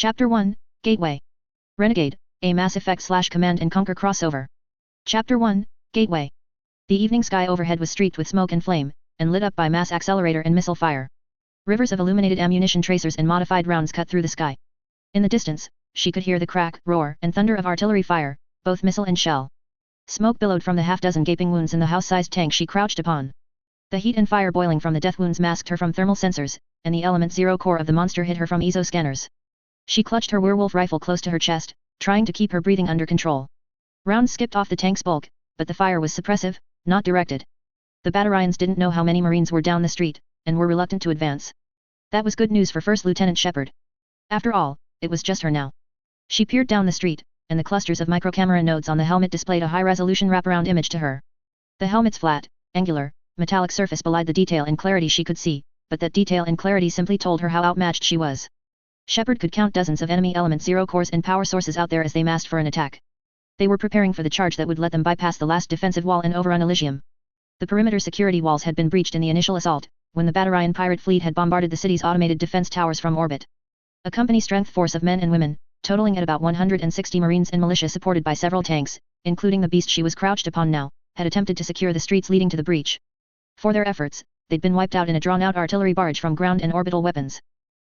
Chapter 1, Gateway. Renegade, a Mass Effect/Command&Conquer crossover. Chapter 1, Gateway. The evening sky overhead was streaked with smoke and flame, and lit up by mass accelerator and missile fire. Rivers of illuminated ammunition tracers and modified rounds cut through the sky. In the distance, she could hear the crack, roar, and thunder of artillery fire, both missile and shell. Smoke billowed from the half-dozen gaping wounds in the house-sized tank she crouched upon. The heat and fire boiling from the death wounds masked her from thermal sensors, and the element zero core of the monster hid her from ESO scanners. She clutched her werewolf rifle close to her chest, trying to keep her breathing under control. Rounds skipped off the tank's bulk, but the fire was suppressive, not directed. The Battarians didn't know how many Marines were down the street, and were reluctant to advance. That was good news for First Lieutenant Shepard. After all, it was just her now. She peered down the street, and the clusters of microcamera nodes on the helmet displayed a high-resolution wraparound image to her. The helmet's flat, angular, metallic surface belied the detail and clarity she could see, but that detail and clarity simply told her how outmatched she was. Shepard could count dozens of enemy element zero cores and power sources out there as they massed for an attack. They were preparing for the charge that would let them bypass the last defensive wall and overrun Elysium. The perimeter security walls had been breached in the initial assault, when the Battarian pirate fleet had bombarded the city's automated defense towers from orbit. A company strength force of men and women, totaling at about 160 Marines and militia supported by several tanks, including the beast she was crouched upon now, had attempted to secure the streets leading to the breach. For their efforts, they'd been wiped out in a drawn-out artillery barrage from ground and orbital weapons.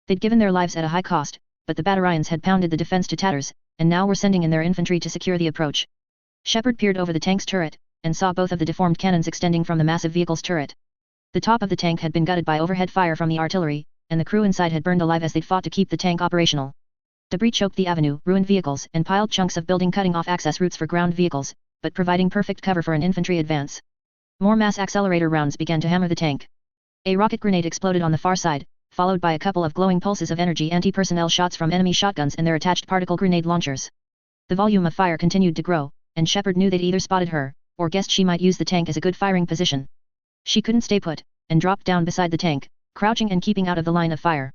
They'd given their lives at a high cost, but the Battarians had pounded the defense to tatters, and now were sending in their infantry to secure the approach. Shepard peered over the tank's turret, and saw both of the deformed cannons extending from the massive vehicle's turret. The top of the tank had been gutted by overhead fire from the artillery, and the crew inside had burned alive as they'd fought to keep the tank operational. Debris choked the avenue, ruined vehicles, and piled chunks of building cutting off access routes for ground vehicles, but providing perfect cover for an infantry advance. More mass accelerator rounds began to hammer the tank. A rocket grenade exploded on the far side, followed by a couple of glowing pulses of energy anti-personnel shots from enemy shotguns and their attached particle grenade launchers. The volume of fire continued to grow, and Shepard knew they'd either spotted her, or guessed she might use the tank as a good firing position. She couldn't stay put, and dropped down beside the tank, crouching and keeping out of the line of fire.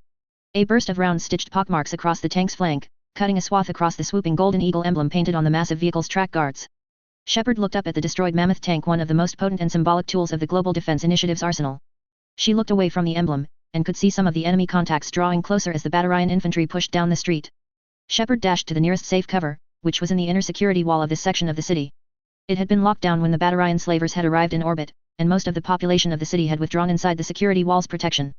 A burst of rounds stitched pockmarks across the tank's flank, cutting a swath across the swooping golden eagle emblem painted on the massive vehicle's track guards. Shepard looked up at the destroyed mammoth tank, one of the most potent and symbolic tools of the Global Defense Initiative's arsenal. She looked away from the emblem, and could see some of the enemy contacts drawing closer as the Battarian infantry pushed down the street. Shepard dashed to the nearest safe cover, which was in the inner security wall of this section of the city. It had been locked down when the Battarian slavers had arrived in orbit, and most of the population of the city had withdrawn inside the security wall's protection.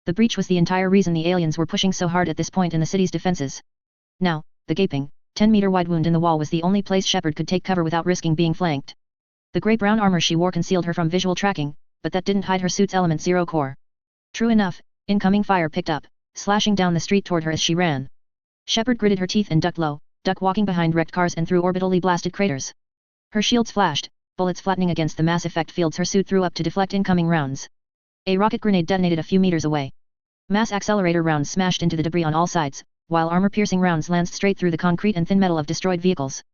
The breach was the entire reason the aliens were pushing so hard at this point in the city's defenses. Now, the gaping, 10-meter-wide wound in the wall was the only place Shepard could take cover without risking being flanked. The gray-brown armor she wore concealed her from visual tracking, but that didn't hide her suit's element zero core. True enough, incoming fire picked up, slashing down the street toward her as she ran. Shepard gritted her teeth and ducked low, duck walking behind wrecked cars and through orbitally blasted craters. Her shields flashed, bullets flattening against the mass effect fields her suit threw up to deflect incoming rounds. A rocket grenade detonated a few meters away. Mass accelerator rounds smashed into the debris on all sides, while armor-piercing rounds lanced straight through the concrete and thin metal of destroyed vehicles.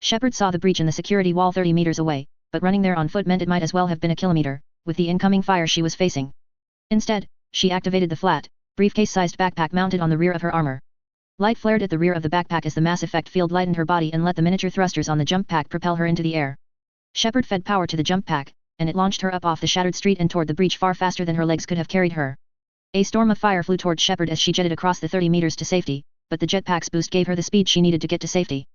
Shepard saw the breach in the security wall 30 meters away, but running there on foot meant it might as well have been a kilometer, with the incoming fire she was facing. Instead, she activated the flat, briefcase-sized backpack mounted on the rear of her armor. Light flared at the rear of the backpack as the mass effect field lightened her body and let the miniature thrusters on the jump pack propel her into the air. Shepard fed power to the jump pack, and it launched her up off the shattered street and toward the breach far faster than her legs could have carried her. A storm of fire flew toward Shepard as she jetted across the 30 meters to safety, but the jetpack's boost gave her the speed she needed to get to safety.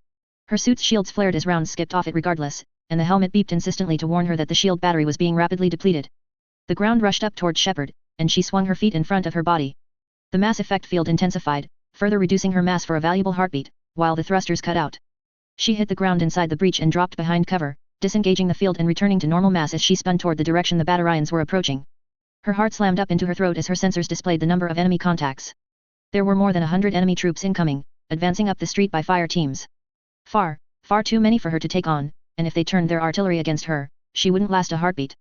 Her suit's shields flared as rounds skipped off it regardless, and the helmet beeped insistently to warn her that the shield battery was being rapidly depleted. The ground rushed up toward Shepard, and she swung her feet in front of her body. The mass effect field intensified, further reducing her mass for a valuable heartbeat, while the thrusters cut out. She hit the ground inside the breach and dropped behind cover, disengaging the field and returning to normal mass as she spun toward the direction the Battarians were approaching. Her heart slammed up into her throat as her sensors displayed the number of enemy contacts. There were more than 100 enemy troops incoming, advancing up the street by fire teams. Far too many for her to take on, and if they turned their artillery against her, she wouldn't last a heartbeat.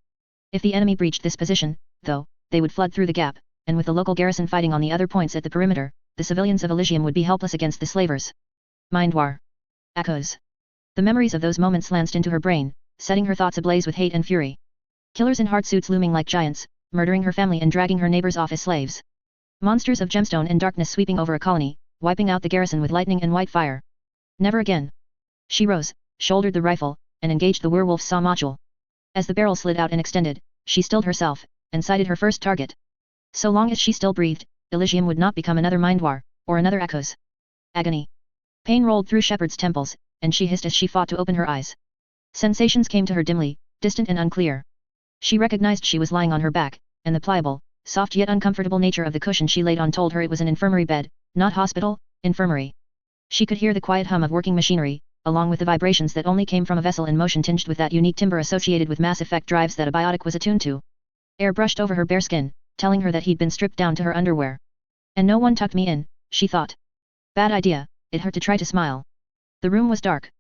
If the enemy breached this position, though, they would flood through the gap, and with the local garrison fighting on the other points at the perimeter, the civilians of Elysium would be helpless against the slavers. Mind war. Echoes. The memories of those moments lanced into her brain, setting her thoughts ablaze with hate and fury. Killers in hard suits looming like giants, murdering her family and dragging her neighbors off as slaves. Monsters of gemstone and darkness sweeping over a colony, wiping out the garrison with lightning and white fire. Never again. She rose, shouldered the rifle, and engaged the werewolf's saw module. As the barrel slid out and extended, she stilled herself, and sighted her first target. So long as she still breathed, Elysium would not become another mind war, or another Echoes. Agony. Pain rolled through Shepard's temples, and she hissed as she fought to open her eyes. Sensations came to her dimly, distant and unclear. She recognized she was lying on her back, and the pliable, soft yet uncomfortable nature of the cushion she laid on told her it was an infirmary bed, not hospital, infirmary. She could hear the quiet hum of working machinery, along with the vibrations that only came from a vessel in motion tinged with that unique timbre associated with mass effect drives that a biotic was attuned to. Air brushed over her bare skin, telling her that he'd been stripped down to her underwear. And no one tucked me in, she thought. Bad idea, it hurt to try to smile. The room was dark.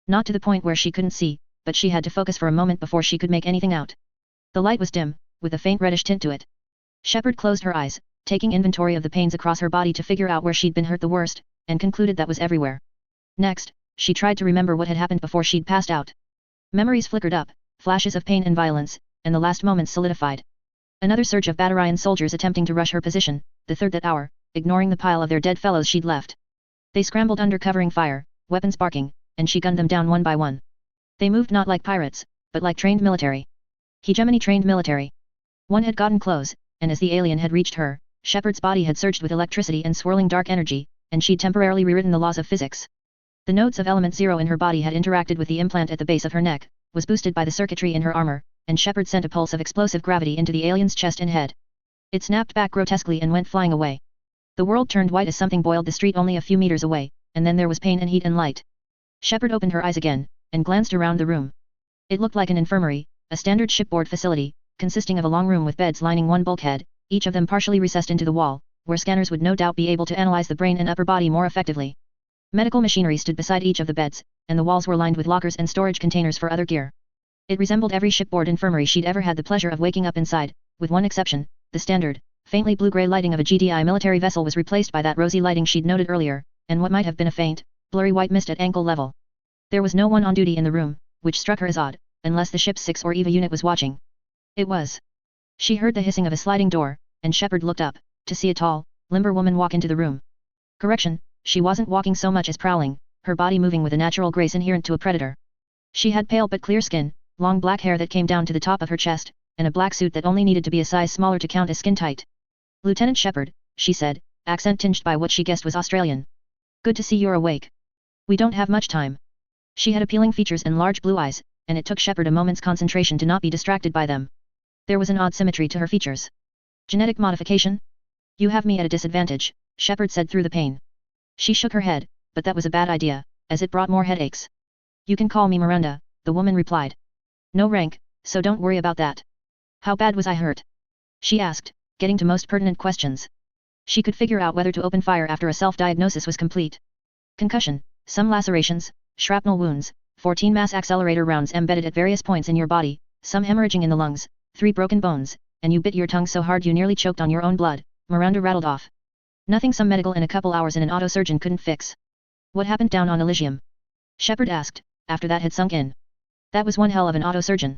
Not to the point where she couldn't see, but she had to focus for a moment before she could make anything out. The light was dim, with a faint reddish tint to it. Shepard closed her eyes, taking inventory of the pains across her body to figure out where she'd been hurt the worst, and concluded that was everywhere. Next, she tried to remember what had happened before she'd passed out. Memories flickered up, flashes of pain and violence, and the last moments solidified. Another surge of Batarian soldiers attempting to rush her position, the third that hour, ignoring the pile of their dead fellows she'd left. They scrambled under covering fire, weapons barking, and she gunned them down one by one. They moved not like pirates, but like trained military. Hegemony trained military. One had gotten close, and as the alien had reached her, Shepard's body had surged with electricity and swirling dark energy, and she'd temporarily rewritten the laws of physics. The nodes of element zero in her body had interacted with the implant at the base of her neck, was boosted by the circuitry in her armor, and Shepard sent a pulse of explosive gravity into the alien's chest and head. It snapped back grotesquely and went flying away. The world turned white as something boiled the street only a few meters away, and then there was pain and heat and light. Shepard opened her eyes again, and glanced around the room. It looked like an infirmary, a standard shipboard facility, consisting of a long room with beds lining one bulkhead, each of them partially recessed into the wall, where scanners would no doubt be able to analyze the brain and upper body more effectively. Medical machinery stood beside each of the beds, and the walls were lined with lockers and storage containers for other gear. It resembled every shipboard infirmary she'd ever had the pleasure of waking up inside, with one exception: the standard, faintly blue-gray lighting of a GDI military vessel was replaced by that rosy lighting she'd noted earlier, and what might have been a faint, blurry white mist at ankle level. There was no one on duty in the room, which struck her as odd, unless the ship's 6 or EVA unit was watching. It was. She heard the hissing of a sliding door, and Shepard looked up, to see a tall, limber woman walk into the room. Correction, she wasn't walking so much as prowling, her body moving with a natural grace inherent to a predator. She had pale but clear skin, long black hair that came down to the top of her chest, and a black suit that only needed to be a size smaller to count as skin tight. Lieutenant Shepard, she said, accent tinged by what she guessed was Australian. Good to see you're awake. We don't have much time. She had appealing features and large blue eyes, and it took Shepard a moment's concentration to not be distracted by them. There was an odd symmetry to her features. Genetic modification? You have me at a disadvantage, Shepard said through the pain. She shook her head, but that was a bad idea, as it brought more headaches. You can call me Miranda, the woman replied. No rank, so don't worry about that. How bad was I hurt? She asked, getting to most pertinent questions. She could figure out whether to open fire after a self-diagnosis was complete. Concussion, some lacerations, shrapnel wounds, 14 mass accelerator rounds embedded at various points in your body, some hemorrhaging in the lungs, 3 broken bones, and you bit your tongue so hard you nearly choked on your own blood, Miranda rattled off. Nothing some medical in a couple hours and an auto-surgeon couldn't fix. What happened down on Elysium? Shepard asked, after that had sunk in. That was one hell of an auto-surgeon.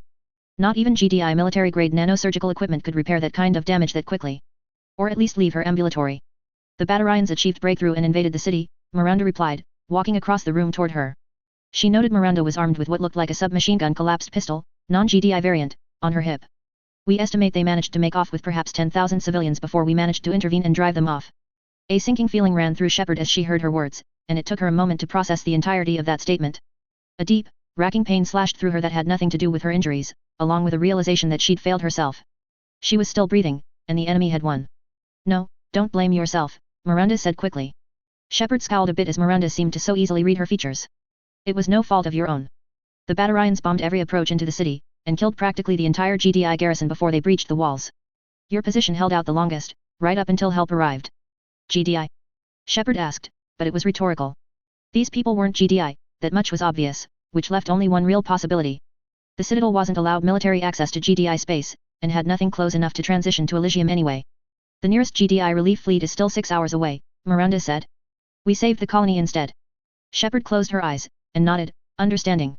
Not even GDI military-grade nanosurgical equipment could repair that kind of damage that quickly. Or at least leave her ambulatory. The Batarians achieved breakthrough and invaded the city, Miranda replied, walking across the room toward her. She noted Miranda was armed with what looked like a submachine gun collapsed pistol, non-GDI variant, on her hip. We estimate they managed to make off with perhaps 10,000 civilians before we managed to intervene and drive them off. A sinking feeling ran through Shepard as she heard her words, and it took her a moment to process the entirety of that statement. A deep, racking pain slashed through her that had nothing to do with her injuries, along with a realization that she'd failed herself. She was still breathing, and the enemy had won. No, don't blame yourself, Miranda said quickly. Shepard scowled a bit as Miranda seemed to so easily read her features. It was no fault of your own. The Batarians bombed every approach into the city, and killed practically the entire GDI garrison before they breached the walls. Your position held out the longest, right up until help arrived. GDI? Shepard asked, but it was rhetorical. These people weren't GDI, that much was obvious, which left only one real possibility. The Citadel wasn't allowed military access to GDI space, and had nothing close enough to transition to Elysium anyway. The nearest GDI relief fleet is still 6 hours away, Miranda said. We saved the colony instead. Shepard closed her eyes, and nodded, understanding.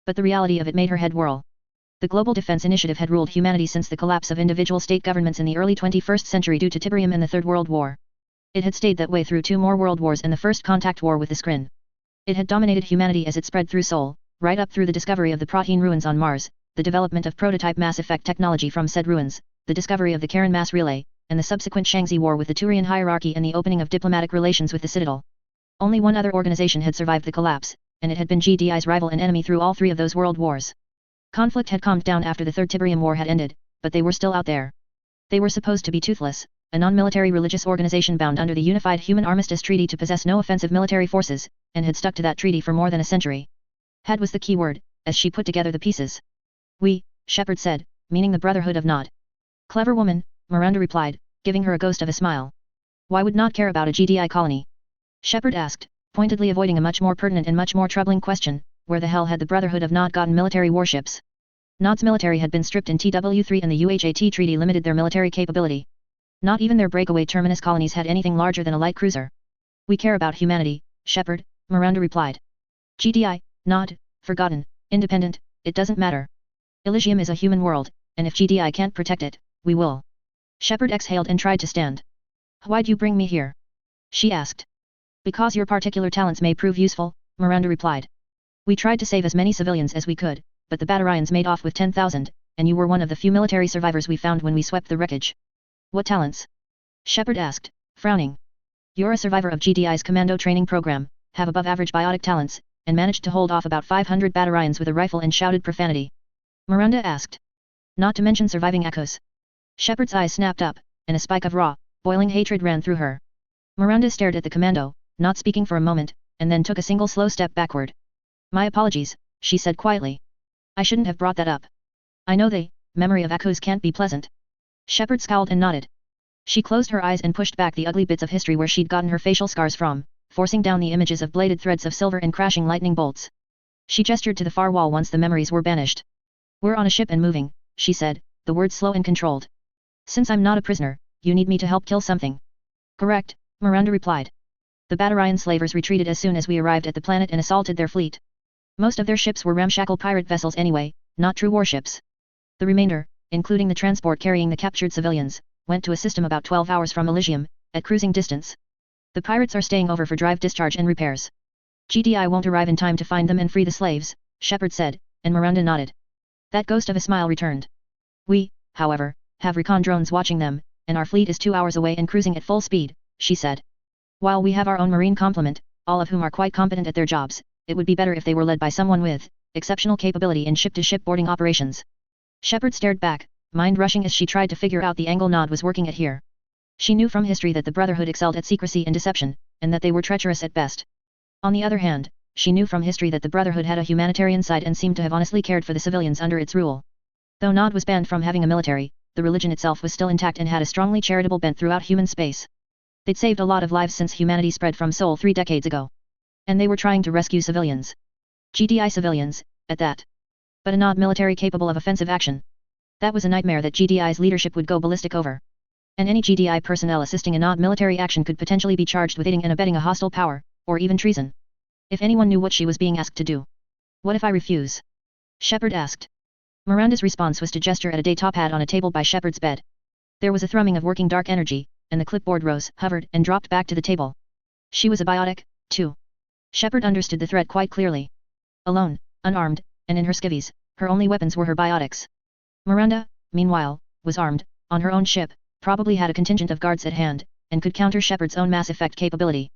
But the reality of it made her head whirl. The Global Defense Initiative had ruled humanity since the collapse of individual state governments in the early 21st century due to Tiberium and the Third World War. It had stayed that way through 2 more world wars and the First Contact War with the Skrin. It had dominated humanity as it spread through Sol, right up through the discovery of the Prothean ruins on Mars, the development of prototype mass effect technology from said ruins, the discovery of the Karen mass relay, and the subsequent Shangzi War with the Turian hierarchy and the opening of diplomatic relations with the Citadel. Only one other organization had survived the collapse, and it had been GDI's rival and enemy through all three of those world wars. Conflict had calmed down after the Third Tiberium War had ended, but they were still out there. They were supposed to be Toothless, a non-military religious organization bound under the Unified Human Armistice Treaty to possess no offensive military forces, and had stuck to that treaty for more than a century. Had was the key word, as she put together the pieces. We, Shepard said, meaning the Brotherhood of Nod. Clever woman, Miranda replied, giving her a ghost of a smile. Why would Nod care about a GDI colony? Shepard asked, pointedly avoiding a much more pertinent and much more troubling question, where the hell had the Brotherhood of Nod gotten military warships? Nod's military had been stripped in TW3 and the UHAT treaty limited their military capability. Not even their breakaway terminus colonies had anything larger than a light cruiser. We care about humanity, Shepard, Miranda replied. GDI, Nod, forgotten, independent, it doesn't matter. Elysium is a human world, and if GDI can't protect it, we will. Shepard exhaled and tried to stand. Why'd you bring me here? She asked. Because your particular talents may prove useful, Miranda replied. We tried to save as many civilians as we could, but the Batarians made off with 10,000, and you were one of the few military survivors we found when we swept the wreckage. What talents? Shepard asked, frowning. You're a survivor of GDI's commando training program, have above-average biotic talents, and managed to hold off about 500 Batarians with a rifle and shouted profanity. Miranda asked. Not to mention surviving Akos. Shepard's eyes snapped up, and a spike of raw, boiling hatred ran through her. Miranda stared at the commando, not speaking for a moment, and then took a single slow step backward. My apologies, she said quietly. I shouldn't have brought that up. I know the memory of Akos can't be pleasant. Shepard scowled and nodded. She closed her eyes and pushed back the ugly bits of history where she'd gotten her facial scars from, forcing down the images of bladed threads of silver and crashing lightning bolts. She gestured to the far wall once the memories were banished. We're on a ship and moving, she said, the words slow and controlled. Since I'm not a prisoner, you need me to help kill something. Correct, Miranda replied. The Batarian slavers retreated as soon as we arrived at the planet and assaulted their fleet. Most of their ships were ramshackle pirate vessels anyway, not true warships. The remainder, including the transport carrying the captured civilians, went to a system about 12 hours from Elysium, at cruising distance. The pirates are staying over for drive discharge and repairs. GDI won't arrive in time to find them and free the slaves, Shepard said, and Miranda nodded. That ghost of a smile returned. We, however, have recon drones watching them, and our fleet is 2 hours away and cruising at full speed, she said. While we have our own marine complement, all of whom are quite competent at their jobs, it would be better if they were led by someone with exceptional capability in ship-to-ship boarding operations. Shepard stared back, mind rushing as she tried to figure out the angle Nod was working at here. She knew from history that the Brotherhood excelled at secrecy and deception, and that they were treacherous at best. On the other hand, she knew from history that the Brotherhood had a humanitarian side and seemed to have honestly cared for the civilians under its rule. Though Nod was banned from having a military, the religion itself was still intact and had a strongly charitable bent throughout human space. They'd saved a lot of lives since humanity spread from Sol 3 decades ago. And they were trying to rescue civilians. GDI civilians, at that. But a Nod military capable of offensive action. That was a nightmare that GDI's leadership would go ballistic over. And any GDI personnel assisting a Nod military action could potentially be charged with aiding and abetting a hostile power, or even treason. If anyone knew what she was being asked to do. What if I refuse? Shepard asked. Miranda's response was to gesture at a data pad on a table by Shepard's bed. There was a thrumming of working dark energy, and the clipboard rose, hovered, and dropped back to the table. She was a biotic, too. Shepard understood the threat quite clearly. Alone, unarmed, and in her skivvies, her only weapons were her biotics. Miranda, meanwhile, was armed, on her own ship, probably had a contingent of guards at hand, and could counter Shepard's own mass effect capability.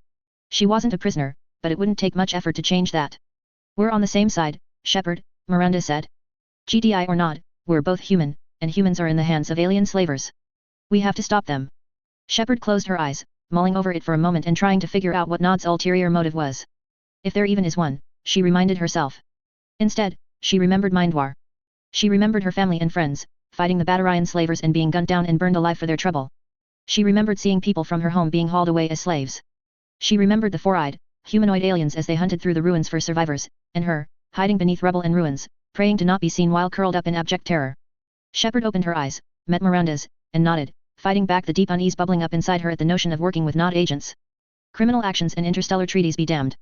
She wasn't a prisoner, but it wouldn't take much effort to change that. We're on the same side, Shepard, Miranda said. GDI or not, we're both human, and humans are in the hands of alien slavers. We have to stop them. Shepard closed her eyes, mulling over it for a moment and trying to figure out what Nod's ulterior motive was. If there even is one, she reminded herself. Instead, she remembered Mind War. She remembered her family and friends, fighting the Batarian slavers and being gunned down and burned alive for their trouble. She remembered seeing people from her home being hauled away as slaves. She remembered the four-eyed, humanoid aliens as they hunted through the ruins for survivors, and her, hiding beneath rubble and ruins, praying to not be seen while curled up in abject terror. Shepard opened her eyes, met Miranda's, and nodded, fighting back the deep unease bubbling up inside her at the notion of working with Nod agents. Criminal actions and interstellar treaties be damned.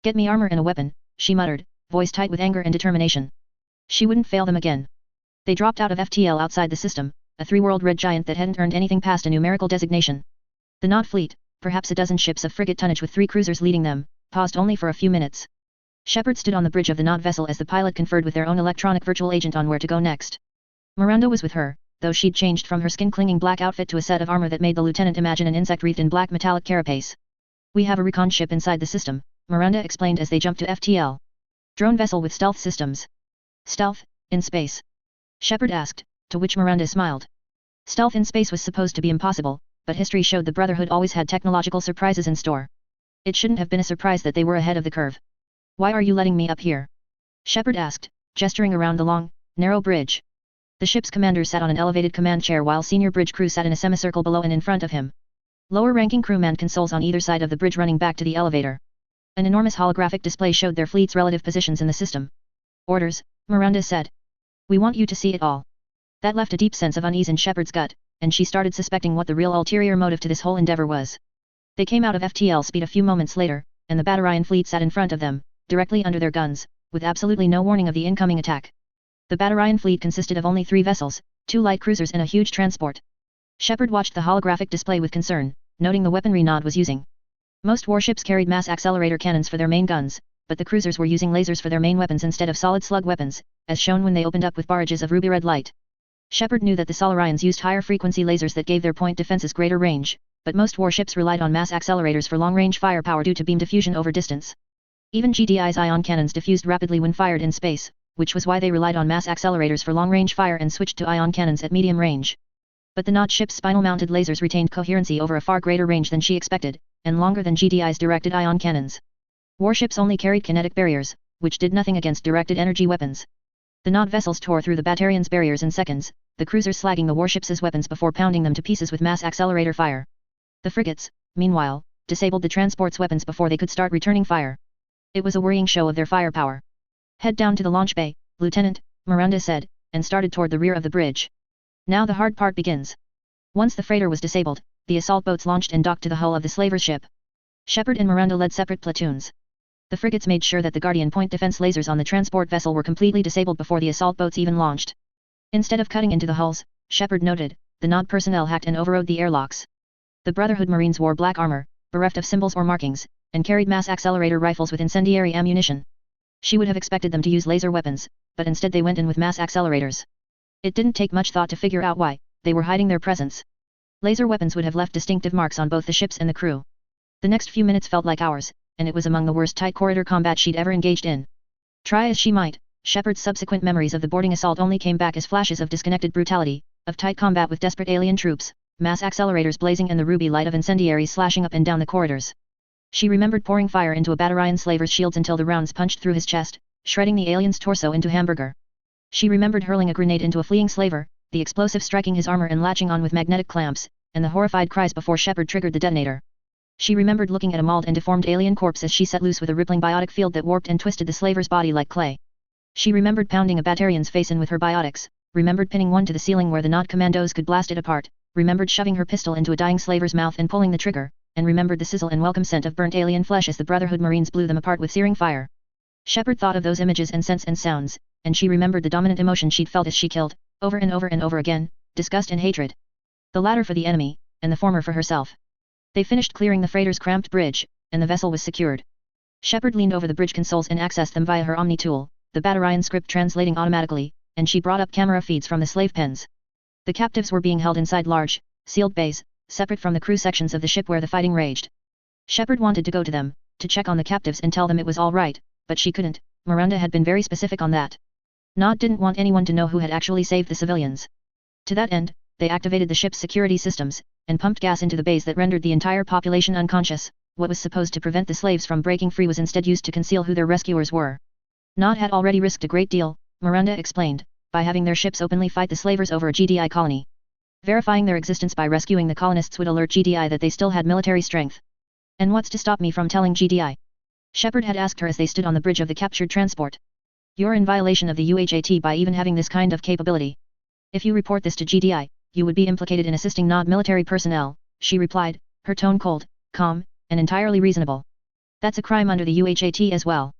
Get me armor and a weapon, she muttered, voice tight with anger and determination. She wouldn't fail them again. They dropped out of FTL outside the system, a three-world red giant that hadn't earned anything past a numerical designation. The Nod fleet, perhaps a dozen ships of frigate tonnage with 3 cruisers leading them, paused only for a few minutes. Shepard stood on the bridge of the Nod vessel as the pilot conferred with their own electronic virtual agent on where to go next. Miranda was with her, though she'd changed from her skin-clinging black outfit to a set of armor that made the lieutenant imagine an insect wreathed in black metallic carapace. We have a recon ship inside the system, Miranda explained as they jumped to FTL. Drone vessel with stealth systems. Stealth, in space? Shepard asked, to which Miranda smiled. Stealth in space was supposed to be impossible, but history showed the Brotherhood always had technological surprises in store. It shouldn't have been a surprise that they were ahead of the curve. Why are you letting me up here? Shepard asked, gesturing around the long, narrow bridge. The ship's commander sat on an elevated command chair while senior bridge crew sat in a semicircle below and in front of him. Lower-ranking crew manned consoles on either side of the bridge running back to the elevator. An enormous holographic display showed their fleet's relative positions in the system. Orders, Miranda said. We want you to see it all. That left a deep sense of unease in Shepard's gut, and she started suspecting what the real ulterior motive to this whole endeavor was. They came out of FTL speed a few moments later, and the Batarian fleet sat in front of them, directly under their guns, with absolutely no warning of the incoming attack. The Batarian fleet consisted of only 3 vessels, 2 light cruisers and a huge transport. Shepard watched the holographic display with concern, noting the weaponry Nod was using. Most warships carried mass accelerator cannons for their main guns, but the cruisers were using lasers for their main weapons instead of solid slug weapons, as shown when they opened up with barrages of ruby-red light. Shepard knew that the Solarians used higher-frequency lasers that gave their point defenses greater range, but most warships relied on mass accelerators for long-range firepower due to beam diffusion over distance. Even GDI's ion cannons diffused rapidly when fired in space, which was why they relied on mass accelerators for long-range fire and switched to ion cannons at medium range. But the Nod ship's spinal-mounted lasers retained coherency over a far greater range than she expected, and longer than GDI's directed ion cannons. Warships only carried kinetic barriers, which did nothing against directed energy weapons. The Nod vessels tore through the Batarians' barriers in seconds, the cruisers slagging the warships' weapons before pounding them to pieces with mass accelerator fire. The frigates, meanwhile, disabled the transport's weapons before they could start returning fire. It was a worrying show of their firepower. Head down to the launch bay, Lieutenant, Miranda said, and started toward the rear of the bridge. Now the hard part begins. Once the freighter was disabled, the assault boats launched and docked to the hull of the slaver ship. Shepard and Miranda led separate platoons. The frigates made sure that the Guardian point defense lasers on the transport vessel were completely disabled before the assault boats even launched. Instead of cutting into the hulls, Shepard noted, the Nod personnel hacked and overrode the airlocks. The Brotherhood Marines wore black armor, bereft of symbols or markings, and carried mass accelerator rifles with incendiary ammunition. She would have expected them to use laser weapons, but instead they went in with mass accelerators. It didn't take much thought to figure out why, they were hiding their presence. Laser weapons would have left distinctive marks on both the ships and the crew. The next few minutes felt like hours, and it was among the worst tight corridor combat she'd ever engaged in. Try as she might, Shepard's subsequent memories of the boarding assault only came back as flashes of disconnected brutality, of tight combat with desperate alien troops, mass accelerators blazing and the ruby light of incendiaries slashing up and down the corridors. She remembered pouring fire into a Batarian slaver's shields until the rounds punched through his chest, shredding the alien's torso into hamburger. She remembered hurling a grenade into a fleeing slaver, the explosive striking his armor and latching on with magnetic clamps, and the horrified cries before Shepard triggered the detonator. She remembered looking at a mauled and deformed alien corpse as she set loose with a rippling biotic field that warped and twisted the slaver's body like clay. She remembered pounding a Batarian's face in with her biotics, remembered pinning one to the ceiling where the Nod commandos could blast it apart, remembered shoving her pistol into a dying slaver's mouth and pulling the trigger, and remembered the sizzle and welcome scent of burnt alien flesh as the Brotherhood Marines blew them apart with searing fire. Shepard thought of those images and scents and sounds, and she remembered the dominant emotion she'd felt as she killed, over and over and over again, disgust and hatred. The latter for the enemy, and the former for herself. They finished clearing the freighter's cramped bridge, and the vessel was secured. Shepard leaned over the bridge consoles and accessed them via her Omni tool, the Batarian script translating automatically, and she brought up camera feeds from the slave pens. The captives were being held inside large, sealed bays, separate from the crew sections of the ship where the fighting raged. Shepard wanted to go to them, to check on the captives and tell them it was all right, but she couldn't. Miranda had been very specific on that. Nod didn't want anyone to know who had actually saved the civilians. To that end, they activated the ship's security systems, and pumped gas into the bays that rendered the entire population unconscious. What was supposed to prevent the slaves from breaking free was instead used to conceal who their rescuers were. Nod had already risked a great deal, Miranda explained, by having their ships openly fight the slavers over a GDI colony. Verifying their existence by rescuing the colonists would alert GDI that they still had military strength. And what's to stop me from telling GDI? Shepard had asked her as they stood on the bridge of the captured transport. You're in violation of the UHAT by even having this kind of capability. If you report this to GDI, you would be implicated in assisting Nod military personnel, she replied, her tone cold, calm, and entirely reasonable. That's a crime under the UHAT as well.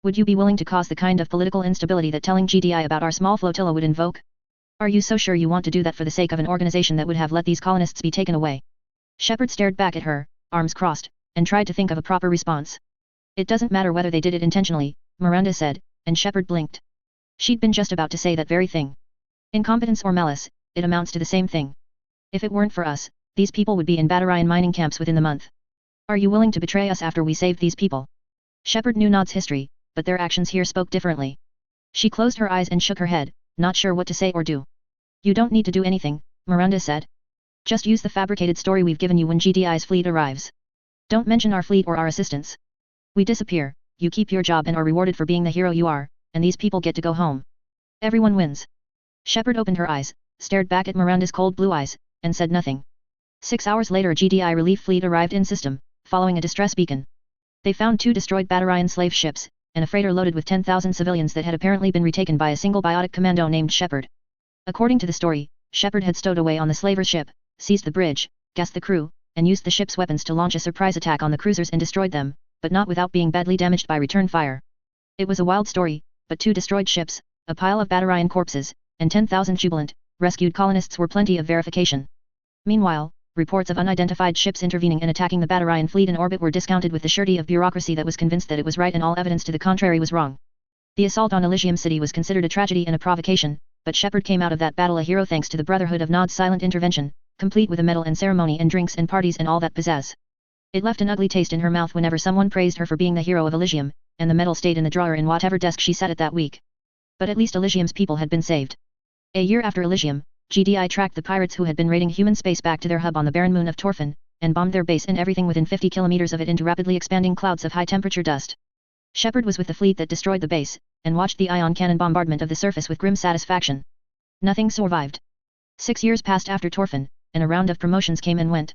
Would you be willing to cause the kind of political instability that telling GDI about our small flotilla would invoke? Are you so sure you want to do that for the sake of an organization that would have let these colonists be taken away? Shepard stared back at her, arms crossed, and tried to think of a proper response. It doesn't matter whether they did it intentionally, Miranda said, and Shepard blinked. She'd been just about to say that very thing. Incompetence or malice, it amounts to the same thing. If it weren't for us, these people would be in Batarian mining camps within the month. Are you willing to betray us after we saved these people? Shepard knew Nod's history, but their actions here spoke differently. She closed her eyes and shook her head, not sure what to say or do. You don't need to do anything, Miranda said. Just use the fabricated story we've given you when GDI's fleet arrives. Don't mention our fleet or our assistance. We disappear, you keep your job and are rewarded for being the hero you are, and these people get to go home. Everyone wins. Shepard opened her eyes, stared back at Miranda's cold blue eyes, and said nothing. 6 hours later a GDI relief fleet arrived in system, following a distress beacon. They found 2 destroyed Batarian slave ships, and a freighter loaded with 10,000 civilians that had apparently been retaken by a single biotic commando named Shepard. According to the story, Shepard had stowed away on the slaver ship, seized the bridge, gassed the crew, and used the ship's weapons to launch a surprise attack on the cruisers and destroyed them, but not without being badly damaged by return fire. It was a wild story, but 2 destroyed ships, a pile of Batarian corpses, and 10,000 jubilant, rescued colonists were plenty of verification. Meanwhile, reports of unidentified ships intervening and attacking the Batarian fleet in orbit were discounted with the surety of bureaucracy that was convinced that it was right and all evidence to the contrary was wrong. The assault on Elysium City was considered a tragedy and a provocation, but Shepard came out of that battle a hero thanks to the Brotherhood of Nod's silent intervention, complete with a medal and ceremony and drinks and parties and all that pizzazz. It left an ugly taste in her mouth whenever someone praised her for being the hero of Elysium, and the medal stayed in the drawer in whatever desk she sat at that week. But at least Elysium's people had been saved. A year after Elysium, GDI tracked the pirates who had been raiding human space back to their hub on the barren moon of Torfan, and bombed their base and everything within 50 kilometers of it into rapidly expanding clouds of high-temperature dust. Shepard was with the fleet that destroyed the base, and watched the ion cannon bombardment of the surface with grim satisfaction. Nothing survived. 6 years passed after Torfan, and a round of promotions came and went.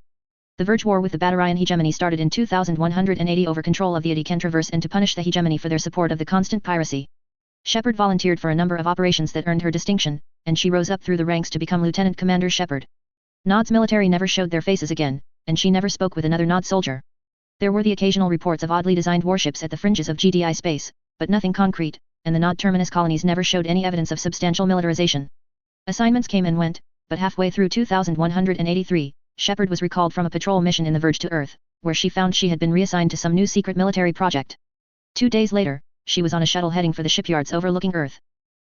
The Verge War with the Batarian hegemony started in 2180 over control of the Controverse and to punish the hegemony for their support of the constant piracy. Shepard volunteered for a number of operations that earned her distinction, and she rose up through the ranks to become Lieutenant Commander Shepard. Nod's military never showed their faces again, and she never spoke with another Nod soldier. There were the occasional reports of oddly designed warships at the fringes of GDI space, but nothing concrete, and the Nod terminus colonies never showed any evidence of substantial militarization. Assignments came and went, but halfway through 2183, Shepard was recalled from a patrol mission in the Verge to Earth, where she found she had been reassigned to some new secret military project. 2 days later, she was on a shuttle heading for the shipyards overlooking Earth.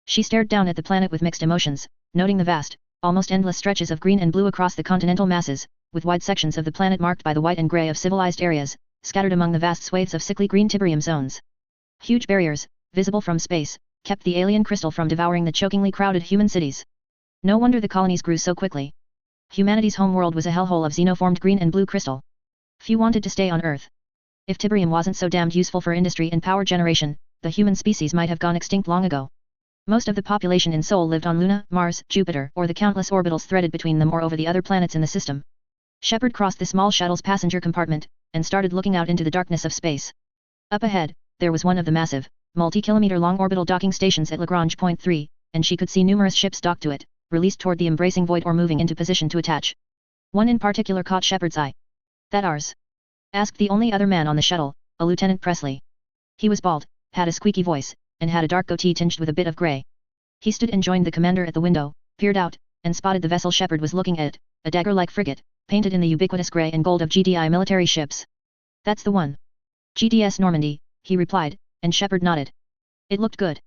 She stared down at the planet with mixed emotions, noting the vast, almost endless stretches of green and blue across the continental masses, with wide sections of the planet marked by the white and gray of civilized areas, scattered among the vast swathes of sickly green Tiberium zones. Huge barriers, visible from space, kept the alien crystal from devouring the chokingly crowded human cities. No wonder the colonies grew so quickly. Humanity's homeworld was a hellhole of xenoformed green and blue crystal. Few wanted to stay on Earth. If Tiberium wasn't so damned useful for industry and power generation, the human species might have gone extinct long ago. Most of the population in Sol lived on Luna, Mars, Jupiter, or the countless orbitals threaded between them or over the other planets in the system. Shepard crossed the small shuttle's passenger compartment, and started looking out into the darkness of space. Up ahead, there was one of the massive, multi-kilometer-long orbital docking stations at Lagrange Point 3, and she could see numerous ships docked to it, released toward the embracing void or moving into position to attach. One in particular caught Shepard's eye. That ours? Asked the only other man on the shuttle, a Lieutenant Presley. He was bald, had a squeaky voice, and had a dark goatee tinged with a bit of grey. He stood and joined the commander at the window, peered out, and spotted the vessel Shepard was looking at, a dagger-like frigate, painted in the ubiquitous grey and gold of GDI military ships. That's the one. GDS Normandy, he replied, and Shepard nodded. It looked good.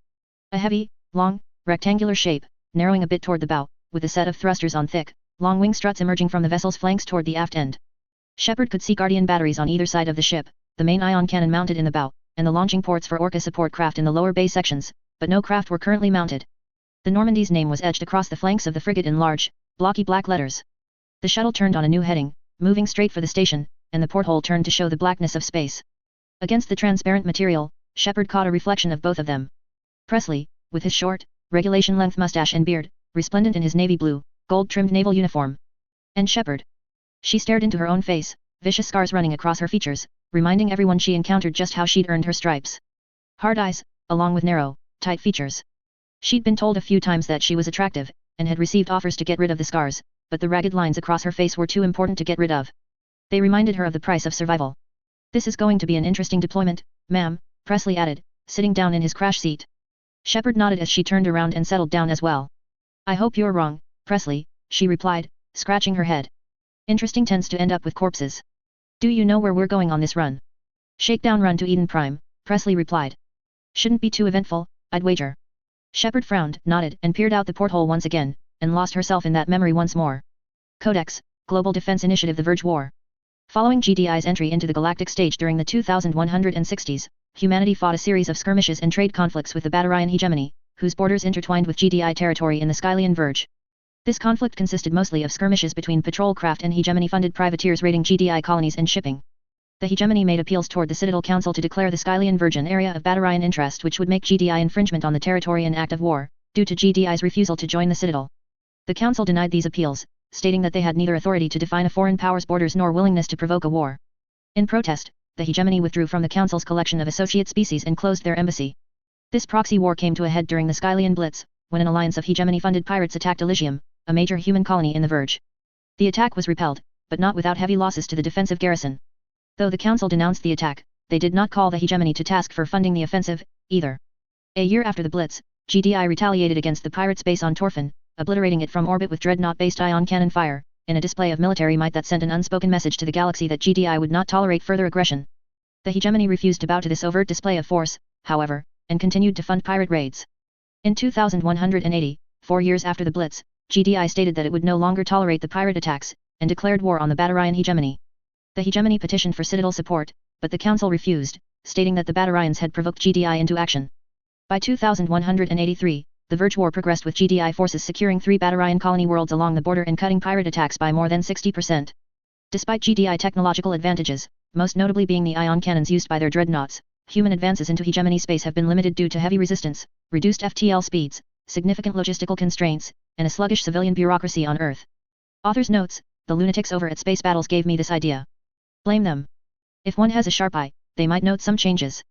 A heavy, long, rectangular shape, narrowing a bit toward the bow, with a set of thrusters on thick, long wing struts emerging from the vessel's flanks toward the aft end. Shepard could see Guardian batteries on either side of the ship, the main ion cannon mounted in the bow, and the launching ports for Orca support craft in the lower bay sections, but no craft were currently mounted. The Normandy's name was etched across the flanks of the frigate in large, blocky black letters. The shuttle turned on a new heading, moving straight for the station, and the porthole turned to show the blackness of space. Against the transparent material, Shepard caught a reflection of both of them. Presley, with his short, regulation-length mustache and beard, resplendent in his navy blue, gold-trimmed naval uniform. And Shepard. She stared into her own face, vicious scars running across her features, reminding everyone she encountered just how she'd earned her stripes. Hard eyes, along with narrow, tight features. She'd been told a few times that she was attractive, and had received offers to get rid of the scars, but the ragged lines across her face were too important to get rid of. They reminded her of the price of survival. This is going to be an interesting deployment, ma'am, Presley added, sitting down in his crash seat. Shepard nodded as she turned around and settled down as well. I hope you're wrong, Presley, she replied, scratching her head. Interesting tends to end up with corpses. Do you know where we're going on this run? Shakedown run to Eden Prime, Presley replied. Shouldn't be too eventful, I'd wager. Shepard frowned, nodded, and peered out the porthole once again, and lost herself in that memory once more. Codex, Global Defense Initiative, the Verge War. Following GDI's entry into the galactic stage during the 2160s, humanity fought a series of skirmishes and trade conflicts with the Battarian hegemony, whose borders intertwined with GDI territory in the Skylian Verge. This conflict consisted mostly of skirmishes between patrol craft and hegemony-funded privateers raiding GDI colonies and shipping. The hegemony made appeals toward the Citadel Council to declare the Skylian Verge an area of Battarian interest, which would make GDI infringement on the territory an act of war, due to GDI's refusal to join the Citadel. The Council denied these appeals, stating that they had neither authority to define a foreign power's borders nor willingness to provoke a war. In protest, the hegemony withdrew from the Council's collection of associate species and closed their embassy. This proxy war came to a head during the Skylian Blitz, when an alliance of hegemony-funded pirates attacked Elysium, a major human colony in the Verge. The attack was repelled, but not without heavy losses to the defensive garrison. Though the Council denounced the attack, they did not call the hegemony to task for funding the offensive, either. A year after the Blitz, GDI retaliated against the pirates' base on Torfin, obliterating it from orbit with dreadnought-based ion cannon fire, in a display of military might that sent an unspoken message to the galaxy that GDI would not tolerate further aggression. The hegemony refused to bow to this overt display of force, however, and continued to fund pirate raids. In 2180, 4 years after the Blitz, GDI stated that it would no longer tolerate the pirate attacks, and declared war on the Battarian hegemony. The hegemony petitioned for Citadel support, but the Council refused, stating that the Battarians had provoked GDI into action. By 2183, the Verge War progressed with GDI forces securing 3 Battarian colony worlds along the border and cutting pirate attacks by more than 60%. Despite GDI technological advantages, most notably being the ion cannons used by their dreadnoughts, human advances into hegemony space have been limited due to heavy resistance, reduced FTL speeds, significant logistical constraints, and a sluggish civilian bureaucracy on Earth. Author's notes: the lunatics over at Space Battles gave me this idea. Blame them. If one has a sharp eye, they might note some changes.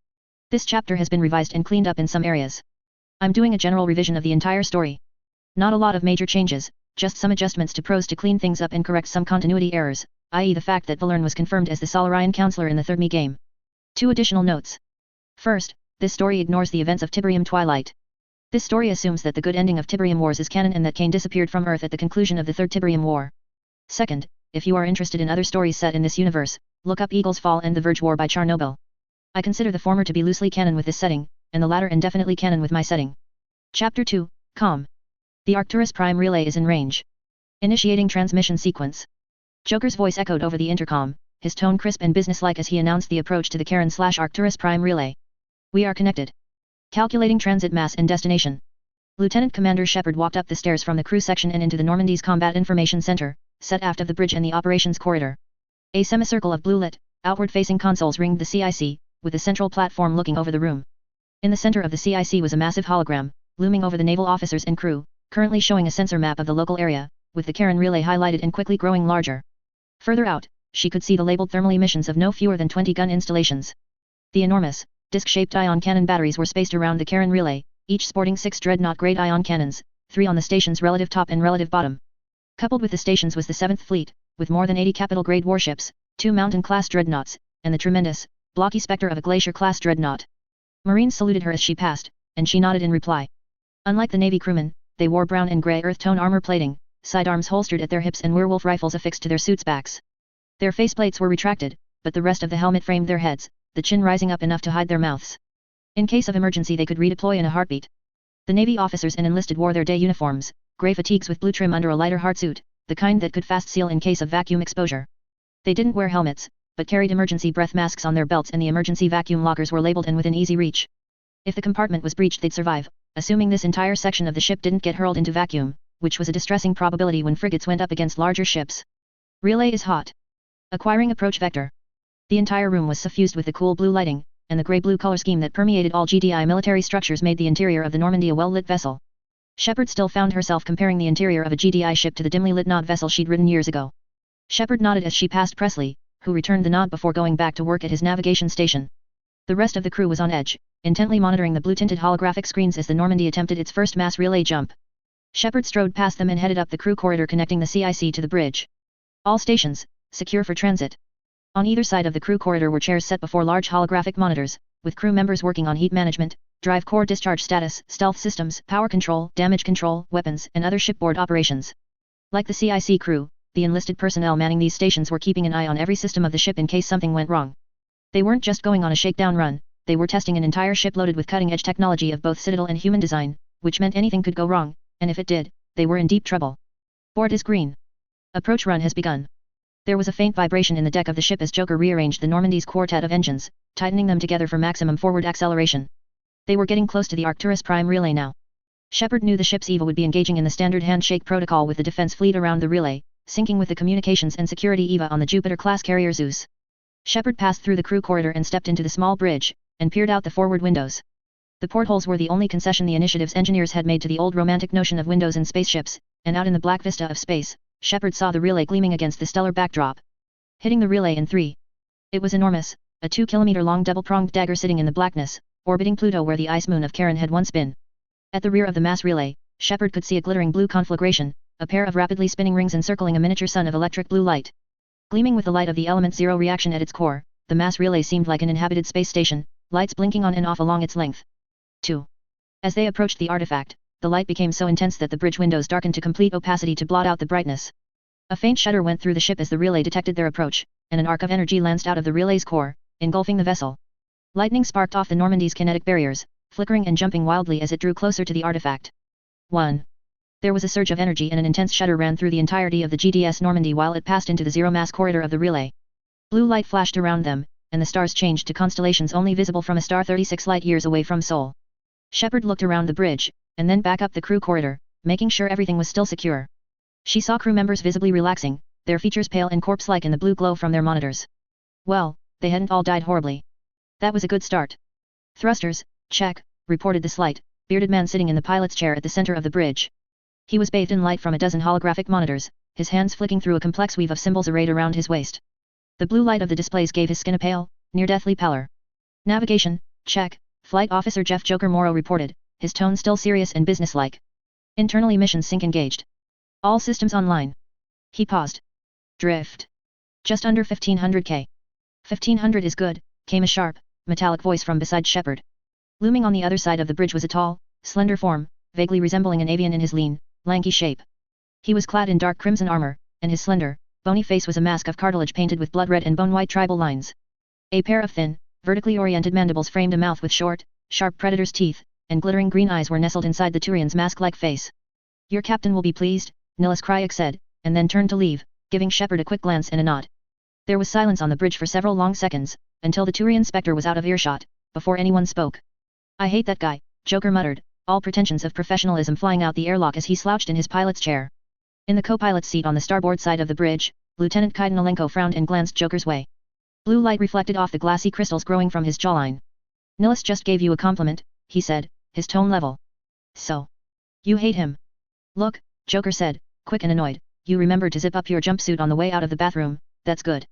This chapter has been revised and cleaned up in some areas. I'm doing a general revision of the entire story. Not a lot of major changes, just some adjustments to prose to clean things up and correct some continuity errors, i.e. the fact that Valern was confirmed as the Solarian counselor in the third Me game. 2 additional notes. First, this story ignores the events of Tiberium Twilight. This story assumes that the good ending of Tiberium Wars is canon and that Cain disappeared from Earth at the conclusion of the Third Tiberium War. Second, if you are interested in other stories set in this universe, look up Eagle's Fall and the Verge War by Chernobyl. I consider the former to be loosely canon with this setting, and the latter indefinitely canon with my setting. Chapter 2, Com. The Arcturus Prime Relay is in range. Initiating transmission sequence. Joker's voice echoed over the intercom, his tone crisp and businesslike as he announced the approach to the Karen/Arcturus Prime Relay. We are connected. Calculating transit mass and destination. Lieutenant Commander Shepard walked up the stairs from the crew section and into the Normandy's Combat Information Center, set aft of the bridge and the operations corridor. A semicircle of blue-lit, outward-facing consoles ringed the CIC, with a central platform looking over the room. In the center of the CIC was a massive hologram, looming over the naval officers and crew, currently showing a sensor map of the local area, with the Karen relay highlighted and quickly growing larger. Further out, she could see the labeled thermal emissions of no fewer than 20 gun installations. The enormous, disc-shaped ion cannon batteries were spaced around the Karen relay, each sporting 6 dreadnought-grade ion cannons, 3 on the station's relative top and relative bottom. Coupled with the stations was the 7th Fleet, with more than 80 capital-grade warships, 2 Mountain-class dreadnoughts, and the tremendous, blocky specter of a Glacier-class dreadnought. Marines saluted her as she passed, and she nodded in reply. Unlike the Navy crewmen, they wore brown and gray earth-tone armor plating, sidearms holstered at their hips and werewolf rifles affixed to their suits' backs. Their faceplates were retracted, but the rest of the helmet framed their heads, the chin rising up enough to hide their mouths. In case of emergency they could redeploy in a heartbeat. The Navy officers and enlisted wore their day uniforms, gray fatigues with blue trim under a lighter hardsuit, the kind that could fast seal in case of vacuum exposure. They didn't wear helmets, but carried emergency breath masks on their belts and the emergency vacuum lockers were labeled and within easy reach. If the compartment was breached they'd survive, assuming this entire section of the ship didn't get hurled into vacuum, which was a distressing probability when frigates went up against larger ships. Relay is hot. Acquiring approach vector. The entire room was suffused with the cool blue lighting, and the grey-blue color scheme that permeated all GDI military structures made the interior of the Normandy a well-lit vessel. Shepard still found herself comparing the interior of a GDI ship to the dimly lit Nod vessel she'd ridden years ago. Shepard nodded as she passed Presley, who returned the nod before going back to work at his navigation station. The rest of the crew was on edge, intently monitoring the blue-tinted holographic screens as the Normandy attempted its first mass relay jump. Shepard strode past them and headed up the crew corridor connecting the CIC to the bridge. All stations, secure for transit. On either side of the crew corridor were chairs set before large holographic monitors, with crew members working on heat management, drive core discharge status, stealth systems, power control, damage control, weapons, and other shipboard operations. Like the CIC crew, the enlisted personnel manning these stations were keeping an eye on every system of the ship in case something went wrong. They weren't just going on a shakedown run, they were testing an entire ship loaded with cutting-edge technology of both Citadel and human design, which meant anything could go wrong, and if it did, they were in deep trouble. Board is green. Approach run has begun. There was a faint vibration in the deck of the ship as Joker rearranged the Normandy's quartet of engines, tightening them together for maximum forward acceleration. They were getting close to the Arcturus Prime relay now. Shepard knew the ship's EVA would be engaging in the standard handshake protocol with the defense fleet around the relay, syncing with the communications and security EVA on the Jupiter-class carrier Zeus. Shepard passed through the crew corridor and stepped into the small bridge, and peered out the forward windows. The portholes were the only concession the Initiative's engineers had made to the old romantic notion of windows in spaceships, and out in the black vista of space, Shepard saw the relay gleaming against the stellar backdrop. Hitting the relay in 3. It was enormous, a 2-kilometer-long double-pronged dagger sitting in the blackness, orbiting Pluto where the ice moon of Charon had once been. At the rear of the mass relay, Shepard could see a glittering blue conflagration, a pair of rapidly spinning rings encircling a miniature sun of electric blue light. Gleaming with the light of the element zero reaction at its core, the mass relay seemed like an inhabited space station, lights blinking on and off along its length. 2. As they approached the artifact, the light became so intense that the bridge windows darkened to complete opacity to blot out the brightness. A faint shudder went through the ship as the relay detected their approach, and an arc of energy lanced out of the relay's core, engulfing the vessel. Lightning sparked off the Normandy's kinetic barriers, flickering and jumping wildly as it drew closer to the artifact. 1. There was a surge of energy and an intense shudder ran through the entirety of the GDS Normandy while it passed into the zero-mass corridor of the relay. Blue light flashed around them, and the stars changed to constellations only visible from a star 36 light-years away from Sol. Shepard looked around the bridge, and then back up the crew corridor, making sure everything was still secure. She saw crew members visibly relaxing, their features pale and corpse-like in the blue glow from their monitors. Well, they hadn't all died horribly. That was a good start. Thrusters, check, reported the slight, bearded man sitting in the pilot's chair at the center of the bridge. He was bathed in light from a dozen holographic monitors, his hands flicking through a complex weave of symbols arrayed around his waist. The blue light of the displays gave his skin a pale, near-deathly pallor. Navigation, check, Flight Officer Jeff Joker Morrow reported, his tone still serious and businesslike. Internally mission sync engaged. All systems online. He paused. Drift. Just under 1500 K. 1500 is good, came a sharp, metallic voice from beside Shepard. Looming on the other side of the bridge was a tall, slender form, vaguely resembling an avian in his lean, lanky shape. He was clad in dark crimson armor, and his slender, bony face was a mask of cartilage painted with blood-red and bone-white tribal lines. A pair of thin, vertically oriented mandibles framed a mouth with short, sharp predator's teeth, and glittering green eyes were nestled inside the Turian's mask-like face. Your captain will be pleased, Nihilus Kryak said, and then turned to leave, giving Shepard a quick glance and a nod. There was silence on the bridge for several long seconds, until the Turian Spectre was out of earshot, before anyone spoke. I hate that guy, Joker muttered, all pretensions of professionalism flying out the airlock as he slouched in his pilot's chair. In the co-pilot's seat on the starboard side of the bridge, Lieutenant Cain Alenko frowned and glanced Joker's way. Blue light reflected off the glassy crystals growing from his jawline. Nihilus just gave you a compliment, he said, his tone level. So? You hate him? Look, Joker said, quick and annoyed, you remembered to zip up your jumpsuit on the way out of the bathroom, that's good.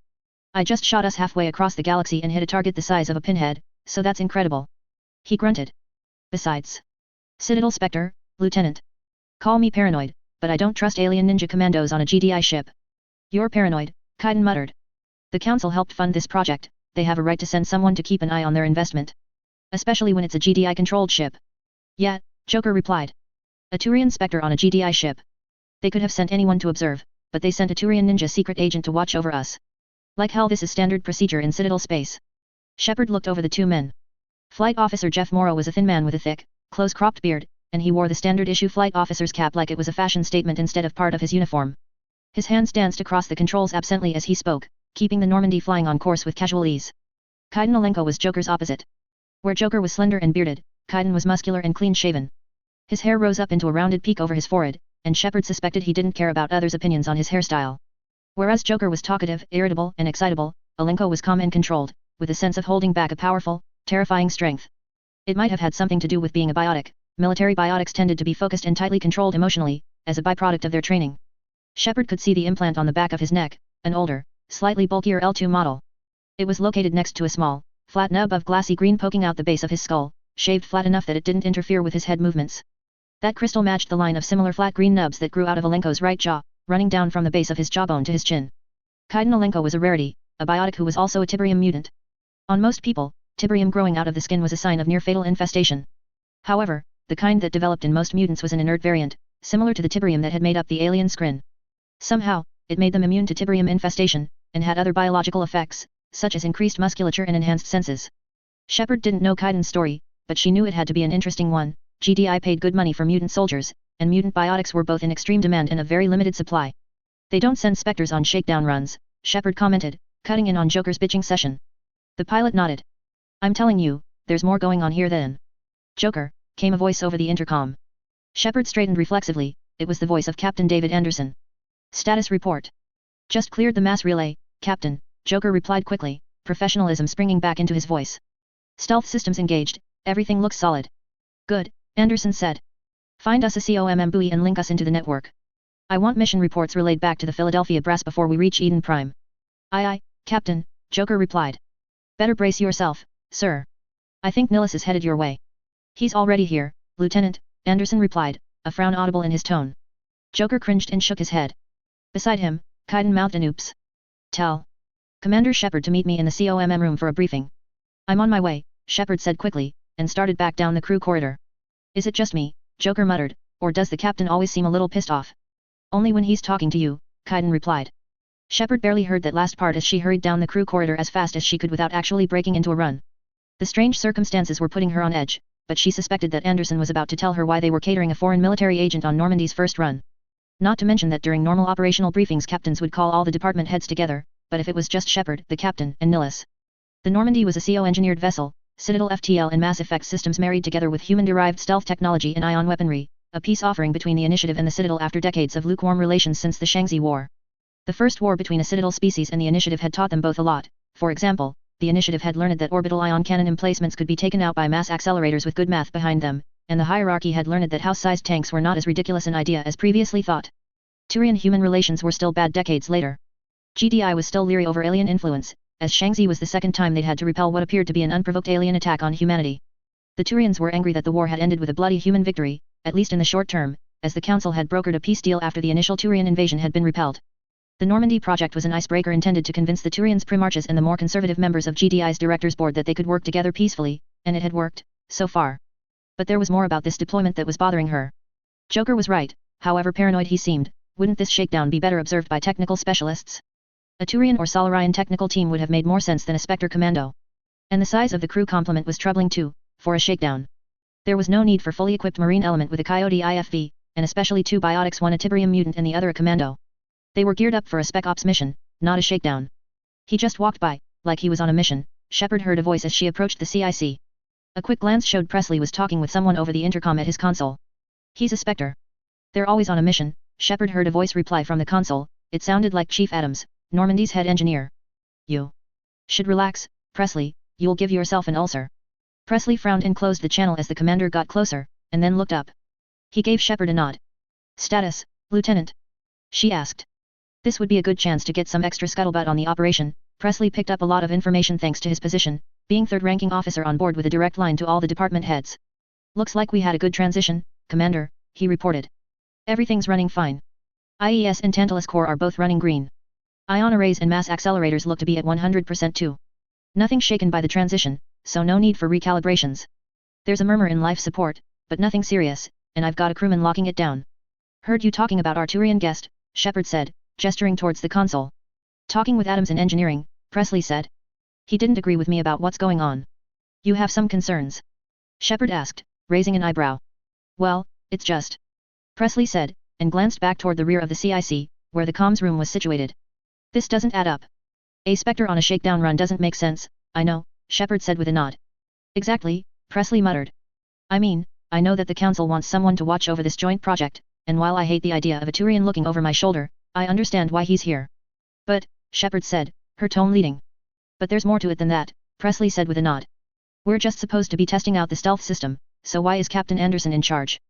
I just shot us halfway across the galaxy and hit a target the size of a pinhead, so that's incredible. He grunted. Besides. Citadel Spectre, Lieutenant. Call me paranoid, but I don't trust alien ninja commandos on a GDI ship. You're paranoid, Cain muttered. The Council helped fund this project, they have a right to send someone to keep an eye on their investment. Especially when it's a GDI-controlled ship. Yeah, Joker replied. A Turian Spectre on a GDI ship. They could have sent anyone to observe, but they sent a Turian ninja secret agent to watch over us. Like hell, this is standard procedure in Citadel space. Shepard looked over the two men. Flight Officer Jeff Morrow was a thin man with a thick, close-cropped beard, and he wore the standard-issue flight officer's cap like it was a fashion statement instead of part of his uniform. His hands danced across the controls absently as he spoke, keeping the Normandy flying on course with casual ease. Cain Alenko was Joker's opposite. Where Joker was slender and bearded, Cain was muscular and clean-shaven. His hair rose up into a rounded peak over his forehead, and Shepard suspected he didn't care about others' opinions on his hairstyle. Whereas Joker was talkative, irritable, and excitable, Alenko was calm and controlled, with a sense of holding back a powerful, terrifying strength. It might have had something to do with being a biotic. Military biotics tended to be focused and tightly controlled emotionally, as a byproduct of their training. Shepard could see the implant on the back of his neck, an older, slightly bulkier L2 model. It was located next to a small, flat nub of glassy green poking out the base of his skull, shaved flat enough that it didn't interfere with his head movements. That crystal matched the line of similar flat green nubs that grew out of Alenko's right jaw, running down from the base of his jawbone to his chin. Cain Alenko was a rarity, a biotic who was also a Tiberium mutant. On most people, Tiberium growing out of the skin was a sign of near-fatal infestation. However, the kind that developed in most mutants was an inert variant, similar to the Tiberium that had made up the alien Skrin. Somehow, it made them immune to Tiberium infestation, and had other biological effects, such as increased musculature and enhanced senses. Shepard didn't know Cain's story, but she knew it had to be an interesting one. GDI paid good money for mutant soldiers, and mutant biotics were both in extreme demand and of very limited supply. They don't send specters on shakedown runs, Shepard commented, cutting in on Joker's bitching session. The pilot nodded. I'm telling you, there's more going on here than Joker, came a voice over the intercom. Shepard straightened reflexively, it was the voice of Captain David Anderson. Status report. Just cleared the mass relay, Captain, Joker replied quickly, professionalism springing back into his voice. Stealth systems engaged, everything looks solid. Good, Anderson said. Find us a COMM buoy and link us into the network. I want mission reports relayed back to the Philadelphia brass before we reach Eden Prime. Aye, Captain, Joker replied. Better brace yourself, sir. I think Nihilus is headed your way. He's already here, Lieutenant, Anderson replied, a frown audible in his tone. Joker cringed and shook his head. Beside him, Kaiden mouthed an oops. Tell Commander Shepard to meet me in the COMM room for a briefing. I'm on my way, Shepard said quickly, and started back down the crew corridor. Is it just me, Joker muttered, or does the captain always seem a little pissed off? Only when he's talking to you, Kaiden replied. Shepard barely heard that last part as she hurried down the crew corridor as fast as she could without actually breaking into a run. The strange circumstances were putting her on edge, but she suspected that Anderson was about to tell her why they were catering a foreign military agent on Normandy's first run. Not to mention that during normal operational briefings captains would call all the department heads together, but if it was just Shepard, the captain, and Nihilus. The Normandy was a CO-engineered vessel, Citadel FTL and Mass Effect systems married together with human-derived stealth technology and ion weaponry, a peace offering between the Initiative and the Citadel after decades of lukewarm relations since the Shangzi War. The first war between a Citadel species and the Initiative had taught them both a lot. For example, the Initiative had learned that orbital ion cannon emplacements could be taken out by mass accelerators with good math behind them, and the hierarchy had learned that house-sized tanks were not as ridiculous an idea as previously thought. Turian-human relations were still bad decades later. GDI was still leery over alien influence, as Shangzi was the second time they'd had to repel what appeared to be an unprovoked alien attack on humanity. The Turians were angry that the war had ended with a bloody human victory, at least in the short term, as the Council had brokered a peace deal after the initial Turian invasion had been repelled. The Normandy project was an icebreaker intended to convince the Turians primarches and the more conservative members of GDI's directors board that they could work together peacefully, and it had worked, so far. But there was more about this deployment that was bothering her. Joker was right, however paranoid he seemed, wouldn't this shakedown be better observed by technical specialists? A Turian or Solarian technical team would have made more sense than a Spectre commando. And the size of the crew complement was troubling too, for a shakedown. There was no need for fully equipped marine element with a Coyote IFV, and especially two biotics, one a Tiberium mutant and the other a commando. They were geared up for a Spec Ops mission, not a shakedown. He just walked by, like he was on a mission. Shepard heard a voice as she approached the CIC. A quick glance showed Presley was talking with someone over the intercom at his console. He's a Spectre. They're always on a mission, Shepard heard a voice reply from the console. It sounded like Chief Adams, Normandy's head engineer. You should relax, Presley, you'll give yourself an ulcer. Presley frowned and closed the channel as the commander got closer, and then looked up. He gave Shepard a nod. Status, Lieutenant? She asked. This would be a good chance to get some extra scuttlebutt on the operation. Presley picked up a lot of information thanks to his position, being third-ranking officer on board with a direct line to all the department heads. Looks like we had a good transition, Commander, he reported. Everything's running fine. IES and Tantalus Core are both running green. Ion arrays and mass accelerators look to be at 100% too. Nothing shaken by the transition, so no need for recalibrations. There's a murmur in life support, but nothing serious, and I've got a crewman locking it down. Heard you talking about our Turian guest, Shepard said, gesturing towards the console. Talking with Adams in engineering, Presley said. He didn't agree with me about what's going on. You have some concerns? Shepard asked, raising an eyebrow. Well, it's just. Presley said, and glanced back toward the rear of the CIC, where the comms room was situated. This doesn't add up. A Spectre on a shakedown run doesn't make sense, I know, Shepard said with a nod. Exactly, Presley muttered. I mean, I know that the Council wants someone to watch over this joint project, and while I hate the idea of a Turian looking over my shoulder, I understand why he's here. But, Shepard said, her tone leading. But there's more to it than that, Presley said with a nod. We're just supposed to be testing out the stealth system, so why is Captain Anderson in charge?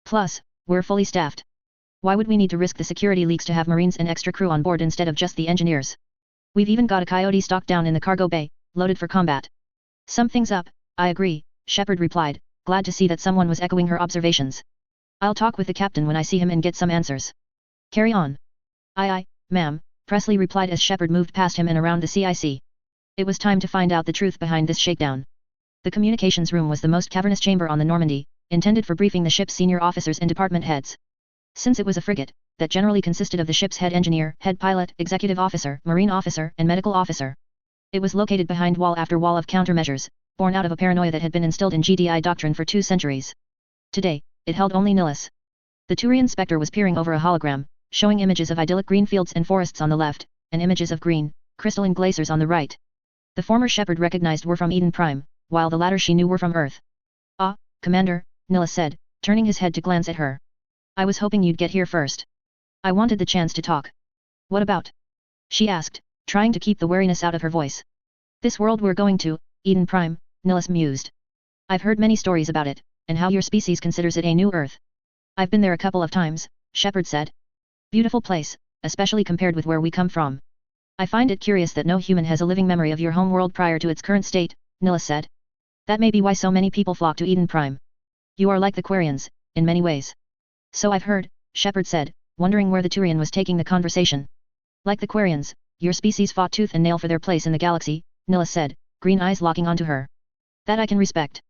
Plus, we're fully staffed. Why would we need to risk the security leaks to have Marines and extra crew on board instead of just the engineers? We've even got a Coyote stocked down in the cargo bay, loaded for combat. Something's up, I agree, Shepard replied, glad to see that someone was echoing her observations. I'll talk with the captain when I see him and get some answers. Carry on. Aye, ma'am, Presley replied as Shepard moved past him and around the CIC. It was time to find out the truth behind this shakedown. The communications room was the most cavernous chamber on the Normandy, intended for briefing the ship's senior officers and department heads. Since it was a frigate, that generally consisted of the ship's head engineer, head pilot, executive officer, marine officer, and medical officer. It was located behind wall after wall of countermeasures, born out of a paranoia that had been instilled in GDI doctrine for 2 centuries. Today, it held only Nihilus. The Turian Spectre was peering over a hologram, showing images of idyllic green fields and forests on the left, and images of green, crystalline glaciers on the right. The former Shepard recognized were from Eden Prime, while the latter she knew were from Earth. Ah, Commander, Nihilus said, turning his head to glance at her. I was hoping you'd get here first. I wanted the chance to talk. What about? She asked, trying to keep the wariness out of her voice. This world we're going to, Eden Prime, Nihilus mused. I've heard many stories about it, and how your species considers it a new Earth. I've been there a couple of times, Shepard said. Beautiful place, especially compared with where we come from. I find it curious that no human has a living memory of your home world prior to its current state, Nihilus said. That may be why so many people flock to Eden Prime. You are like the Quarians, in many ways. So I've heard, Shepard said, wondering where the Turian was taking the conversation. Like the Quarians, your species fought tooth and nail for their place in the galaxy, Nihilus said, green eyes locking onto her. That I can respect.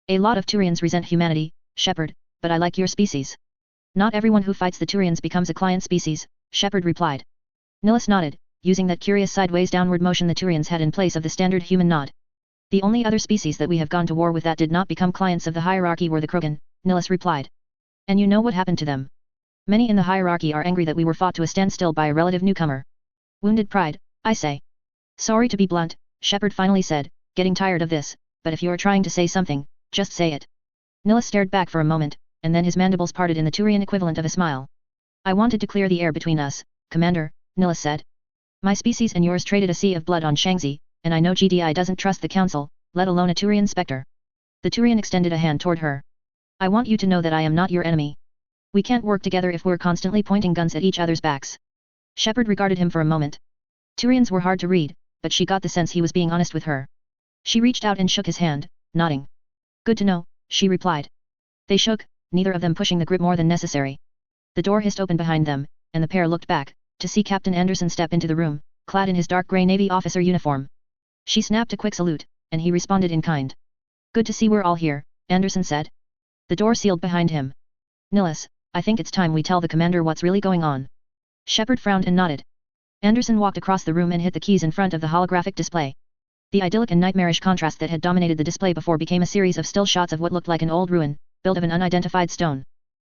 A lot of Turians resent humanity, Shepard, but I like your species. Not everyone who fights the Turians becomes a client species, Shepard replied. Nihilus nodded, using that curious sideways downward motion the Turians had in place of the standard human nod. The only other species that we have gone to war with that did not become clients of the hierarchy were the Krogan, Nihilus replied. And you know what happened to them. Many in the hierarchy are angry that we were fought to a standstill by a relative newcomer. Wounded pride, I say. Sorry to be blunt, Shepard finally said, getting tired of this, but if you're trying to say something, just say it. Nihilus stared back for a moment, and then his mandibles parted in the Turian equivalent of a smile. I wanted to clear the air between us, Commander, Nihilus said. My species and yours traded a sea of blood on Shangzi, and I know GDI doesn't trust the Council, let alone a Turian Spectre. The Turian extended a hand toward her. I want you to know that I am not your enemy. We can't work together if we're constantly pointing guns at each other's backs. Shepard regarded him for a moment. Turians were hard to read, but she got the sense he was being honest with her. She reached out and shook his hand, nodding. Good to know, she replied. They shook, neither of them pushing the grip more than necessary. The door hissed open behind them, and the pair looked back, to see Captain Anderson step into the room, clad in his dark grey Navy officer uniform. She snapped a quick salute, and he responded in kind. Good to see we're all here, Anderson said. The door sealed behind him. Nihilus, I think it's time we tell the commander what's really going on. Shepard frowned and nodded. Anderson walked across the room and hit the keys in front of the holographic display. The idyllic and nightmarish contrast that had dominated the display before became a series of still shots of what looked like an old ruin, built of an unidentified stone.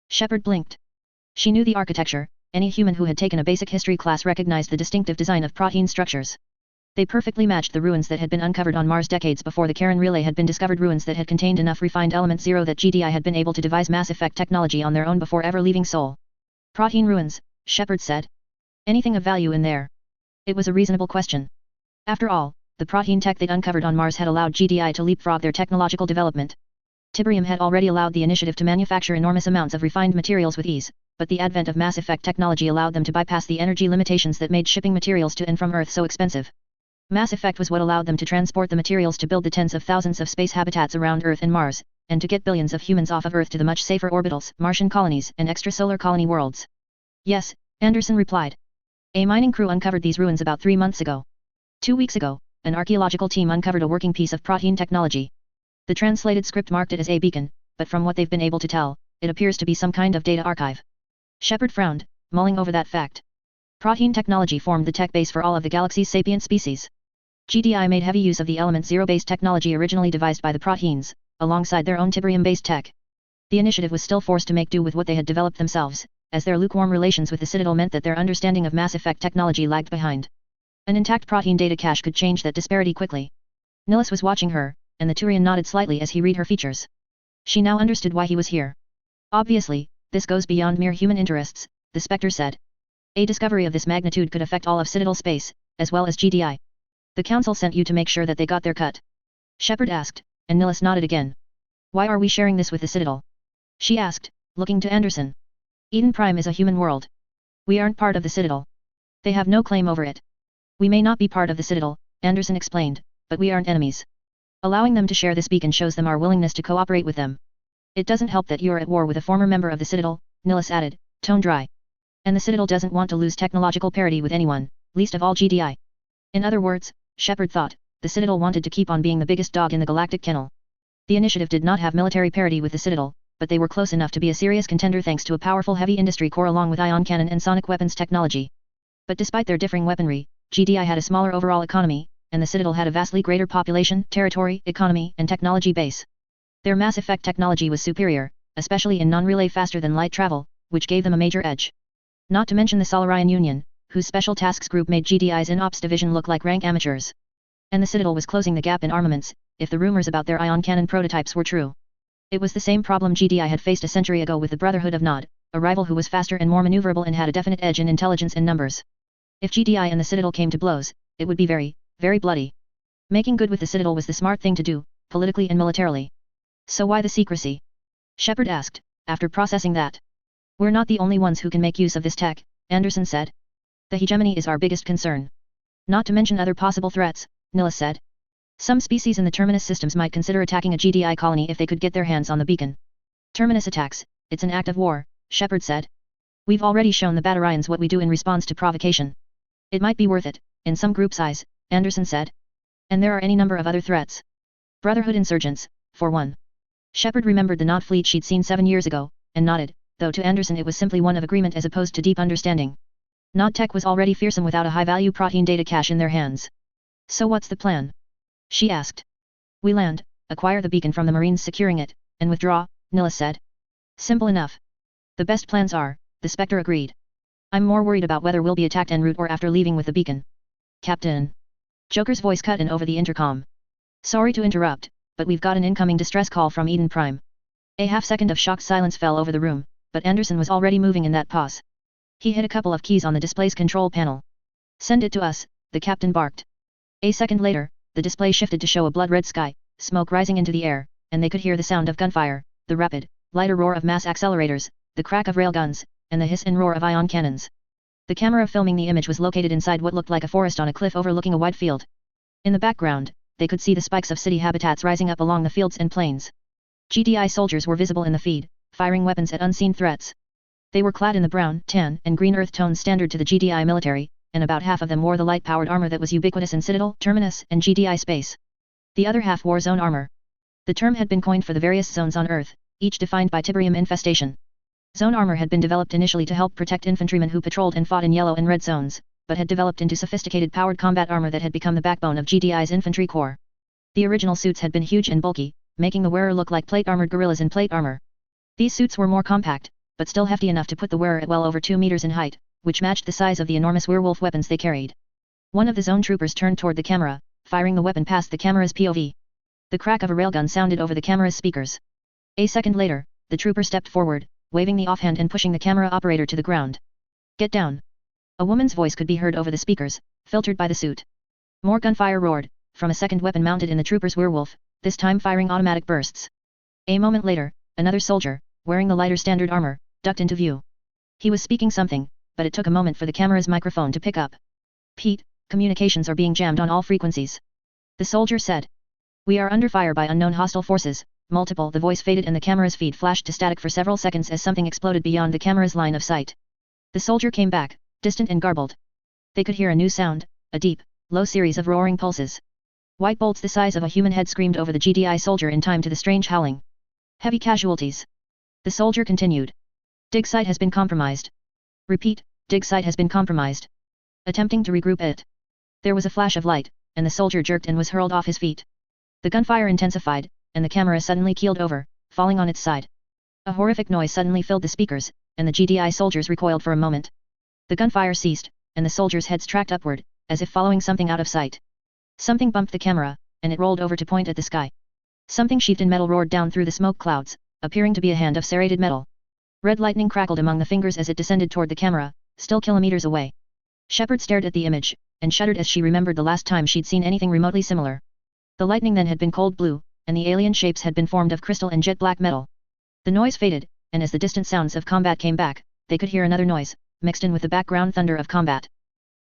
Shepard blinked. She knew the architecture. Any human who had taken a basic history class recognized the distinctive design of Prothean structures. They perfectly matched the ruins that had been uncovered on Mars decades before the Charon relay had been discovered, ruins that had contained enough refined element zero that GDI had been able to devise mass effect technology on their own before ever leaving Sol. Prothean ruins, Shepard said. Anything of value in there? It was a reasonable question. After all, the Prothean tech they'd uncovered on Mars had allowed GDI to leapfrog their technological development. Tiberium had already allowed the initiative to manufacture enormous amounts of refined materials with ease, but the advent of mass effect technology allowed them to bypass the energy limitations that made shipping materials to and from Earth so expensive. Mass effect was what allowed them to transport the materials to build the tens of thousands of space habitats around Earth and Mars, and to get billions of humans off of Earth to the much safer orbitals, Martian colonies, and extrasolar colony worlds. Yes, Anderson replied. A mining crew uncovered these ruins about 3 months ago. 2 weeks ago, an archaeological team uncovered a working piece of Prothean technology. The translated script marked it as a beacon, but from what they've been able to tell, it appears to be some kind of data archive. Shepard frowned, mulling over that fact. Prothean technology formed the tech base for all of the galaxy's sapient species. GDI made heavy use of the element zero-based technology originally devised by the Protheans, alongside their own Tiberium-based tech. The initiative was still forced to make do with what they had developed themselves, as their lukewarm relations with the Citadel meant that their understanding of mass effect technology lagged behind. An intact Prothean data cache could change that disparity quickly. Nihilus was watching her, and the Turian nodded slightly as he read her features. She now understood why he was here. Obviously, this goes beyond mere human interests, the Spectre said. A discovery of this magnitude could affect all of Citadel space, as well as GDI. The Council sent you to make sure that they got their cut. Shepard asked, and Nihilus nodded again. Why are we sharing this with the Citadel? She asked, looking to Anderson. Eden Prime is a human world. We aren't part of the Citadel. They have no claim over it. We may not be part of the Citadel, Anderson explained, but we aren't enemies. Allowing them to share this beacon shows them our willingness to cooperate with them. It doesn't help that you're at war with a former member of the Citadel, Nihilus added, tone dry. And the Citadel doesn't want to lose technological parity with anyone, least of all GDI. In other words, Shepard thought, the Citadel wanted to keep on being the biggest dog in the galactic kennel. The initiative did not have military parity with the Citadel, but they were close enough to be a serious contender thanks to a powerful heavy industry core along with ion cannon and sonic weapons technology. But despite their differing weaponry, GDI had a smaller overall economy, and the Citadel had a vastly greater population, territory, economy, and technology base. Their mass effect technology was superior, especially in non-relay faster than light travel, which gave them a major edge. Not to mention the Solarian Union, whose special tasks group made GDI's in-ops division look like rank amateurs. And the Citadel was closing the gap in armaments, if the rumors about their ion cannon prototypes were true. It was the same problem GDI had faced a century ago with the Brotherhood of Nod, a rival who was faster and more maneuverable and had a definite edge in intelligence and numbers. If GDI and the Citadel came to blows, it would be very, very bloody. Making good with the Citadel was the smart thing to do, politically and militarily. So why the secrecy? Shepard asked, after processing that. We're not the only ones who can make use of this tech, Anderson said. The hegemony is our biggest concern. Not to mention other possible threats, Nihilus said. Some species in the Terminus systems might consider attacking a GDI colony if they could get their hands on the beacon. Terminus attacks, it's an act of war, Shepard said. We've already shown the Batarians what we do in response to provocation. It might be worth it, in some group size, Anderson said. And there are any number of other threats. Brotherhood insurgents, for one. Shepard remembered the Nod fleet she'd seen 7 years ago, and nodded, though to Anderson it was simply one of agreement as opposed to deep understanding. Nod tech was already fearsome without a high-value Prothean data cache in their hands. So what's the plan? She asked. We land, acquire the beacon from the Marines securing it, and withdraw, Nihilus said. Simple enough. The best plans are, the Spectre agreed. I'm more worried about whether we'll be attacked en route or after leaving with the beacon. Captain. Joker's voice cut in over the intercom. Sorry to interrupt, but we've got an incoming distress call from Eden Prime. A half-second of shocked silence fell over the room, but Anderson was already moving in that pause. He hit a couple of keys on the display's control panel. Send it to us, the captain barked. A second later, the display shifted to show a blood-red sky, smoke rising into the air, and they could hear the sound of gunfire, the rapid, lighter roar of mass accelerators, the crack of railguns, and the hiss and roar of ion cannons. The camera filming the image was located inside what looked like a forest on a cliff overlooking a wide field. In the background, they could see the spikes of city habitats rising up along the fields and plains. GDI soldiers were visible in the feed, firing weapons at unseen threats. They were clad in the brown, tan, and green earth tones standard to the GDI military, and about half of them wore the light-powered armor that was ubiquitous in Citadel, Terminus, and GDI space. The other half wore zone armor. The term had been coined for the various zones on Earth, each defined by Tiberium infestation. Zone armor had been developed initially to help protect infantrymen who patrolled and fought in yellow and red zones, but had developed into sophisticated powered combat armor that had become the backbone of GDI's infantry corps. The original suits had been huge and bulky, making the wearer look like plate-armored guerrillas in plate armor. These suits were more compact, but still hefty enough to put the wearer at well over 2 meters in height, which matched the size of the enormous werewolf weapons they carried. One of the zone troopers turned toward the camera, firing the weapon past the camera's POV. The crack of a railgun sounded over the camera's speakers. A second later, the trooper stepped forward, waving the offhand and pushing the camera operator to the ground. Get down. A woman's voice could be heard over the speakers, filtered by the suit. More gunfire roared, from a second weapon mounted in the trooper's werewolf, this time firing automatic bursts. A moment later, another soldier, wearing the lighter standard armor, ducked into view. He was speaking something, but it took a moment for the camera's microphone to pick up. Pete, communications are being jammed on all frequencies. The soldier said. We are under fire by unknown hostile forces, multiple. The voice faded and the camera's feed flashed to static for several seconds as something exploded beyond the camera's line of sight. The soldier came back, distant and garbled. They could hear a new sound, a deep, low series of roaring pulses. White bolts the size of a human head screamed over the GDI soldier in time to the strange howling. Heavy casualties. The soldier continued. Dig site has been compromised. Repeat, dig site has been compromised. Attempting to regroup it. There was a flash of light, and the soldier jerked and was hurled off his feet. The gunfire intensified, and the camera suddenly keeled over, falling on its side. A horrific noise suddenly filled the speakers, and the GDI soldiers recoiled for a moment. The gunfire ceased, and the soldiers' heads tracked upward, as if following something out of sight. Something bumped the camera, and it rolled over to point at the sky. Something sheathed in metal roared down through the smoke clouds, appearing to be a hand of serrated metal. Red lightning crackled among the fingers as it descended toward the camera, still kilometers away. Shepard stared at the image, and shuddered as she remembered the last time she'd seen anything remotely similar. The lightning then had been cold blue, and the alien shapes had been formed of crystal and jet black metal. The noise faded, and as the distant sounds of combat came back, they could hear another noise, mixed in with the background thunder of combat.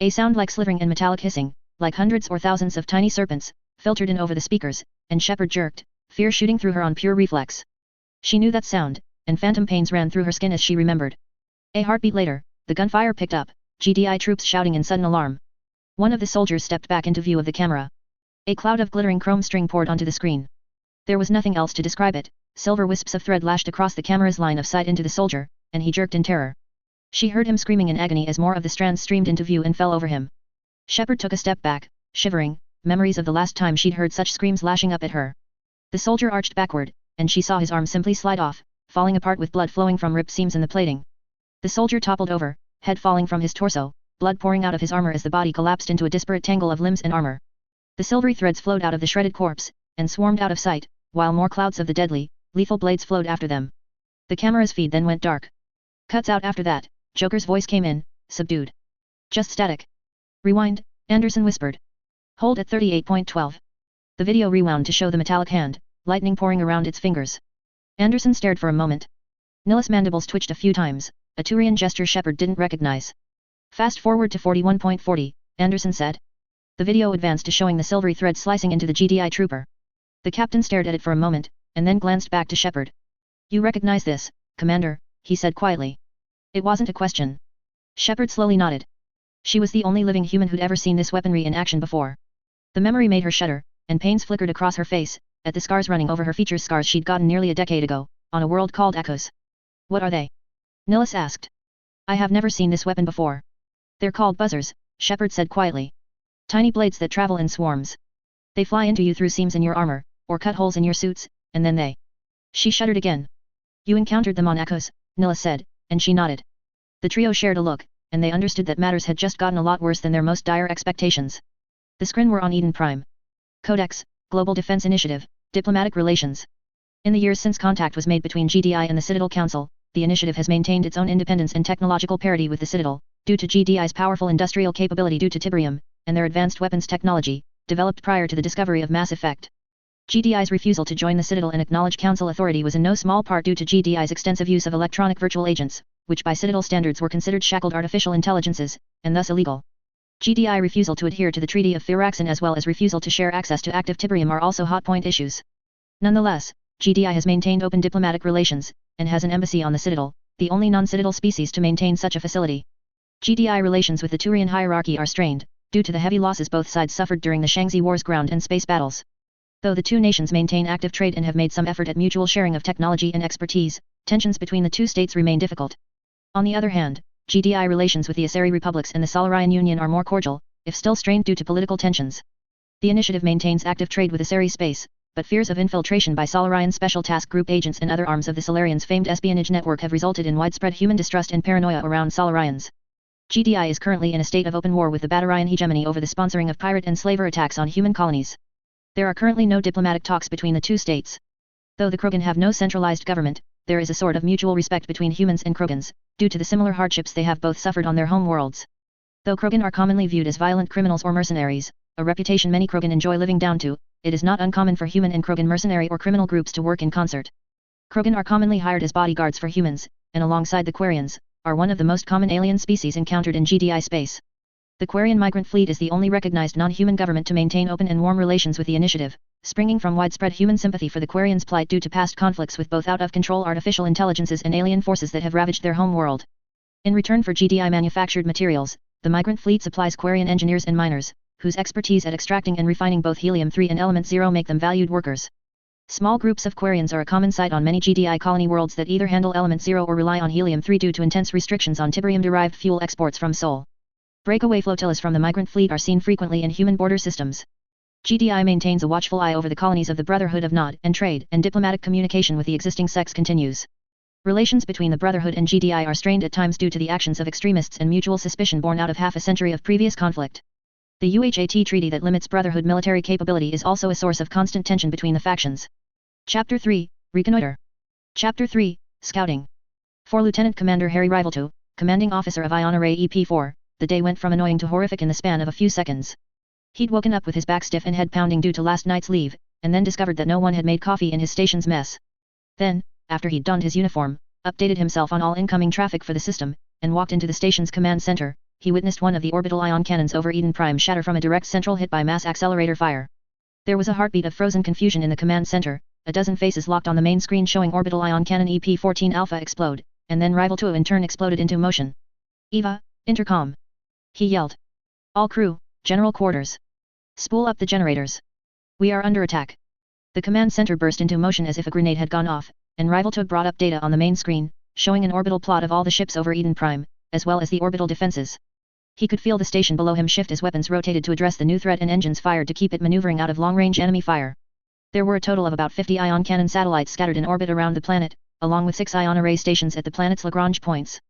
A sound like slithering and metallic hissing, like hundreds or thousands of tiny serpents, filtered in over the speakers, and Shepard jerked, fear shooting through her on pure reflex. She knew that sound, and phantom pains ran through her skin as she remembered. A heartbeat later, the gunfire picked up, GDI troops shouting in sudden alarm. One of the soldiers stepped back into view of the camera. A cloud of glittering chrome string poured onto the screen. There was nothing else to describe it. Silver wisps of thread lashed across the camera's line of sight into the soldier, and he jerked in terror. She heard him screaming in agony as more of the strands streamed into view and fell over him. Shepard took a step back, shivering, memories of the last time she'd heard such screams lashing up at her. The soldier arched backward, and she saw his arm simply slide off, falling apart with blood flowing from ripped seams in the plating. The soldier toppled over, head falling from his torso, blood pouring out of his armor as the body collapsed into a disparate tangle of limbs and armor. The silvery threads flowed out of the shredded corpse, and swarmed out of sight, while more clouds of the deadly, lethal blades flowed after them. The camera's feed then went dark. Cuts out after that, Joker's voice came in, subdued. Just static. Rewind, Anderson whispered. Hold at 38.12. The video rewound to show the metallic hand, lightning pouring around its fingers. Anderson stared for a moment. Nilus' mandibles twitched a few times, a Turian gesture Shepard didn't recognize. Fast forward to 41.40, Anderson said. The video advanced to showing the silvery thread slicing into the GDI trooper. The captain stared at it for a moment, and then glanced back to Shepard. You recognize this, Commander, he said quietly. It wasn't a question. Shepard slowly nodded. She was the only living human who'd ever seen this weaponry in action before. The memory made her shudder, and pains flickered across her face, at the scars running over her features, scars she'd gotten nearly a decade ago, on a world called Echoes. What are they? Nilus asked. I have never seen this weapon before. They're called buzzers, Shepard said quietly. Tiny blades that travel in swarms. They fly into you through seams in your armor, or cut holes in your suits, and then they... She shuddered again. You encountered them on Echoes, Nilus said, and she nodded. The trio shared a look, and they understood that matters had just gotten a lot worse than their most dire expectations. The Skrin were on Eden Prime. Codex, Global Defense Initiative, Diplomatic Relations. In the years since contact was made between GDI and the Citadel Council, the initiative has maintained its own independence and technological parity with the Citadel, due to GDI's powerful industrial capability due to Tiberium, and their advanced weapons technology, developed prior to the discovery of Mass Effect. GDI's refusal to join the Citadel and acknowledge Council authority was in no small part due to GDI's extensive use of electronic virtual agents, which by Citadel standards were considered shackled artificial intelligences, and thus illegal. GDI refusal to adhere to the Treaty of Firaxan as well as refusal to share access to active Tiberium are also hotpoint issues. Nonetheless, GDI has maintained open diplomatic relations, and has an embassy on the Citadel, the only non-Citadel species to maintain such a facility. GDI relations with the Turian hierarchy are strained, due to the heavy losses both sides suffered during the Shangzi Wars ground and space battles. Though the two nations maintain active trade and have made some effort at mutual sharing of technology and expertise, tensions between the two states remain difficult. On the other hand, GDI relations with the Asari republics and the Solarian Union are more cordial, if still strained due to political tensions. The initiative maintains active trade with Asari space, but fears of infiltration by Solarian Special Task Group agents and other arms of the Solarians' famed espionage network have resulted in widespread human distrust and paranoia around Solarians. GDI is currently in a state of open war with the Batarian hegemony over the sponsoring of pirate and slaver attacks on human colonies. There are currently no diplomatic talks between the two states. Though the Krogan have no centralized government, there is a sort of mutual respect between humans and Krogans, due to the similar hardships they have both suffered on their home worlds. Though Krogan are commonly viewed as violent criminals or mercenaries, a reputation many Krogan enjoy living down to, it is not uncommon for human and Krogan mercenary or criminal groups to work in concert. Krogan are commonly hired as bodyguards for humans, and alongside the Quarians, are one of the most common alien species encountered in GDI space. The Quarian migrant fleet is the only recognized non-human government to maintain open and warm relations with the initiative, springing from widespread human sympathy for the Quarians' plight due to past conflicts with both out-of-control artificial intelligences and alien forces that have ravaged their home world. In return for GDI manufactured materials, the migrant fleet supplies Quarian engineers and miners, whose expertise at extracting and refining both Helium-3 and Element-0 make them valued workers. Small groups of Quarians are a common sight on many GDI colony worlds that either handle Element-0 or rely on Helium-3 due to intense restrictions on Tiberium-derived fuel exports from Sol. Breakaway flotillas from the migrant fleet are seen frequently in human border systems. GDI maintains a watchful eye over the colonies of the Brotherhood of Nod, and trade and diplomatic communication with the existing sects continues. Relations between the Brotherhood and GDI are strained at times due to the actions of extremists and mutual suspicion born out of half a century of previous conflict. The UHAT treaty that limits Brotherhood military capability is also a source of constant tension between the factions. Chapter 3, Reconnoiter. Chapter 3, Scouting. For Lieutenant Commander Harry Rivalto, commanding officer of Ion Array EP4, the day went from annoying to horrific in the span of a few seconds. He'd woken up with his back stiff and head pounding due to last night's leave, and then discovered that no one had made coffee in his station's mess. Then, after he'd donned his uniform, updated himself on all incoming traffic for the system, and walked into the station's command center, he witnessed one of the orbital ion cannons over Eden Prime shatter from a direct central hit by mass accelerator fire. There was a heartbeat of frozen confusion in the command center, a dozen faces locked on the main screen showing orbital ion cannon EP-14 Alpha explode, and then Rival 2 in turn exploded into motion. Eva, intercom. He yelled. All crew, general quarters. Spool up the generators. We are under attack. The command center burst into motion as if a grenade had gone off, and Rival 2 brought up data on the main screen, showing an orbital plot of all the ships over Eden Prime, as well as the orbital defenses. He could feel the station below him shift as weapons rotated to address the new threat and engines fired to keep it maneuvering out of long-range enemy fire. There were a total of about 50 ion cannon satellites scattered in orbit around the planet, along with 6 ion array stations at the planet's Lagrange points.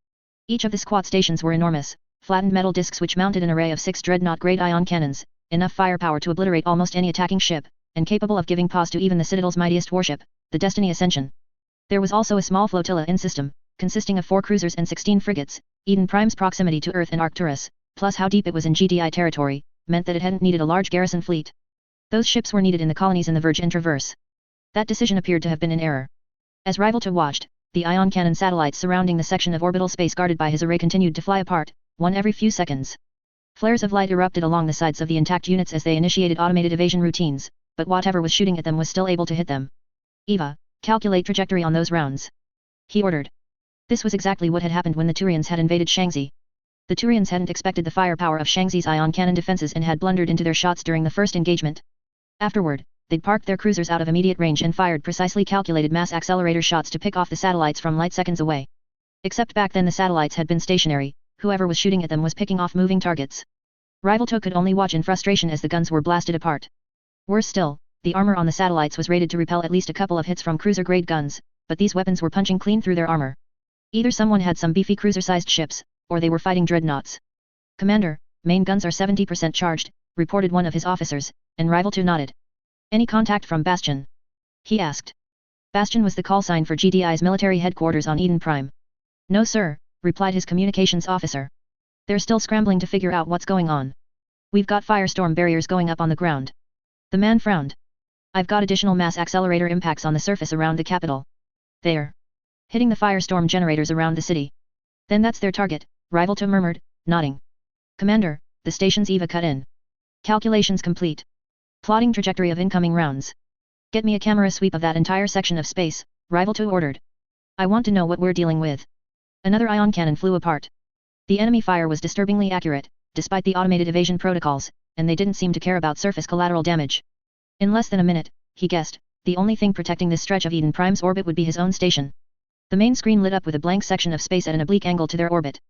Each of the squat stations were enormous, flattened metal discs which mounted an array of 6 dreadnought-grade ion cannons, enough firepower to obliterate almost any attacking ship, and capable of giving pause to even the Citadel's mightiest warship, the Destiny Ascension. There was also a small flotilla in system, consisting of 4 cruisers and 16 frigates. Eden Prime's proximity to Earth and Arcturus, plus how deep it was in GDI territory, meant that it hadn't needed a large garrison fleet. Those ships were needed in the colonies in the Verge Intraverse. That decision appeared to have been in error. As Rival 2 watched, the ion cannon satellites surrounding the section of orbital space guarded by his array continued to fly apart, one every few seconds. Flares of light erupted along the sides of the intact units as they initiated automated evasion routines, but whatever was shooting at them was still able to hit them. Eva, calculate trajectory on those rounds. He ordered. This was exactly what had happened when the Turians had invaded Shangzi. The Turians hadn't expected the firepower of Shangzi's ion cannon defenses and had blundered into their shots during the first engagement. Afterward, they'd parked their cruisers out of immediate range and fired precisely calculated mass accelerator shots to pick off the satellites from light seconds away. Except back then the satellites had been stationary, whoever was shooting at them was picking off moving targets. Rival 2 could only watch in frustration as the guns were blasted apart. Worse still, the armor on the satellites was rated to repel at least a couple of hits from cruiser-grade guns, but these weapons were punching clean through their armor. Either someone had some beefy cruiser-sized ships, or they were fighting dreadnoughts. Commander, main guns are 70% charged, reported one of his officers, and Rival 2 nodded. Any contact from Bastion? He asked. Bastion was the call sign for GDI's military headquarters on Eden Prime. No sir, replied his communications officer. They're still scrambling to figure out what's going on. We've got firestorm barriers going up on the ground. The man frowned. I've got additional mass accelerator impacts on the surface around the capital. They're hitting the firestorm generators around the city. Then that's their target, Rival 2 murmured, nodding. Commander, the station's Eva cut in. Calculations complete. Plotting trajectory of incoming rounds. Get me a camera sweep of that entire section of space, Rival 2 ordered. I want to know what we're dealing with. Another ion cannon flew apart. The enemy fire was disturbingly accurate, despite the automated evasion protocols, and they didn't seem to care about surface collateral damage. In less than a minute, he guessed, the only thing protecting this stretch of Eden Prime's orbit would be his own station. The main screen lit up with a blank section of space at an oblique angle to their orbit.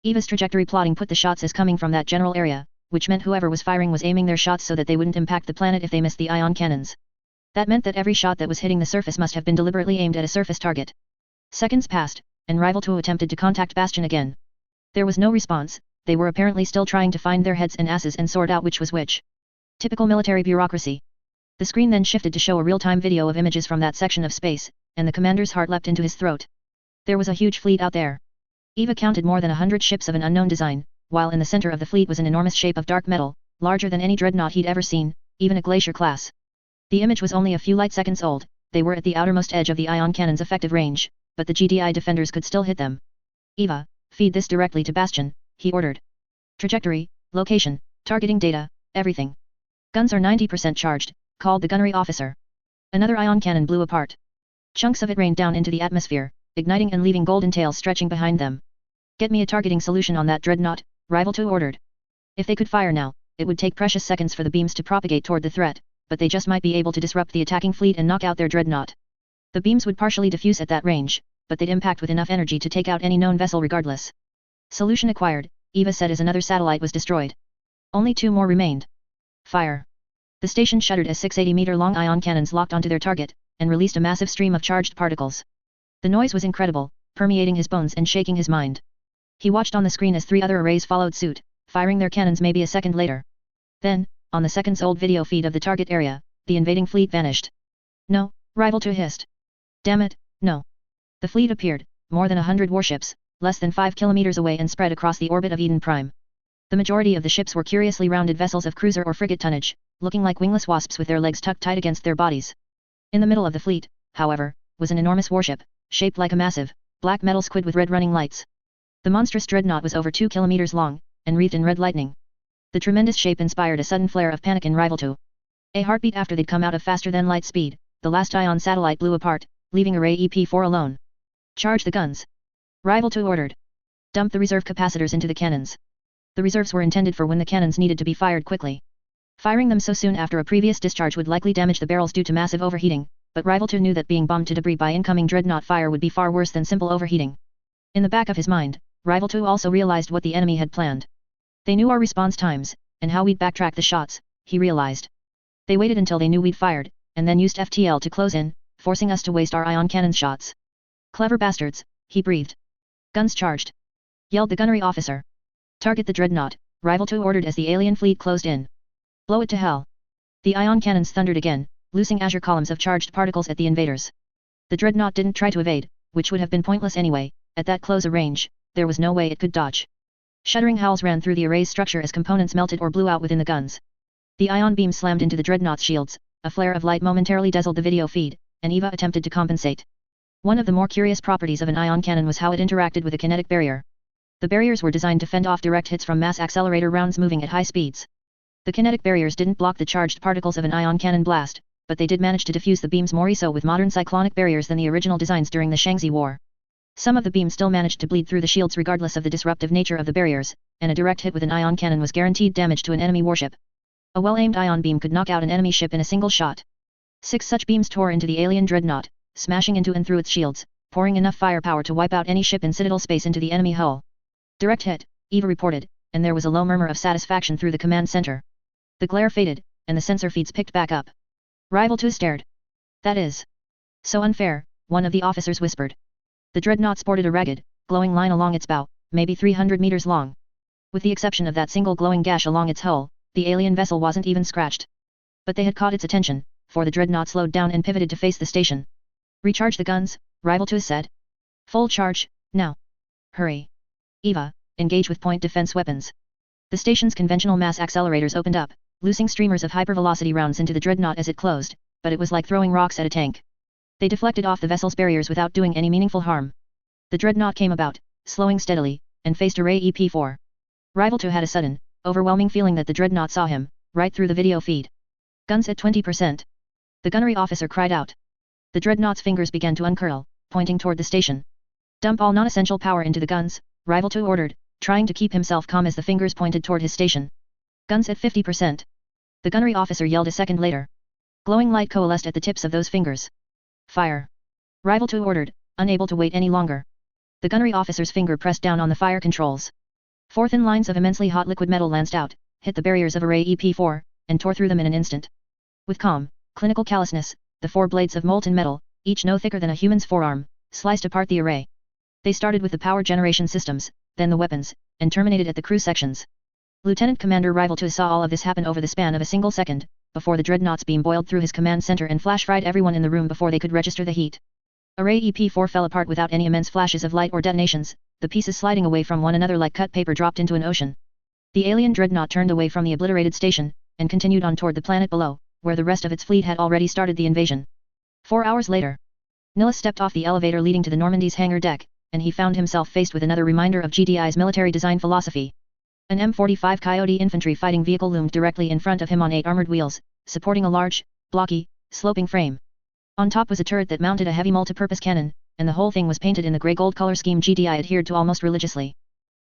Eva's trajectory plotting put the shots as coming from that general area, which meant whoever was firing was aiming their shots so that they wouldn't impact the planet if they missed the ion cannons. That meant that every shot that was hitting the surface must have been deliberately aimed at a surface target. Seconds passed, and Rival 2 attempted to contact Bastion again. There was no response. They were apparently still trying to find their heads and asses and sort out which was which. Typical military bureaucracy. The screen then shifted to show a real-time video of images from that section of space, and the commander's heart leapt into his throat. There was a huge fleet out there. Eva counted more than 100 ships of an unknown design, while in the center of the fleet was an enormous shape of dark metal, larger than any dreadnought he'd ever seen, even a glacier class. The image was only a few light seconds old. They were at the outermost edge of the ion cannon's effective range, but the GDI defenders could still hit them. Eva, feed this directly to Bastion, he ordered. Trajectory, location, targeting data, everything. Guns are 90% charged, called the gunnery officer. Another ion cannon blew apart. Chunks of it rained down into the atmosphere, igniting and leaving golden tails stretching behind them. Get me a targeting solution on that dreadnought, Rival 2 ordered. If they could fire now, it would take precious seconds for the beams to propagate toward the threat, but they just might be able to disrupt the attacking fleet and knock out their dreadnought. The beams would partially diffuse at that range, but they'd impact with enough energy to take out any known vessel regardless. Solution acquired, Eva said as another satellite was destroyed. Only 2 more remained. Fire. The station shuddered as 6 80-meter-long ion cannons locked onto their target, and released a massive stream of charged particles. The noise was incredible, permeating his bones and shaking his mind. He watched on the screen as 3 other arrays followed suit, firing their cannons maybe a second later. Then, on the seconds-old video feed of the target area, the invading fleet vanished. No, Rival 2 hissed. Damn it, no. The fleet appeared, more than 100 warships, less than 5 kilometers away and spread across the orbit of Eden Prime. The majority of the ships were curiously rounded vessels of cruiser or frigate tonnage, looking like wingless wasps with their legs tucked tight against their bodies. In the middle of the fleet, however, was an enormous warship, shaped like a massive, black metal squid with red running lights. The monstrous dreadnought was over 2 kilometers long, and wreathed in red lightning. The tremendous shape inspired a sudden flare of panic in Rival 2. A heartbeat after they'd come out of faster-than-light speed, the last ion satellite blew apart, leaving Array EP4 alone. Charge the guns. Rival 2 ordered. Dump the reserve capacitors into the cannons. The reserves were intended for when the cannons needed to be fired quickly. Firing them so soon after a previous discharge would likely damage the barrels due to massive overheating, but Rival 2 knew that being bombed to debris by incoming dreadnought fire would be far worse than simple overheating. In the back of his mind, Rival 2 also realized what the enemy had planned. They knew our response times, and how we'd backtrack the shots, he realized. They waited until they knew we'd fired, and then used FTL to close in, forcing us to waste our ion cannon shots. Clever bastards, he breathed. Guns charged, yelled the gunnery officer. Target the dreadnought, Rival 2 ordered as the alien fleet closed in. Blow it to hell. The ion cannons thundered again, loosing azure columns of charged particles at the invaders. The dreadnought didn't try to evade, which would have been pointless anyway. At that close a range, there was no way it could dodge. Shuddering howls ran through the array's structure as components melted or blew out within the guns. The ion beam slammed into the dreadnought's shields, a flare of light momentarily dazzled the video feed, and Eva attempted to compensate. One of the more curious properties of an ion cannon was how it interacted with a kinetic barrier. The barriers were designed to fend off direct hits from mass accelerator rounds moving at high speeds. The kinetic barriers didn't block the charged particles of an ion cannon blast, but they did manage to diffuse the beams more so with modern cyclonic barriers than the original designs during the Shangzi War. Some of the beams still managed to bleed through the shields regardless of the disruptive nature of the barriers, and a direct hit with an ion cannon was guaranteed damage to an enemy warship. A well-aimed ion beam could knock out an enemy ship in a single shot. 6 such beams tore into the alien dreadnought, smashing into and through its shields, pouring enough firepower to wipe out any ship in Citadel space into the enemy hull. Direct hit, Eva reported, and there was a low murmur of satisfaction through the command center. The glare faded, and the sensor feeds picked back up. Rival 2 stared. That is so unfair, one of the officers whispered. The dreadnought sported a ragged, glowing line along its bow, maybe 300 meters long. With the exception of that single glowing gash along its hull, the alien vessel wasn't even scratched. But they had caught its attention, for the dreadnought slowed down and pivoted to face the station. Recharge the guns, Rival 2 said. Full charge, now. Hurry. Eva, engage with point defense weapons. The station's conventional mass accelerators opened up, loosing streamers of hypervelocity rounds into the dreadnought as it closed, but it was like throwing rocks at a tank. They deflected off the vessel's barriers without doing any meaningful harm. The dreadnought came about, slowing steadily, and faced array EP4. Rival 2 had a sudden, overwhelming feeling that the dreadnought saw him, right through the video feed. Guns at 20%. The gunnery officer cried out. The dreadnought's fingers began to uncurl, pointing toward the station. Dump all non-essential power into the guns, Rival 2 ordered, trying to keep himself calm as the fingers pointed toward his station. Guns at 50%. The gunnery officer yelled a second later. Glowing light coalesced at the tips of those fingers. Fire. Rival 2 ordered, unable to wait any longer. The gunnery officer's finger pressed down on the fire controls. 4 thin lines of immensely hot liquid metal lanced out, hit the barriers of array EP4, and tore through them in an instant. With calm, clinical callousness, the 4 blades of molten metal, each no thicker than a human's forearm, sliced apart the array. They started with the power generation systems, then the weapons, and terminated at the crew sections. Lieutenant Commander Rival 2 saw all of this happen over the span of a single second, before the dreadnought's beam boiled through his command center and flash-fried everyone in the room before they could register the heat. Array EP4 fell apart without any immense flashes of light or detonations, the pieces sliding away from one another like cut paper dropped into an ocean. The alien dreadnought turned away from the obliterated station, and continued on toward the planet below, where the rest of its fleet had already started the invasion. 4 hours later, Nihilus stepped off the elevator leading to the Normandy's hangar deck, and he found himself faced with another reminder of GDI's military design philosophy. An M45 Coyote infantry fighting vehicle loomed directly in front of him on 8 armored wheels, supporting a large, blocky, sloping frame. On top was a turret that mounted a heavy multi-purpose cannon, and the whole thing was painted in the grey-gold color scheme GDI adhered to almost religiously.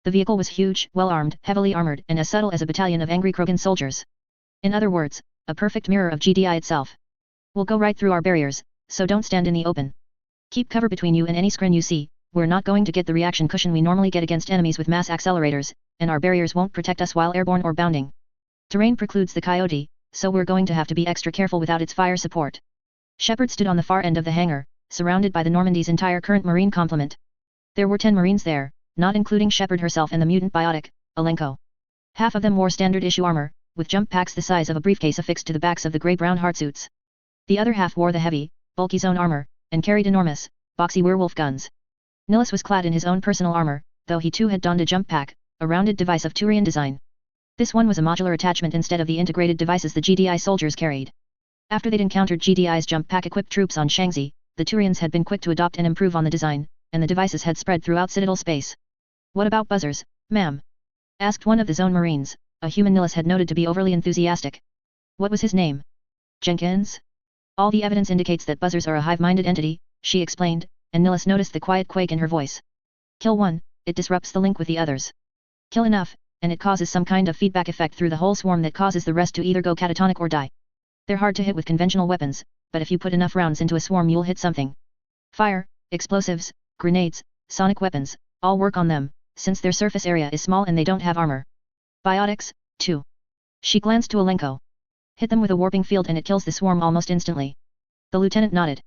The vehicle was huge, well-armed, heavily armored, and as subtle as a battalion of angry Krogan soldiers. In other words, a perfect mirror of GDI itself. We'll go right through our barriers, so don't stand in the open. Keep cover between you and any screen you see. We're not going to get the reaction cushion we normally get against enemies with mass accelerators, and our barriers won't protect us while airborne or bounding. Terrain precludes the Coyote, so we're going to have to be extra careful without its fire support. Shepard stood on the far end of the hangar, surrounded by the Normandy's entire current Marine complement. There were 10 Marines there, not including Shepard herself and the mutant biotic, Alenko. Half of them wore standard-issue armor, with jump packs the size of a briefcase affixed to the backs of the grey-brown hardsuits. The other half wore the heavy, bulky zone armor, and carried enormous, boxy werewolf guns. Nihilus was clad in his own personal armor, though he too had donned a jump pack, a rounded device of Turian design. This one was a modular attachment instead of the integrated devices the GDI soldiers carried. After they'd encountered GDI's jump pack-equipped troops on Shangzi, the Turians had been quick to adopt and improve on the design, and the devices had spread throughout Citadel space. What about buzzers, ma'am? Asked one of the zone Marines, a human Nihilus had noted to be overly enthusiastic. What was his name? Jenkins? All the evidence indicates that buzzers are a hive-minded entity, she explained, and Nihilus noticed the quiet quake in her voice. Kill one, it disrupts the link with the others. Kill enough, and it causes some kind of feedback effect through the whole swarm that causes the rest to either go catatonic or die. They're hard to hit with conventional weapons, but if you put enough rounds into a swarm you'll hit something. Fire, explosives, grenades, sonic weapons, all work on them, since their surface area is small and they don't have armor. Biotics, too. She glanced to Alenko. Hit them with a warping field and it kills the swarm almost instantly. The lieutenant nodded.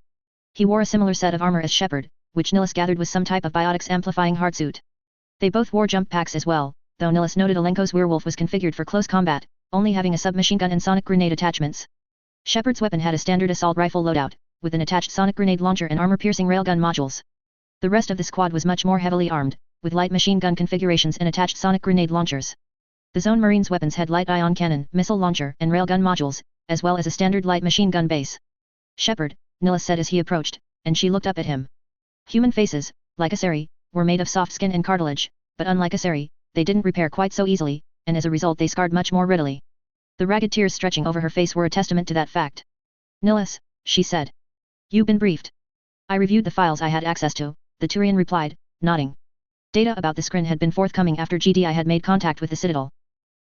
He wore a similar set of armor as Shepard, which Nihilus gathered was some type of biotics amplifying hardsuit. They both wore jump packs as well, though Nihilus noted Alenko's werewolf was configured for close combat, only having a submachine gun and sonic grenade attachments. Shepard's weapon had a standard assault rifle loadout, with an attached sonic grenade launcher and armor-piercing railgun modules. The rest of the squad was much more heavily armed, with light machine gun configurations and attached sonic grenade launchers. The Zone Marines' weapons had light ion cannon, missile launcher, and railgun modules, as well as a standard light machine gun base. "Shepard," Nihilus said as he approached, and she looked up at him. Human faces, like Asari, were made of soft skin and cartilage, but unlike Asari, they didn't repair quite so easily, and as a result they scarred much more readily. The ragged tears stretching over her face were a testament to that fact. "Nihilus," she said. "You've been briefed." "I reviewed the files I had access to," the Turian replied, nodding. Data about the screen had been forthcoming after GDI had made contact with the Citadel.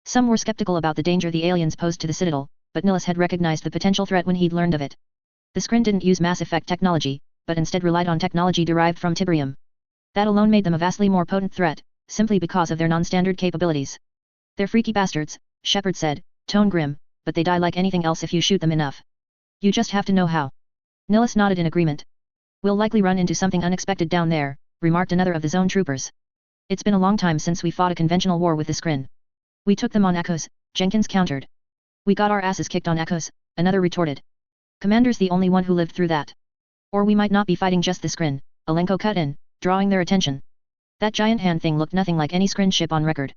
Some were skeptical about the danger the aliens posed to the Citadel, but Nihilus had recognized the potential threat when he'd learned of it. The screen didn't use Mass Effect technology, but instead relied on technology derived from Tiberium. That alone made them a vastly more potent threat, simply because of their non-standard capabilities. "They're freaky bastards," Shepard said, tone grim, "but they die like anything else if you shoot them enough. You just have to know how." Nihilus nodded in agreement. "We'll likely run into something unexpected down there," remarked another of the zone troopers. "It's been a long time since we fought a conventional war with the Skrin." "We took them on Echoes," Jenkins countered. "We got our asses kicked on Echoes," another retorted. "Commander's the only one who lived through that. Or we might not be fighting just the Skrin," Alenko cut in, drawing their attention. "That giant hand thing looked nothing like any Skrin ship on record."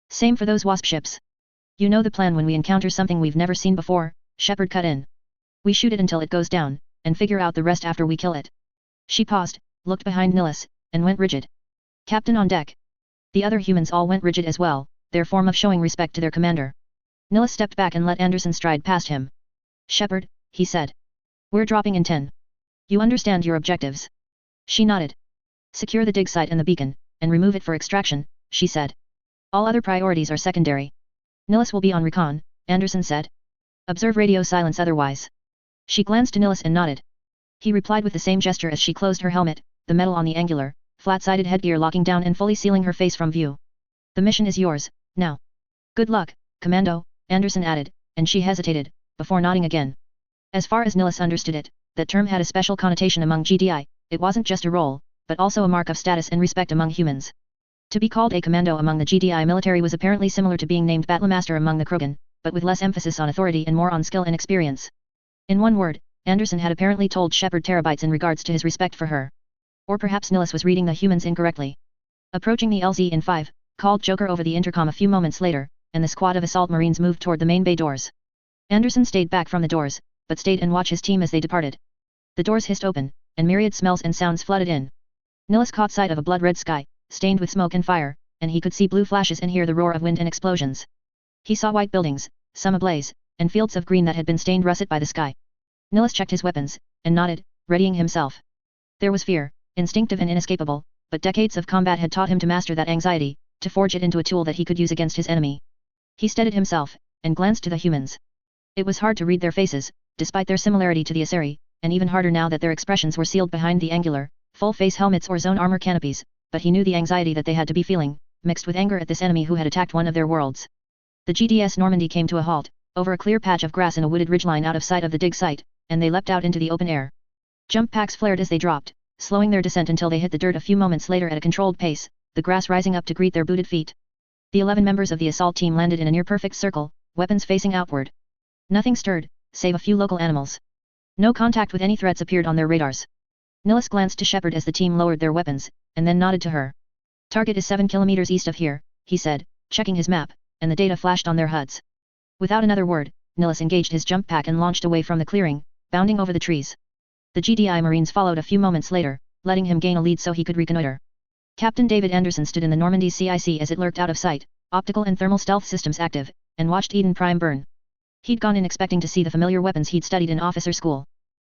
"Same for those Wasp ships." "You know the plan when we encounter something we've never seen before," Shepard cut in. "We shoot it until it goes down, and figure out the rest after we kill it." She paused, looked behind Nihilus, and went rigid. "Captain on deck." The other humans all went rigid as well, their form of showing respect to their commander. Nihilus stepped back and let Anderson stride past him. "Shepard," he said. "We're dropping in 10. You understand your objectives?" She nodded. "Secure the dig site and the beacon, and remove it for extraction," she said. "All other priorities are secondary." "Nihilus will be on recon," Anderson said. "Observe radio silence otherwise." She glanced to Nihilus and nodded. He replied with the same gesture as she closed her helmet, the metal on the angular, flat-sided headgear locking down and fully sealing her face from view. "The mission is yours, now." "Good luck, Commando," Anderson added, and she hesitated, before nodding again. As far as Nihilus understood it, that term had a special connotation among GDI, it wasn't just a role, but also a mark of status and respect among humans. To be called a commando among the GDI military was apparently similar to being named Battlemaster among the Krogan, but with less emphasis on authority and more on skill and experience. In one word, Anderson had apparently told Shepard terabytes in regards to his respect for her. Or perhaps Nihilus was reading the humans incorrectly. Approaching the LZ in 5, called Joker over the intercom a few moments later, and the squad of assault marines moved toward the main bay doors. Anderson stayed back from the doors, but stayed and watched his team as they departed. The doors hissed open, and myriad smells and sounds flooded in. Nihilus caught sight of a blood-red sky, stained with smoke and fire, and he could see blue flashes and hear the roar of wind and explosions. He saw white buildings, some ablaze, and fields of green that had been stained russet by the sky. Nihilus checked his weapons, and nodded, readying himself. There was fear, instinctive and inescapable, but decades of combat had taught him to master that anxiety, to forge it into a tool that he could use against his enemy. He steadied himself, and glanced to the humans. It was hard to read their faces, despite their similarity to the Asari, and even harder now that their expressions were sealed behind the angular, full-face helmets or zone armor canopies, but he knew the anxiety that they had to be feeling, mixed with anger at this enemy who had attacked one of their worlds. The GDS Normandy came to a halt, over a clear patch of grass in a wooded ridgeline out of sight of the dig site, and they leapt out into the open air. Jump packs flared as they dropped, slowing their descent until they hit the dirt a few moments later at a controlled pace, the grass rising up to greet their booted feet. The 11 members of the assault team landed in a near-perfect circle, weapons facing outward. Nothing stirred, save a few local animals. No contact with any threats appeared on their radars. Nihilus glanced to Shepard as the team lowered their weapons, and then nodded to her. "Target is 7 kilometers east of here," he said, checking his map, and the data flashed on their HUDs. Without another word, Nihilus engaged his jump pack and launched away from the clearing, bounding over the trees. The GDI Marines followed a few moments later, letting him gain a lead so he could reconnoiter. Captain David Anderson stood in the Normandy CIC as it lurked out of sight, optical and thermal stealth systems active, and watched Eden Prime burn. He'd gone in expecting to see the familiar weapons he'd studied in officer school.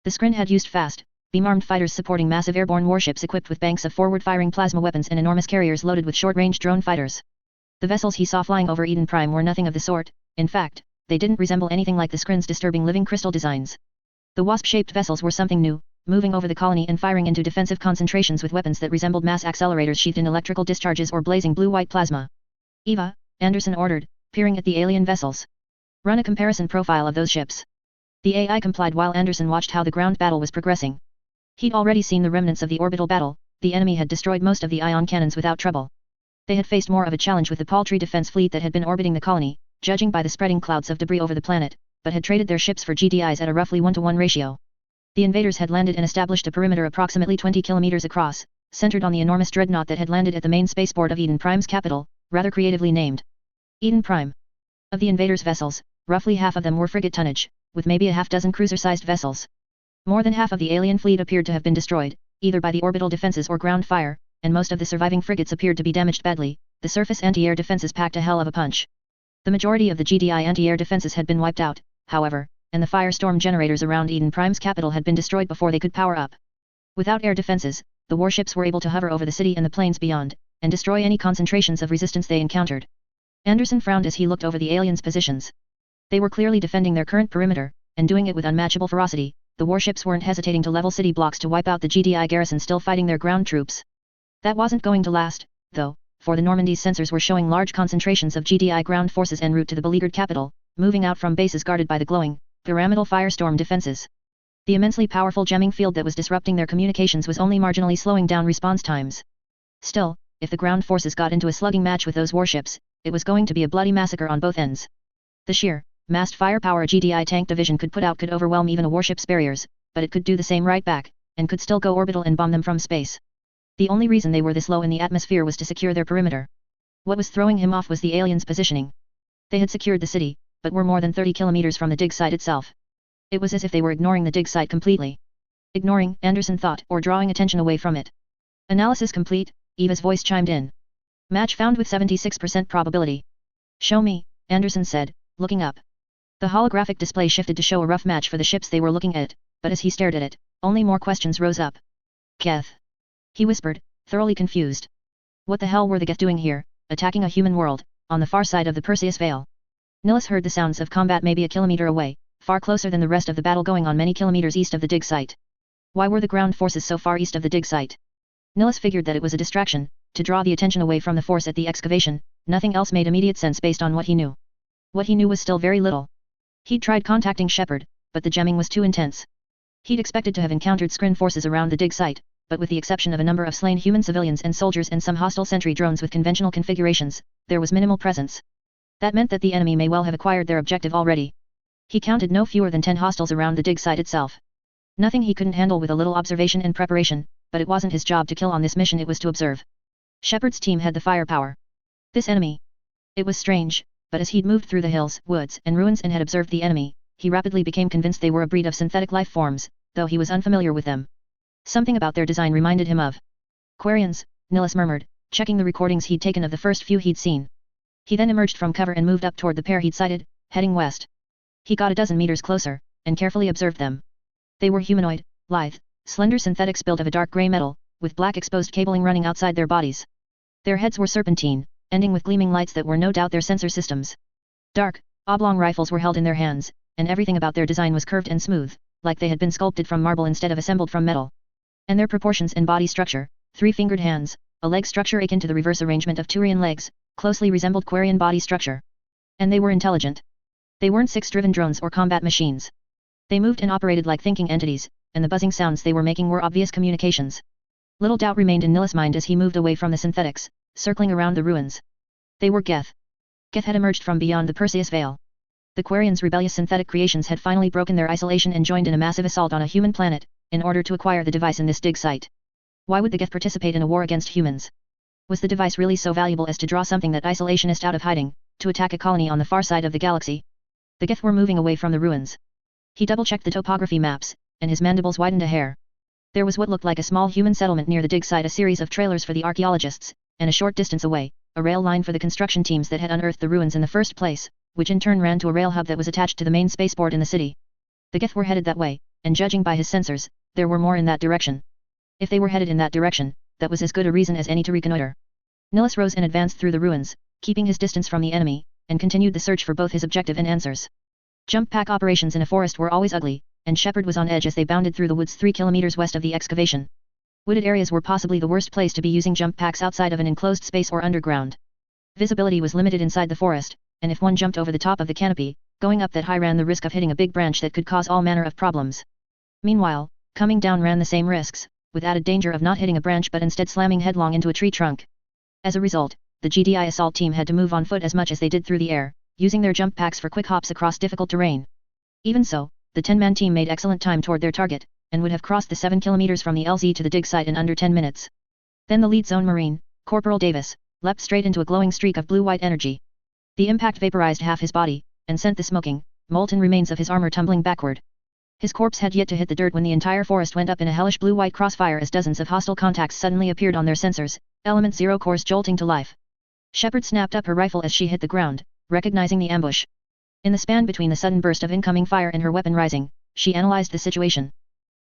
The Skrin had used fast, beam-armed fighters supporting massive airborne warships equipped with banks of forward-firing plasma weapons and enormous carriers loaded with short-range drone fighters. The vessels he saw flying over Eden Prime were nothing of the sort. In fact, they didn't resemble anything like the Skrin's disturbing living crystal designs. The wasp-shaped vessels were something new, moving over the colony and firing into defensive concentrations with weapons that resembled mass accelerators sheathed in electrical discharges or blazing blue-white plasma. "Eva," Anderson ordered, peering at the alien vessels. "Run a comparison profile of those ships." The AI complied while Anderson watched how the ground battle was progressing. He'd already seen the remnants of the orbital battle, the enemy had destroyed most of the ion cannons without trouble. They had faced more of a challenge with the paltry defense fleet that had been orbiting the colony, judging by the spreading clouds of debris over the planet, but had traded their ships for GDIs at a roughly 1-to-1 ratio. The invaders had landed and established a perimeter approximately 20 kilometers across, centered on the enormous dreadnought that had landed at the main spaceport of Eden Prime's capital, rather creatively named Eden Prime. Of the invaders' vessels, roughly half of them were frigate tonnage, with maybe a half-dozen cruiser-sized vessels. More than half of the alien fleet appeared to have been destroyed, either by the orbital defenses or ground fire, and most of the surviving frigates appeared to be damaged badly. The surface anti-air defenses packed a hell of a punch. The majority of the GDI anti-air defenses had been wiped out, however, and the firestorm generators around Eden Prime's capital had been destroyed before they could power up. Without air defenses, the warships were able to hover over the city and the plains beyond, and destroy any concentrations of resistance they encountered. Anderson frowned as he looked over the aliens' positions. They were clearly defending their current perimeter, and doing it with unmatchable ferocity. The warships weren't hesitating to level city blocks to wipe out the GDI garrison still fighting their ground troops. That wasn't going to last, though, for the Normandy's sensors were showing large concentrations of GDI ground forces en route to the beleaguered capital, moving out from bases guarded by the glowing, pyramidal firestorm defenses. The immensely powerful jamming field that was disrupting their communications was only marginally slowing down response times. Still, if the ground forces got into a slugging match with those warships, it was going to be a bloody massacre on both ends. The sheer, massed firepower a GDI tank division could put out could overwhelm even a warship's barriers, but it could do the same right back, and could still go orbital and bomb them from space. The only reason they were this low in the atmosphere was to secure their perimeter. What was throwing him off was the aliens' positioning. They had secured the city, but were more than 30 kilometers from the dig site itself. It was as if they were ignoring the dig site completely. Ignoring, Anderson thought, or drawing attention away from it. Analysis complete, Eva's voice chimed in. Match found with 76% probability. Show me, Anderson said, looking up. The holographic display shifted to show a rough match for the ships they were looking at, but as he stared at it, only more questions rose up. Geth. He whispered, thoroughly confused. What the hell were the Geth doing here, attacking a human world, on the far side of the Perseus Veil? Nilus heard the sounds of combat maybe a kilometer away, far closer than the rest of the battle going on many kilometers east of the dig site. Why were the ground forces so far east of the dig site? Nilus figured that it was a distraction, to draw the attention away from the force at the excavation. Nothing else made immediate sense based on what he knew. What he knew was still very little. He'd tried contacting Shepard, but the jamming was too intense. He'd expected to have encountered Skrin forces around the dig site, but with the exception of a number of slain human civilians and soldiers and some hostile sentry drones with conventional configurations, there was minimal presence. That meant that the enemy may well have acquired their objective already. He counted no fewer than 10 hostiles around the dig site itself. Nothing he couldn't handle with a little observation and preparation, but it wasn't his job to kill on this mission, it was to observe. Shepard's team had the firepower. This enemy. It was strange, but as he'd moved through the hills, woods, and ruins and had observed the enemy, he rapidly became convinced they were a breed of synthetic life forms, though he was unfamiliar with them. Something about their design reminded him of Quarians, Nilus murmured, checking the recordings he'd taken of the first few he'd seen. He then emerged from cover and moved up toward the pair he'd sighted, heading west. He got a dozen meters closer, and carefully observed them. They were humanoid, lithe, slender synthetics built of a dark gray metal, with black exposed cabling running outside their bodies. Their heads were serpentine, ending with gleaming lights that were no doubt their sensor systems. Dark, oblong rifles were held in their hands, and everything about their design was curved and smooth, like they had been sculpted from marble instead of assembled from metal. And their proportions and body structure, 3-fingered hands, a leg structure akin to the reverse arrangement of Turian legs, closely resembled Quarian body structure. And they were intelligent. They weren't sex-driven drones or combat machines. They moved and operated like thinking entities, and the buzzing sounds they were making were obvious communications. Little doubt remained in Nilus' mind as he moved away from the synthetics, circling around the ruins. They were Geth. Geth had emerged from beyond the Perseus Veil. The Quarians' rebellious synthetic creations had finally broken their isolation and joined in a massive assault on a human planet, in order to acquire the device in this dig site. Why would the Geth participate in a war against humans? Was the device really so valuable as to draw something that isolationist out of hiding, to attack a colony on the far side of the galaxy? The Geth were moving away from the ruins. He double-checked the topography maps, and his mandibles widened a hair. There was what looked like a small human settlement near the dig site, a series of trailers for the archaeologists, and a short distance away, a rail line for the construction teams that had unearthed the ruins in the first place, which in turn ran to a rail hub that was attached to the main spaceport in the city. The Geth were headed that way, and judging by his sensors, there were more in that direction. If they were headed in that direction, that was as good a reason as any to reconnoiter. Nilus rose and advanced through the ruins, keeping his distance from the enemy, and continued the search for both his objective and answers. Jump pack operations in a forest were always ugly, and Shepard was on edge as they bounded through the woods 3 kilometers west of the excavation. Wooded areas were possibly the worst place to be using jump packs outside of an enclosed space or underground. Visibility was limited inside the forest, and if one jumped over the top of the canopy, going up that high ran the risk of hitting a big branch that could cause all manner of problems. Meanwhile, coming down ran the same risks, with added danger of not hitting a branch but instead slamming headlong into a tree trunk. As a result, the GDI assault team had to move on foot as much as they did through the air, using their jump packs for quick hops across difficult terrain. Even so, the 10-man team made excellent time toward their target, and would have crossed the 7 kilometers from the LZ to the dig site in under 10 minutes. Then the lead zone Marine, Corporal Davis, leapt straight into a glowing streak of blue-white energy. The impact vaporized half his body, and sent the smoking, molten remains of his armor tumbling backward. His corpse had yet to hit the dirt when the entire forest went up in a hellish blue-white crossfire as dozens of hostile contacts suddenly appeared on their sensors, Element Zero cores jolting to life. Shepard snapped up her rifle as she hit the ground, recognizing the ambush. In the span between the sudden burst of incoming fire and her weapon rising, she analyzed the situation.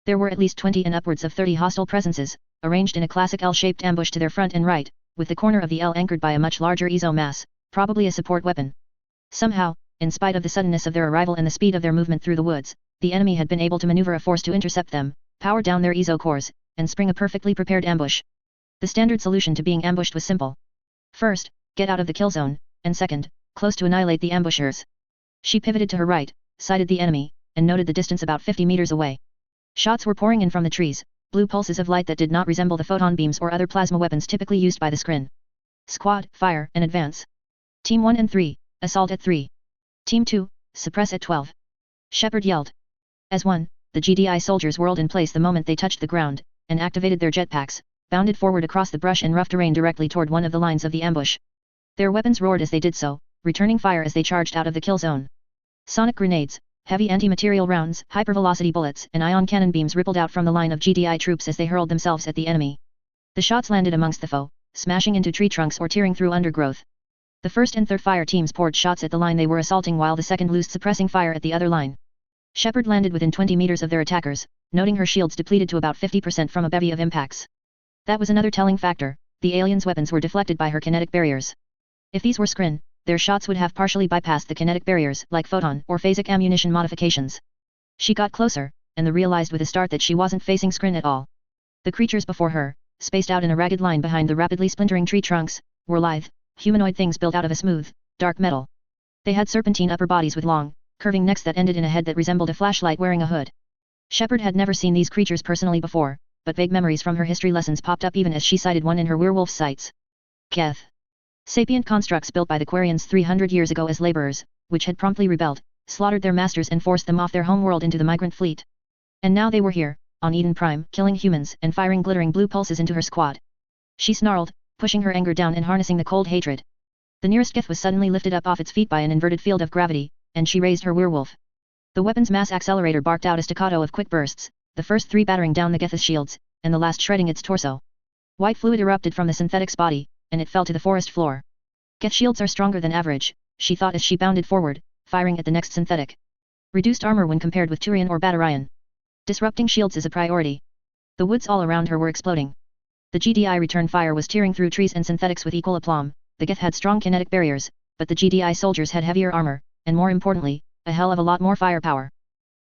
There were at least 20 and upwards of 30 hostile presences, arranged in a classic L-shaped ambush to their front and right, with the corner of the L anchored by a much larger ezo mass, probably a support weapon. Somehow, in spite of the suddenness of their arrival and the speed of their movement through the woods, the enemy had been able to maneuver a force to intercept them, power down their ezo cores, and spring a perfectly prepared ambush. The standard solution to being ambushed was simple. First, get out of the kill zone, and second, close to annihilate the ambushers. She pivoted to her right, sighted the enemy, and noted the distance about 50 meters away. Shots were pouring in from the trees, blue pulses of light that did not resemble the photon beams or other plasma weapons typically used by the Skrin. Squad, fire, and advance. Team 1 and 3, assault at 3. Team 2, suppress at 12. Shepard yelled. As one, the GDI soldiers whirled in place the moment they touched the ground, and activated their jetpacks, bounded forward across the brush and rough terrain directly toward one of the lines of the ambush. Their weapons roared as they did so, returning fire as they charged out of the kill zone. Sonic grenades, heavy anti-material rounds, hypervelocity bullets, and ion cannon beams rippled out from the line of GDI troops as they hurled themselves at the enemy. The shots landed amongst the foe, smashing into tree trunks or tearing through undergrowth. The first and third fire teams poured shots at the line they were assaulting while the second loosed suppressing fire at the other line. Shepard landed within 20 meters of their attackers, noting her shields depleted to about 50% from a bevy of impacts. That was another telling factor, the aliens' weapons were deflected by her kinetic barriers. If these were Skrin, their shots would have partially bypassed the kinetic barriers like photon or phasic ammunition modifications. She got closer, and realized with a start that she wasn't facing Skrin at all. The creatures before her, spaced out in a ragged line behind the rapidly splintering tree trunks, were lithe, humanoid things built out of a smooth, dark metal. They had serpentine upper bodies with long, curving necks that ended in a head that resembled a flashlight wearing a hood. Shepard had never seen these creatures personally before, but vague memories from her history lessons popped up even as she sighted one in her werewolf sights. Geth. Sapient constructs built by the Quarians 300 years ago as laborers, which had promptly rebelled, slaughtered their masters and forced them off their homeworld into the migrant fleet. And now they were here, on Eden Prime, killing humans and firing glittering blue pulses into her squad. She snarled, pushing her anger down and harnessing the cold hatred. The nearest Geth was suddenly lifted up off its feet by an inverted field of gravity, and she raised her werewolf. The weapon's mass accelerator barked out a staccato of quick bursts, the first 3 battering down the Geth's shields, and the last shredding its torso. White fluid erupted from the synthetic's body, and it fell to the forest floor. Geth shields are stronger than average, she thought as she bounded forward, firing at the next synthetic. Reduced armor when compared with Turian or Batarian. Disrupting shields is a priority. The woods all around her were exploding. The GDI return fire was tearing through trees and synthetics with equal aplomb. The Geth had strong kinetic barriers, but the GDI soldiers had heavier armor, and more importantly, a hell of a lot more firepower.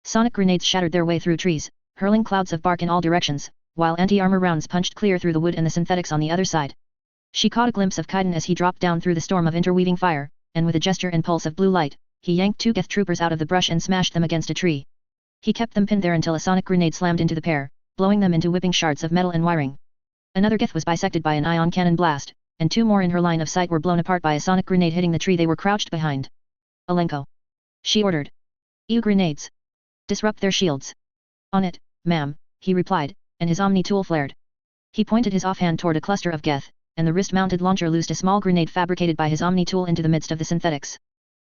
Sonic grenades shattered their way through trees, hurling clouds of bark in all directions, while anti-armor rounds punched clear through the wood and the synthetics on the other side. She caught a glimpse of Cain as he dropped down through the storm of interweaving fire, and with a gesture and pulse of blue light, he yanked 2 Geth troopers out of the brush and smashed them against a tree. He kept them pinned there until a sonic grenade slammed into the pair, blowing them into whipping shards of metal and wiring. Another Geth was bisected by an ion cannon blast, and 2 more in her line of sight were blown apart by a sonic grenade hitting the tree they were crouched behind. Alenko. She ordered. EU grenades. Disrupt their shields. On it, ma'am, he replied, and his Omni tool flared. He pointed his offhand toward a cluster of Geth, and the wrist-mounted launcher loosed a small grenade fabricated by his Omni tool into the midst of the synthetics.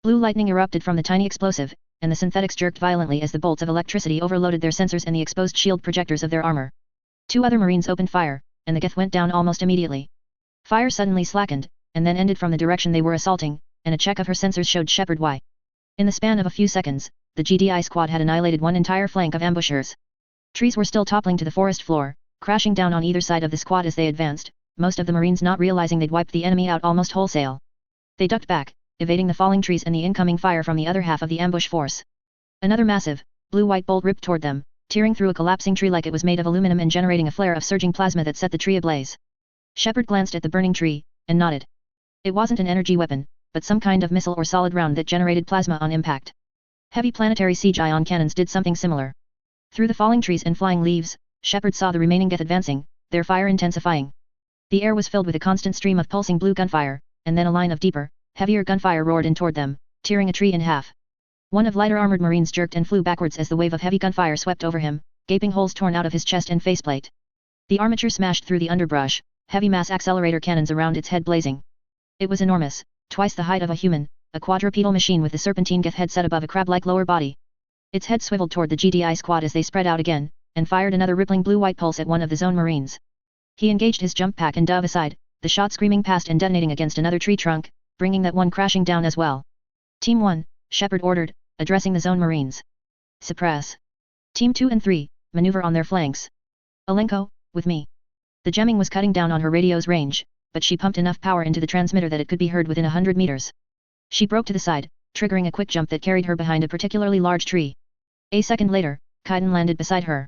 Blue lightning erupted from the tiny explosive, and the synthetics jerked violently as the bolts of electricity overloaded their sensors and the exposed shield projectors of their armor. 2 other Marines opened fire, and the Geth went down almost immediately. Fire suddenly slackened, and then ended from the direction they were assaulting, and a check of her sensors showed Shepard why. In the span of a few seconds, the GDI squad had annihilated one entire flank of ambushers. Trees were still toppling to the forest floor, crashing down on either side of the squad as they advanced, most of the Marines not realizing they'd wiped the enemy out almost wholesale. They ducked back, evading the falling trees and the incoming fire from the other half of the ambush force. Another massive, blue-white bolt ripped toward them, tearing through a collapsing tree like it was made of aluminum and generating a flare of surging plasma that set the tree ablaze. Shepard glanced at the burning tree, and nodded. It wasn't an energy weapon, but some kind of missile or solid round that generated plasma on impact. Heavy planetary siege ion cannons did something similar. Through the falling trees and flying leaves, Shepard saw the remaining Geth advancing, their fire intensifying. The air was filled with a constant stream of pulsing blue gunfire, and then a line of deeper, heavier gunfire roared in toward them, tearing a tree in half. One of lighter armored marines jerked and flew backwards as the wave of heavy gunfire swept over him, gaping holes torn out of his chest and faceplate. The armature smashed through the underbrush, heavy mass accelerator cannons around its head blazing. It was enormous, twice the height of a human, a quadrupedal machine with the serpentine Geth head set above a crab-like lower body. Its head swiveled toward the GDI squad as they spread out again, and fired another rippling blue-white pulse at one of the zone marines. He engaged his jump pack and dove aside, the shot screaming past and detonating against another tree trunk, bringing that one crashing down as well. Team 1, Shepard ordered, addressing the zone marines. Suppress. Team 2 and 3, maneuver on their flanks. Alenko, with me. The gemming was cutting down on her radio's range, but she pumped enough power into the transmitter that it could be heard within 100 meters. She broke to the side, triggering a quick jump that carried her behind a particularly large tree. A second later, Cain landed beside her.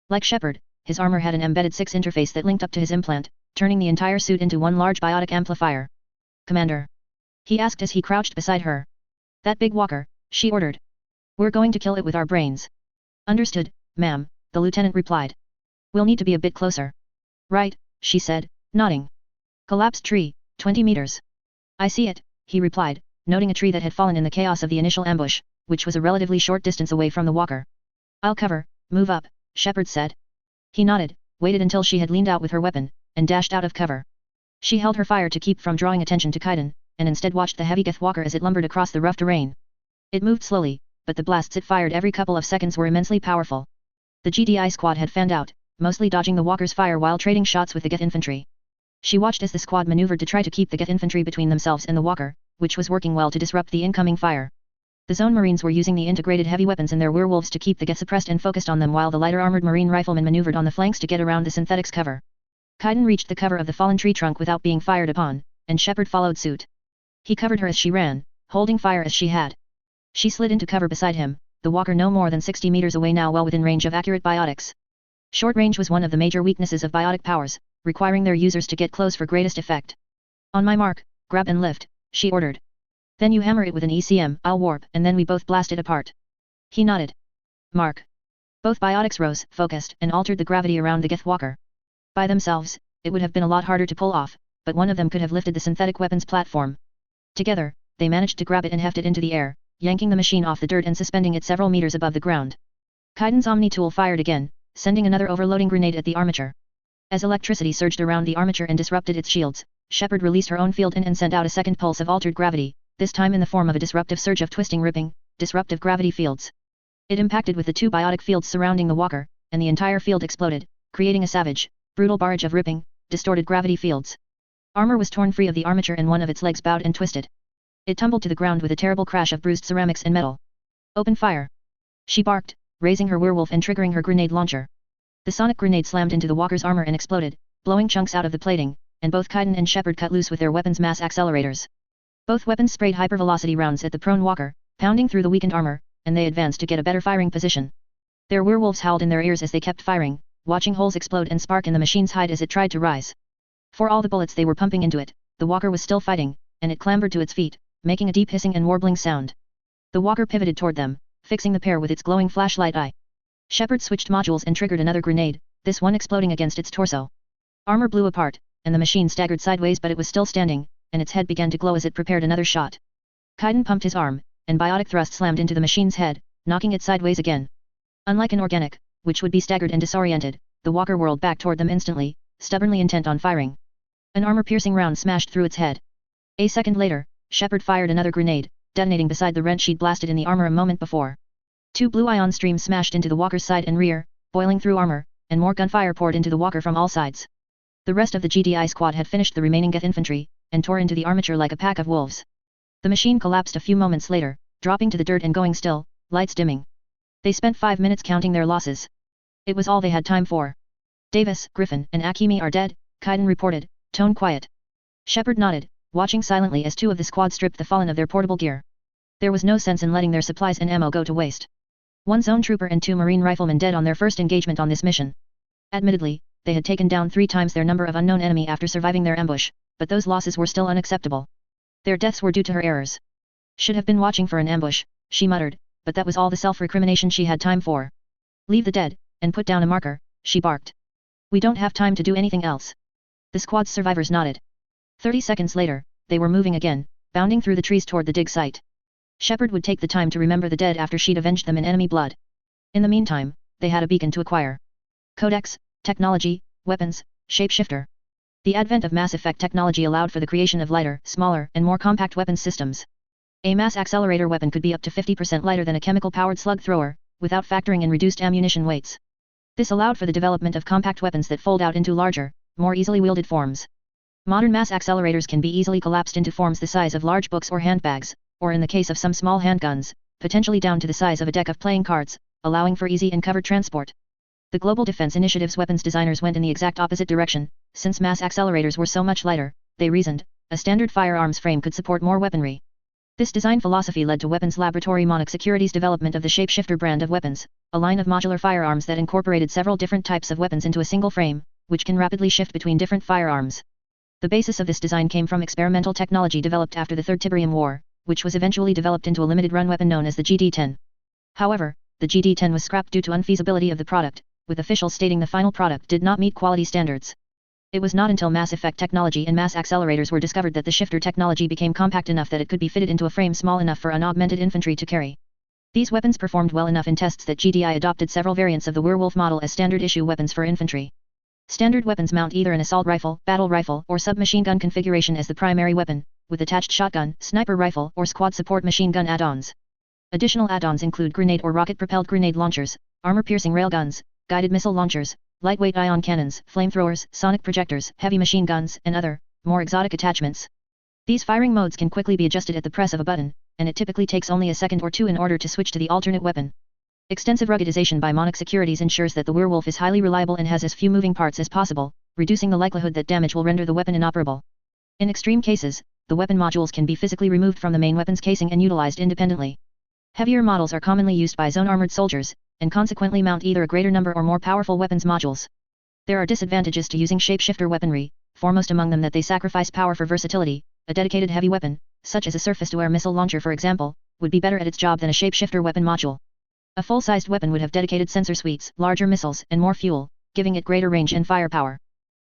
Like Shepard, his armor had an embedded 6 interface that linked up to his implant, turning the entire suit into one large biotic amplifier. Commander? He asked as he crouched beside her. That big walker, she ordered. We're going to kill it with our brains. Understood, ma'am, the lieutenant replied. We'll need to be a bit closer. Right, she said, nodding. Collapsed tree, 20 meters. I see it, he replied, noting a tree that had fallen in the chaos of the initial ambush, which was a relatively short distance away from the walker. I'll cover, move up, Shepard said. He nodded, waited until she had leaned out with her weapon, and dashed out of cover. She held her fire to keep from drawing attention to Cain, and instead watched the heavy Geth walker as it lumbered across the rough terrain. It moved slowly, but the blasts it fired every couple of seconds were immensely powerful. The GDI squad had fanned out, mostly dodging the walker's fire while trading shots with the Geth infantry. She watched as the squad maneuvered to try to keep the Geth infantry between themselves and the walker, which was working well to disrupt the incoming fire. The zone marines were using the integrated heavy weapons in their werewolves to keep the Geth suppressed and focused on them, while the lighter armored marine riflemen maneuvered on the flanks to get around the synthetics cover. Cain reached the cover of the fallen tree trunk without being fired upon, and Shepard followed suit. He covered her as she ran, holding fire as she had. She slid into cover beside him, the walker no more than 60 meters away now, well within range of accurate biotics. Short range was one of the major weaknesses of biotic powers, requiring their users to get close for greatest effect. On my mark, grab and lift, she ordered. Then you hammer it with an ECM, I'll warp, and then we both blast it apart. He nodded. Mark. Both biotics rose, focused, and altered the gravity around the Geth walker. By themselves, it would have been a lot harder to pull off, but one of them could have lifted the synthetic weapons platform. Together, they managed to grab it and heft it into the air, yanking the machine off the dirt and suspending it several meters above the ground. Cain's Omni tool fired again, sending another overloading grenade at the armature. As electricity surged around the armature and disrupted its shields, Shepard released her own field and sent out a second pulse of altered gravity, this time in the form of a disruptive surge of twisting ripping, disruptive gravity fields. It impacted with the two biotic fields surrounding the walker, and the entire field exploded, creating a savage, brutal barrage of ripping, distorted gravity fields. Armor was torn free of the armature and one of its legs bowed and twisted. It tumbled to the ground with a terrible crash of bruised ceramics and metal. Open fire! She barked, raising her werewolf and triggering her grenade launcher. The sonic grenade slammed into the walker's armor and exploded, blowing chunks out of the plating, and both Cain and Shepard cut loose with their weapons' mass accelerators. Both weapons sprayed hypervelocity rounds at the prone walker, pounding through the weakened armor, and they advanced to get a better firing position. Their werewolves howled in their ears as they kept firing, watching holes explode and spark in the machine's hide as it tried to rise. For all the bullets they were pumping into it, the walker was still fighting, and it clambered to its feet, making a deep hissing and warbling sound. The walker pivoted toward them, fixing the pair with its glowing flashlight eye. Shepard switched modules and triggered another grenade, this one exploding against its torso. Armor blew apart, and the machine staggered sideways, but it was still standing, and its head began to glow as it prepared another shot. Cain pumped his arm, and biotic thrust slammed into the machine's head, knocking it sideways again. Unlike an organic, which would be staggered and disoriented, the walker whirled back toward them instantly, stubbornly intent on firing. An armor-piercing round smashed through its head. A second later, Shepard fired another grenade, detonating beside the wrench she'd blasted in the armor a moment before. Two blue ion streams smashed into the walker's side and rear, boiling through armor, and more gunfire poured into the walker from all sides. The rest of the GDI squad had finished the remaining Geth infantry, and tore into the armature like a pack of wolves. The machine collapsed a few moments later, dropping to the dirt and going still, lights dimming. They spent 5 minutes counting their losses. It was all they had time for. Davis, Griffin, and Akemi are dead, Cain reported, tone quiet. Shepard nodded, watching silently as two of the squad stripped the fallen of their portable gear. There was no sense in letting their supplies and ammo go to waste. One zone trooper and 2 marine riflemen dead on their first engagement on this mission. Admittedly, they had taken down 3 times their number of unknown enemy after surviving their ambush, but those losses were still unacceptable. Their deaths were due to her errors. Should have been watching for an ambush, she muttered, but that was all the self-recrimination she had time for. Leave the dead, and put down a marker, she barked. We don't have time to do anything else. The squad's survivors nodded. 30 seconds later, they were moving again, bounding through the trees toward the dig site. Shepard would take the time to remember the dead after she'd avenged them in enemy blood. In the meantime, they had a beacon to acquire. Codex, technology, weapons, shapeshifter. The advent of Mass Effect technology allowed for the creation of lighter, smaller, and more compact weapons systems. A mass accelerator weapon could be up to 50% lighter than a chemical-powered slug thrower, without factoring in reduced ammunition weights. This allowed for the development of compact weapons that fold out into larger, more easily wielded forms. Modern mass accelerators can be easily collapsed into forms the size of large books or handbags, or in the case of some small handguns, potentially down to the size of a deck of playing cards, allowing for easy and covered transport. The Global Defense Initiative's weapons designers went in the exact opposite direction. Since mass accelerators were so much lighter, they reasoned, a standard firearms frame could support more weaponry. This design philosophy led to Weapons Laboratory Monarch Security's development of the Shapeshifter brand of weapons, a line of modular firearms that incorporated several different types of weapons into a single frame, which can rapidly shift between different firearms. The basis of this design came from experimental technology developed after the Third Tiberium War, which was eventually developed into a limited-run weapon known as the GD-10. However, the GD-10 was scrapped due to unfeasibility of the product, with officials stating the final product did not meet quality standards. It was not until Mass Effect technology and mass accelerators were discovered that the shifter technology became compact enough that it could be fitted into a frame small enough for unaugmented infantry to carry. These weapons performed well enough in tests that GDI adopted several variants of the Werewolf model as standard-issue weapons for infantry. Standard weapons mount either an assault rifle, battle rifle, or submachine gun configuration as the primary weapon, with attached shotgun, sniper rifle, or squad support machine gun add-ons. Additional add-ons include grenade or rocket-propelled grenade launchers, armor-piercing railguns, guided missile launchers, lightweight ion cannons, flamethrowers, sonic projectors, heavy machine guns, and other, more exotic attachments. These firing modes can quickly be adjusted at the press of a button, and it typically takes only a second or two in order to switch to the alternate weapon. Extensive ruggedization by Monarch Securities ensures that the Werewolf is highly reliable and has as few moving parts as possible, reducing the likelihood that damage will render the weapon inoperable. In extreme cases, the weapon modules can be physically removed from the main weapon's casing and utilized independently. Heavier models are commonly used by zone-armored soldiers, and consequently mount either a greater number or more powerful weapons modules. There are disadvantages to using shapeshifter weaponry, foremost among them that they sacrifice power for versatility. A dedicated heavy weapon, such as a surface-to-air missile launcher for example, would be better at its job than a shapeshifter weapon module. A full-sized weapon would have dedicated sensor suites, larger missiles, and more fuel, giving it greater range and firepower.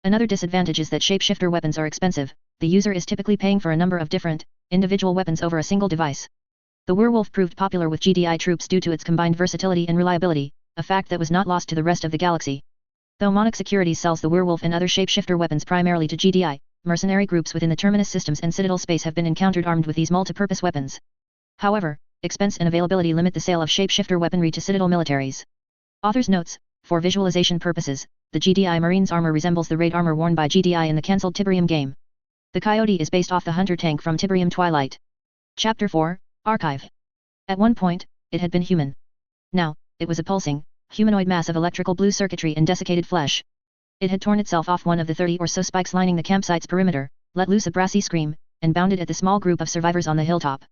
Another disadvantage is that shapeshifter weapons are expensive. The user is typically paying for a number of different, individual weapons over a single device. The Werewolf proved popular with GDI troops due to its combined versatility and reliability, a fact that was not lost to the rest of the galaxy. Though Monarch Securities sells the Werewolf and other shapeshifter weapons primarily to GDI, mercenary groups within the Terminus systems and Citadel space have been encountered armed with these multi-purpose weapons. However, expense and availability limit the sale of shapeshifter weaponry to Citadel militaries. Author's notes: for visualization purposes, the GDI Marine's armor resembles the raid armor worn by GDI in the cancelled Tiberium game. The Coyote is based off the Hunter tank from Tiberium Twilight. Chapter 4, Archive. At one point, it had been human. Now, it was a pulsing, humanoid mass of electrical blue circuitry and desiccated flesh. It had torn itself off one of the 30 or so spikes lining the campsite's perimeter, let loose a brassy scream, and bounded at the small group of survivors on the hilltop.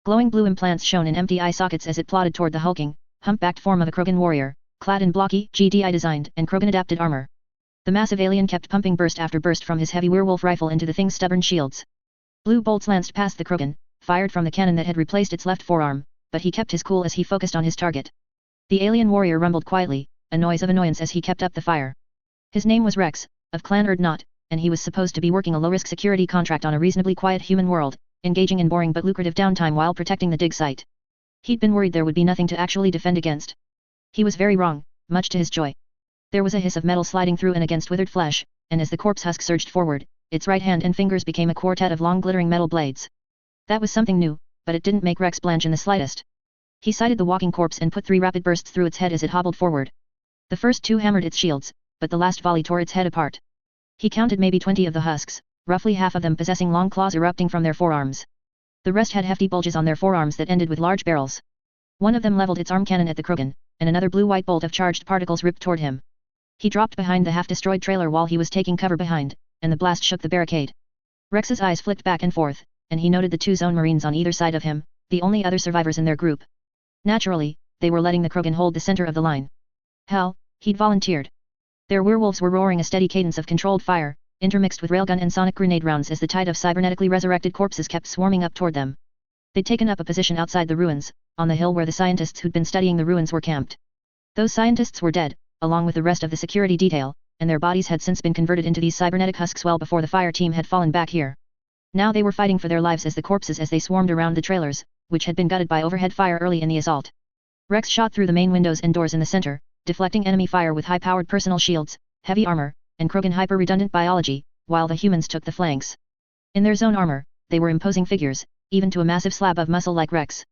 Glowing blue implants shone in empty eye sockets as it plodded toward the hulking, humpbacked form of a Krogan warrior, clad in blocky, GDI-designed and Krogan-adapted armor. The massive alien kept pumping burst after burst from his heavy werewolf rifle into the thing's stubborn shields. Blue bolts lanced past the Krogan, fired from the cannon that had replaced its left forearm, but he kept his cool as he focused on his target. The alien warrior rumbled quietly, a noise of annoyance as he kept up the fire. His name was Rex, of Clan Urdnot, and he was supposed to be working a low-risk security contract on a reasonably quiet human world, engaging in boring but lucrative downtime while protecting the dig site. He'd been worried there would be nothing to actually defend against. He was very wrong, much to his joy. There was a hiss of metal sliding through and against withered flesh, and as the corpse husk surged forward, its right hand and fingers became a quartet of long glittering metal blades. That was something new, but it didn't make Rex blanch in the slightest. He sighted the walking corpse and put 3 rapid bursts through its head as it hobbled forward. The first 2 hammered its shields, but the last volley tore its head apart. He counted maybe 20 of the husks, roughly half of them possessing long claws erupting from their forearms. The rest had hefty bulges on their forearms that ended with large barrels. One of them leveled its arm cannon at the Krogan, and another blue-white bolt of charged particles ripped toward him. He dropped behind the half-destroyed trailer wall he was taking cover behind, and the blast shook the barricade. Rex's eyes flicked back and forth, and he noted the 2 zone marines on either side of him, the only other survivors in their group. Naturally, they were letting the Krogan hold the center of the line. Hell, he'd volunteered. Their werewolves were roaring a steady cadence of controlled fire, intermixed with railgun and sonic grenade rounds as the tide of cybernetically resurrected corpses kept swarming up toward them. They'd taken up a position outside the ruins, on the hill where the scientists who'd been studying the ruins were camped. Those scientists were dead, along with the rest of the security detail, and their bodies had since been converted into these cybernetic husks well before the fire team had fallen back here. Now they were fighting for their lives as the corpses as they swarmed around the trailers, which had been gutted by overhead fire early in the assault. Rex shot through the main windows and doors in the center, deflecting enemy fire with high-powered personal shields, heavy armor, and Krogan hyper-redundant biology, while the humans took the flanks. In their zone armor, they were imposing figures, even to a massive slab of muscle like Rex.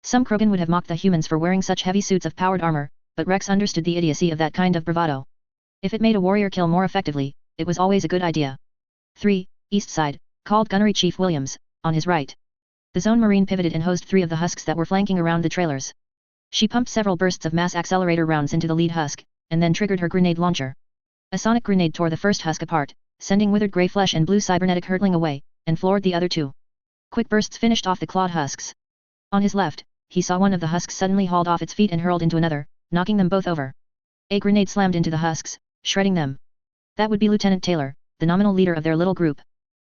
Some Krogan would have mocked the humans for wearing such heavy suits of powered armor, but Rex understood the idiocy of that kind of bravado. If it made a warrior kill more effectively, it was always a good idea. 3. East side, called Gunnery Chief Williams, on his right. The Zone Marine pivoted and hosed 3 of the husks that were flanking around the trailers. She pumped several bursts of mass accelerator rounds into the lead husk, and then triggered her grenade launcher. A sonic grenade tore the first husk apart, sending withered grey flesh and blue cybernetic hurtling away, and floored the other 2. Quick bursts finished off the clawed husks. On his left, he saw one of the husks suddenly hauled off its feet and hurled into another, knocking them both over. A grenade slammed into the husks, shredding them. That would be Lieutenant Taylor, the nominal leader of their little group.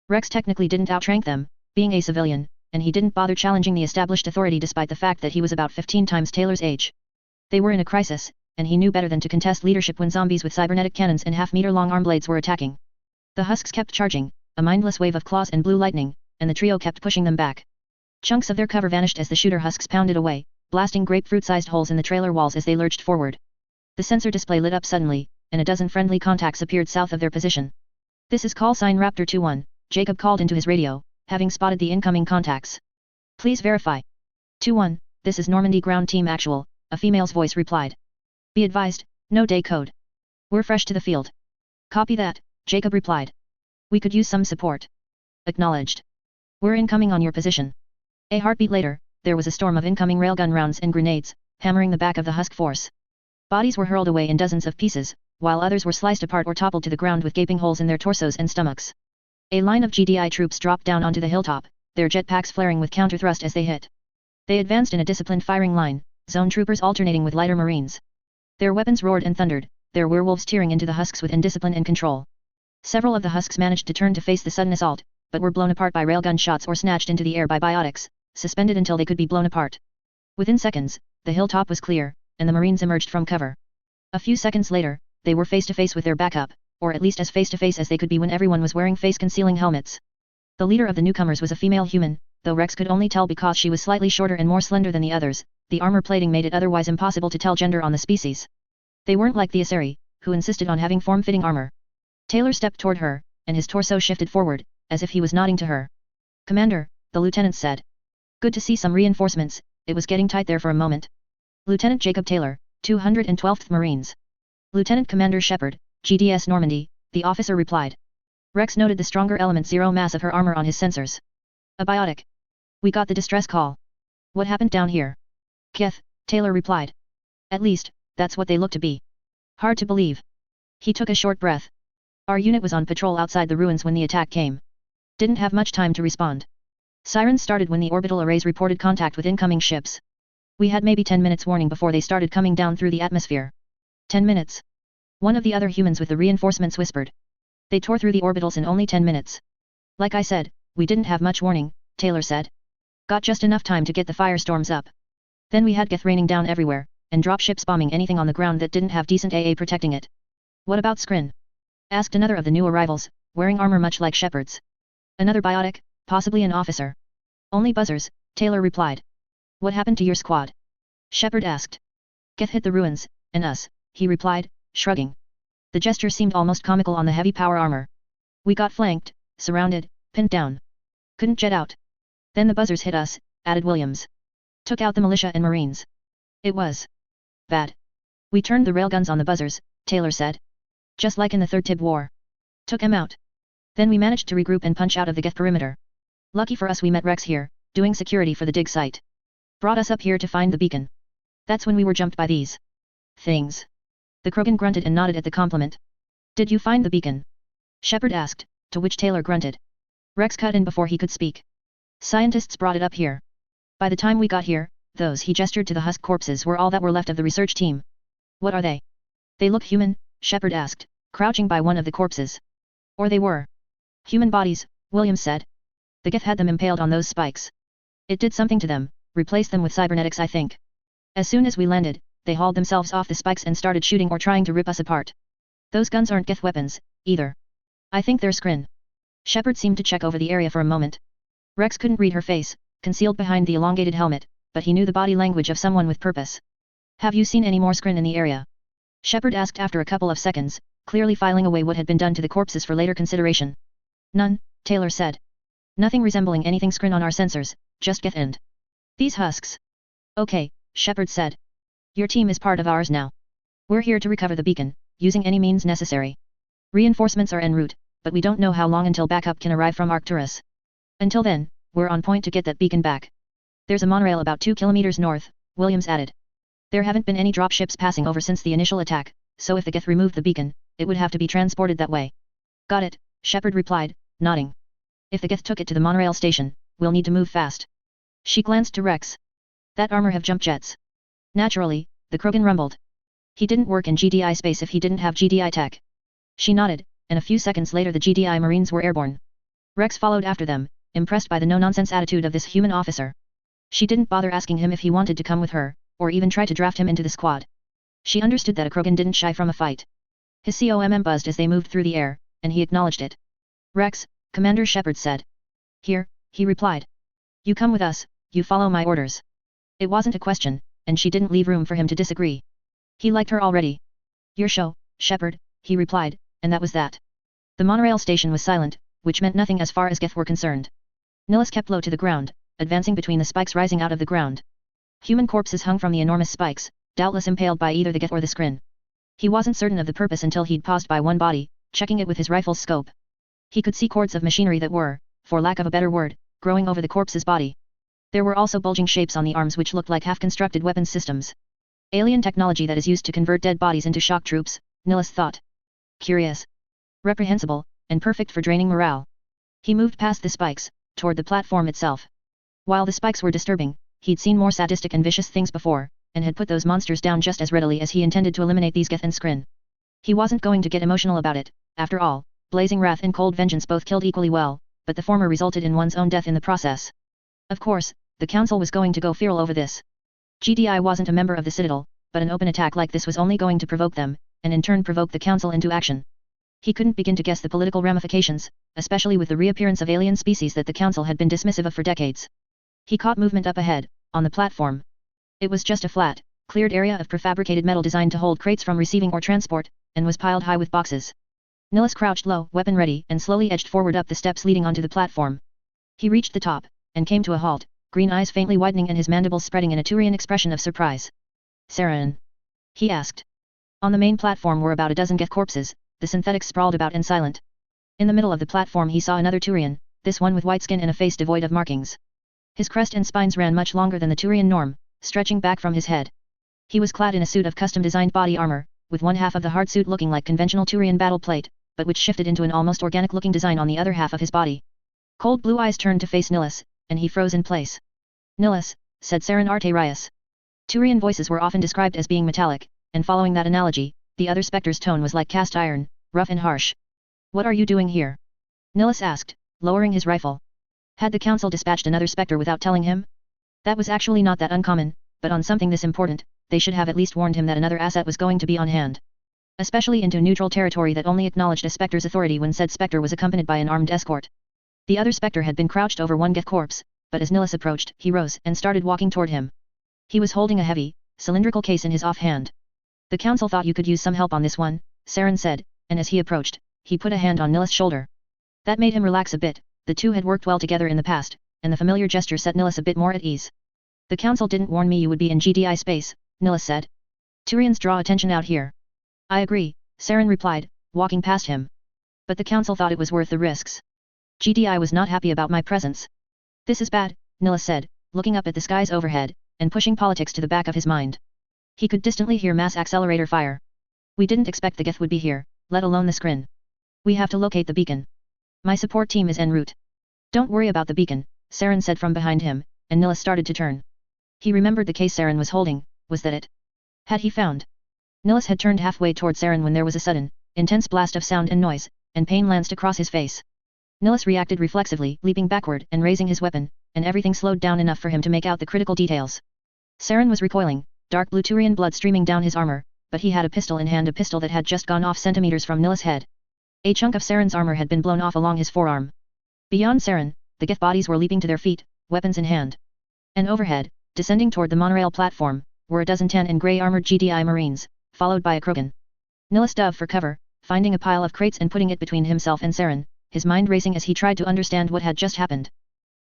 Rex technically didn't outrank them, being a civilian, and he didn't bother challenging the established authority despite the fact that he was about 15 times Taylor's age. They were in a crisis, and he knew better than to contest leadership when zombies with cybernetic cannons and half-meter-long arm blades were attacking. The husks kept charging, a mindless wave of claws and blue lightning, and the trio kept pushing them back. Chunks of their cover vanished as the shooter husks pounded away, blasting grapefruit-sized holes in the trailer walls as they lurched forward. The sensor display lit up suddenly, and a dozen friendly contacts appeared south of their position. "This is call sign Raptor 2-1, Jacob called into his radio, having spotted the incoming contacts. "Please verify." 2-1, this is Normandy ground team actual, a female's voice replied. "Be advised, no day code. We're fresh to the field." "Copy that," Jacob replied. "We could use some support." "Acknowledged. We're incoming on your position." A heartbeat later, there was a storm of incoming railgun rounds and grenades, hammering the back of the husk force. Bodies were hurled away in dozens of pieces, while others were sliced apart or toppled to the ground with gaping holes in their torsos and stomachs. A line of GDI troops dropped down onto the hilltop, their jetpacks flaring with counter-thrust as they hit. They advanced in a disciplined firing line, zone troopers alternating with lighter marines. Their weapons roared and thundered, their werewolves tearing into the husks with indiscipline and control. Several of the husks managed to turn to face the sudden assault, but were blown apart by railgun shots or snatched into the air by biotics, suspended until they could be blown apart. Within seconds, the hilltop was clear, and the marines emerged from cover. A few seconds later, they were face-to-face with their backup, or at least as face-to-face as they could be when everyone was wearing face-concealing helmets. The leader of the newcomers was a female human, though Rex could only tell because she was slightly shorter and more slender than the others. The armor plating made it otherwise impossible to tell gender on the species. They weren't like the Asari, who insisted on having form-fitting armor. Taylor stepped toward her, and his torso shifted forward, as if he was nodding to her. "Commander," the lieutenant said. "Good to see some reinforcements, it was getting tight there for a moment." "Lieutenant Jacob Taylor, 212th Marines." "Lieutenant Commander Shepard, GDS Normandy," the officer replied. Rex noted the stronger element 0 mass of her armor on his sensors. "A biotic. We got the distress call." "What happened down here?" "Geth," Taylor replied. "At least, that's what they look to be." "Hard to believe." He took a short breath. "Our unit was on patrol outside the ruins when the attack came. Didn't have much time to respond. Sirens started when the orbital arrays reported contact with incoming ships. We had maybe 10 minutes warning before they started coming down through the atmosphere." 10 minutes. One of the other humans with the reinforcements whispered. "They tore through the orbitals in only 10 minutes. Like I said, we didn't have much warning," Taylor said. "Got just enough time to get the firestorms up. Then we had Geth raining down everywhere, and dropships bombing anything on the ground that didn't have decent AA protecting it." "What about Skrin?" asked another of the new arrivals, wearing armor much like Shepard's. "Another biotic, possibly an officer." "Only buzzers," Taylor replied. "What happened to your squad?" Shepard asked. "Geth hit the ruins, and us," he replied, shrugging. The gesture seemed almost comical on the heavy power armor. "We got flanked, surrounded, pinned down. Couldn't jet out. Then the buzzers hit us," added Williams. "Took out the militia and marines. It was bad. We turned the railguns on the buzzers," Taylor said. "Just like in the Third Tib War. Took 'em out. Then we managed to regroup and punch out of the Geth perimeter. Lucky for us we met Rex here, doing security for the dig site. Brought us up here to find the beacon. That's when we were jumped by these things." The Krogan grunted and nodded at the compliment. "Did you find the beacon?" Shepard asked, to which Taylor grunted. Rex cut in before he could speak. "Scientists brought it up here. By the time we got here, those," he gestured to the husk corpses, "were all that were left of the research team." "What are they?" "They look human," Shepard asked, crouching by one of the corpses. "Or they were. Human bodies," Williams said. "The Geth had them impaled on those spikes. It did something to them, replaced them with cybernetics I think. As soon as we landed, they hauled themselves off the spikes and started shooting or trying to rip us apart. Those guns aren't Geth weapons, either. I think they're Skrin." Shepard seemed to check over the area for a moment. Rex couldn't read her face, concealed behind the elongated helmet, but he knew the body language of someone with purpose. Have you seen any more scrin in the area? Shepard asked after a couple of seconds, clearly filing away what had been done to the corpses for later consideration. None, Taylor said. Nothing resembling anything scrin on our sensors, just Geth and these husks. Okay, Shepard said. Your team is part of ours now. We're here to recover the beacon, using any means necessary. Reinforcements are en route, but we don't know how long until backup can arrive from Arcturus. Until then, we're on point to get that beacon back. There's a monorail about 2 kilometers north, Williams added. There haven't been any dropships passing over since the initial attack, so if the Geth removed the beacon, it would have to be transported that way. Got it, Shepard replied, nodding. If the Geth took it to the monorail station, we'll need to move fast. She glanced to Rex. That armor have jump jets. Naturally, the Krogan rumbled. He didn't work in GDI space if he didn't have GDI tech. She nodded, and a few seconds later the GDI Marines were airborne. Rex followed after them, impressed by the no-nonsense attitude of this human officer. She didn't bother asking him if he wanted to come with her, or even try to draft him into the squad. She understood that a Krogan didn't shy from a fight. His COMM buzzed as they moved through the air, and he acknowledged it. Rex, Commander Shepard said. Here, he replied. You come with us, you follow my orders. It wasn't a question, and she didn't leave room for him to disagree. He liked her already. Your show, Shepard, he replied, and that was that. The monorail station was silent, which meant nothing as far as Geth were concerned. Nihilus kept low to the ground, advancing between the spikes rising out of the ground. Human corpses hung from the enormous spikes, doubtless impaled by either the Geth or the scrin. He wasn't certain of the purpose until he'd paused by one body, checking it with his rifle's scope. He could see cords of machinery that were, for lack of a better word, growing over the corpse's body. There were also bulging shapes on the arms which looked like half-constructed weapons systems. Alien technology that is used to convert dead bodies into shock troops, Nihilus thought. Curious. Reprehensible, and perfect for draining morale. He moved past the spikes, toward the platform itself. While the spikes were disturbing, he'd seen more sadistic and vicious things before, and had put those monsters down just as readily as he intended to eliminate these Geth and scrin. He wasn't going to get emotional about it, after all, blazing wrath and cold vengeance both killed equally well, but the former resulted in one's own death in the process. Of course, the Council was going to go feral over this. GDI wasn't a member of the Citadel, but an open attack like this was only going to provoke them, and in turn provoke the Council into action. He couldn't begin to guess the political ramifications, especially with the reappearance of alien species that the Council had been dismissive of for decades. He caught movement up ahead, on the platform. It was just a flat, cleared area of prefabricated metal designed to hold crates from receiving or transport, and was piled high with boxes. Nihilus crouched low, weapon ready, and slowly edged forward up the steps leading onto the platform. He reached the top, and came to a halt, green eyes faintly widening and his mandibles spreading in a Turian expression of surprise. Saren? He asked. On the main platform were about a dozen Geth corpses, the synthetics sprawled about and silent. In the middle of the platform he saw another Turian, this one with white skin and a face devoid of markings. His crest and spines ran much longer than the Turian norm, stretching back from his head. He was clad in a suit of custom-designed body armor, with one half of the hard suit looking like conventional Turian battle plate, but which shifted into an almost organic-looking design on the other half of his body. Cold blue eyes turned to face Nihilus, and he froze in place. Nihilus, said Saren Arterius. Turian voices were often described as being metallic, and following that analogy, the other specter's tone was like cast iron, rough and harsh. What are you doing here? Nihilus asked, lowering his rifle. Had the Council dispatched another specter without telling him? That was actually not that uncommon, but on something this important, they should have at least warned him that another asset was going to be on hand. Especially into neutral territory that only acknowledged a specter's authority when said specter was accompanied by an armed escort. The other specter had been crouched over one Geth corpse, but as Nihilus approached, he rose and started walking toward him. He was holding a heavy, cylindrical case in his offhand. The Council thought you could use some help on this one, Saren said, and as he approached, he put a hand on Nihilus' shoulder. That made him relax a bit. The two had worked well together in the past, and the familiar gesture set Nihilus a bit more at ease. The Council didn't warn me you would be in GDI space, Nihilus said. Turians draw attention out here. I agree, Saren replied, walking past him. But the Council thought it was worth the risks. GDI was not happy about my presence. This is bad, Nihilus said, looking up at the skies overhead, and pushing politics to the back of his mind. He could distantly hear mass accelerator fire. We didn't expect the Geth would be here, let alone the scrin. We have to locate the beacon. My support team is en route. Don't worry about the beacon, Saren said from behind him, and Nihilus started to turn. He remembered the case Saren was holding, was that it? Had he found? Nihilus had turned halfway toward Saren when there was a sudden, intense blast of sound and noise, and pain lanced across his face. Nihilus reacted reflexively, leaping backward and raising his weapon, and everything slowed down enough for him to make out the critical details. Saren was recoiling, dark blue Turian blood streaming down his armor, but he had a pistol in hand, a pistol that had just gone off centimeters from Nihilus' head. A chunk of Saren's armor had been blown off along his forearm. Beyond Saren, the Geth bodies were leaping to their feet, weapons in hand. And overhead, descending toward the monorail platform, were a dozen tan and grey armored GDI Marines, followed by a Krogan. Nihilus dove for cover, finding a pile of crates and putting it between himself and Saren, his mind racing as he tried to understand what had just happened.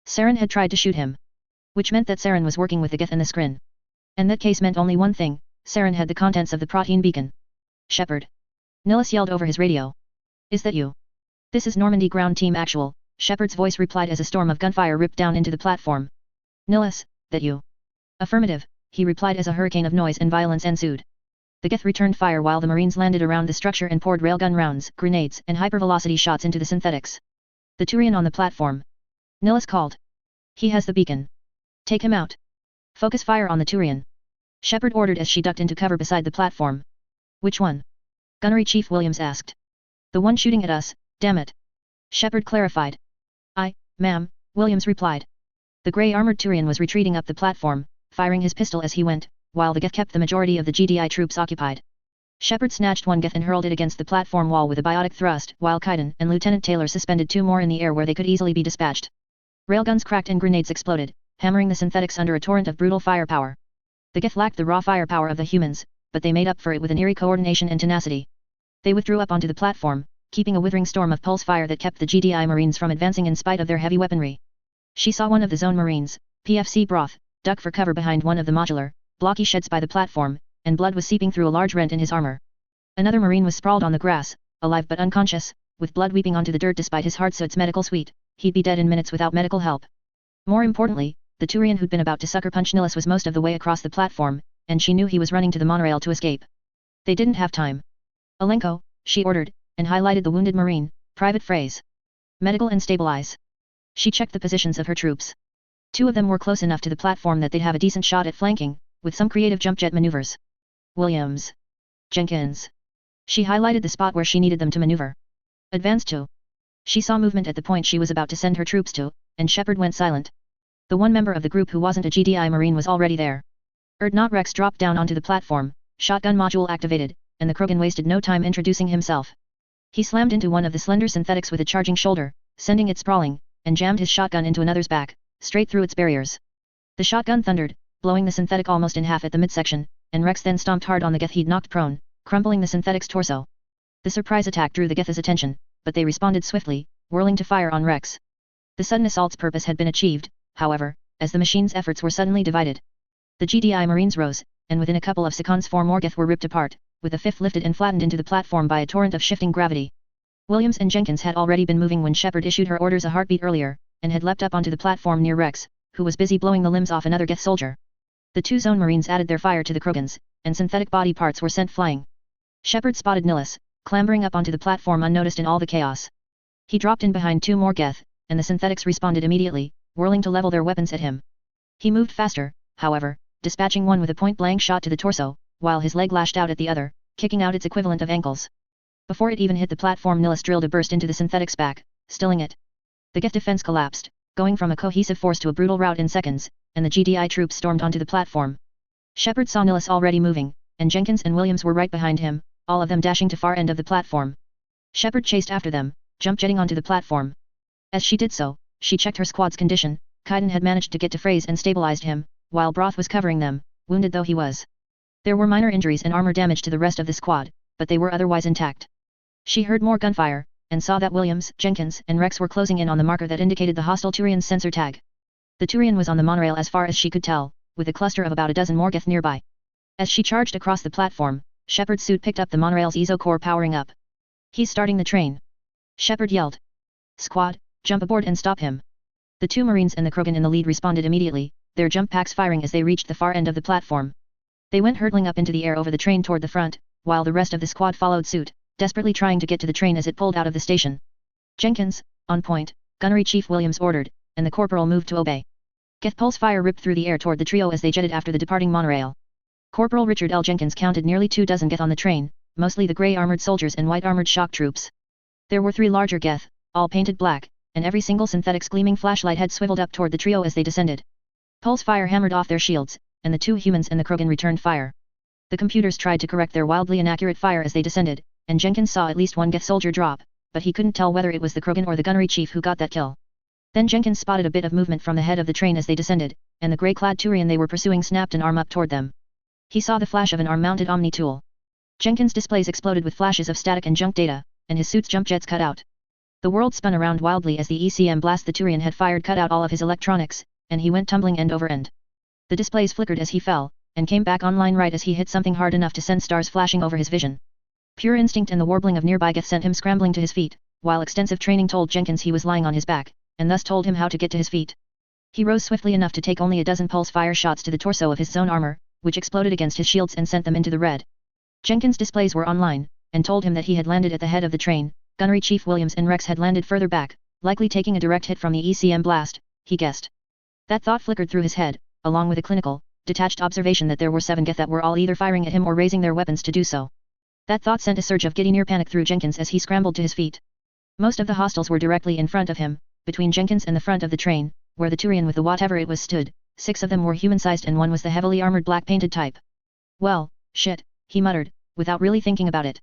Saren had tried to shoot him. Which meant that Saren was working with the Geth and the Skrin. And that case meant only one thing, Saren had the contents of the Prothean beacon. Shepard. Nihilus yelled over his radio. Is that you? This is Normandy ground team actual, Shepard's voice replied as a storm of gunfire ripped down into the platform. Nihilus, that you? Affirmative, he replied as a hurricane of noise and violence ensued. The Geth returned fire while the Marines landed around the structure and poured railgun rounds, grenades, and hypervelocity shots into the synthetics. The Turian on the platform. Nihilus called. He has the beacon. Take him out. Focus fire on the Turian. Shepard ordered as she ducked into cover beside the platform. Which one? Gunnery Chief Williams asked. The one shooting at us, damn it. Shepard clarified. Ma'am, Williams replied. The grey-armored Turian was retreating up the platform, firing his pistol as he went, while the Geth kept the majority of the GDI troops occupied. Shepard snatched one Geth and hurled it against the platform wall with a biotic thrust, while Cain and Lieutenant Taylor suspended two more in the air where they could easily be dispatched. Railguns cracked and grenades exploded, hammering the synthetics under a torrent of brutal firepower. The Geth lacked the raw firepower of the humans, but they made up for it with an eerie coordination and tenacity. They withdrew up onto the platform, keeping a withering storm of pulse fire that kept the GDI Marines from advancing in spite of their heavy weaponry. She saw one of the zone Marines, PFC Broth, duck for cover behind one of the modular, blocky sheds by the platform, and blood was seeping through a large rent in his armor. Another Marine was sprawled on the grass, alive but unconscious, with blood weeping onto the dirt despite his hardsuit's medical suite. He'd be dead in minutes without medical help. More importantly, the Turian who'd been about to sucker punch Nihilus was most of the way across the platform, and she knew he was running to the monorail to escape. They didn't have time. Alenko, she ordered, and highlighted the wounded Marine, Private Phrase. Medical and stabilize. She checked the positions of her troops. Two of them were close enough to the platform that they'd have a decent shot at flanking, with some creative jump jet maneuvers. Williams. Jenkins. She highlighted the spot where she needed them to maneuver. Advance to. She saw movement at the point she was about to send her troops to, and Shepard went silent. The one member of the group who wasn't a GDI Marine was already there. Erdnot Rex dropped down onto the platform, shotgun module activated, and the Krogan wasted no time introducing himself. He slammed into one of the slender synthetics with a charging shoulder, sending it sprawling, and jammed his shotgun into another's back, straight through its barriers. The shotgun thundered, blowing the synthetic almost in half at the midsection, and Rex then stomped hard on the Geth he'd knocked prone, crumpling the synthetic's torso. The surprise attack drew the Geth's attention, but they responded swiftly, whirling to fire on Rex. The sudden assault's purpose had been achieved, however, as the machine's efforts were suddenly divided. The GDI Marines rose, and within a couple of seconds 4 more Geth were ripped apart, with the fifth lifted and flattened into the platform by a torrent of shifting gravity. Williams and Jenkins had already been moving when Shepard issued her orders a heartbeat earlier, and had leapt up onto the platform near Rex, who was busy blowing the limbs off another Geth soldier. The two zone Marines added their fire to the Krogans, and synthetic body parts were sent flying. Shepard spotted Nihilus, clambering up onto the platform unnoticed in all the chaos. He dropped in behind 2 more Geth, and the synthetics responded immediately, whirling to level their weapons at him. He moved faster, however, dispatching one with a point-blank shot to the torso, while his leg lashed out at the other, kicking out its equivalent of ankles. Before it even hit the platform, Nihilus drilled a burst into the synthetic's back, stilling it. The Geth defense collapsed, going from a cohesive force to a brutal rout in seconds, and the GDI troops stormed onto the platform. Shepard saw Nihilus already moving, and Jenkins and Williams were right behind him, all of them dashing to far end of the platform. Shepard chased after them, jump-jetting onto the platform. As she did so, she checked her squad's condition. Cain had managed to get to Phrase and stabilized him, while Broth was covering them, wounded though he was. There were minor injuries and armor damage to the rest of the squad, but they were otherwise intact. She heard more gunfire, and saw that Williams, Jenkins, and Rex were closing in on the marker that indicated the hostile Turian's sensor tag. The Turian was on the monorail as far as she could tell, with a cluster of about a dozen more Geth nearby. As she charged across the platform, Shepard's suit picked up the monorail's EZO core powering up. He's starting the train. Shepard yelled. Squad, jump aboard and stop him. The 2 Marines and the Krogan in the lead responded immediately, their jump packs firing as they reached the far end of the platform. They went hurtling up into the air over the train toward the front, while the rest of the squad followed suit, desperately trying to get to the train as it pulled out of the station. Jenkins, on point, Gunnery Chief Williams ordered, and the corporal moved to obey. Geth pulse fire ripped through the air toward the trio as they jetted after the departing monorail. Corporal Richard L. Jenkins counted nearly 2 dozen Geth on the train, mostly the grey-armored soldiers and white-armored shock troops. There were 3 larger Geth, all painted black, and every single synthetic's gleaming flashlight head swiveled up toward the trio as they descended. Pulse fire hammered off their shields, and the 2 humans and the Krogan returned fire. The computers tried to correct their wildly inaccurate fire as they descended, and Jenkins saw at least 1 Geth soldier drop, but he couldn't tell whether it was the Krogan or the gunnery chief who got that kill. Then Jenkins spotted a bit of movement from the head of the train as they descended, and the grey-clad Turian they were pursuing snapped an arm up toward them. He saw the flash of an arm-mounted Omni tool. Jenkins' displays exploded with flashes of static and junk data, and his suit's jump jets cut out. The world spun around wildly as the ECM blast the Turian had fired cut out all of his electronics, and he went tumbling end over end. The displays flickered as he fell, and came back online right as he hit something hard enough to send stars flashing over his vision. Pure instinct and the warbling of nearby Geth sent him scrambling to his feet, while extensive training told Jenkins he was lying on his back, and thus told him how to get to his feet. He rose swiftly enough to take only a dozen pulse fire shots to the torso of his zone armor, which exploded against his shields and sent them into the red. Jenkins' displays were online, and told him that he had landed at the head of the train. Gunnery Chief Williams and Rex had landed further back, likely taking a direct hit from the ECM blast, he guessed. That thought flickered through his head, along with a clinical, detached observation that there were 7 Geth that were all either firing at him or raising their weapons to do so. That thought sent a surge of giddy near panic through Jenkins as he scrambled to his feet. Most of the hostiles were directly in front of him, between Jenkins and the front of the train, where the Turian with the whatever it was stood. 6 of them were human-sized and one was the heavily armored black-painted type. Well, shit, he muttered, without really thinking about it.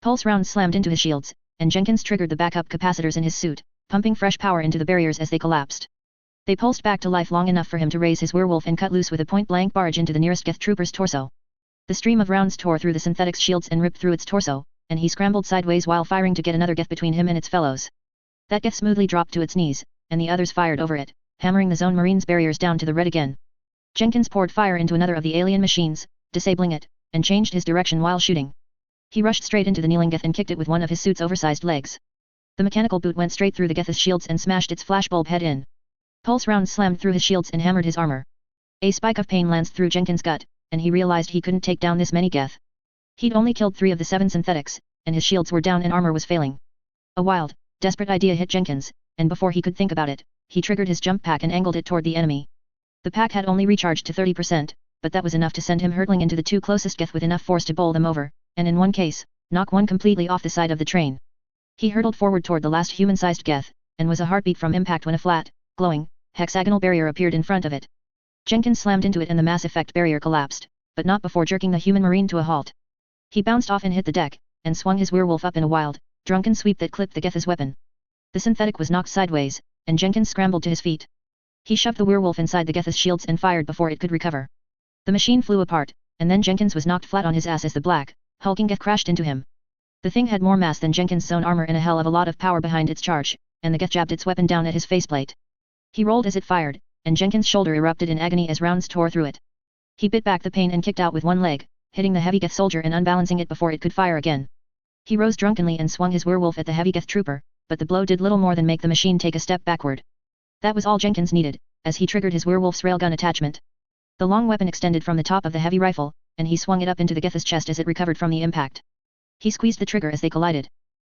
Pulse rounds slammed into his shields, and Jenkins triggered the backup capacitors in his suit, pumping fresh power into the barriers as they collapsed. They pulsed back to life long enough for him to raise his werewolf and cut loose with a point-blank barge into the nearest Geth trooper's torso. The stream of rounds tore through the synthetic's shields and ripped through its torso, and he scrambled sideways while firing to get another Geth between him and its fellows. That Geth smoothly dropped to its knees, and the others fired over it, hammering the Zone Marines' barriers down to the red again. Jenkins poured fire into another of the alien machines, disabling it, and changed his direction while shooting. He rushed straight into the kneeling Geth and kicked it with one of his suit's oversized legs. The mechanical boot went straight through the Geth's shields and smashed its flashbulb head in. Pulse rounds slammed through his shields and hammered his armor. A spike of pain lanced through Jenkins' gut, and he realized he couldn't take down this many Geth. He'd only killed 3 of the 7 synthetics, and his shields were down and armor was failing. A wild, desperate idea hit Jenkins, and before he could think about it, he triggered his jump pack and angled it toward the enemy. The pack had only recharged to 30%, but that was enough to send him hurtling into the 2 closest Geth with enough force to bowl them over, and in one case, knock one completely off the side of the train. He hurtled forward toward the last human-sized Geth, and was a heartbeat from impact when a flat, glowing, hexagonal barrier appeared in front of it. Jenkins slammed into it and the Mass Effect barrier collapsed, but not before jerking the human marine to a halt. He bounced off and hit the deck, and swung his werewolf up in a wild, drunken sweep that clipped the Geth's weapon. The synthetic was knocked sideways, and Jenkins scrambled to his feet. He shoved the werewolf inside the Geth's shields and fired before it could recover. The machine flew apart, and then Jenkins was knocked flat on his ass as the black, hulking Geth crashed into him. The thing had more mass than Jenkins' zone armor and a hell of a lot of power behind its charge, and the Geth jabbed its weapon down at his faceplate. He rolled as it fired, and Jenkins' shoulder erupted in agony as rounds tore through it. He bit back the pain and kicked out with one leg, hitting the heavy Geth soldier and unbalancing it before it could fire again. He rose drunkenly and swung his werewolf at the heavy Geth trooper, but the blow did little more than make the machine take a step backward. That was all Jenkins needed, as he triggered his werewolf's railgun attachment. The long weapon extended from the top of the heavy rifle, and he swung it up into the Geth's chest as it recovered from the impact. He squeezed the trigger as they collided.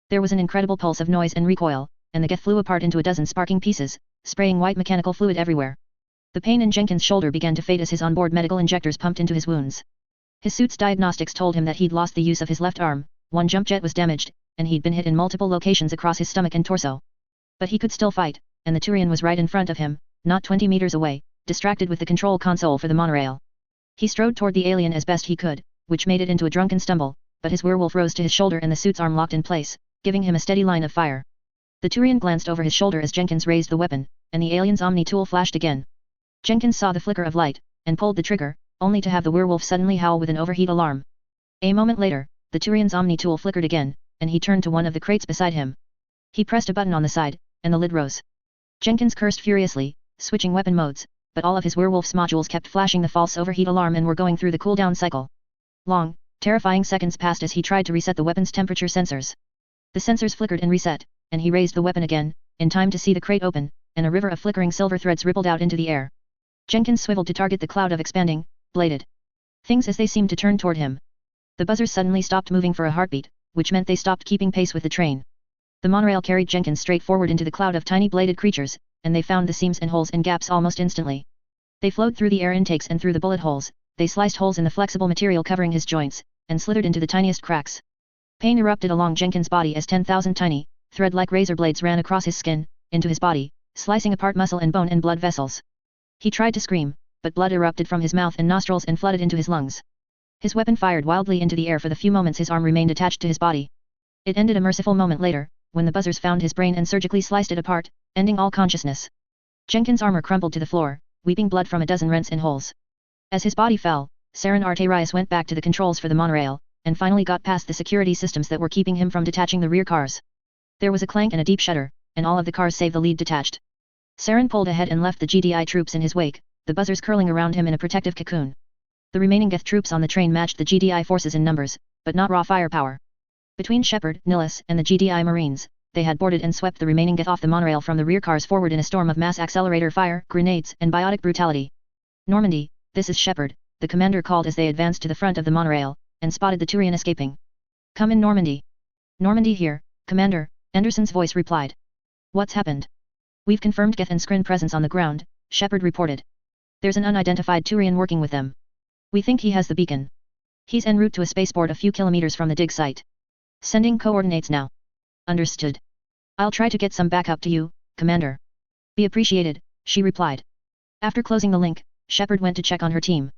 There was an incredible pulse of noise and recoil, and the Geth flew apart into a dozen sparking pieces, spraying white mechanical fluid everywhere. The pain in Jenkins' shoulder began to fade as his onboard medical injectors pumped into his wounds. His suit's diagnostics told him that he'd lost the use of his left arm, one jump jet was damaged, and he'd been hit in multiple locations across his stomach and torso. But he could still fight, and the Turian was right in front of him, not 20 meters away, distracted with the control console for the monorail. He strode toward the alien as best he could, which made it into a drunken stumble, but his werewolf rose to his shoulder and the suit's arm locked in place, giving him a steady line of fire. The Turian glanced over his shoulder as Jenkins raised the weapon, and the alien's Omni tool flashed again. Jenkins saw the flicker of light, and pulled the trigger, only to have the werewolf suddenly howl with an overheat alarm. A moment later, the Turian's Omni tool flickered again, and he turned to one of the crates beside him. He pressed a button on the side, and the lid rose. Jenkins cursed furiously, switching weapon modes, but all of his werewolf's modules kept flashing the false overheat alarm and were going through the cooldown cycle. Long, terrifying seconds passed as he tried to reset the weapon's temperature sensors. The sensors flickered and reset, and he raised the weapon again, in time to see the crate open, and a river of flickering silver threads rippled out into the air. Jenkins swiveled to target the cloud of expanding, bladed things as they seemed to turn toward him. The buzzers suddenly stopped moving for a heartbeat, which meant they stopped keeping pace with the train. The monorail carried Jenkins straight forward into the cloud of tiny bladed creatures, and they found the seams and holes and gaps almost instantly. They flowed through the air intakes and through the bullet holes, they sliced holes in the flexible material covering his joints, and slithered into the tiniest cracks. Pain erupted along Jenkins' body as 10,000 tiny, thread-like razor blades ran across his skin, into his body, slicing apart muscle and bone and blood vessels. He tried to scream, but blood erupted from his mouth and nostrils and flooded into his lungs. His weapon fired wildly into the air for the few moments his arm remained attached to his body. It ended a merciful moment later, when the buzzers found his brain and surgically sliced it apart, ending all consciousness. Jenkins' armor crumpled to the floor, weeping blood from a dozen rents and holes. As his body fell, Saren Arterius went back to the controls for the monorail, and finally got past the security systems that were keeping him from detaching the rear cars. There was a clank and a deep shudder, and all of the cars save the lead detached. Saren pulled ahead and left the GDI troops in his wake, the buzzers curling around him in a protective cocoon. The remaining Geth troops on the train matched the GDI forces in numbers, but not raw firepower. Between Shepard, Nihilus, and the GDI Marines, they had boarded and swept the remaining Geth off the monorail from the rear cars forward in a storm of mass accelerator fire, grenades, and biotic brutality. Normandy, this is Shepard, the commander called as they advanced to the front of the monorail, and spotted the Turian escaping. Come in, Normandy. Normandy here, Commander, Anderson's voice replied. What's happened? We've confirmed Geth and Quarian presence on the ground, Shepard reported. There's an unidentified Turian working with them. We think he has the beacon. He's en route to a spaceport a few kilometers from the dig site. Sending coordinates now. Understood. I'll try to get some backup to you, Commander. Be appreciated, she replied. After closing the link, Shepard went to check on her team.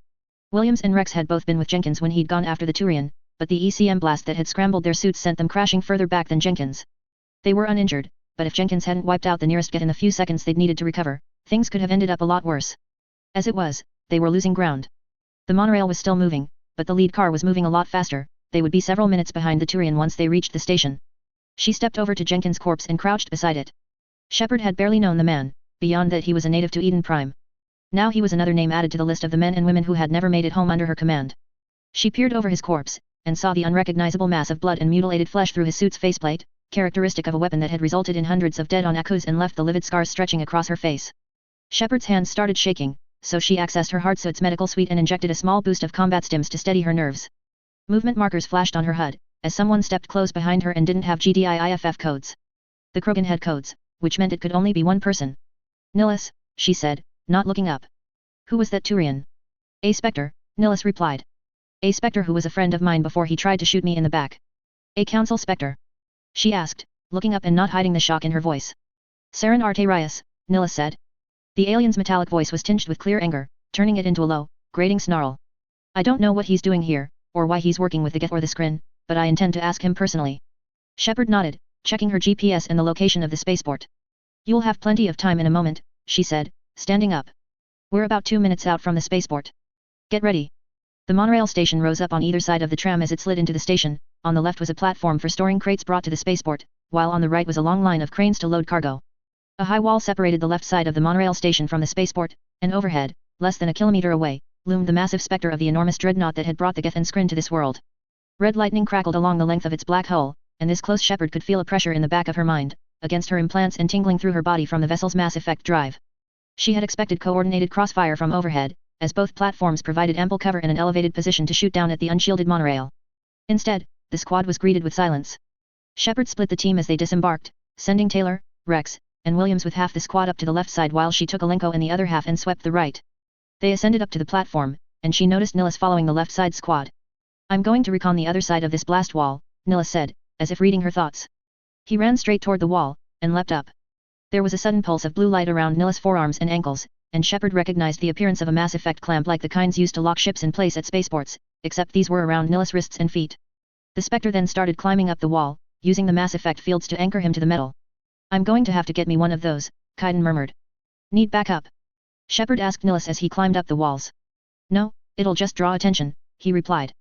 Williams and Rex had both been with Jenkins when he'd gone after the Turian, but the ECM blast that had scrambled their suits sent them crashing further back than Jenkins. They were uninjured, but if Jenkins hadn't wiped out the nearest Geth in the few seconds they'd needed to recover, things could have ended up a lot worse. As it was, they were losing ground. The monorail was still moving, but the lead car was moving a lot faster. They would be several minutes behind the Turian once they reached the station. She stepped over to Jenkins' corpse and crouched beside it. Shepard had barely known the man, beyond that he was a native to Eden Prime. Now he was another name added to the list of the men and women who had never made it home under her command. She peered over his corpse, and saw the unrecognizable mass of blood and mutilated flesh through his suit's faceplate, characteristic of a weapon that had resulted in hundreds of dead on Akuz and left the livid scars stretching across her face. Shepard's hands started shaking, so she accessed her heartsuit's medical suite and injected a small boost of combat stims to steady her nerves. Movement markers flashed on her HUD, as someone stepped close behind her and didn't have GDI IFF codes. The Krogan had codes, which meant it could only be one person. Nihilus, she said, not looking up. Who was that Turian? A Spectre, Nihilus replied. A Spectre who was a friend of mine before he tried to shoot me in the back. A Council Spectre? She asked, looking up and not hiding the shock in her voice. Saren Arterius, Nihilus said. The alien's metallic voice was tinged with clear anger, turning it into a low, grating snarl. I don't know what he's doing here, or why he's working with the Geth or the Quarian, but I intend to ask him personally. Shepard nodded, checking her GPS and the location of the spaceport. You'll have plenty of time in a moment, she said, standing up. We're about 2 minutes out from the spaceport. Get ready. The monorail station rose up on either side of the tram as it slid into the station. On the left was a platform for storing crates brought to the spaceport, while on the right was a long line of cranes to load cargo. A high wall separated the left side of the monorail station from the spaceport, and overhead, less than a kilometer away, loomed the massive specter of the enormous dreadnought that had brought the Geth and Quarian to this world. Red lightning crackled along the length of its black hull, and this close Shepard could feel a pressure in the back of her mind, against her implants and tingling through her body from the vessel's mass effect drive. She had expected coordinated crossfire from overhead, as both platforms provided ample cover and an elevated position to shoot down at the unshielded monorail. Instead, the squad was greeted with silence. Shepard split the team as they disembarked, sending Taylor, Rex, and Williams with half the squad up to the left side while she took Alenko and the other half and swept the right. They ascended up to the platform, and she noticed Nihilus following the left side squad. I'm going to recon the other side of this blast wall, Nihilus said, as if reading her thoughts. He ran straight toward the wall, and leapt up. There was a sudden pulse of blue light around Nihilus' forearms and ankles, and Shepard recognized the appearance of a mass effect clamp like the kinds used to lock ships in place at spaceports, except these were around Nihilus' wrists and feet. The Spectre then started climbing up the wall, using the mass effect fields to anchor him to the metal. I'm going to have to get me one of those, Cain murmured. Need backup? Shepard asked Nihilus as he climbed up the walls. No, it'll just draw attention, he replied.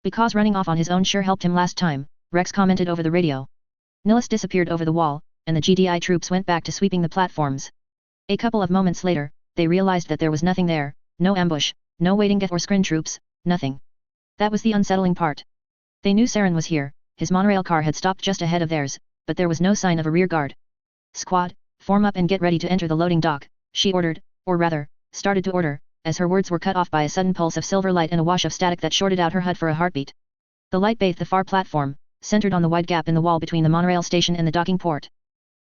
Because running off on his own sure helped him last time, Rex commented over the radio. Nihilus disappeared over the wall, and the GDI troops went back to sweeping the platforms. A couple of moments later, they realized that there was nothing there, no ambush, no waiting Geth or Quarian troops, nothing. That was the unsettling part. They knew Saren was here, his monorail car had stopped just ahead of theirs, but there was no sign of a rear guard. Squad, form up and get ready to enter the loading dock, she ordered, or rather, started to order, as her words were cut off by a sudden pulse of silver light and a wash of static that shorted out her HUD for a heartbeat. The light bathed the far platform, centered on the wide gap in the wall between the monorail station and the docking port.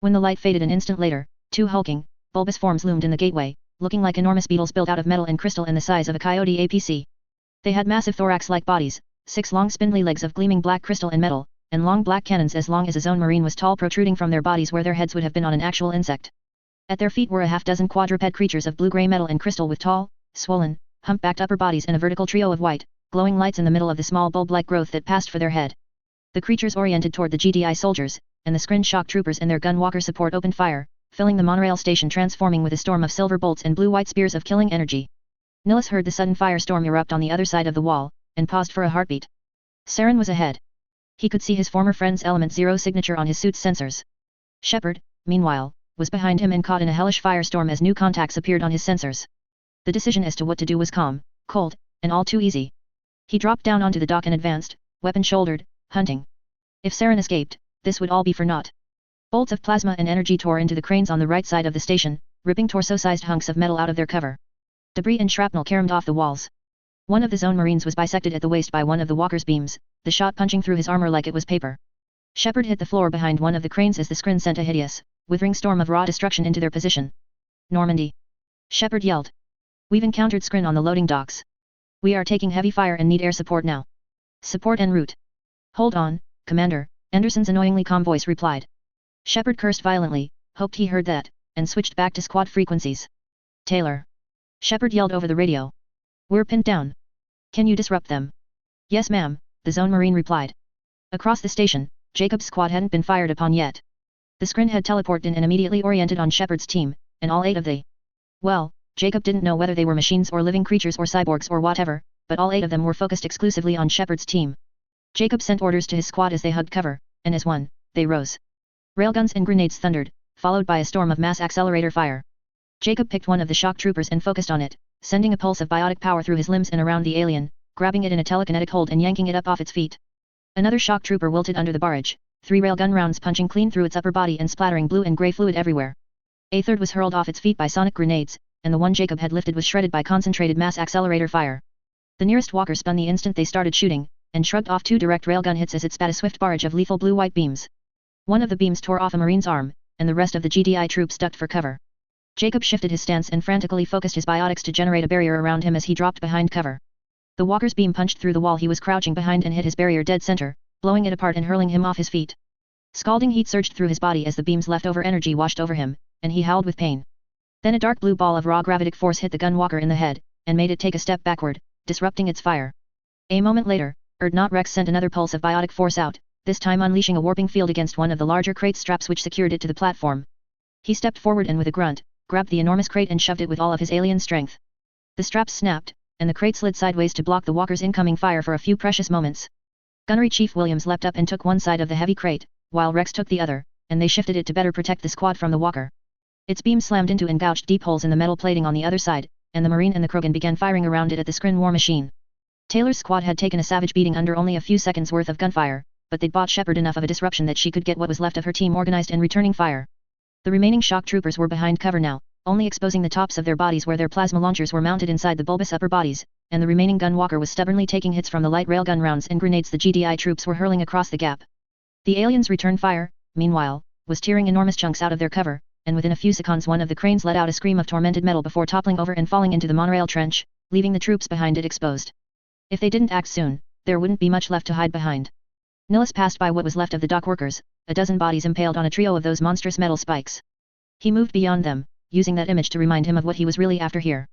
When the light faded an instant later, two hulking, bulbous forms loomed in the gateway, looking like enormous beetles built out of metal and crystal and the size of a coyote APC. They had massive thorax-like bodies, 6 long spindly legs of gleaming black crystal and metal, and long black cannons as long as a zone marine was tall protruding from their bodies where their heads would have been on an actual insect. At their feet were a half-dozen quadruped creatures of blue-gray metal and crystal with tall, swollen, humpbacked upper bodies and a vertical trio of white, glowing lights in the middle of the small bulb-like growth that passed for their head. The creatures oriented toward the GDI soldiers, and the screen shock troopers and their gunwalker support opened fire, filling the monorail station transforming with a storm of silver bolts and blue-white spears of killing energy. Nilus heard the sudden firestorm erupt on the other side of the wall, and paused for a heartbeat. Saren was ahead. He could see his former friend's Element Zero signature on his suit's sensors. Shepard, meanwhile, was behind him and caught in a hellish firestorm as new contacts appeared on his sensors. The decision as to what to do was calm, cold, and all too easy. He dropped down onto the dock and advanced, weapon-shouldered, hunting. If Saren escaped, this would all be for naught. Bolts of plasma and energy tore into the cranes on the right side of the station, ripping torso-sized hunks of metal out of their cover. Debris and shrapnel caromed off the walls. One of the zone marines was bisected at the waist by one of the walker's beams, the shot punching through his armor like it was paper. Shepard hit the floor behind one of the cranes as the screen sent a hideous, withering storm of raw destruction into their position. Normandy. Shepard yelled. We've encountered screen on the loading docks. We are taking heavy fire and need air support now. Support en route. Hold on, Commander, Anderson's annoyingly calm voice replied. Shepard cursed violently, hoped he heard that, and switched back to squad frequencies. Taylor. Shepard yelled over the radio. We're pinned down. Can you disrupt them? Yes ma'am, the zone marine replied. Across the station, Jacob's squad hadn't been fired upon yet. The screen had teleported in and immediately oriented on Shepard's team, and all 8 of the... Well, Jacob didn't know whether they were machines or living creatures or cyborgs or whatever, but all 8 of them were focused exclusively on Shepard's team. Jacob sent orders to his squad as they hugged cover, and as one, they rose. Railguns and grenades thundered, followed by a storm of mass accelerator fire. Jacob picked one of the shock troopers and focused on it, sending a pulse of biotic power through his limbs and around the alien, grabbing it in a telekinetic hold and yanking it up off its feet. Another shock trooper wilted under the barrage, 3 railgun rounds punching clean through its upper body and splattering blue and grey fluid everywhere. A third was hurled off its feet by sonic grenades, and the one Jacob had lifted was shredded by concentrated mass accelerator fire. The nearest walker spun the instant they started shooting, and shrugged off 2 direct railgun hits as it spat a swift barrage of lethal blue-white beams. One of the beams tore off a marine's arm, and the rest of the GDI troops ducked for cover. Jacob shifted his stance and frantically focused his biotics to generate a barrier around him as he dropped behind cover. The walker's beam punched through the wall he was crouching behind and hit his barrier dead center, blowing it apart and hurling him off his feet. Scalding heat surged through his body as the beam's leftover energy washed over him, and he howled with pain. Then a dark blue ball of raw gravitic force hit the gunwalker in the head, and made it take a step backward, disrupting its fire. A moment later, Urdnot Rex sent another pulse of biotic force out, this time unleashing a warping field against one of the larger crate straps which secured it to the platform. He stepped forward and with a grunt, grabbed the enormous crate and shoved it with all of his alien strength. The straps snapped, and the crate slid sideways to block the walker's incoming fire for a few precious moments. Gunnery Chief Williams leapt up and took one side of the heavy crate, while Rex took the other, and they shifted it to better protect the squad from the walker. Its beam slammed into and gouged deep holes in the metal plating on the other side, and the Marine and the Krogan began firing around it at the Skrin war machine. Taylor's squad had taken a savage beating under only a few seconds worth of gunfire, but they'd bought Shepard enough of a disruption that she could get what was left of her team organized and returning fire. The remaining shock troopers were behind cover now, only exposing the tops of their bodies where their plasma launchers were mounted inside the bulbous upper bodies, and the remaining gunwalker was stubbornly taking hits from the light railgun rounds and grenades the GDI troops were hurling across the gap. The aliens' return fire, meanwhile, was tearing enormous chunks out of their cover, and within a few seconds one of the cranes let out a scream of tormented metal before toppling over and falling into the monorail trench, leaving the troops behind it exposed. If they didn't act soon, there wouldn't be much left to hide behind. Nilus passed by what was left of the dock workers, a dozen bodies impaled on a trio of those monstrous metal spikes. He moved beyond them, using that image to remind him of what he was really after here.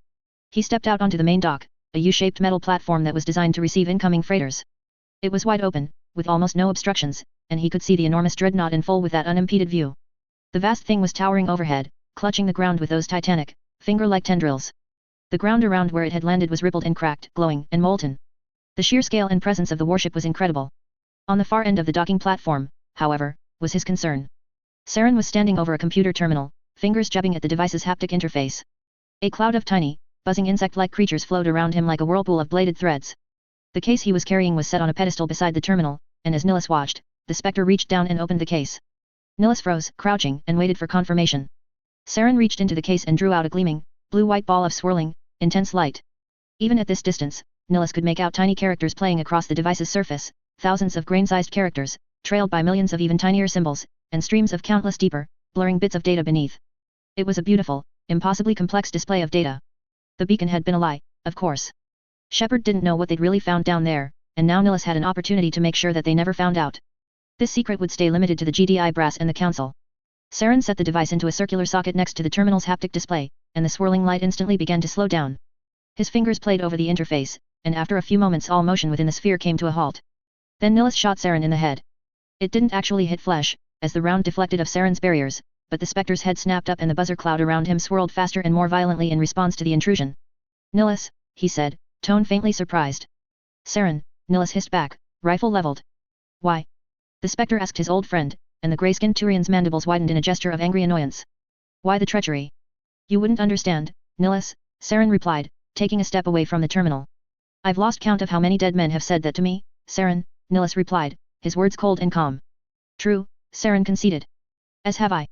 He stepped out onto the main dock, a U-shaped metal platform that was designed to receive incoming freighters. It was wide open, with almost no obstructions, and he could see the enormous dreadnought in full with that unimpeded view. The vast thing was towering overhead, clutching the ground with those titanic, finger-like tendrils. The ground around where it had landed was rippled and cracked, glowing and molten. The sheer scale and presence of the warship was incredible. On the far end of the docking platform, however, was his concern. Saren was standing over a computer terminal, fingers jabbing at the device's haptic interface. A cloud of tiny, buzzing insect-like creatures flowed around him like a whirlpool of bladed threads. The case he was carrying was set on a pedestal beside the terminal, and as Nilus watched, the spectre reached down and opened the case. Nilus froze, crouching, and waited for confirmation. Saren reached into the case and drew out a gleaming, blue-white ball of swirling, intense light. Even at this distance, Nilus could make out tiny characters playing across the device's surface, thousands of grain-sized characters, trailed by millions of even tinier symbols, and streams of countless deeper, blurring bits of data beneath. It was a beautiful, impossibly complex display of data. The beacon had been a lie, of course. Shepard didn't know what they'd really found down there, and now Nilus had an opportunity to make sure that they never found out. This secret would stay limited to the GDI brass and the Council. Saren set the device into a circular socket next to the terminal's haptic display, and the swirling light instantly began to slow down. His fingers played over the interface, and after a few moments all motion within the sphere came to a halt. Then Nilus shot Saren in the head. It didn't actually hit flesh, as the round deflected of Saren's barriers, but the specter's head snapped up and the buzzer cloud around him swirled faster and more violently in response to the intrusion. Nihilus, he said, tone faintly surprised. Saren, Nihilus hissed back, rifle leveled. Why? The specter asked his old friend, and the grey-skinned Turian's mandibles widened in a gesture of angry annoyance. Why the treachery? You wouldn't understand, Nihilus, Saren replied, taking a step away from the terminal. I've lost count of how many dead men have said that to me, Saren, Nihilus replied, his words cold and calm. True, Saren conceded. As have I.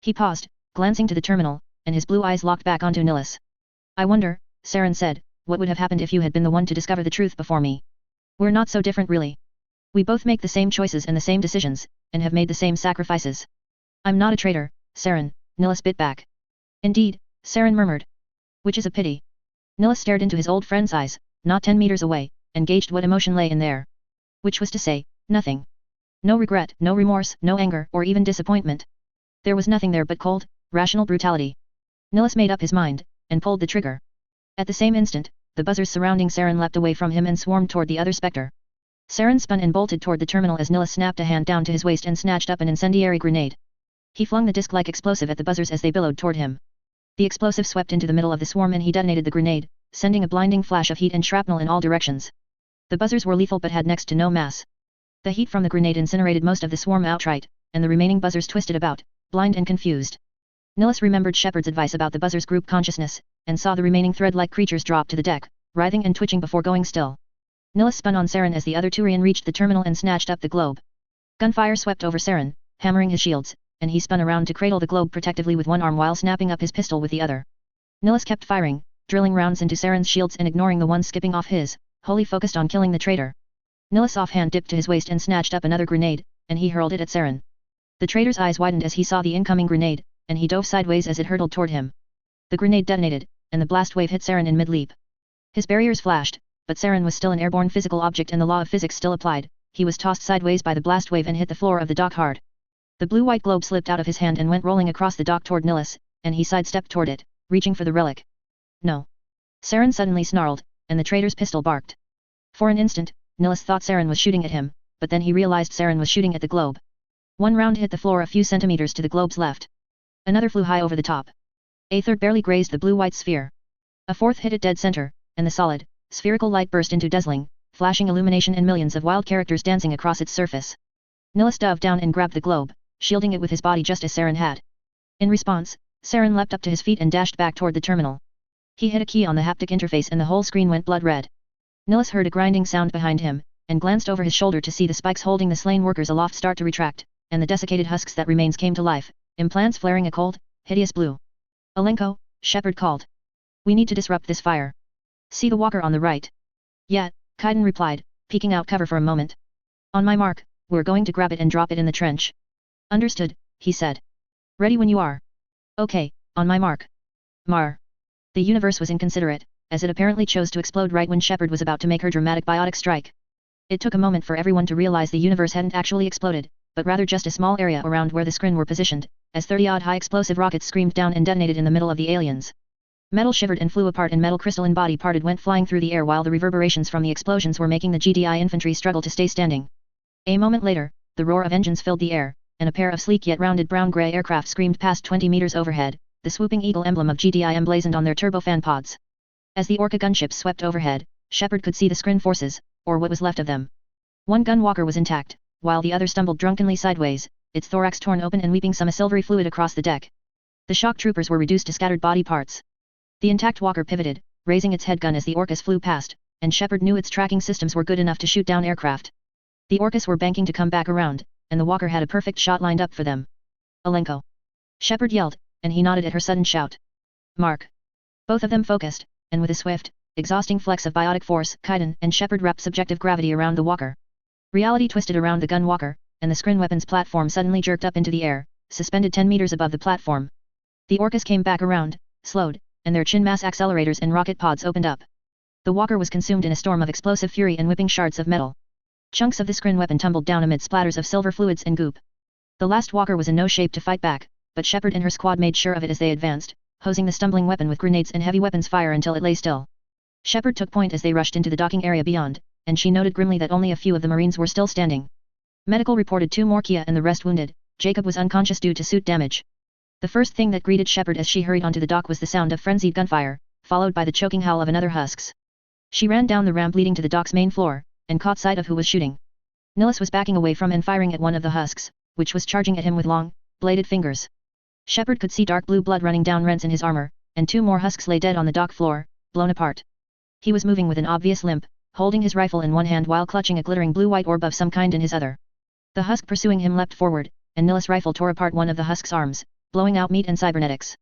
He paused, glancing to the terminal, and his blue eyes locked back onto Nihilus. I wonder, Saren said, what would have happened if you had been the one to discover the truth before me? We're not so different really. We both make the same choices and the same decisions, and have made the same sacrifices. I'm not a traitor, Saren, Nihilus bit back. Indeed, Saren murmured. Which is a pity. Nihilus stared into his old friend's eyes, not 10 meters away, and gauged what emotion lay in there. Which was to say, nothing. No regret, no remorse, no anger, or even disappointment. There was nothing there but cold, rational brutality. Nihilus made up his mind, and pulled the trigger. At the same instant, the buzzers surrounding Saren leapt away from him and swarmed toward the other specter. Saren spun and bolted toward the terminal as Nihilus snapped a hand down to his waist and snatched up an incendiary grenade. He flung the disc-like explosive at the buzzers as they billowed toward him. The explosive swept into the middle of the swarm and he detonated the grenade, sending a blinding flash of heat and shrapnel in all directions. The buzzers were lethal but had next to no mass. The heat from the grenade incinerated most of the swarm outright, and the remaining buzzers twisted about, blind and confused. Nihilus remembered Shepard's advice about the buzzers' group consciousness, and saw the remaining thread-like creatures drop to the deck, writhing and twitching before going still. Nihilus spun on Saren as the other Turian reached the terminal and snatched up the globe. Gunfire swept over Saren, hammering his shields, and he spun around to cradle the globe protectively with one arm while snapping up his pistol with the other. Nihilus kept firing, drilling rounds into Saren's shields and ignoring the ones skipping off his, wholly focused on killing the traitor. Nihilus' offhand dipped to his waist and snatched up another grenade, and he hurled it at Saren. The traitor's eyes widened as he saw the incoming grenade, and he dove sideways as it hurtled toward him. The grenade detonated, and the blast wave hit Saren in mid-leap. His barriers flashed, but Saren was still an airborne physical object and the law of physics still applied. He was tossed sideways by the blast wave and hit the floor of the dock hard. The blue-white globe slipped out of his hand and went rolling across the dock toward Nihilus, and he sidestepped toward it, reaching for the relic. No. Saren suddenly snarled, and the traitor's pistol barked. For an instant, Nihilus thought Saren was shooting at him, but then he realized Saren was shooting at the globe. One round hit the floor a few centimeters to the globe's left. Another flew high over the top. A third barely grazed the blue-white sphere. A fourth hit it dead center, and the solid, spherical light burst into dazzling, flashing illumination and millions of wild characters dancing across its surface. Nihilus dove down and grabbed the globe, shielding it with his body just as Saren had. In response, Saren leapt up to his feet and dashed back toward the terminal. He hit a key on the haptic interface and the whole screen went blood red. Nihilus heard a grinding sound behind him, and glanced over his shoulder to see the spikes holding the slain workers aloft start to retract, and the desiccated husks that remains came to life, implants flaring a cold, hideous blue. Alenko, Shepard called. We need to disrupt this fire. See the walker on the right. Yeah, Cain replied, peeking out cover for a moment. On my mark, we're going to grab it and drop it in the trench. Understood, he said. Ready when you are. Okay, on my mark. Mar. The universe was inconsiderate, as it apparently chose to explode right when Shepard was about to make her dramatic biotic strike. It took a moment for everyone to realize the universe hadn't actually exploded, but rather just a small area around where the scrin were positioned, as 30-odd high-explosive rockets screamed down and detonated in the middle of the aliens. Metal shivered and flew apart and metal crystalline body parted went flying through the air while the reverberations from the explosions were making the GDI infantry struggle to stay standing. A moment later, the roar of engines filled the air, and a pair of sleek yet rounded brown-gray aircraft screamed past 20 meters overhead, the swooping eagle emblem of GDI emblazoned on their turbofan pods. As the Orca gunships swept overhead, Shepard could see the scrin forces, or what was left of them. One gunwalker was intact, while the other stumbled drunkenly sideways, its thorax torn open and weeping some silvery fluid across the deck. The shock troopers were reduced to scattered body parts. The intact walker pivoted, raising its head gun as the Orcas flew past, and Shepard knew its tracking systems were good enough to shoot down aircraft. The Orcas were banking to come back around, and the walker had a perfect shot lined up for them. Alenko. Shepard yelled, and he nodded at her sudden shout. Mark. Both of them focused, and with a swift, exhausting flex of biotic force, Cain and Shepard wrapped subjective gravity around the walker. Reality twisted around the gun walker, and the scrin weapons platform suddenly jerked up into the air, suspended 10 meters above the platform. The Orcas came back around, slowed, and their chin mass accelerators and rocket pods opened up. The walker was consumed in a storm of explosive fury and whipping shards of metal. Chunks of the scrin weapon tumbled down amid splatters of silver fluids and goop. The last walker was in no shape to fight back, but Shepard and her squad made sure of it as they advanced, hosing the stumbling weapon with grenades and heavy weapons fire until it lay still. Shepard took point as they rushed into the docking area beyond, and she noted grimly that only a few of the Marines were still standing. Medical reported 2 more Kia and the rest wounded, Jacob was unconscious due to suit damage. The first thing that greeted Shepard as she hurried onto the dock was the sound of frenzied gunfire, followed by the choking howl of another Husks. She ran down the ramp leading to the dock's main floor, and caught sight of who was shooting. Nilus was backing away from and firing at one of the Husks, which was charging at him with long, bladed fingers. Shepard could see dark blue blood running down rents in his armor, and 2 more Husks lay dead on the dock floor, blown apart. He was moving with an obvious limp, holding his rifle in one hand while clutching a glittering blue-white orb of some kind in his other. The Husk pursuing him leapt forward, and Nilus' rifle tore apart one of the Husk's arms, blowing out meat and cybernetics.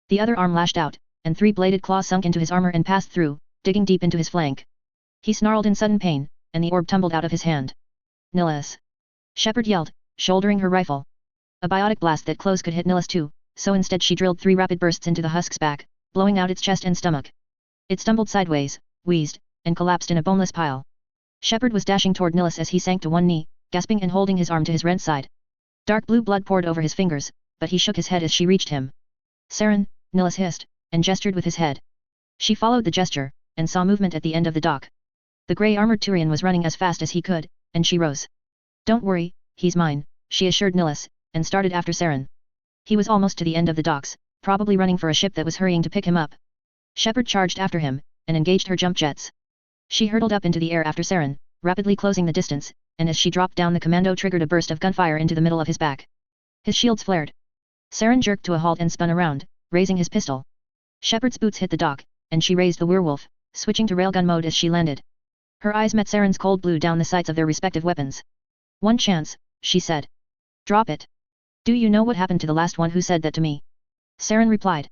The other arm lashed out, and 3 bladed claws sunk into his armor and passed through, digging deep into his flank. He snarled in sudden pain, and the orb tumbled out of his hand. Nilus! Shepard yelled, shouldering her rifle. A biotic blast that close could hit Nilus too, so instead she drilled 3 rapid bursts into the Husk's back, blowing out its chest and stomach. It stumbled sideways, wheezed, and collapsed in a boneless pile. Shepard was dashing toward Nilus as he sank to one knee, gasping and holding his arm to his rent side. Dark blue blood poured over his fingers, but he shook his head as she reached him. Saren, Nilus hissed, and gestured with his head. She followed the gesture, and saw movement at the end of the dock. The grey-armored Turian was running as fast as he could, and she rose. Don't worry, he's mine, she assured Nilus, and started after Saren. He was almost to the end of the docks, probably running for a ship that was hurrying to pick him up. Shepard charged after him, and engaged her jump jets. She hurtled up into the air after Saren, rapidly closing the distance, and as she dropped down the commando triggered a burst of gunfire into the middle of his back. His shields flared. Saren jerked to a halt and spun around, raising his pistol. Shepard's boots hit the dock, and she raised the werewolf, switching to railgun mode as she landed. Her eyes met Saren's cold blue down the sights of their respective weapons. One chance, she said. Drop it. Do you know what happened to the last one who said that to me? Saren replied.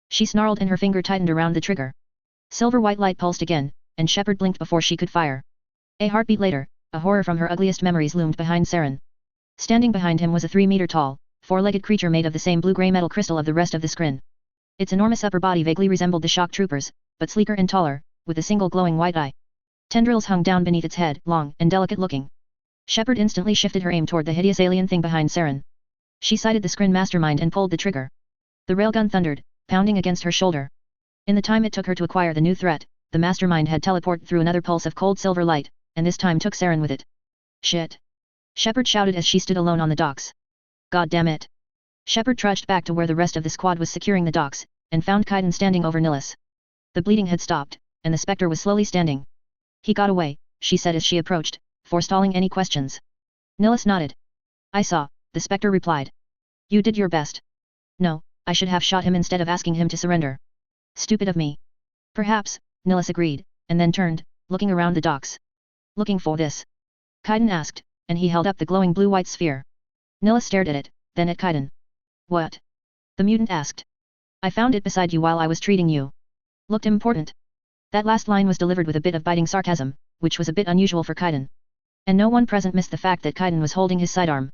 She snarled and her finger tightened around the trigger. Silver-white light pulsed again, and Shepard blinked before she could fire. A heartbeat later, a horror from her ugliest memories loomed behind Saren. Standing behind him was a 3-meter-tall, 4-legged creature made of the same blue-gray metal crystal of the rest of the scrin. Its enormous upper body vaguely resembled the shock troopers, but sleeker and taller, with a single glowing white eye. Tendrils hung down beneath its head, long and delicate-looking. Shepard instantly shifted her aim toward the hideous alien thing behind Saren. She sighted the scrin mastermind and pulled the trigger. The railgun thundered, pounding against her shoulder. In the time it took her to acquire the new threat, the mastermind had teleported through another pulse of cold silver light, and this time took Saren with it. Shit! Shepard shouted as she stood alone on the docks. God damn it! Shepard trudged back to where the rest of the squad was securing the docks, and found Cain standing over Nilus. The bleeding had stopped, and the spectre was slowly standing. He got away, she said as she approached, forestalling any questions. Nilus nodded. I saw, the spectre replied. You did your best. No, I should have shot him instead of asking him to surrender. Stupid of me. Perhaps, Nilus agreed, and then turned, looking around the docks. Looking for this? Cain asked, and he held up the glowing blue-white sphere. Nilus stared at it, then at Cain. What? The mutant asked. I found it beside you while I was treating you. Looked important. That last line was delivered with a bit of biting sarcasm, which was a bit unusual for Cain. And no one present missed the fact that Cain was holding his sidearm.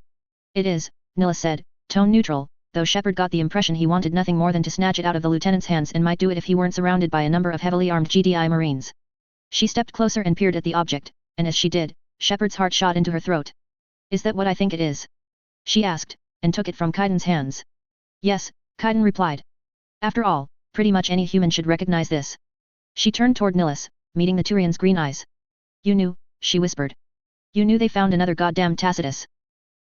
It is, Nilus said, tone neutral, though Shepard got the impression he wanted nothing more than to snatch it out of the lieutenant's hands and might do it if he weren't surrounded by a number of heavily armed GDI Marines. She stepped closer and peered at the object, and as she did, Shepard's heart shot into her throat. Is that what I think it is? She asked, and took it from Cain's hands. Yes, Cain replied. After all, pretty much any human should recognize this. She turned toward Nilus, meeting the Turian's green eyes. You knew, she whispered. You knew they found another goddamn Tacitus.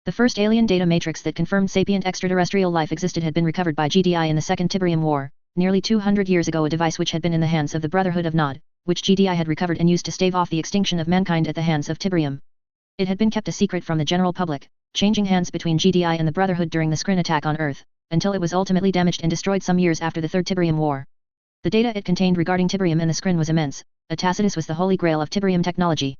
The first alien data matrix that confirmed sapient extraterrestrial life existed had been recovered by GDI in the Second Tiberium War, nearly 200 years ago, a device which had been in the hands of the Brotherhood of Nod, which GDI had recovered and used to stave off the extinction of mankind at the hands of Tiberium. It had been kept a secret from the general public, changing hands between GDI and the Brotherhood during the Skrin attack on Earth, until it was ultimately damaged and destroyed some years after the Third Tiberium War. The data it contained regarding Tiberium and the Skrin was immense. A Tacitus was the holy grail of Tiberium technology.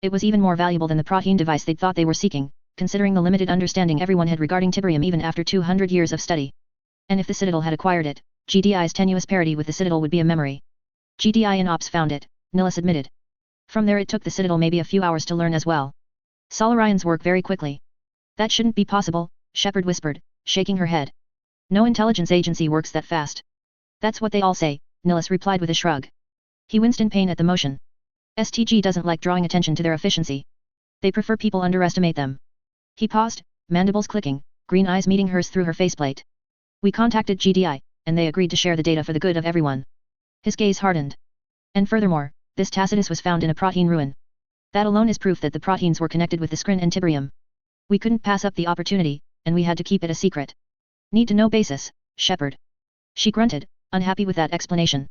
It was even more valuable than the Prothean device they'd thought they were seeking, considering the limited understanding everyone had regarding Tiberium even after 200 years of study. And if the Citadel had acquired it, GDI's tenuous parity with the Citadel would be a memory. GDI and Ops found it, Nilus admitted. From there it took the Citadel maybe a few hours to learn as well. Solarians work very quickly. That shouldn't be possible, Shepard whispered, shaking her head. No intelligence agency works that fast. That's what they all say, Nilus replied with a shrug. He winced in pain at the motion. STG doesn't like drawing attention to their efficiency. They prefer people underestimate them. He paused, mandibles clicking, green eyes meeting hers through her faceplate. We contacted GDI, and they agreed to share the data for the good of everyone. His gaze hardened. And furthermore, this Tacitus was found in a Prothean ruin. That alone is proof that the Protheans were connected with the Skrin and Tiberium. We couldn't pass up the opportunity, and we had to keep it a secret. Need to know basis, Shepard. She grunted, unhappy with that explanation.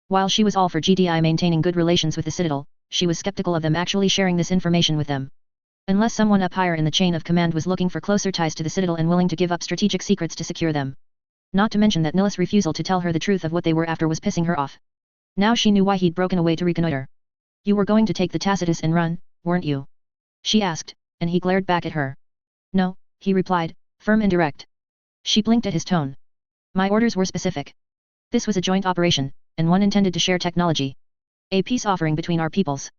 While she was all for GDI maintaining good relations with the Citadel, she was skeptical of them actually sharing this information with them. Unless someone up higher in the chain of command was looking for closer ties to the Citadel and willing to give up strategic secrets to secure them. Not to mention that Nihil's refusal to tell her the truth of what they were after was pissing her off. Now she knew why he'd broken away to reconnoiter. You were going to take the Tacitus and run, weren't you? She asked, and he glared back at her. No, he replied, firm and direct. She blinked at his tone. My orders were specific. This was a joint operation, and one intended to share technology. A peace offering between our peoples.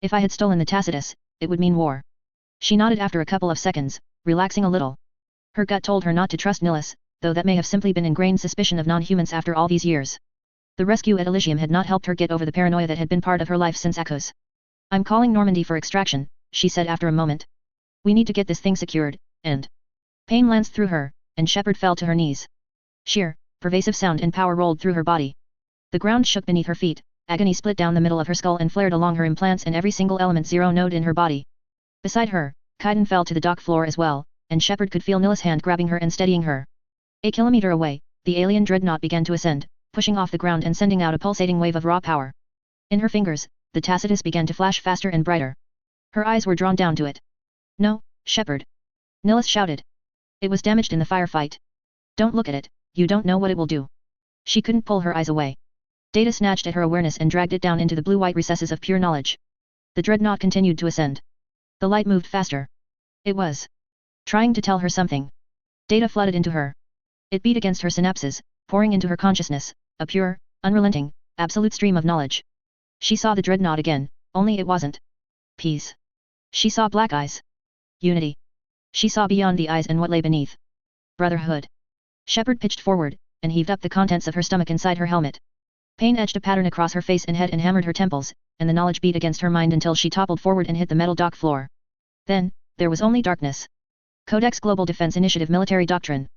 If I had stolen the Tacitus, it would mean war. She nodded after a couple of seconds, relaxing a little. Her gut told her not to trust Nihil, though that may have simply been ingrained suspicion of non-humans after all these years. The rescue at Elysium had not helped her get over the paranoia that had been part of her life since Echoes. I'm calling Normandy for extraction, she said after a moment. We need to get this thing secured, and... Pain lanced through her, and Shepard fell to her knees. Sheer, pervasive sound and power rolled through her body. The ground shook beneath her feet, agony split down the middle of her skull and flared along her implants and every single element zero node in her body. Beside her, Kaiden fell to the dock floor as well, and Shepard could feel Nihil's hand grabbing her and steadying her. A kilometer away, the alien dreadnought began to ascend, pushing off the ground and sending out a pulsating wave of raw power. In her fingers, the Tacitus began to flash faster and brighter. Her eyes were drawn down to it. No, Shepard. Nihil shouted. It was damaged in the firefight. Don't look at it, you don't know what it will do. She couldn't pull her eyes away. Data snatched at her awareness and dragged it down into the blue-white recesses of pure knowledge. The dreadnought continued to ascend. The light moved faster. It was trying to tell her something. Data flooded into her. It beat against her synapses, pouring into her consciousness, a pure, unrelenting, absolute stream of knowledge. She saw the dreadnought again, only it wasn't peace. She saw black eyes. Unity. She saw beyond the eyes and what lay beneath. Brotherhood. Shepard pitched forward, and heaved up the contents of her stomach inside her helmet. Pain etched a pattern across her face and head and hammered her temples, and the knowledge beat against her mind until she toppled forward and hit the metal dock floor. Then, there was only darkness. Codex Global Defense Initiative Military Doctrine.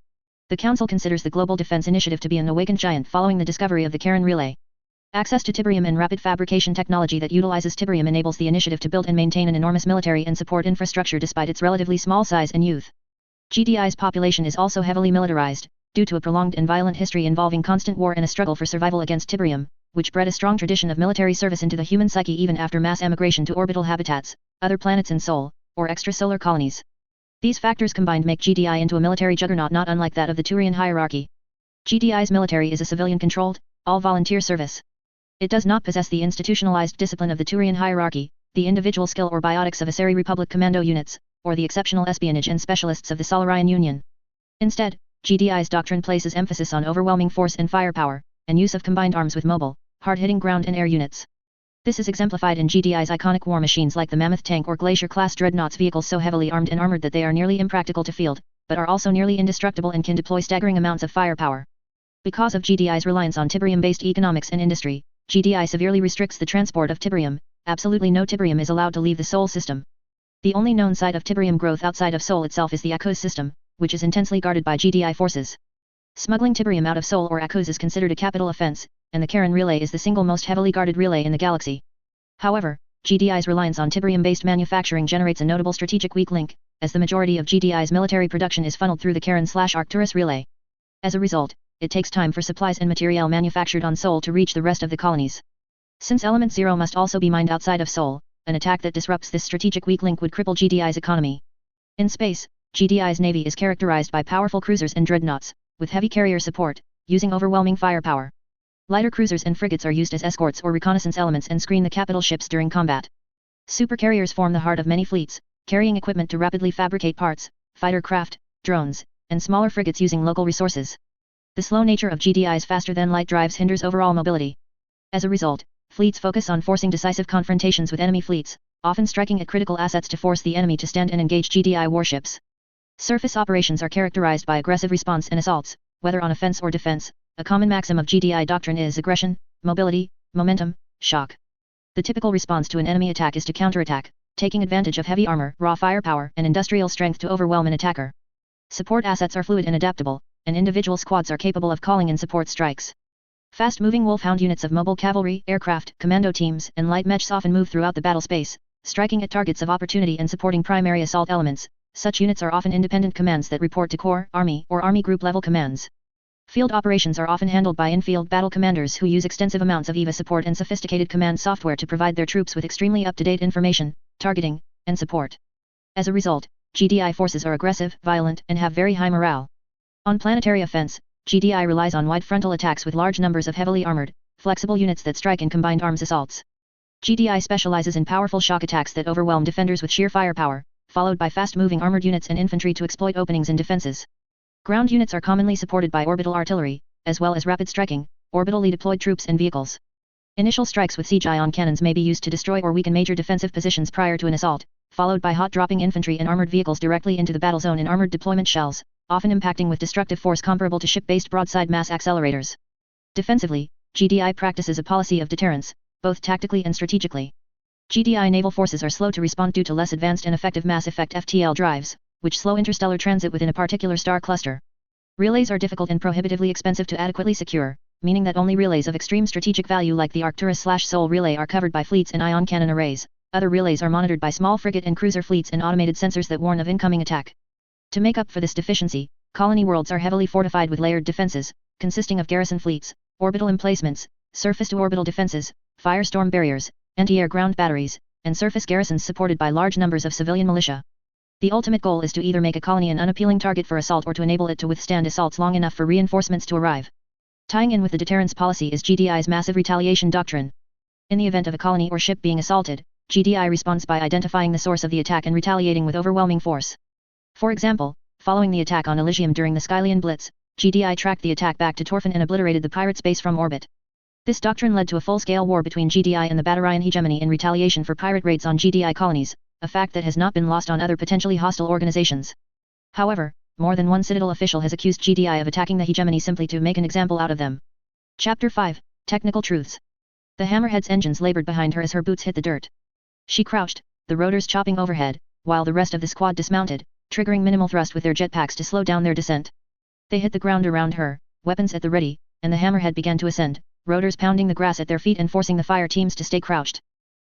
The Council considers the Global Defense Initiative to be an awakened giant following the discovery of the Karen Relay. Access to Tiberium and rapid fabrication technology that utilizes Tiberium enables the initiative to build and maintain an enormous military and support infrastructure despite its relatively small size and youth. GDI's population is also heavily militarized, due to a prolonged and violent history involving constant war and a struggle for survival against Tiberium, which bred a strong tradition of military service into the human psyche even after mass emigration to orbital habitats, other planets in Sol, or extrasolar colonies. These factors combined make GDI into a military juggernaut not unlike that of the Turian hierarchy. GDI's military is a civilian-controlled, all-volunteer service. It does not possess the institutionalized discipline of the Turian hierarchy, the individual skill or biotics of Asari Republic commando units, or the exceptional espionage and specialists of the Solarian Union. Instead, GDI's doctrine places emphasis on overwhelming force and firepower, and use of combined arms with mobile, hard-hitting ground and air units. This is exemplified in GDI's iconic war machines like the Mammoth tank or Glacier-class dreadnoughts, vehicles so heavily armed and armored that they are nearly impractical to field, but are also nearly indestructible and can deploy staggering amounts of firepower. Because of GDI's reliance on Tiberium-based economics and industry, GDI severely restricts the transport of Tiberium. Absolutely no Tiberium is allowed to leave the Sol system. The only known site of Tiberium growth outside of Sol itself is the Echoes system, which is intensely guarded by GDI forces. Smuggling Tiberium out of Sol or Echoes is considered a capital offense, and the Karen Relay is the single most heavily guarded relay in the galaxy. However, GDI's reliance on Tiberium-based manufacturing generates a notable strategic weak link, as the majority of GDI's military production is funneled through the Karen/Arcturus relay. As a result, it takes time for supplies and material manufactured on Sol to reach the rest of the colonies. Since Element Zero must also be mined outside of Sol, an attack that disrupts this strategic weak link would cripple GDI's economy. In space, GDI's navy is characterized by powerful cruisers and dreadnoughts, with heavy carrier support, using overwhelming firepower. Lighter cruisers and frigates are used as escorts or reconnaissance elements and screen the capital ships during combat. Supercarriers form the heart of many fleets, carrying equipment to rapidly fabricate parts, fighter craft, drones, and smaller frigates using local resources. The slow nature of GDI's faster-than-light drives hinders overall mobility. As a result, fleets focus on forcing decisive confrontations with enemy fleets, often striking at critical assets to force the enemy to stand and engage GDI warships. Surface operations are characterized by aggressive response and assaults, whether on offense or defense. A common maxim of GDI doctrine is aggression, mobility, momentum, shock. The typical response to an enemy attack is to counterattack, taking advantage of heavy armor, raw firepower, and industrial strength to overwhelm an attacker. Support assets are fluid and adaptable, and individual squads are capable of calling in support strikes. Fast-moving wolfhound units of mobile cavalry, aircraft, commando teams, and light mechs often move throughout the battle space, striking at targets of opportunity and supporting primary assault elements, such units are often independent commands that report to Corps, Army, or Army Group level commands. Field operations are often handled by in-field battle commanders who use extensive amounts of EVA support and sophisticated command software to provide their troops with extremely up-to-date information, targeting, and support. As a result, GDI forces are aggressive, violent, and have very high morale. On planetary offense, GDI relies on wide frontal attacks with large numbers of heavily armored, flexible units that strike in combined arms assaults. GDI specializes in powerful shock attacks that overwhelm defenders with sheer firepower, followed by fast-moving armored units and infantry to exploit openings in defenses. Ground units are commonly supported by orbital artillery, as well as rapid striking, orbitally deployed troops and vehicles. Initial strikes with siege ion cannons may be used to destroy or weaken major defensive positions prior to an assault, followed by hot-dropping infantry and armored vehicles directly into the battle zone in armored deployment shells, often impacting with destructive force comparable to ship-based broadside mass accelerators. Defensively, GDI practices a policy of deterrence, both tactically and strategically. GDI naval forces are slow to respond due to less advanced and effective mass effect FTL drives, which slow interstellar transit within a particular star cluster. Relays are difficult and prohibitively expensive to adequately secure, meaning that only relays of extreme strategic value like the Arcturus/Sol relay are covered by fleets and ion cannon arrays. Other relays are monitored by small frigate and cruiser fleets and automated sensors that warn of incoming attack. To make up for this deficiency, colony worlds are heavily fortified with layered defenses, consisting of garrison fleets, orbital emplacements, surface-to-orbital defenses, firestorm barriers, anti-air ground batteries, and surface garrisons supported by large numbers of civilian militia. The ultimate goal is to either make a colony an unappealing target for assault or to enable it to withstand assaults long enough for reinforcements to arrive. Tying in with the deterrence policy is GDI's massive retaliation doctrine. In the event of a colony or ship being assaulted, GDI responds by identifying the source of the attack and retaliating with overwhelming force. For example, following the attack on Elysium during the Skylian Blitz, GDI tracked the attack back to Torfan and obliterated the pirate's base from orbit. This doctrine led to a full-scale war between GDI and the Batarian hegemony in retaliation for pirate raids on GDI colonies, a fact that has not been lost on other potentially hostile organizations. However, more than one Citadel official has accused GDI of attacking the hegemony simply to make an example out of them. Chapter 5, Technical Truths. The Hammerhead's engines labored behind her as her boots hit the dirt. She crouched, the rotors chopping overhead, while the rest of the squad dismounted, triggering minimal thrust with their jetpacks to slow down their descent. They hit the ground around her, weapons at the ready, and the Hammerhead began to ascend, rotors pounding the grass at their feet and forcing the fire teams to stay crouched.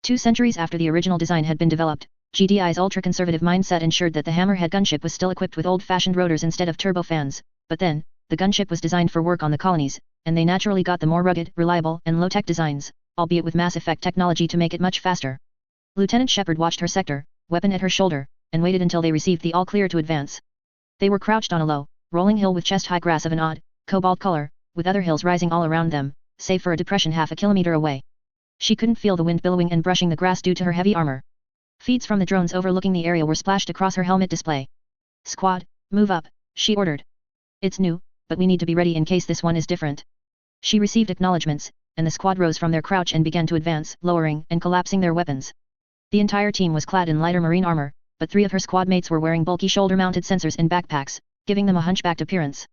2 centuries after the original design had been developed, GDI's ultra-conservative mindset ensured that the Hammerhead gunship was still equipped with old-fashioned rotors instead of turbofans, but then, the gunship was designed for work on the colonies, and they naturally got the more rugged, reliable, and low-tech designs, albeit with Mass Effect technology to make it much faster. Lieutenant Shepard watched her sector, weapon at her shoulder, and waited until they received the all-clear to advance. They were crouched on a low, rolling hill with chest-high grass of an odd, cobalt color, with other hills rising all around them, save for a depression half a kilometer away. She couldn't feel the wind billowing and brushing the grass due to her heavy armor. Feeds from the drones overlooking the area were splashed across her helmet display. "Squad, move up," she ordered. "It's new, but we need to be ready in case this one is different." She received acknowledgements, and the squad rose from their crouch and began to advance, lowering and collapsing their weapons. The entire team was clad in lighter marine armor, but 3 of her squad mates were wearing bulky shoulder-mounted sensors and backpacks, giving them a hunchbacked appearance.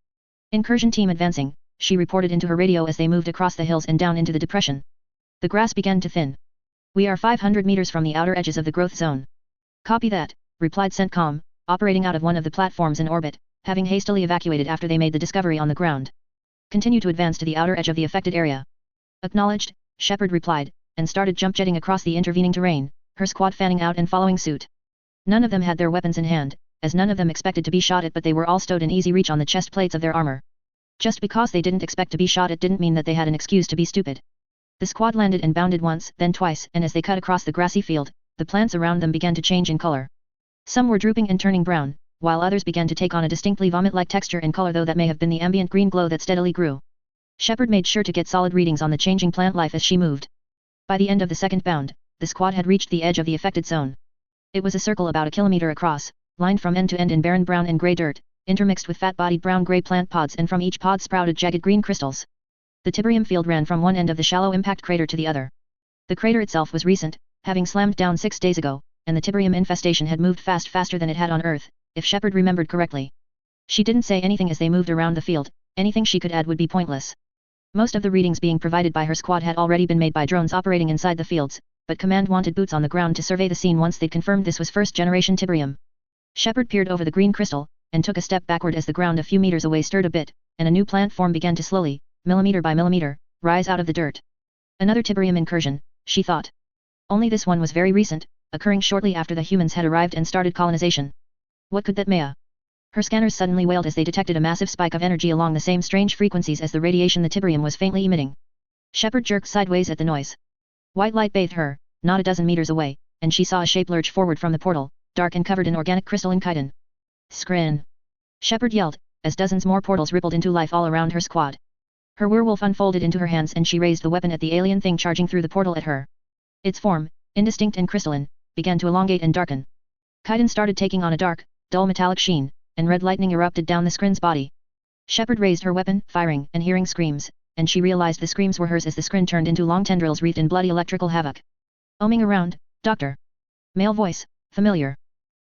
"Incursion team advancing," she reported into her radio as they moved across the hills and down into the depression. The grass began to thin. "We are 500 meters from the outer edges of the growth zone." "Copy that," replied CENTCOM, operating out of one of the platforms in orbit, having hastily evacuated after they made the discovery on the ground. "Continue to advance to the outer edge of the affected area." "Acknowledged," Shepard replied, and started jump-jetting across the intervening terrain, her squad fanning out and following suit. None of them had their weapons in hand, as none of them expected to be shot at, but they were all stowed in easy reach on the chest plates of their armor. Just because they didn't expect to be shot at didn't mean that they had an excuse to be stupid. The squad landed and bounded once, then twice, and as they cut across the grassy field, the plants around them began to change in color. Some were drooping and turning brown, while others began to take on a distinctly vomit-like texture and color, though that may have been the ambient green glow that steadily grew. Shepard made sure to get solid readings on the changing plant life as she moved. By the end of the second bound, the squad had reached the edge of the affected zone. It was a circle about a kilometer across, lined from end to end in barren brown and grey dirt, intermixed with fat-bodied brown-grey plant pods, and from each pod sprouted jagged green crystals. The Tiberium field ran from one end of the shallow impact crater to the other. The crater itself was recent, having slammed down 6 days ago, and the Tiberium infestation had moved faster than it had on Earth, if Shepard remembered correctly. She didn't say anything as they moved around the field, anything she could add would be pointless. Most of the readings being provided by her squad had already been made by drones operating inside the fields, but Command wanted boots on the ground to survey the scene once they'd confirmed this was first-generation Tiberium. Shepard peered over the green crystal, and took a step backward as the ground a few meters away stirred a bit, and a new plant form began to slowly, millimeter by millimeter, rise out of the dirt. Another Tiberium incursion, she thought. Only this one was very recent, occurring shortly after the humans had arrived and started colonization. What could that mea? Her scanners suddenly wailed as they detected a massive spike of energy along the same strange frequencies as the radiation the Tiberium was faintly emitting. Shepard jerked sideways at the noise. White light bathed her, not a dozen meters away, and she saw a shape lurch forward from the portal, dark and covered in organic crystalline chitin. Scrin! Shepard yelled, as dozens more portals rippled into life all around her squad. Her werewolf unfolded into her hands and she raised the weapon at the alien thing charging through the portal at her. Its form, indistinct and crystalline, began to elongate and darken. Chitin started taking on a dark, dull metallic sheen, and red lightning erupted down the Scrin's body. Shepard raised her weapon, firing, and hearing screams, and she realized the screams were hers as the Scrin turned into long tendrils wreathed in bloody electrical havoc. Oming around, Doctor. Male voice, familiar.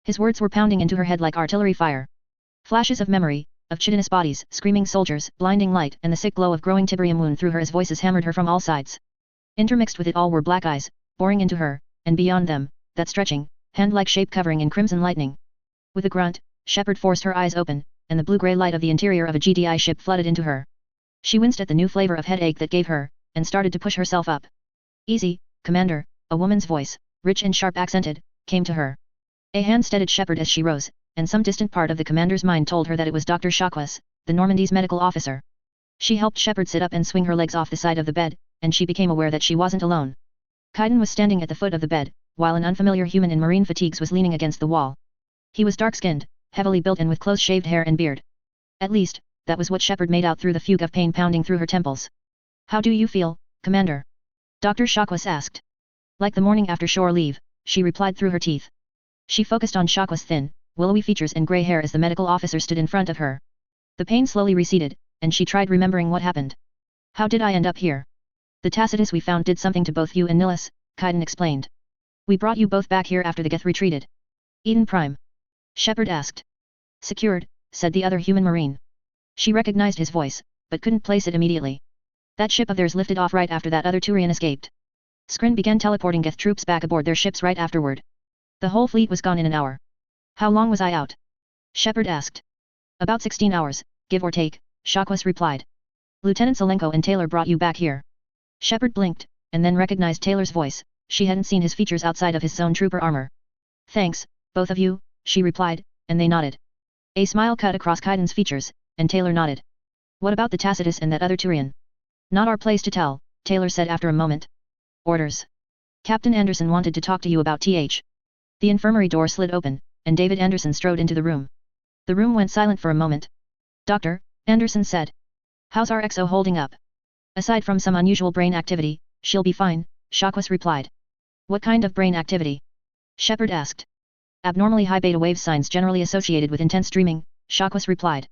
His words were pounding into her head like artillery fire. Flashes of memory, of chitinous bodies, screaming soldiers, blinding light, and the sick glow of growing Tiberium wound through her as voices hammered her from all sides. Intermixed with it all were black eyes, boring into her, and beyond them, that stretching, hand-like shape covering in crimson lightning. With a grunt, Shepard forced her eyes open, and the blue-grey light of the interior of a GDI ship flooded into her. She winced at the new flavor of headache that gave her, and started to push herself up. Easy, Commander, a woman's voice, rich and sharp-accented, came to her. A hand steadied Shepard as she rose, and some distant part of the commander's mind told her that it was Dr. Chakwas, the Normandy's medical officer. She helped Shepard sit up and swing her legs off the side of the bed, and she became aware that she wasn't alone. Cain was standing at the foot of the bed, while an unfamiliar human in marine fatigues was leaning against the wall. He was dark-skinned, heavily built and with close-shaved hair and beard. At least, that was what Shepard made out through the fugue of pain pounding through her temples. How do you feel, Commander? Dr. Chakwas asked. Like the morning after shore leave, she replied through her teeth. She focused on Chakwas' thin, willowy features and grey hair as the medical officer stood in front of her. The pain slowly receded, and she tried remembering what happened. How did I end up here? The tacitus we found did something to both you and Nihilus, Cain explained. We brought you both back here after the Geth retreated. Eden Prime? Shepard asked. Secured, said the other human marine. She recognized his voice, but couldn't place it immediately. That ship of theirs lifted off right after that other Turian escaped. Scrin began teleporting Geth troops back aboard their ships right afterward. The whole fleet was gone in an hour. How long was I out? Shepard asked. About 16 hours, give or take, Chakwas replied. Lieutenant Zelenko and Taylor brought you back here. Shepard blinked, and then recognized Taylor's voice. She hadn't seen his features outside of his zone trooper armor. Thanks, both of you, she replied, and they nodded. A smile cut across Cain's features, and Taylor nodded. What about the Tacitus and that other Turian? Not our place to tell, Taylor said after a moment. Orders. Captain Anderson wanted to talk to you about TH. The infirmary door slid open, and David Anderson strode into the room. The room went silent for a moment. Doctor, Anderson said. How's our XO holding up? Aside from some unusual brain activity, she'll be fine, Chakwas replied. What kind of brain activity? Shepard asked. Abnormally high beta wave signs generally associated with intense dreaming, Chakwas replied.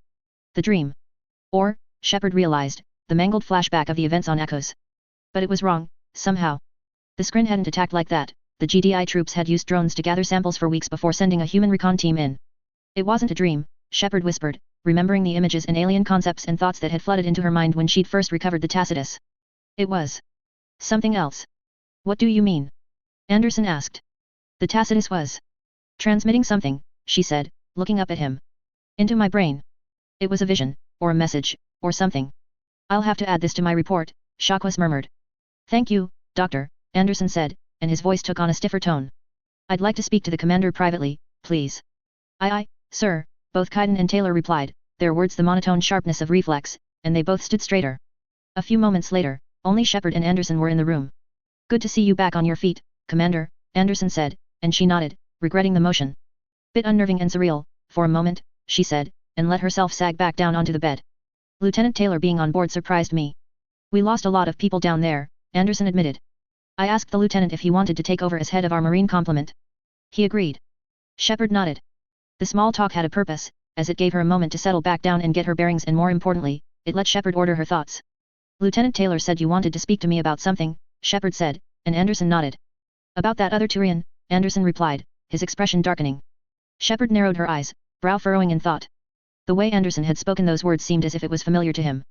The dream. Or, Shepard realized, the mangled flashback of the events on Echoes. But it was wrong, somehow. The Scrin hadn't attacked like that. The GDI troops had used drones to gather samples for weeks before sending a human recon team in. It wasn't a dream, Shepard whispered, remembering the images and alien concepts and thoughts that had flooded into her mind when she'd first recovered the Tacitus. It was something else. What do you mean? Anderson asked. The Tacitus was transmitting something, she said, looking up at him. Into my brain. It was a vision, or a message, or something. I'll have to add this to my report, Chakwas murmured. Thank you, Doctor, Anderson said, and his voice took on a stiffer tone. I'd like to speak to the commander privately, please. Aye, sir, both Cain and Taylor replied, their words the monotone sharpness of reflex, and they both stood straighter. A few moments later, only Shepard and Anderson were in the room. Good to see you back on your feet, Commander, Anderson said, and she nodded, regretting the motion. Bit unnerving and surreal, for a moment, she said, and let herself sag back down onto the bed. Lieutenant Taylor being on board surprised me. We lost a lot of people down there, Anderson admitted. I asked the lieutenant if he wanted to take over as head of our marine complement. He agreed. Shepard nodded. The small talk had a purpose, as it gave her a moment to settle back down and get her bearings, and more importantly, it let Shepard order her thoughts. Lieutenant Taylor said you wanted to speak to me about something, Shepard said, and Anderson nodded. About that other Turian, Anderson replied, his expression darkening. Shepard narrowed her eyes, brow furrowing in thought. The way Anderson had spoken those words seemed as if it was familiar to him.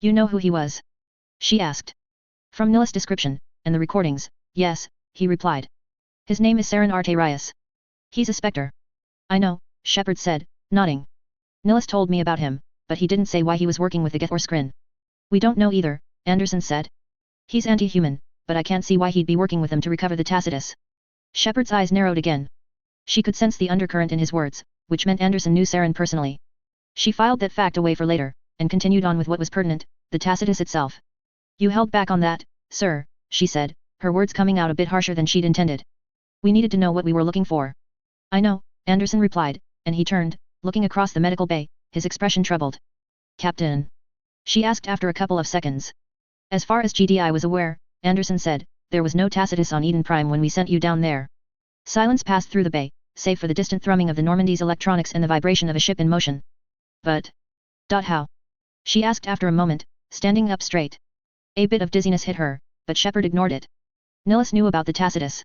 You know who he was? She asked. From Nihilus' description, and the recordings, yes, he replied. His name is Saren Arterias. He's a spectre. I know, Shepard said, nodding. Nihilus told me about him, but he didn't say why he was working with the Geth or Scrin. We don't know either, Anderson said. He's anti-human, but I can't see why he'd be working with them to recover the Tacitus. Shepard's eyes narrowed again. She could sense the undercurrent in his words, which meant Anderson knew Saren personally. She filed that fact away for later, and continued on with what was pertinent, the tacitus itself. You held back on that, sir, she said, her words coming out a bit harsher than she'd intended. We needed to know what we were looking for. I know, Anderson replied, and he turned, looking across the medical bay, his expression troubled. Captain? She asked after a couple of seconds. As far as GDI was aware, Anderson said, there was no tacitus on Eden Prime when we sent you down there. Silence passed through the bay, save for the distant thrumming of the Normandy's electronics and the vibration of a ship in motion. But... how? She asked after a moment, standing up straight. A bit of dizziness hit her, but Shepard ignored it. Nilus knew about the tacitus.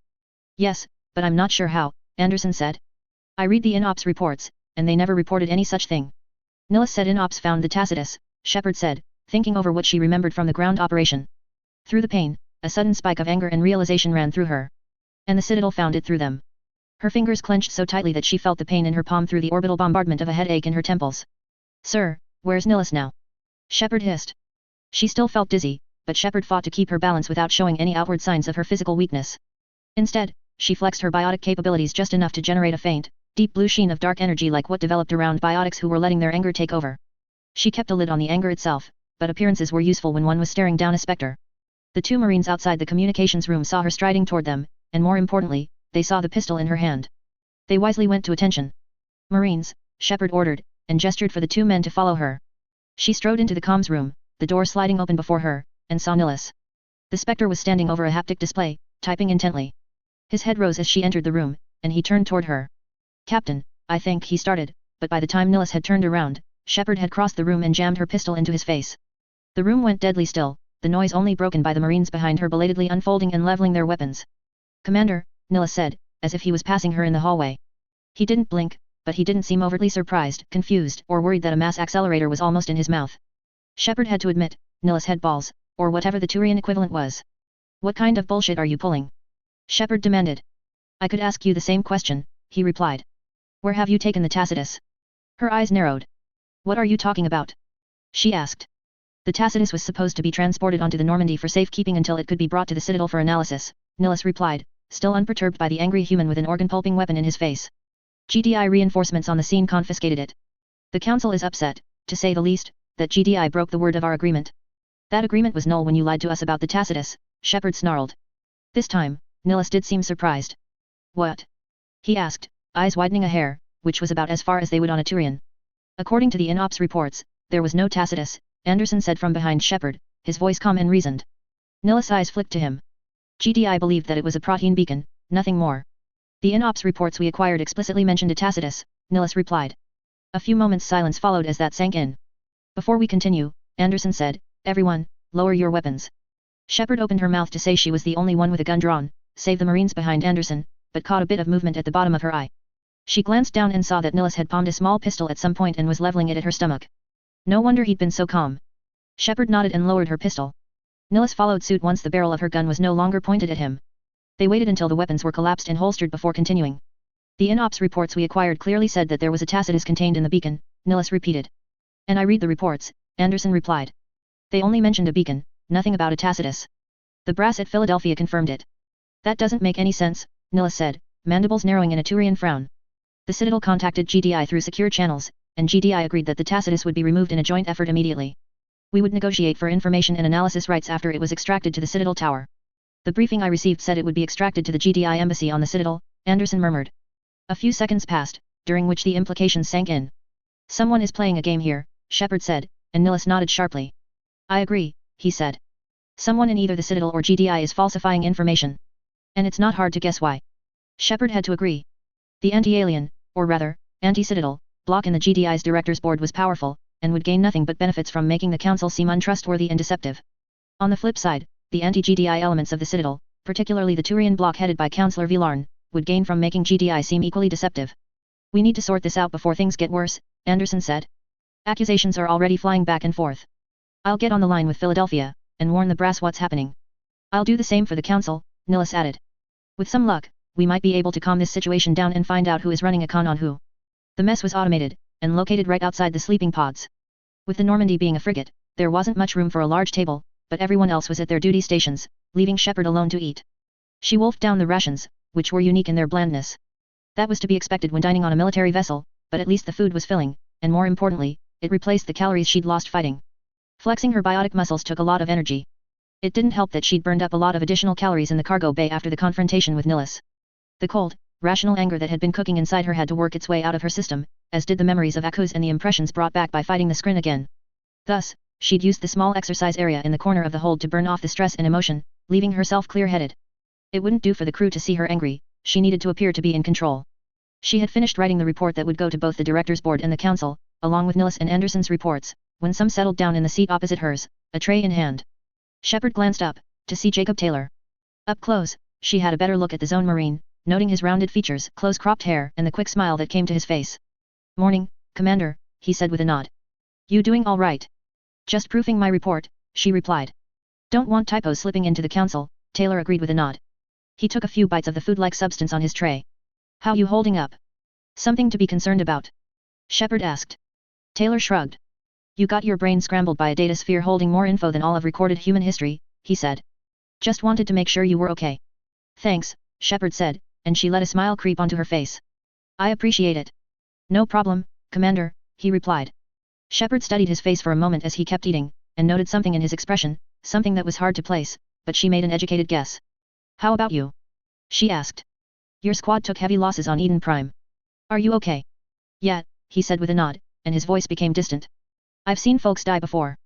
Yes, but I'm not sure how, Anderson said. I read the INOPS reports, and they never reported any such thing. Nilus said INOPS found the tacitus, Shepard said, thinking over what she remembered from the ground operation. Through the pain, a sudden spike of anger and realization ran through her. And the Citadel found it through them. Her fingers clenched so tightly that she felt the pain in her palm through the orbital bombardment of a headache in her temples. Sir, where's Nilus now? Shepard hissed. She still felt dizzy, but Shepard fought to keep her balance without showing any outward signs of her physical weakness. Instead, she flexed her biotic capabilities just enough to generate a faint, deep blue sheen of dark energy like what developed around biotics who were letting their anger take over. She kept a lid on the anger itself, but appearances were useful when one was staring down a specter. The two Marines outside the communications room saw her striding toward them, and more importantly, they saw the pistol in her hand. They wisely went to attention. Marines, Shepard ordered, and gestured for the two men to follow her. She strode into the comms room, the door sliding open before her, and saw Nilus. The Spectre was standing over a haptic display, typing intently. His head rose as she entered the room, and he turned toward her. Captain, I think he started, but by the time Nilus had turned around, Shepard had crossed the room and jammed her pistol into his face. The room went deadly still, the noise only broken by the Marines behind her belatedly unfolding and leveling their weapons. Commander, Nilus said, as if he was passing her in the hallway. He didn't blink, but he didn't seem overtly surprised, confused, or worried that a mass accelerator was almost in his mouth. Shepard had to admit, Nilus had balls, or whatever the Turian equivalent was. What kind of bullshit are you pulling? Shepard demanded. I could ask you the same question, he replied. Where have you taken the tacitus? Her eyes narrowed. What are you talking about? She asked. The tacitus was supposed to be transported onto the Normandy for safekeeping until it could be brought to the Citadel for analysis, Nilus replied, still unperturbed by the angry human with an organ-pulping weapon in his face. GDI reinforcements on the scene confiscated it. The Council is upset, to say the least, that GDI broke the word of our agreement. That agreement was null when you lied to us about the tacitus, Shepard snarled. This time, Nilus did seem surprised. What? He asked, eyes widening a hair, which was about as far as they would on a Turian. According to the INOPS reports, there was no tacitus, Anderson said from behind Shepard, his voice calm and reasoned. Nilus' eyes flicked to him. GDI believed that it was a Prothean beacon, nothing more. The INOPS reports we acquired explicitly mentioned a tacitus, Nilus replied. A few moments' silence followed as that sank in. Before we continue, Anderson said, everyone, lower your weapons. Shepard opened her mouth to say she was the only one with a gun drawn, save the Marines behind Anderson, but caught a bit of movement at the bottom of her eye. She glanced down and saw that Nilus had palmed a small pistol at some point and was leveling it at her stomach. No wonder he'd been so calm. Shepard nodded and lowered her pistol. Nilus followed suit once the barrel of her gun was no longer pointed at him. They waited until the weapons were collapsed and holstered before continuing. The INOPS reports we acquired clearly said that there was a tacitus contained in the beacon, Nilus repeated. And I read the reports, Anderson replied. They only mentioned a beacon, nothing about a tacitus. The brass at Philadelphia confirmed it. That doesn't make any sense, Nilus said, mandibles narrowing in a Turian frown. The Citadel contacted GDI through secure channels, and GDI agreed that the tacitus would be removed in a joint effort immediately. We would negotiate for information and analysis rights after it was extracted to the Citadel Tower. The briefing I received said it would be extracted to the GDI embassy on the Citadel, Anderson murmured. A few seconds passed, during which the implications sank in. Someone is playing a game here, Shepard said, and Nilus nodded sharply. I agree, he said. Someone in either the Citadel or GDI is falsifying information. And it's not hard to guess why. Shepard had to agree. The anti-alien, or rather, anti-Citadel, bloc in the GDI's directors board was powerful, and would gain nothing but benefits from making the Council seem untrustworthy and deceptive. On the flip side, the anti-GDI elements of the Citadel, particularly the Turian bloc headed by Councillor Vilarn, would gain from making GDI seem equally deceptive. We need to sort this out before things get worse, Anderson said. Accusations are already flying back and forth. I'll get on the line with Philadelphia, and warn the brass what's happening. I'll do the same for the Council, Nilus added. With some luck, we might be able to calm this situation down and find out who is running a con on who. The mess was automated, and located right outside the sleeping pods. With the Normandy being a frigate, there wasn't much room for a large table, but everyone else was at their duty stations, leaving Shepard alone to eat. She wolfed down the rations, which were unique in their blandness. That was to be expected when dining on a military vessel, but at least the food was filling, and more importantly, it replaced the calories she'd lost fighting. Flexing her biotic muscles took a lot of energy. It didn't help that she'd burned up a lot of additional calories in the cargo bay after the confrontation with Nihilus. The cold, rational anger that had been cooking inside her had to work its way out of her system, as did the memories of Akuz and the impressions brought back by fighting the Skrin again. Thus, she'd used the small exercise area in the corner of the hold to burn off the stress and emotion, leaving herself clear-headed. It wouldn't do for the crew to see her angry, she needed to appear to be in control. She had finished writing the report that would go to both the directors' board and the council, along with Nihilus and Anderson's reports, when some settled down in the seat opposite hers, a tray in hand. Shepard glanced up, to see Jacob Taylor. Up close, she had a better look at the Zone Marine, noting his rounded features, close-cropped hair, and the quick smile that came to his face. "Morning, Commander," he said with a nod. "You doing all right?" "Just proofing my report," she replied. "Don't want typos slipping into the council," Taylor agreed with a nod. He took a few bites of the food-like substance on his tray. "How you holding up? Something to be concerned about?" Shepard asked. Taylor shrugged. "You got your brain scrambled by a data sphere holding more info than all of recorded human history," he said. "Just wanted to make sure you were okay." "Thanks," Shepard said, and she let a smile creep onto her face. "I appreciate it." "No problem, Commander," he replied. Shepard studied his face for a moment as he kept eating, and noted something in his expression, something that was hard to place, but she made an educated guess. "How about you?" she asked. "Your squad took heavy losses on Eden Prime. Are you okay?" "Yeah," he said with a nod, and his voice became distant. "I've seen folks die before.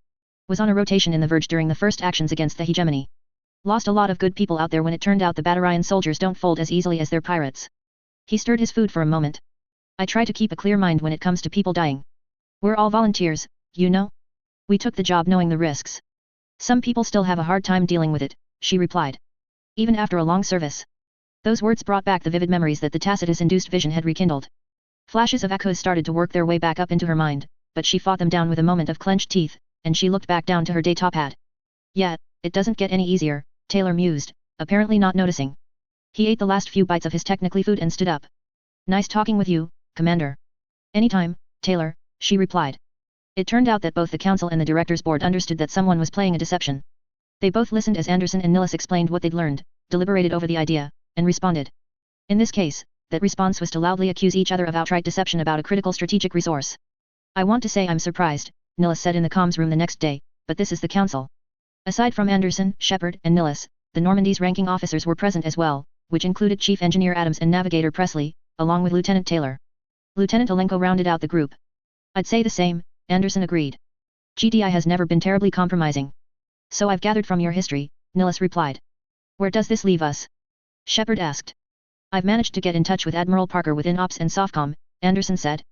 Was on a rotation in the Verge during the first actions against the hegemony. Lost a lot of good people out there when it turned out the Batarian soldiers don't fold as easily as their pirates." He stirred his food for a moment. "I try to keep a clear mind when it comes to people dying. We're all volunteers, you know? We took the job knowing the risks. Some people still have a hard time dealing with it," she replied. "Even after a long service." Those words brought back the vivid memories that the tacitus-induced vision had rekindled. Flashes of Akuz started to work their way back up into her mind, but she fought them down with a moment of clenched teeth, and she looked back down to her day top hat. "Yeah, it doesn't get any easier," Taylor mused, apparently not noticing. He ate the last few bites of his technically food and stood up. "Nice talking with you, Commander." "Anytime, Taylor," she replied. It turned out that both the council and the directors' board understood that someone was playing a deception. They both listened as Anderson and Nihilus explained what they'd learned, deliberated over the idea, and responded. In this case, that response was to loudly accuse each other of outright deception about a critical strategic resource. "I want to say I'm surprised," Nihilus said in the comms room the next day, "but this is the council." Aside from Anderson, Shepard, and Nihilus, the Normandy's ranking officers were present as well, which included Chief Engineer Adams and Navigator Presley, along with Lieutenant Taylor. Lieutenant Alenko rounded out the group. "I'd say the same," Anderson agreed. "GDI has never been terribly compromising." "So I've gathered from your history," Nihilus replied. "Where does this leave us?" Shepard asked. "I've managed to get in touch with Admiral Parker within Ops and Softcom," Anderson said.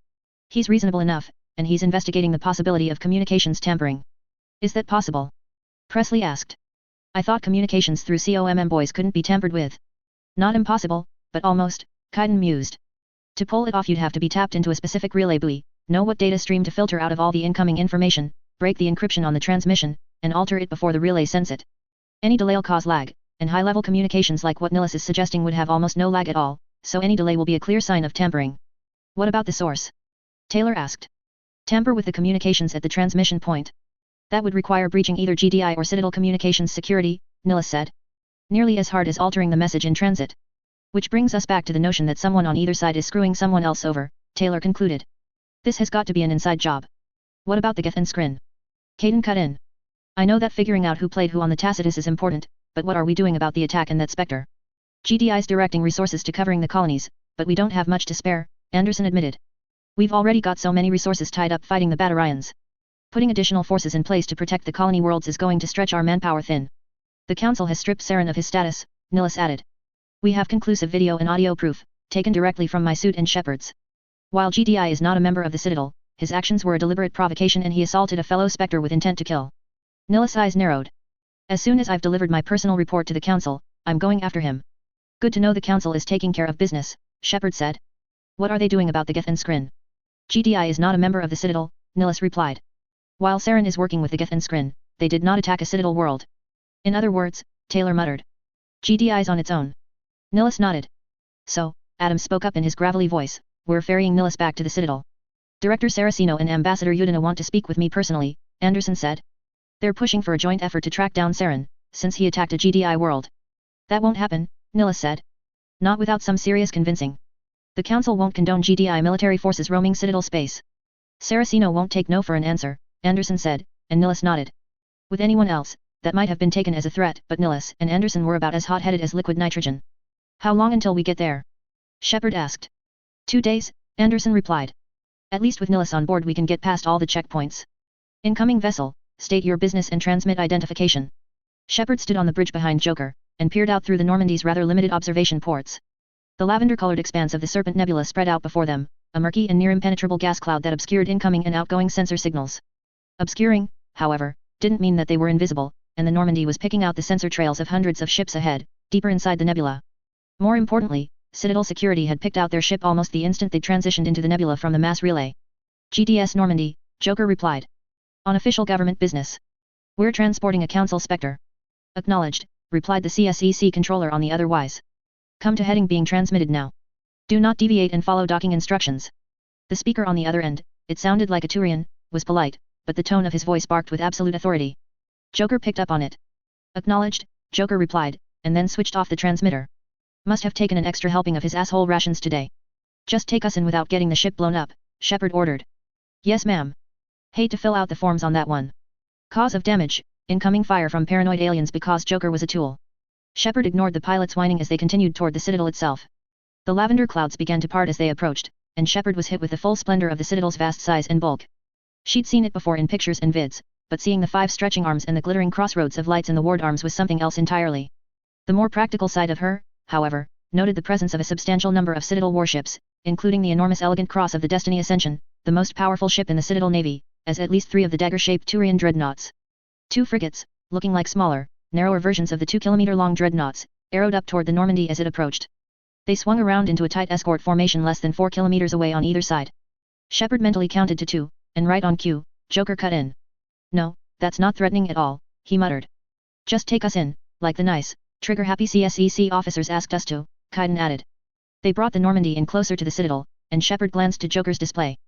"He's reasonable enough, and he's investigating the possibility of communications tampering." "Is that possible?" Presley asked. "I thought communications through COMM boys couldn't be tampered with." "Not impossible, but almost," Cain mused. "To pull it off you'd have to be tapped into a specific relay buoy, know what data stream to filter out of all the incoming information, break the encryption on the transmission, and alter it before the relay sends it. Any delay'll cause lag, and high-level communications like what Nihilus is suggesting would have almost no lag at all, so any delay will be a clear sign of tampering." "What about the source?" Taylor asked. "Tamper with the communications at the transmission point. That would require breaching either GDI or Citadel communications security," Nihilus said. "Nearly as hard as altering the message in transit." "Which brings us back to the notion that someone on either side is screwing someone else over," Taylor concluded. "This has got to be an inside job." "What about the Geth and Quarian?" Cain cut in. "I know that figuring out who played who on the Tacitus is important, but what are we doing about the attack in that Spectre? GDI's directing resources to covering the colonies, but we don't have much to spare," Anderson admitted. "We've already got so many resources tied up fighting the Batarians. Putting additional forces in place to protect the colony worlds is going to stretch our manpower thin." "The council has stripped Saren of his status," Nihilus added. "We have conclusive video and audio proof, taken directly from my suit and Shepard's. While GDI is not a member of the Citadel, his actions were a deliberate provocation and he assaulted a fellow Spectre with intent to kill." Nihilus' eyes narrowed. "As soon as I've delivered my personal report to the council, I'm going after him." "Good to know the council is taking care of business," Shepard said. "What are they doing about the Geth and Quarian?" "GDI is not a member of the Citadel," Nihilus replied. "While Saren is working with the Geth and Quarian, they did not attack a Citadel world." "In other words," Taylor muttered, "GDI's on its own." Nihilus nodded. "So," Adams spoke up in his gravelly voice, "we're ferrying Nihilus back to the Citadel." "Director Saraceno and Ambassador Udina want to speak with me personally," Anderson said. "They're pushing for a joint effort to track down Saren, since he attacked a GDI world." "That won't happen," Nihilus said. "Not without some serious convincing." The Council won't condone GDI military forces roaming Citadel space. Saraceno won't take no for an answer, Anderson said, and Nilus nodded. With anyone else, that might have been taken as a threat, but Nilus and Anderson were about as hot-headed as liquid nitrogen. How long until we get there? Shepard asked. 2 days, Anderson replied. At least with Nilus on board we can get past all the checkpoints. Incoming vessel, state your business and transmit identification. Shepard stood on the bridge behind Joker, and peered out through the Normandy's rather limited observation ports. The lavender-colored expanse of the Serpent Nebula spread out before them, a murky and near-impenetrable gas cloud that obscured incoming and outgoing sensor signals. Obscuring, however, didn't mean that they were invisible, and the Normandy was picking out the sensor trails of hundreds of ships ahead, deeper inside the nebula. More importantly, Citadel security had picked out their ship almost the instant they transitioned into the nebula from the mass relay. GDS Normandy, Joker replied. On official government business. We're transporting a Council Spectre. Acknowledged, replied the CSEC controller on the otherwise. Come to heading being transmitted now. Do not deviate and follow docking instructions. The speaker on the other end, it sounded like a Turian, was polite, but the tone of his voice barked with absolute authority. Joker picked up on it. Acknowledged, Joker replied, and then switched off the transmitter. Must have taken an extra helping of his asshole rations today. Just take us in without getting the ship blown up, Shepard ordered. Yes ma'am. Hate to fill out the forms on that one. Cause of damage, incoming fire from paranoid aliens because Joker was a tool. Shepard ignored the pilot's whining as they continued toward the Citadel itself. The lavender clouds began to part as they approached, and Shepard was hit with the full splendor of the Citadel's vast size and bulk. She'd seen it before in pictures and vids, but seeing the 5 stretching arms and the glittering crossroads of lights in the ward arms was something else entirely. The more practical side of her, however, noted the presence of a substantial number of Citadel warships, including the enormous elegant cross of the Destiny Ascension, the most powerful ship in the Citadel Navy, as at least 3 of the dagger-shaped Turian dreadnoughts. 2 frigates, looking like smaller, narrower versions of the 2-kilometer-long dreadnoughts, arrowed up toward the Normandy as it approached. They swung around into a tight escort formation less than 4 kilometers away on either side. Shepard mentally counted to 2, and right on cue, Joker cut in. No, that's not threatening at all, he muttered. Just take us in, like the nice, trigger-happy CSEC officers asked us to, Cain added. They brought the Normandy in closer to the Citadel, and Shepard glanced to Joker's display.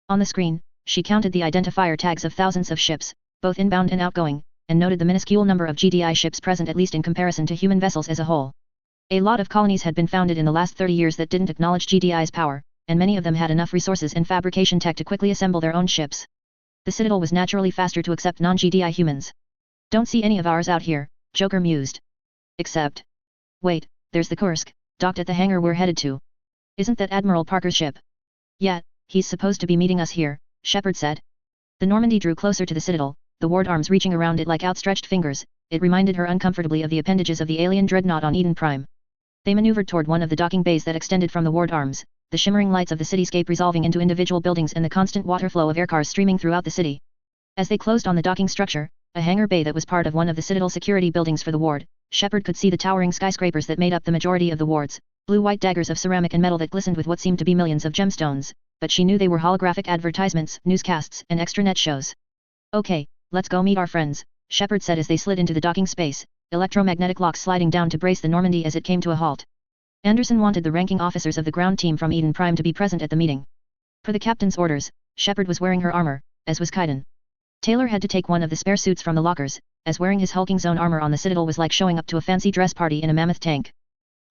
On the screen, she counted the identifier tags of thousands of ships, both inbound and outgoing, and noted the minuscule number of GDI ships present at least in comparison to human vessels as a whole. A lot of colonies had been founded in the last 30 years that didn't acknowledge GDI's power, and many of them had enough resources and fabrication tech to quickly assemble their own ships. The Citadel was naturally faster to accept non-GDI humans. Don't see any of ours out here, Joker mused. Except. Wait, there's the Kursk, docked at the hangar we're headed to. Isn't that Admiral Parker's ship? Yeah, he's supposed to be meeting us here, Shepard said. The Normandy drew closer to the Citadel, the ward arms reaching around it like outstretched fingers. It reminded her uncomfortably of the appendages of the alien dreadnought on Eden Prime. They maneuvered toward one of the docking bays that extended from the ward arms, the shimmering lights of the cityscape resolving into individual buildings and the constant water flow of aircars streaming throughout the city. As they closed on the docking structure, a hangar bay that was part of one of the Citadel security buildings for the ward, Shepard could see the towering skyscrapers that made up the majority of the wards, blue-white daggers of ceramic and metal that glistened with what seemed to be millions of gemstones, but she knew they were holographic advertisements, newscasts, and extranet shows. Okay, let's go meet our friends, Shepard said as they slid into the docking space, electromagnetic locks sliding down to brace the Normandy as it came to a halt. Anderson wanted the ranking officers of the ground team from Eden Prime to be present at the meeting. Per the captain's orders, Shepard was wearing her armor, as was Cain. Taylor had to take one of the spare suits from the lockers, as wearing his hulking zone armor on the Citadel was like showing up to a fancy dress party in a mammoth tank.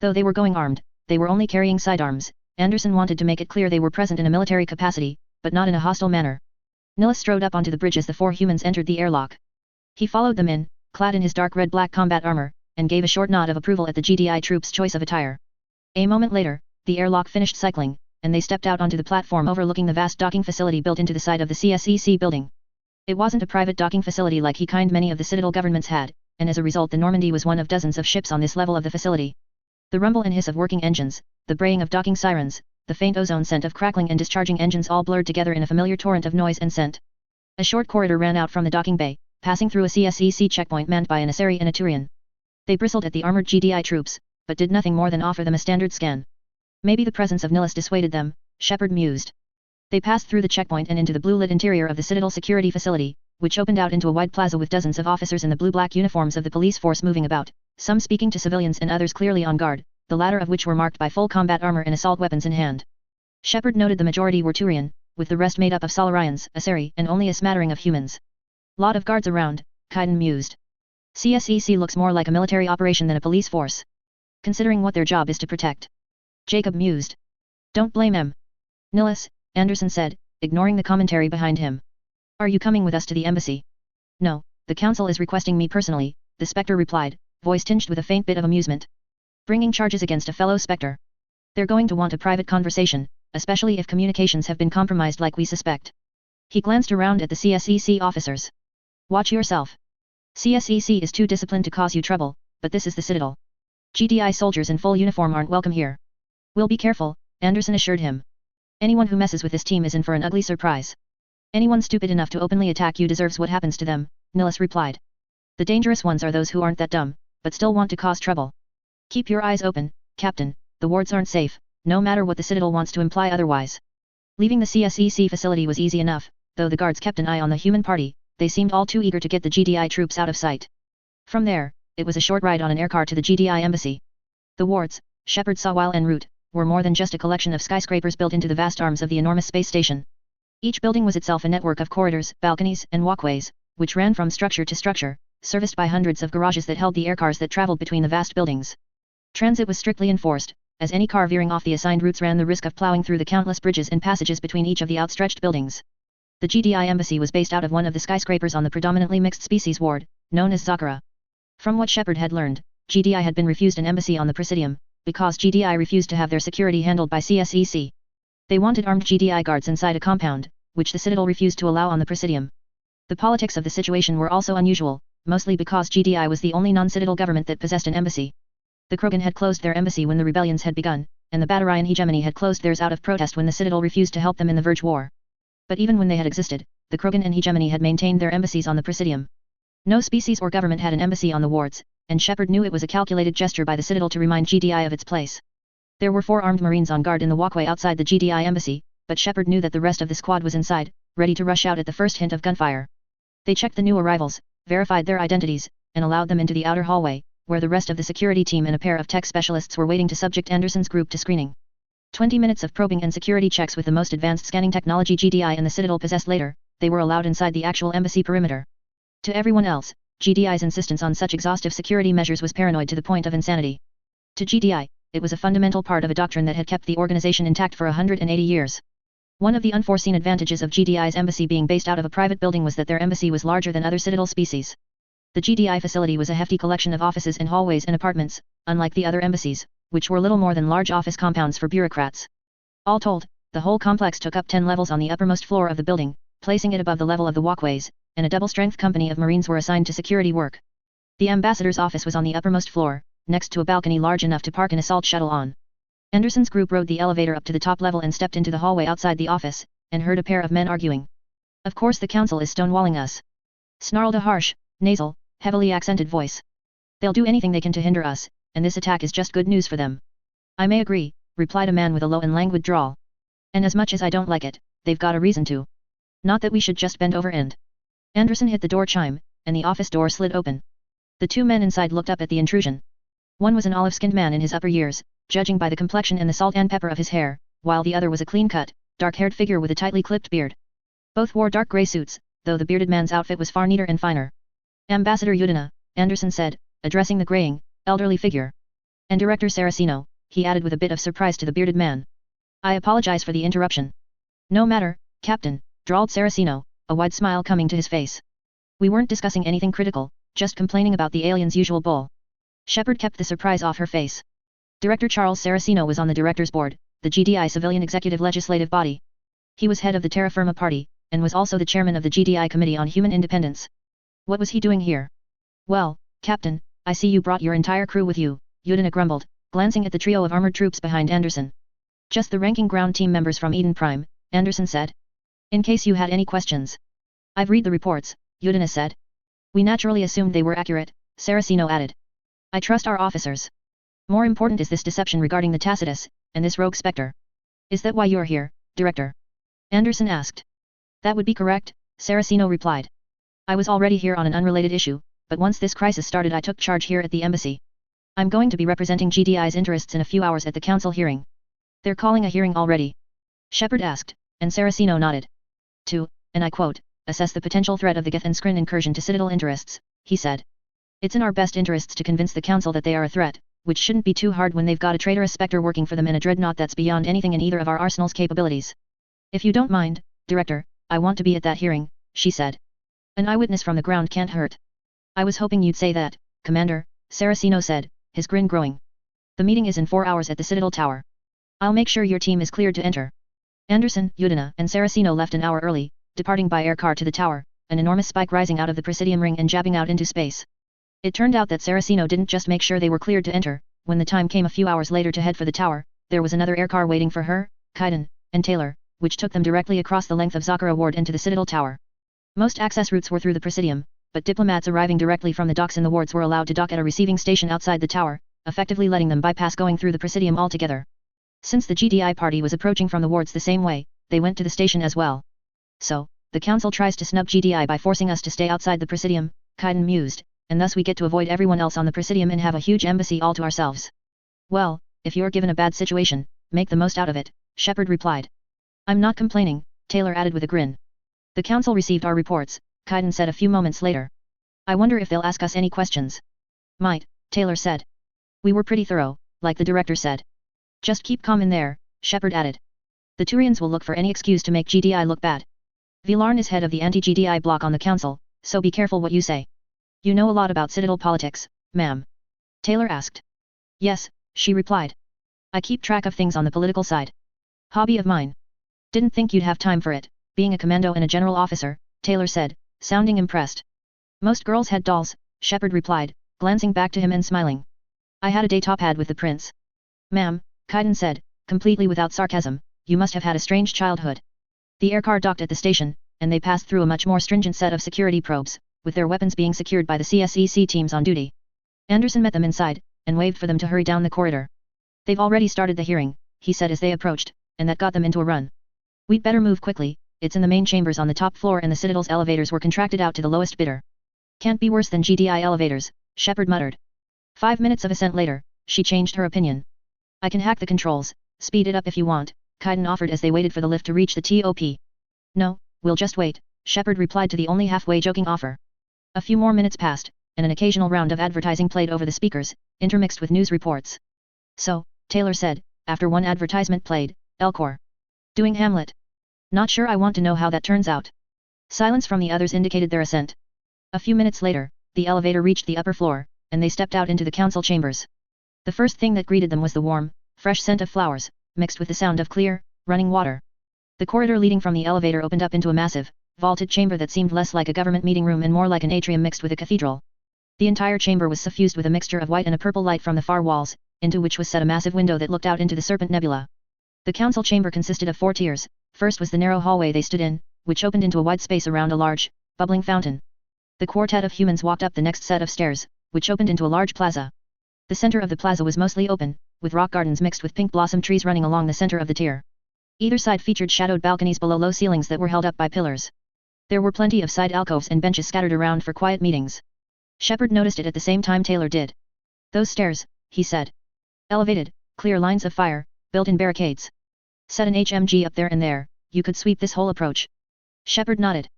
Though they were going armed, they were only carrying sidearms. Anderson wanted to make it clear they were present in a military capacity, but not in a hostile manner. Nilus strode up onto the bridge as the 4 humans entered the airlock. He followed them in, clad in his dark red-black combat armor, and gave a short nod of approval at the GDI troops' choice of attire. A moment later, the airlock finished cycling, and they stepped out onto the platform overlooking the vast docking facility built into the side of the CSEC building. It wasn't a private docking facility like many of the Citadel governments had, and as a result the Normandy was one of dozens of ships on this level of the facility. The rumble and hiss of working engines, the braying of docking sirens, the faint ozone scent of crackling and discharging engines all blurred together in a familiar torrent of noise and scent. A short corridor ran out from the docking bay, passing through a CSEC checkpoint manned by an Asari and a Turian. They bristled at the armored GDI troops, but did nothing more than offer them a standard scan. Maybe the presence of Nilus dissuaded them, Shepard mused. They passed through the checkpoint and into the blue-lit interior of the Citadel security facility, which opened out into a wide plaza with dozens of officers in the blue-black uniforms of the police force moving about, some speaking to civilians and others clearly on guard, the latter of which were marked by full combat armor and assault weapons in hand. Shepard noted the majority were Turian, with the rest made up of Solarians, Asari, and only a smattering of humans. Lot of guards around, Cain mused. CSEC looks more like a military operation than a police force. Considering what their job is to protect. Jacob mused. Don't blame him. Nihilus, Anderson said, ignoring the commentary behind him. Are you coming with us to the embassy? No, the council is requesting me personally, the Spectre replied, voice tinged with a faint bit of amusement. Bringing charges against a fellow Spectre. They're going to want a private conversation, especially if communications have been compromised like we suspect. He glanced around at the CSEC officers. Watch yourself. CSEC is too disciplined to cause you trouble, but this is the Citadel. GDI soldiers in full uniform aren't welcome here. We'll be careful, Anderson assured him. Anyone who messes with this team is in for an ugly surprise. Anyone stupid enough to openly attack you deserves what happens to them, Nihilus replied. The dangerous ones are those who aren't that dumb, but still want to cause trouble. Keep your eyes open, Captain, the wards aren't safe, no matter what the Citadel wants to imply otherwise. Leaving the CSEC facility was easy enough, though the guards kept an eye on the human party, they seemed all too eager to get the GDI troops out of sight. From there, it was a short ride on an aircar to the GDI embassy. The wards, Shepard saw while en route, were more than just a collection of skyscrapers built into the vast arms of the enormous space station. Each building was itself a network of corridors, balconies, and walkways, which ran from structure to structure, serviced by hundreds of garages that held the aircars that traveled between the vast buildings. Transit was strictly enforced, as any car veering off the assigned routes ran the risk of plowing through the countless bridges and passages between each of the outstretched buildings. The GDI embassy was based out of one of the skyscrapers on the predominantly mixed species ward, known as Zakara. From what Shepard had learned, GDI had been refused an embassy on the Presidium, because GDI refused to have their security handled by CSEC. They wanted armed GDI guards inside a compound, which the Citadel refused to allow on the Presidium. The politics of the situation were also unusual, mostly because GDI was the only non-Citadel government that possessed an embassy. The Krogan had closed their embassy when the rebellions had begun, and the Batarian hegemony had closed theirs out of protest when the Citadel refused to help them in the Verge War. But even when they had existed, the Krogan and hegemony had maintained their embassies on the Presidium. No species or government had an embassy on the wards, and Shepard knew it was a calculated gesture by the Citadel to remind GDI of its place. There were 4 armed Marines on guard in the walkway outside the GDI embassy, but Shepard knew that the rest of the squad was inside, ready to rush out at the first hint of gunfire. They checked the new arrivals, verified their identities, and allowed them into the outer hallway, where the rest of the security team and a pair of tech specialists were waiting to subject Anderson's group to screening. 20 minutes of probing and security checks with the most advanced scanning technology GDI and the Citadel possessed later, they were allowed inside the actual embassy perimeter. To everyone else, GDI's insistence on such exhaustive security measures was paranoid to the point of insanity. To GDI, it was a fundamental part of a doctrine that had kept the organization intact for 180 years. One of the unforeseen advantages of GDI's embassy being based out of a private building was that their embassy was larger than other Citadel species. The GDI facility was a hefty collection of offices and hallways and apartments, unlike the other embassies, which were little more than large office compounds for bureaucrats. All told, the whole complex took up 10 levels on the uppermost floor of the building, placing it above the level of the walkways, and a double-strength company of Marines were assigned to security work. The ambassador's office was on the uppermost floor, next to a balcony large enough to park an assault shuttle on. Anderson's group rode the elevator up to the top level and stepped into the hallway outside the office, and heard a pair of men arguing. Of course the council is stonewalling us. Snarled a harsh, nasal, heavily accented voice. They'll do anything they can to hinder us, and this attack is just good news for them. I may agree, replied a man with a low and languid drawl. And as much as I don't like it, they've got a reason to. Not that we should just bend over and. Anderson hit the door chime, and the office door slid open. The 2 men inside looked up at the intrusion. One was an olive-skinned man in his upper years, judging by the complexion and the salt and pepper of his hair, while the other was a clean-cut, dark-haired figure with a tightly clipped beard. Both wore dark gray suits, though the bearded man's outfit was far neater and finer. Ambassador Udina, Anderson said, addressing the graying, elderly figure. And Director Saraceno, he added with a bit of surprise to the bearded man. I apologize for the interruption. No matter, Captain, drawled Saraceno, a wide smile coming to his face. We weren't discussing anything critical, just complaining about the alien's usual bull. Shepard kept the surprise off her face. Director Charles Saraceno was on the director's board, the GDI civilian executive legislative body. He was head of the Terra Firma party, and was also the chairman of the GDI Committee on Human Independence. What was he doing here? Well, Captain, I see you brought your entire crew with you, Udina grumbled, glancing at the trio of armored troops behind Anderson. Just the ranking ground team members from Eden Prime, Anderson said. In case you had any questions. I've read the reports, Udina said. We naturally assumed they were accurate, Saraceno added. I trust our officers. More important is this deception regarding the Tacitus, and this rogue Spectre. Is that why you're here, Director? Anderson asked. That would be correct, Saraceno replied. I was already here on an unrelated issue, but once this crisis started I took charge here at the embassy. I'm going to be representing GDI's interests in a few hours at the council hearing. They're calling a hearing already? Shepard asked, and Saraceno nodded. To, and I quote, assess the potential threat of the Geth and Quarian incursion to Citadel interests, he said. It's in our best interests to convince the council that they are a threat, which shouldn't be too hard when they've got a traitorous spectre working for them and a dreadnought that's beyond anything in either of our arsenal's capabilities. If you don't mind, Director, I want to be at that hearing, she said. An eyewitness from the ground can't hurt. I was hoping you'd say that, Commander, Saraceno said, his grin growing. The meeting is in 4 hours at the Citadel Tower. I'll make sure your team is cleared to enter. Anderson, Udina, and Saraceno left an hour early, departing by air car to the tower, an enormous spike rising out of the Presidium ring and jabbing out into space. It turned out that Saraceno didn't just make sure they were cleared to enter. When the time came a few hours later to head for the tower, there was another aircar waiting for her, Cain, and Taylor, which took them directly across the length of Zakara Ward into the Citadel Tower. Most access routes were through the Presidium, but diplomats arriving directly from the docks in the wards were allowed to dock at a receiving station outside the tower, effectively letting them bypass going through the Presidium altogether. Since the GDI party was approaching from the wards the same way, they went to the station as well. So, the Council tries to snub GDI by forcing us to stay outside the Presidium, Cain mused, and thus we get to avoid everyone else on the Presidium and have a huge embassy all to ourselves. Well, if you're given a bad situation, make the most out of it, Shepard replied. I'm not complaining, Taylor added with a grin. The Council received our reports, Cain said a few moments later. I wonder if they'll ask us any questions. Might, Taylor said. We were pretty thorough, like the director said. Just keep calm in there, Shepard added. The Turians will look for any excuse to make GDI look bad. Vilarn is head of the anti-GDI bloc on the Council, so be careful what you say. You know a lot about Citadel politics, ma'am? Taylor asked. Yes, she replied. I keep track of things on the political side. Hobby of mine. Didn't think you'd have time for it, being a commando and a general officer, Taylor said, sounding impressed. Most girls had dolls, Shepard replied, glancing back to him and smiling. I had a daytop ad with the prince. Ma'am, Cain said, completely without sarcasm, you must have had a strange childhood. The aircar docked at the station, and they passed through a much more stringent set of security probes, with their weapons being secured by the CSEC teams on duty. Anderson met them inside, and waved for them to hurry down the corridor. They've already started the hearing, he said as they approached, and that got them into a run. We'd better move quickly, it's in the main chambers on the top floor and the Citadel's elevators were contracted out to the lowest bidder. Can't be worse than GDI elevators, Shepard muttered. 5 minutes of ascent later, she changed her opinion. I can hack the controls, speed it up if you want, Cain offered as they waited for the lift to reach the TOP. No, we'll just wait, Shepard replied to the only halfway joking offer. A few more minutes passed, and an occasional round of advertising played over the speakers, intermixed with news reports. So, Taylor said, after one advertisement played, Elcor. Doing Hamlet. Not sure I want to know how that turns out. Silence from the others indicated their assent. A few minutes later, the elevator reached the upper floor, and they stepped out into the council chambers. The first thing that greeted them was the warm, fresh scent of flowers, mixed with the sound of clear, running water. The corridor leading from the elevator opened up into a massive, vaulted chamber that seemed less like a government meeting room and more like an atrium mixed with a cathedral. The entire chamber was suffused with a mixture of white and a purple light from the far walls, into which was set a massive window that looked out into the Serpent Nebula. The council chamber consisted of 4 tiers. First was the narrow hallway they stood in, which opened into a wide space around a large, bubbling fountain. The quartet of humans walked up the next set of stairs, which opened into a large plaza. The center of the plaza was mostly open, with rock gardens mixed with pink blossom trees running along the center of the tier. Either side featured shadowed balconies below low ceilings that were held up by pillars. There were plenty of side alcoves and benches scattered around for quiet meetings. Shepard noticed it at the same time Taylor did. Those stairs, he said. Elevated, clear lines of fire, built-in barricades. Set an HMG up there and there, you could sweep this whole approach. Shepard nodded.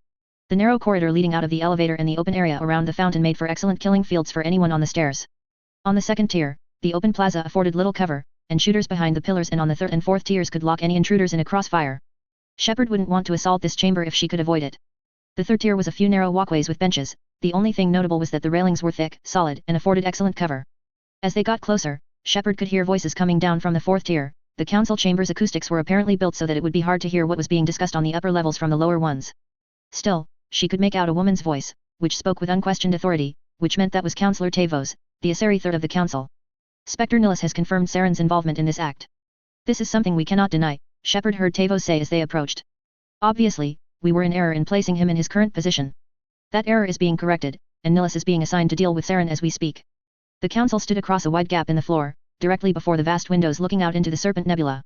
The narrow corridor leading out of the elevator and the open area around the fountain made for excellent killing fields for anyone on the stairs. On the second tier, the open plaza afforded little cover, and shooters behind the pillars and on the third and fourth tiers could lock any intruders in a crossfire. Shepard wouldn't want to assault this chamber if she could avoid it. The third tier was a few narrow walkways with benches. The only thing notable was that the railings were thick, solid, and afforded excellent cover. As they got closer, Shepard could hear voices coming down from the fourth tier. The council chamber's acoustics were apparently built so that it would be hard to hear what was being discussed on the upper levels from the lower ones. Still, she could make out a woman's voice, which spoke with unquestioned authority, which meant that was Councillor Tavos, the Asari third of the council. Spectre Nihilus has confirmed Saren's involvement in this act. This is something we cannot deny, Shepard heard Tavos say as they approached. Obviously, we were in error in placing him in his current position. That error is being corrected, and Nihilus is being assigned to deal with Saren as we speak. The council stood across a wide gap in the floor, directly before the vast windows looking out into the Serpent Nebula.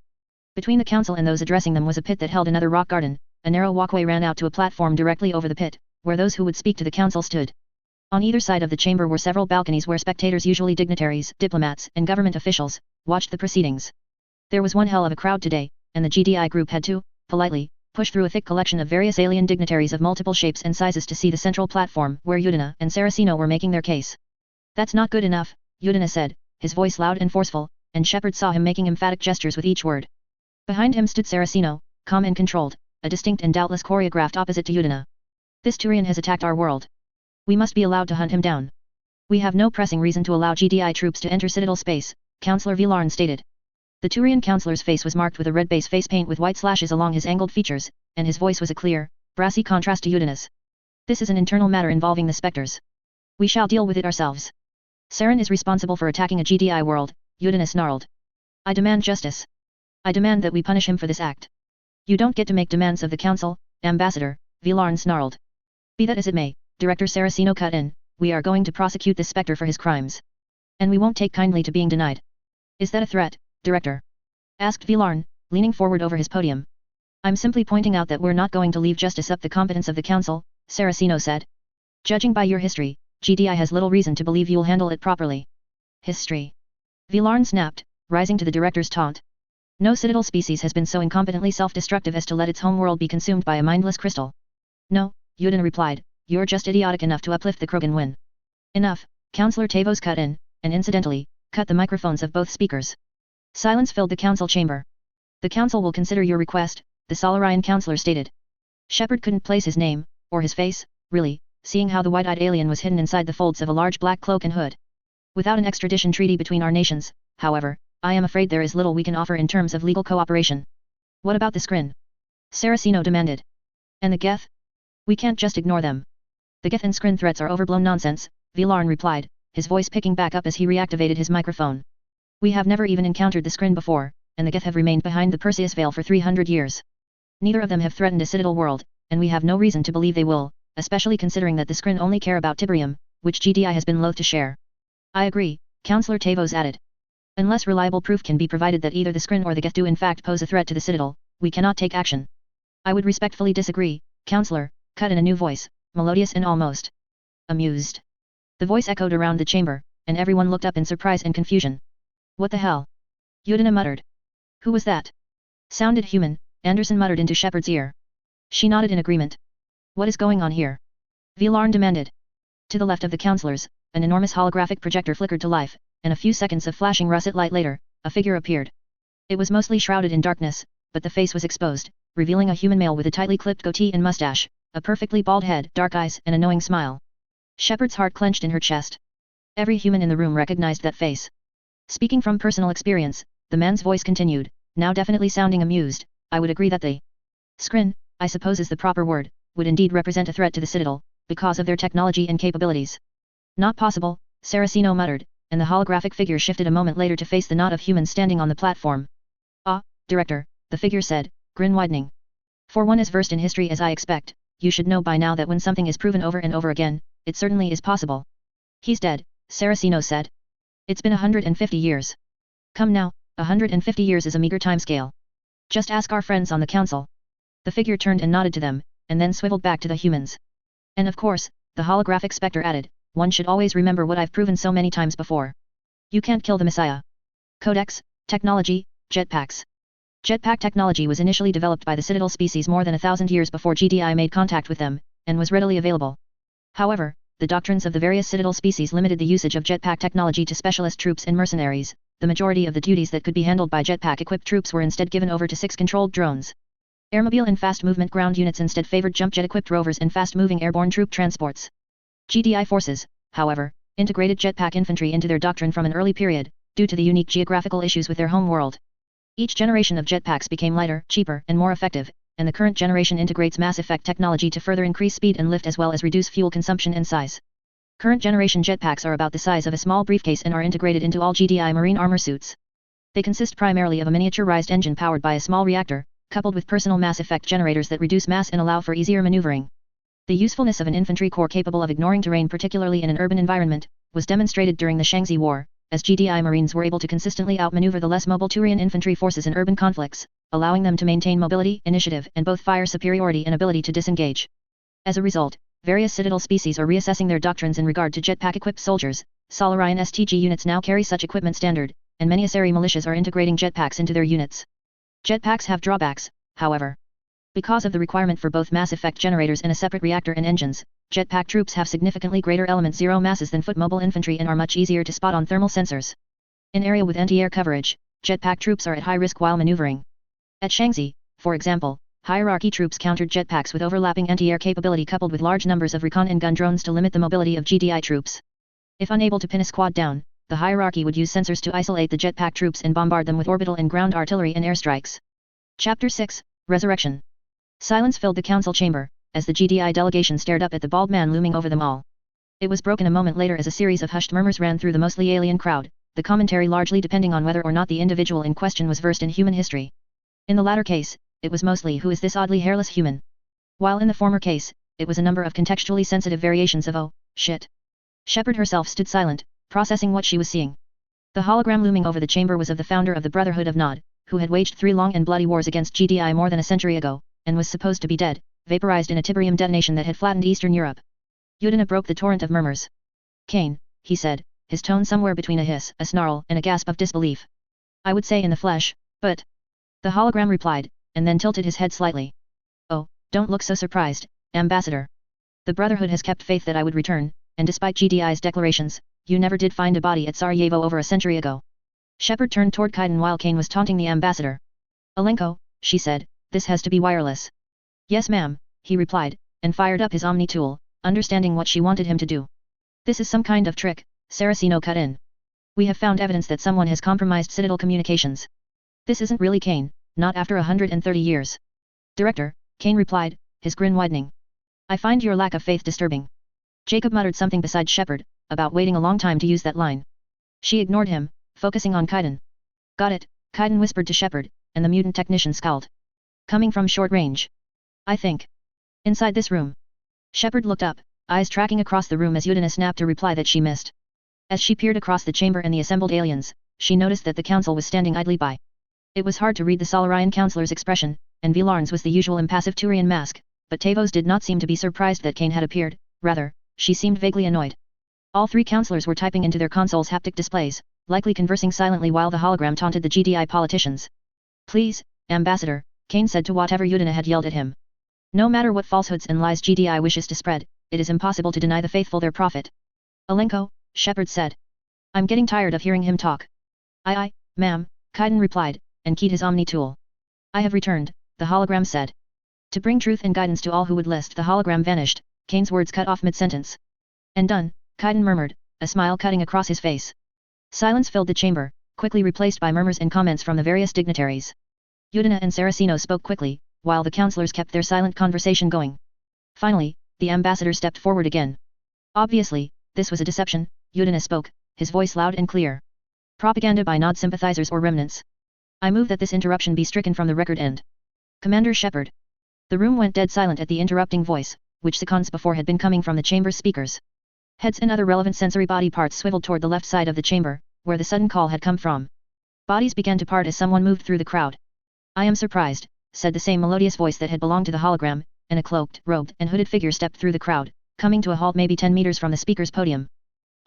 Between the council and those addressing them was a pit that held another rock garden. A narrow walkway ran out to a platform directly over the pit, where those who would speak to the council stood. On either side of the chamber were several balconies where spectators, usually dignitaries, diplomats, and government officials, watched the proceedings. There was one hell of a crowd today, and the GDI group had to, politely, push through a thick collection of various alien dignitaries of multiple shapes and sizes to see the central platform where Udina and Saraceno were making their case. That's not good enough, Udina said, his voice loud and forceful, and Shepard saw him making emphatic gestures with each word. Behind him stood Saraceno, calm and controlled, a distinct and doubtless choreographed opposite to Udina. This Turian has attacked our world. We must be allowed to hunt him down. We have no pressing reason to allow GDI troops to enter Citadel space, Councillor Vilarn stated. The Turian councillor's face was marked with a red base face paint with white slashes along his angled features, and his voice was a clear, brassy contrast to Udina's. This is an internal matter involving the Spectres. We shall deal with it ourselves. Saren is responsible for attacking a GDI world, Udina snarled. I demand justice. I demand that we punish him for this act. You don't get to make demands of the Council, Ambassador, Vilarn snarled. Be that as it may, Director Saraceno cut in, we are going to prosecute this Spectre for his crimes. And we won't take kindly to being denied. Is that a threat, Director? Asked Vilarn, leaning forward over his podium. I'm simply pointing out that we're not going to leave justice up the competence of the Council, Saraceno said. Judging by your history, GDI has little reason to believe you'll handle it properly. History. Vilarn snapped, rising to the Director's taunt. No Citadel species has been so incompetently self-destructive as to let its homeworld be consumed by a mindless crystal. No, Udina replied, you're just idiotic enough to uplift the Krogan win. Enough, Councillor Tavos cut in, and incidentally, cut the microphones of both speakers. Silence filled the council chamber. The council will consider your request, the Solarian councillor stated. Shepard couldn't place his name, or his face, really, seeing how the wide-eyed alien was hidden inside the folds of a large black cloak and hood. Without an extradition treaty between our nations, however, I am afraid there is little we can offer in terms of legal cooperation. What about the Skrin? Saraceno demanded. And the Geth? We can't just ignore them. The Geth and Skrin threats are overblown nonsense, Vilarn replied, his voice picking back up as he reactivated his microphone. We have never even encountered the Skrin before, and the Geth have remained behind the Perseus Veil for 300 years. Neither of them have threatened a Citadel world, and we have no reason to believe they will, especially considering that the Skrin only care about Tiberium, which GDI has been loath to share. I agree, Councillor Tavos added. Unless reliable proof can be provided that either the Skrin or the Geth do in fact pose a threat to the Citadel, we cannot take action. I would respectfully disagree, Councillor, cut in a new voice, melodious and almost amused. The voice echoed around the chamber, and everyone looked up in surprise and confusion. What the hell? Udina muttered. Who was that? Sounded human, Anderson muttered into Shepard's ear. She nodded in agreement. What is going on here? Vilarn demanded. To the left of the councillors, an enormous holographic projector flickered to life, and a few seconds of flashing russet light later, a figure appeared. It was mostly shrouded in darkness, but the face was exposed, revealing a human male with a tightly clipped goatee and mustache, a perfectly bald head, dark eyes and a knowing smile. Shepard's heart clenched in her chest. Every human in the room recognized that face. Speaking from personal experience, the man's voice continued, now definitely sounding amused, I would agree that the Skrin, I suppose is the proper word, would indeed represent a threat to the Citadel, because of their technology and capabilities. Not possible, Saraceno muttered, and the holographic figure shifted a moment later to face the knot of humans standing on the platform. Ah, Director, the figure said, grin widening. For one as versed in history as I expect, you should know by now that when something is proven over and over again, it certainly is possible. He's dead, Saraceno said. It's been 150 years. Come now, 150 years is a meager timescale. Just ask our friends on the council. The figure turned and nodded to them, and then swiveled back to the humans. And of course, the holographic spectre added, one should always remember what I've proven so many times before. You can't kill the Messiah. Codex, technology, jetpacks. Jetpack technology was initially developed by the Citadel species more than 1,000 years before GDI made contact with them, and was readily available. However, the doctrines of the various Citadel species limited the usage of jetpack technology to specialist troops and mercenaries. The majority of the duties that could be handled by jetpack-equipped troops were instead given over to 6 controlled drones. Airmobile and fast-movement ground units instead favored jump jet-equipped rovers and fast-moving airborne troop transports. GDI forces, however, integrated jetpack infantry into their doctrine from an early period, due to the unique geographical issues with their home world. Each generation of jetpacks became lighter, cheaper, and more effective, and the current generation integrates mass effect technology to further increase speed and lift as well as reduce fuel consumption and size. Current generation jetpacks are about the size of a small briefcase and are integrated into all GDI marine armor suits. They consist primarily of a miniaturized engine powered by a small reactor, coupled with personal mass effect generators that reduce mass and allow for easier maneuvering. The usefulness of an infantry corps capable of ignoring terrain, particularly in an urban environment, was demonstrated during the Shangzi War, as GDI Marines were able to consistently outmaneuver the less mobile Turian infantry forces in urban conflicts, allowing them to maintain mobility, initiative, and both fire superiority and ability to disengage. As a result, various Citadel species are reassessing their doctrines in regard to jetpack-equipped soldiers. Solarian STG units now carry such equipment standard, and many Asari militias are integrating jetpacks into their units. Jetpacks have drawbacks, however. Because of the requirement for both mass effect generators and a separate reactor and engines, jetpack troops have significantly greater element zero masses than foot mobile infantry and are much easier to spot on thermal sensors. In area with anti-air coverage, jetpack troops are at high risk while maneuvering. At Shaanxi, for example, hierarchy troops countered jetpacks with overlapping anti-air capability coupled with large numbers of recon and gun drones to limit the mobility of GDI troops. If unable to pin a squad down, the hierarchy would use sensors to isolate the jetpack troops and bombard them with orbital and ground artillery and airstrikes. Chapter 6, Resurrection. Silence filled the council chamber, as the GDI delegation stared up at the bald man looming over them all. It was broken a moment later as a series of hushed murmurs ran through the mostly alien crowd, the commentary largely depending on whether or not the individual in question was versed in human history. In the latter case, it was mostly who is this oddly hairless human? While in the former case, it was a number of contextually sensitive variations of oh, shit. Shepard herself stood silent, processing what she was seeing. The hologram looming over the chamber was of the founder of the Brotherhood of Nod, who had waged 3 long and bloody wars against GDI more than a century ago, and was supposed to be dead, vaporized in a Tiberium detonation that had flattened Eastern Europe. Yudina broke the torrent of murmurs. Cain, he said, his tone somewhere between a hiss, a snarl, and a gasp of disbelief. I would say in the flesh, but... The hologram replied, and then tilted his head slightly. Oh, don't look so surprised, Ambassador. The Brotherhood has kept faith that I would return, and despite GDI's declarations, you never did find a body at Sarajevo over a century ago. Shepard turned toward Kaiden while Cain was taunting the ambassador. Alenko, she said, this has to be wireless. Yes ma'am, he replied, and fired up his Omni tool, understanding what she wanted him to do. This is some kind of trick, Saraceno cut in. We have found evidence that someone has compromised Citadel communications. This isn't really Cain, not after 130 years. Director, Cain replied, his grin widening. I find your lack of faith disturbing. Jacob muttered something beside Shepard, about waiting a long time to use that line. She ignored him, focusing on Kaiden. Got it, Kaiden whispered to Shepard, and the mutant technician scowled. Coming from short range. I think. Inside this room. Shepard looked up, eyes tracking across the room as Yudina snapped a reply that she missed. As she peered across the chamber and the assembled aliens, she noticed that the council was standing idly by. It was hard to read the Solarian councillor's expression, and Vilarn's was the usual impassive Turian mask, but Tavos did not seem to be surprised that Cain had appeared, rather, she seemed vaguely annoyed. All 3 councillors were typing into their consoles' haptic displays, likely conversing silently while the hologram taunted the GDI politicians. Please, Ambassador, Cain said to whatever Yudina had yelled at him. No matter what falsehoods and lies GDI wishes to spread, it is impossible to deny the faithful their prophet. Alenko, Shepard said. I'm getting tired of hearing him talk. Aye, ma'am, Kaiden replied, and keyed his Omni tool. I have returned, the hologram said. To bring truth and guidance to all who would list. The hologram vanished, Cain's words cut off mid-sentence. And done, Kaiden murmured, a smile cutting across his face. Silence filled the chamber, quickly replaced by murmurs and comments from the various dignitaries. Yudina and Saraceno spoke quickly, while the councillors kept their silent conversation going. Finally, the ambassador stepped forward again. Obviously, this was a deception, Yudina spoke, his voice loud and clear. Propaganda by Nod sympathizers or remnants. I move that this interruption be stricken from the record end. Commander Shepard. The room went dead silent at the interrupting voice, which seconds before had been coming from the chamber's speakers. Heads and other relevant sensory body parts swiveled toward the left side of the chamber, where the sudden call had come from. Bodies began to part as someone moved through the crowd. I am surprised, said the same melodious voice that had belonged to the hologram, and a cloaked, robed, and hooded figure stepped through the crowd, coming to a halt maybe 10 meters from the speaker's podium.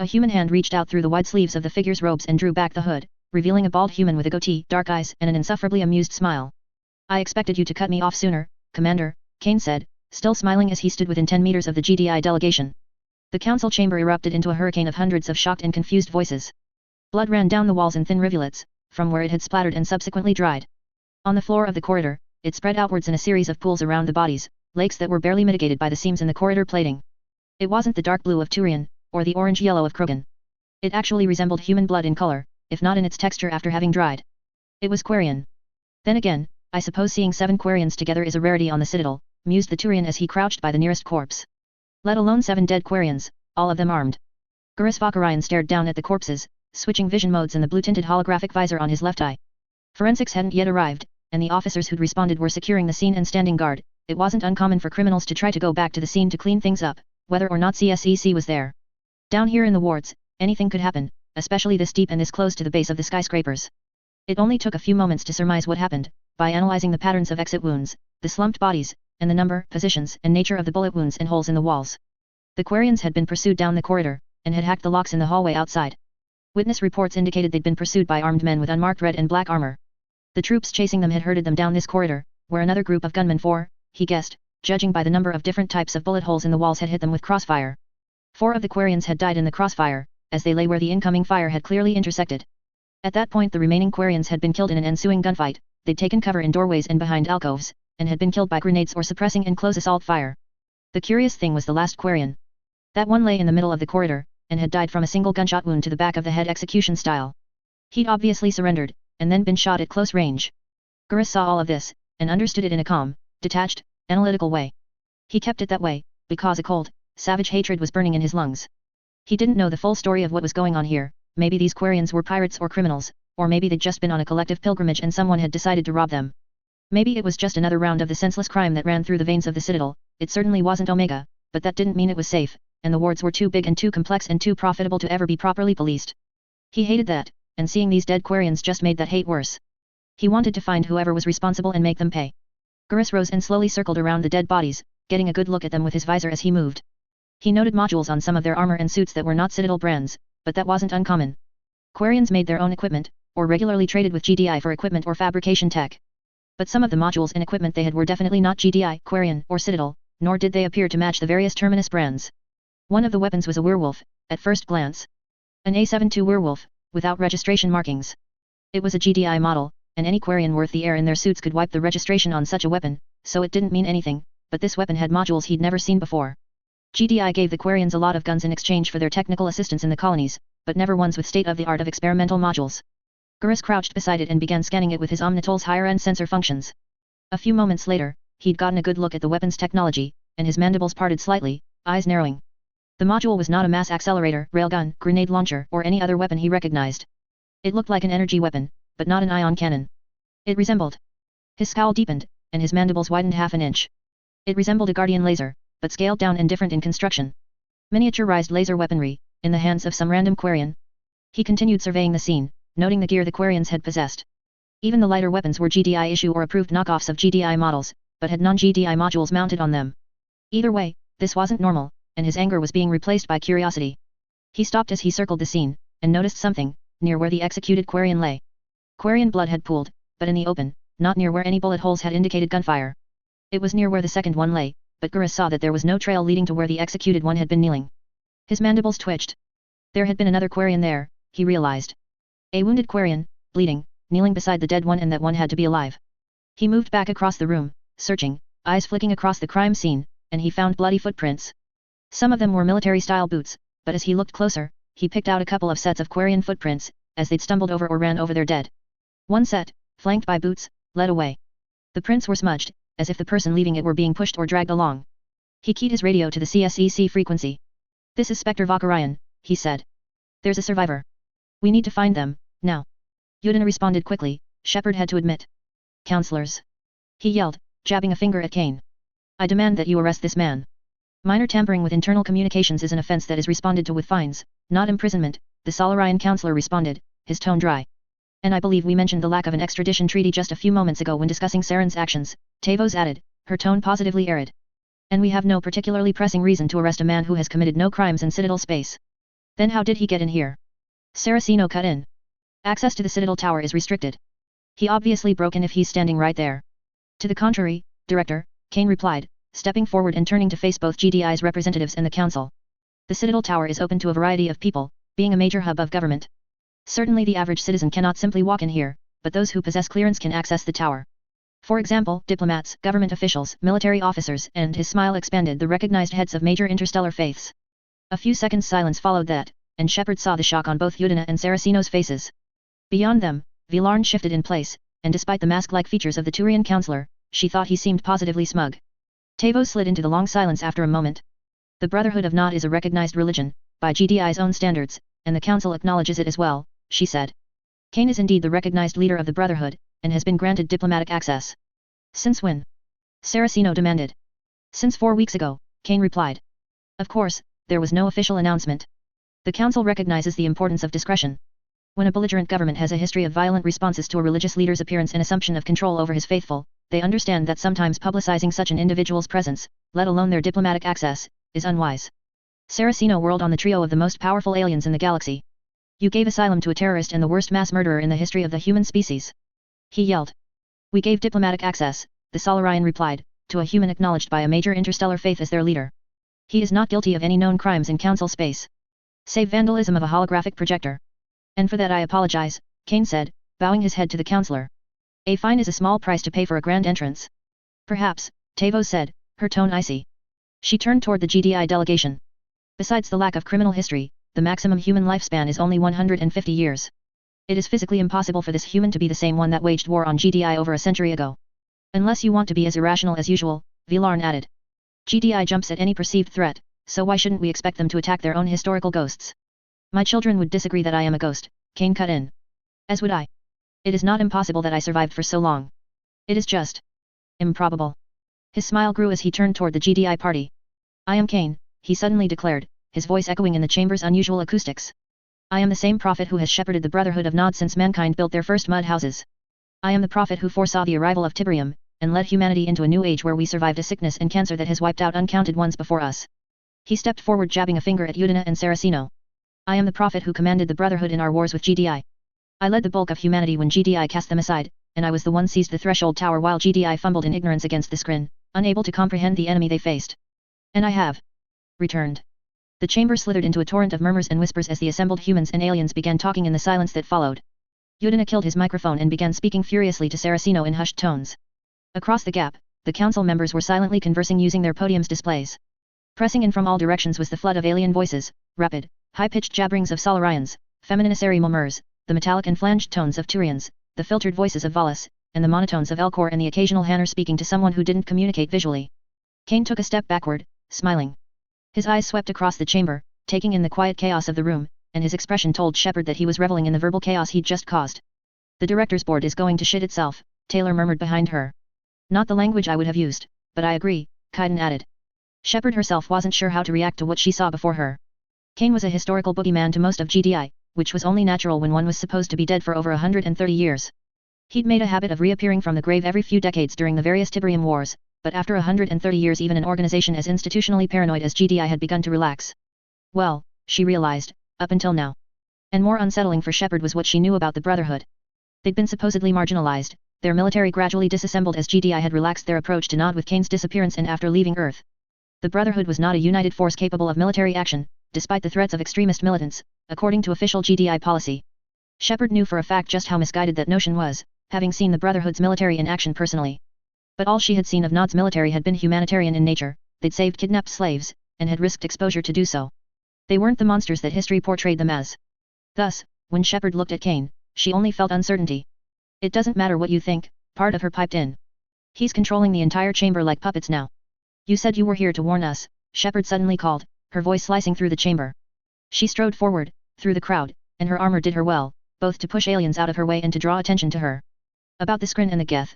A human hand reached out through the wide sleeves of the figure's robes and drew back the hood, revealing a bald human with a goatee, dark eyes, and an insufferably amused smile. I expected you to cut me off sooner, Commander, Cain said, still smiling as he stood within 10 meters of the GDI delegation. The council chamber erupted into a hurricane of hundreds of shocked and confused voices. Blood ran down the walls in thin rivulets, from where it had splattered and subsequently dried. On the floor of the corridor, it spread outwards in a series of pools around the bodies, lakes that were barely mitigated by the seams in the corridor plating. It wasn't the dark blue of Turian, or the orange-yellow of Krogan. It actually resembled human blood in color, if not in its texture after having dried. It was Quarian. Then again, I suppose seeing 7 Quarians together is a rarity on the Citadel, mused the Turian as he crouched by the nearest corpse. Let alone 7 dead Quarians, all of them armed. Quarian stared down at the corpses, switching vision modes and the blue-tinted holographic visor on his left eye. Forensics hadn't yet arrived, and the officers who'd responded were securing the scene and standing guard. It wasn't uncommon for criminals to try to go back to the scene to clean things up, whether or not CSEC was there. Down here in the wards, anything could happen, especially this deep and this close to the base of the skyscrapers. It only took a few moments to surmise what happened, by analyzing the patterns of exit wounds, the slumped bodies, and the number, positions, and nature of the bullet wounds and holes in the walls. The Quarians had been pursued down the corridor, and had hacked the locks in the hallway outside. Witness reports indicated they'd been pursued by armed men with unmarked red and black armor. The troops chasing them had herded them down this corridor, where another group of gunmen he guessed, judging by the number of different types of bullet holes in the walls had hit them with crossfire. 4 of the Quarians had died in the crossfire, as they lay where the incoming fire had clearly intersected. At that point the remaining Quarians had been killed in an ensuing gunfight, they'd taken cover in doorways and behind alcoves, and had been killed by grenades or suppressing enclose assault fire. The curious thing was the last Quarian. That one lay in the middle of the corridor, and had died from a single gunshot wound to the back of the head execution style. He'd obviously surrendered, and then been shot at close range. Garrus saw all of this, and understood it in a calm, detached, analytical way. He kept it that way, because a cold, savage hatred was burning in his lungs. He didn't know the full story of what was going on here. Maybe these Quarians were pirates or criminals, or maybe they'd just been on a collective pilgrimage and someone had decided to rob them. Maybe it was just another round of the senseless crime that ran through the veins of the Citadel. It certainly wasn't Omega, but that didn't mean it was safe, and the wards were too big and too complex and too profitable to ever be properly policed. He hated that, and seeing these dead Quarians just made that hate worse. He wanted to find whoever was responsible and make them pay. Garrus rose and slowly circled around the dead bodies, getting a good look at them with his visor as he moved. He noted modules on some of their armor and suits that were not Citadel brands, but that wasn't uncommon. Quarians made their own equipment, or regularly traded with GDI for equipment or fabrication tech. But some of the modules and equipment they had were definitely not GDI, Quarian, or Citadel, nor did they appear to match the various Terminus brands. One of the weapons was a werewolf, at first glance. An A72 werewolf, without registration markings. It was a GDI model, and any Quarian worth the air in their suits could wipe the registration on such a weapon, so it didn't mean anything, but this weapon had modules he'd never seen before. GDI gave the Quarians a lot of guns in exchange for their technical assistance in the colonies, but never ones with state-of-the-art of experimental modules. Garrus crouched beside it and began scanning it with his Omnitol's higher-end sensor functions. A few moments later, he'd gotten a good look at the weapon's technology, and his mandibles parted slightly, eyes narrowing. The module was not a mass accelerator, railgun, grenade launcher, or any other weapon he recognized. It looked like an energy weapon, but not an ion cannon. It resembled. His scowl deepened, and his mandibles widened half an inch. It resembled a Guardian laser, but scaled down and different in construction. Miniaturized laser weaponry, in the hands of some random Quarian. He continued surveying the scene, noting the gear the Quarians had possessed. Even the lighter weapons were GDI issue or approved knockoffs of GDI models, but had non-GDI modules mounted on them. Either way, this wasn't normal, and his anger was being replaced by curiosity. He stopped as he circled the scene, and noticed something, near where the executed Quarian lay. Quarian blood had pooled, but in the open, not near where any bullet holes had indicated gunfire. It was near where the second one lay, but Garrus saw that there was no trail leading to where the executed one had been kneeling. His mandibles twitched. There had been another Quarian there, he realized. A wounded Quarian, bleeding, kneeling beside the dead one, and that one had to be alive. He moved back across the room, searching, eyes flicking across the crime scene, and he found bloody footprints. Some of them were military-style boots, but as he looked closer, he picked out a couple of sets of Quarian footprints, as they'd stumbled over or ran over their dead. One set, flanked by boots, led away. The prints were smudged, as if the person leaving it were being pushed or dragged along. He keyed his radio to the CSEC frequency. "This is Spectre Valkyrian," he said. "There's a survivor. We need to find them, now." Udina responded quickly, Shepard had to admit. "Counselors!" he yelled, jabbing a finger at Cain. "I demand that you arrest this man. Minor tampering with internal communications is an offense that is responded to with fines, not imprisonment," the Solarian counselor responded, his tone dry. "And I believe we mentioned the lack of an extradition treaty just a few moments ago when discussing Saren's actions," Tavos added, her tone positively arid. "And we have no particularly pressing reason to arrest a man who has committed no crimes in Citadel space." "Then how did he get in here?" Saraceno cut in. "Access to the Citadel tower is restricted. He obviously broke in if he's standing right there." "To the contrary, Director," Cain replied, stepping forward and turning to face both GDI's representatives and the Council. "The Citadel tower is open to a variety of people, being a major hub of government. Certainly the average citizen cannot simply walk in here, but those who possess clearance can access the tower. For example, diplomats, government officials, military officers," and his smile expanded, "the recognized heads of major interstellar faiths." A few seconds silence followed that, and Shepard saw the shock on both Udina and Saraceno's faces. Beyond them, Vilarn shifted in place, and despite the mask-like features of the Turian counselor, she thought he seemed positively smug. Tavos slid into the long silence after a moment. "The Brotherhood of Nod is a recognized religion, by GDI's own standards, and the Council acknowledges it as well," she said. "Cain is indeed the recognized leader of the Brotherhood, and has been granted diplomatic access." "Since when?" Saraceno demanded. "Since 4 weeks ago," Cain replied. "Of course, there was no official announcement. The Council recognizes the importance of discretion. When a belligerent government has a history of violent responses to a religious leader's appearance and assumption of control over his faithful, they understand that sometimes publicizing such an individual's presence, let alone their diplomatic access, is unwise." Saraceno whirled on the trio of the most powerful aliens in the galaxy. "You gave asylum to a terrorist and the worst mass murderer in the history of the human species," he yelled. "We gave diplomatic access," the Solarian replied, "to a human acknowledged by a major interstellar faith as their leader. He is not guilty of any known crimes in Council space. Save vandalism of a holographic projector. And for that I apologize," Cain said, bowing his head to the counselor. A fine is a small price to pay for a grand entrance. Perhaps, Tavo said, her tone icy. She turned toward the GDI delegation. Besides the lack of criminal history, the maximum human lifespan is only 150 years. It is physically impossible for this human to be the same one that waged war on GDI over a century ago. Unless you want to be as irrational as usual, Vilarn added. GDI jumps at any perceived threat, so why shouldn't we expect them to attack their own historical ghosts? My children would disagree that I am a ghost, Cain cut in. As would I. It is not impossible that I survived for so long. It is just improbable. His smile grew as he turned toward the GDI party. I am Cain, he suddenly declared, his voice echoing in the chamber's unusual acoustics. I am the same prophet who has shepherded the Brotherhood of Nod since mankind built their first mud houses. I am the prophet who foresaw the arrival of Tiberium, and led humanity into a new age where we survived a sickness and cancer that has wiped out uncounted ones before us. He stepped forward, jabbing a finger at Udina and Saraceno. I am the prophet who commanded the Brotherhood in our wars with GDI. I led the bulk of humanity when GDI cast them aside, and I was the one seized the threshold tower while GDI fumbled in ignorance against the scrin, unable to comprehend the enemy they faced. And I have returned. The chamber slithered into a torrent of murmurs and whispers as the assembled humans and aliens began talking in the silence that followed. Udina killed his microphone and began speaking furiously to Saraceno in hushed tones. Across the gap, the council members were silently conversing using their podium's displays. Pressing in from all directions was the flood of alien voices, rapid, high-pitched jabberings of Solarians, feminine murmurs, the metallic and flanged tones of Turians, the filtered voices of Valis, and the monotones of Elcor and the occasional Hanner speaking to someone who didn't communicate visually. Cain took a step backward, smiling. His eyes swept across the chamber, taking in the quiet chaos of the room, and his expression told Shepard that he was reveling in the verbal chaos he'd just caused. The director's board is going to shit itself, Taylor murmured behind her. Not the language I would have used, but I agree, Kaiden added. Shepard herself wasn't sure how to react to what she saw before her. Cain was a historical boogeyman to most of GDI, which was only natural when one was supposed to be dead for over 130 years. He'd made a habit of reappearing from the grave every few decades during the various Tiberium wars, but after 130 years even an organization as institutionally paranoid as GDI had begun to relax. Well, she realized, up until now. And more unsettling for Shepard was what she knew about the Brotherhood. They'd been supposedly marginalized, their military gradually disassembled as GDI had relaxed their approach to Nod with Cain's disappearance and after leaving Earth. The Brotherhood was not a united force capable of military action, despite the threats of extremist militants, according to official GDI policy. Shepard knew for a fact just how misguided that notion was, having seen the Brotherhood's military in action personally. But all she had seen of Nod's military had been humanitarian in nature, they'd saved kidnapped slaves, and had risked exposure to do so. They weren't the monsters that history portrayed them as. Thus, when Shepard looked at Cain, she only felt uncertainty. It doesn't matter what you think, part of her piped in. He's controlling the entire chamber like puppets now. You said you were here to warn us, Shepard suddenly called, her voice slicing through the chamber. She strode forward, through the crowd, and her armor did her well, both to push aliens out of her way and to draw attention to her. About the scrin and the Geth.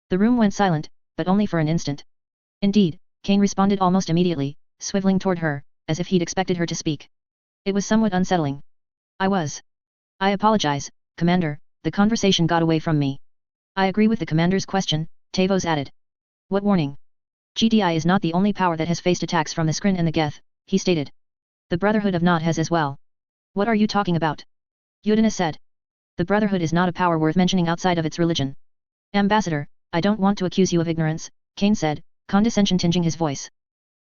The room went silent, but only for an instant. Indeed, Cain responded almost immediately, swiveling toward her, as if he'd expected her to speak. It was somewhat unsettling. I apologize, Commander, the conversation got away from me. I agree with the Commander's question, Tavos added. What warning? GDI is not the only power that has faced attacks from the scrin and the Geth, he stated. The Brotherhood of Nod has as well. What are you talking about? Udina said. The Brotherhood is not a power worth mentioning outside of its religion. Ambassador, I don't want to accuse you of ignorance, Cain said, condescension tinging his voice.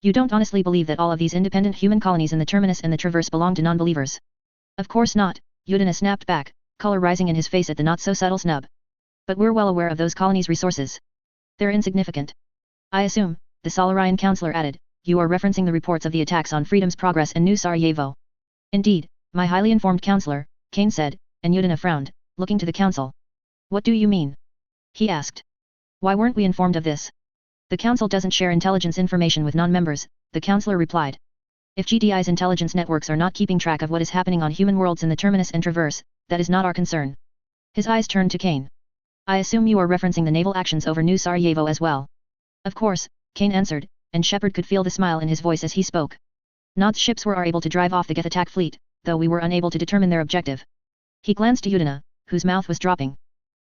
You don't honestly believe that all of these independent human colonies in the Terminus and the Traverse belong to non-believers? Of course not, Udina snapped back, color rising in his face at the not-so-subtle snub. But we're well aware of those colonies' resources. They're insignificant. I assume, the Solarian counselor added, you are referencing the reports of the attacks on Freedom's Progress and New Sarajevo. Indeed, my highly informed counselor, Cain said, and Udina frowned, looking to the council. What do you mean? He asked. Why weren't we informed of this? The council doesn't share intelligence information with non-members, the counselor replied. If GDI's intelligence networks are not keeping track of what is happening on human worlds in the Terminus and Traverse, that is not our concern. His eyes turned to Cain. I assume you are referencing the naval actions over New Sarajevo as well. Of course, Cain answered, and Shepard could feel the smile in his voice as he spoke. Nod's ships were able to drive off the Geth attack fleet, though we were unable to determine their objective. He glanced to Udina, whose mouth was dropping.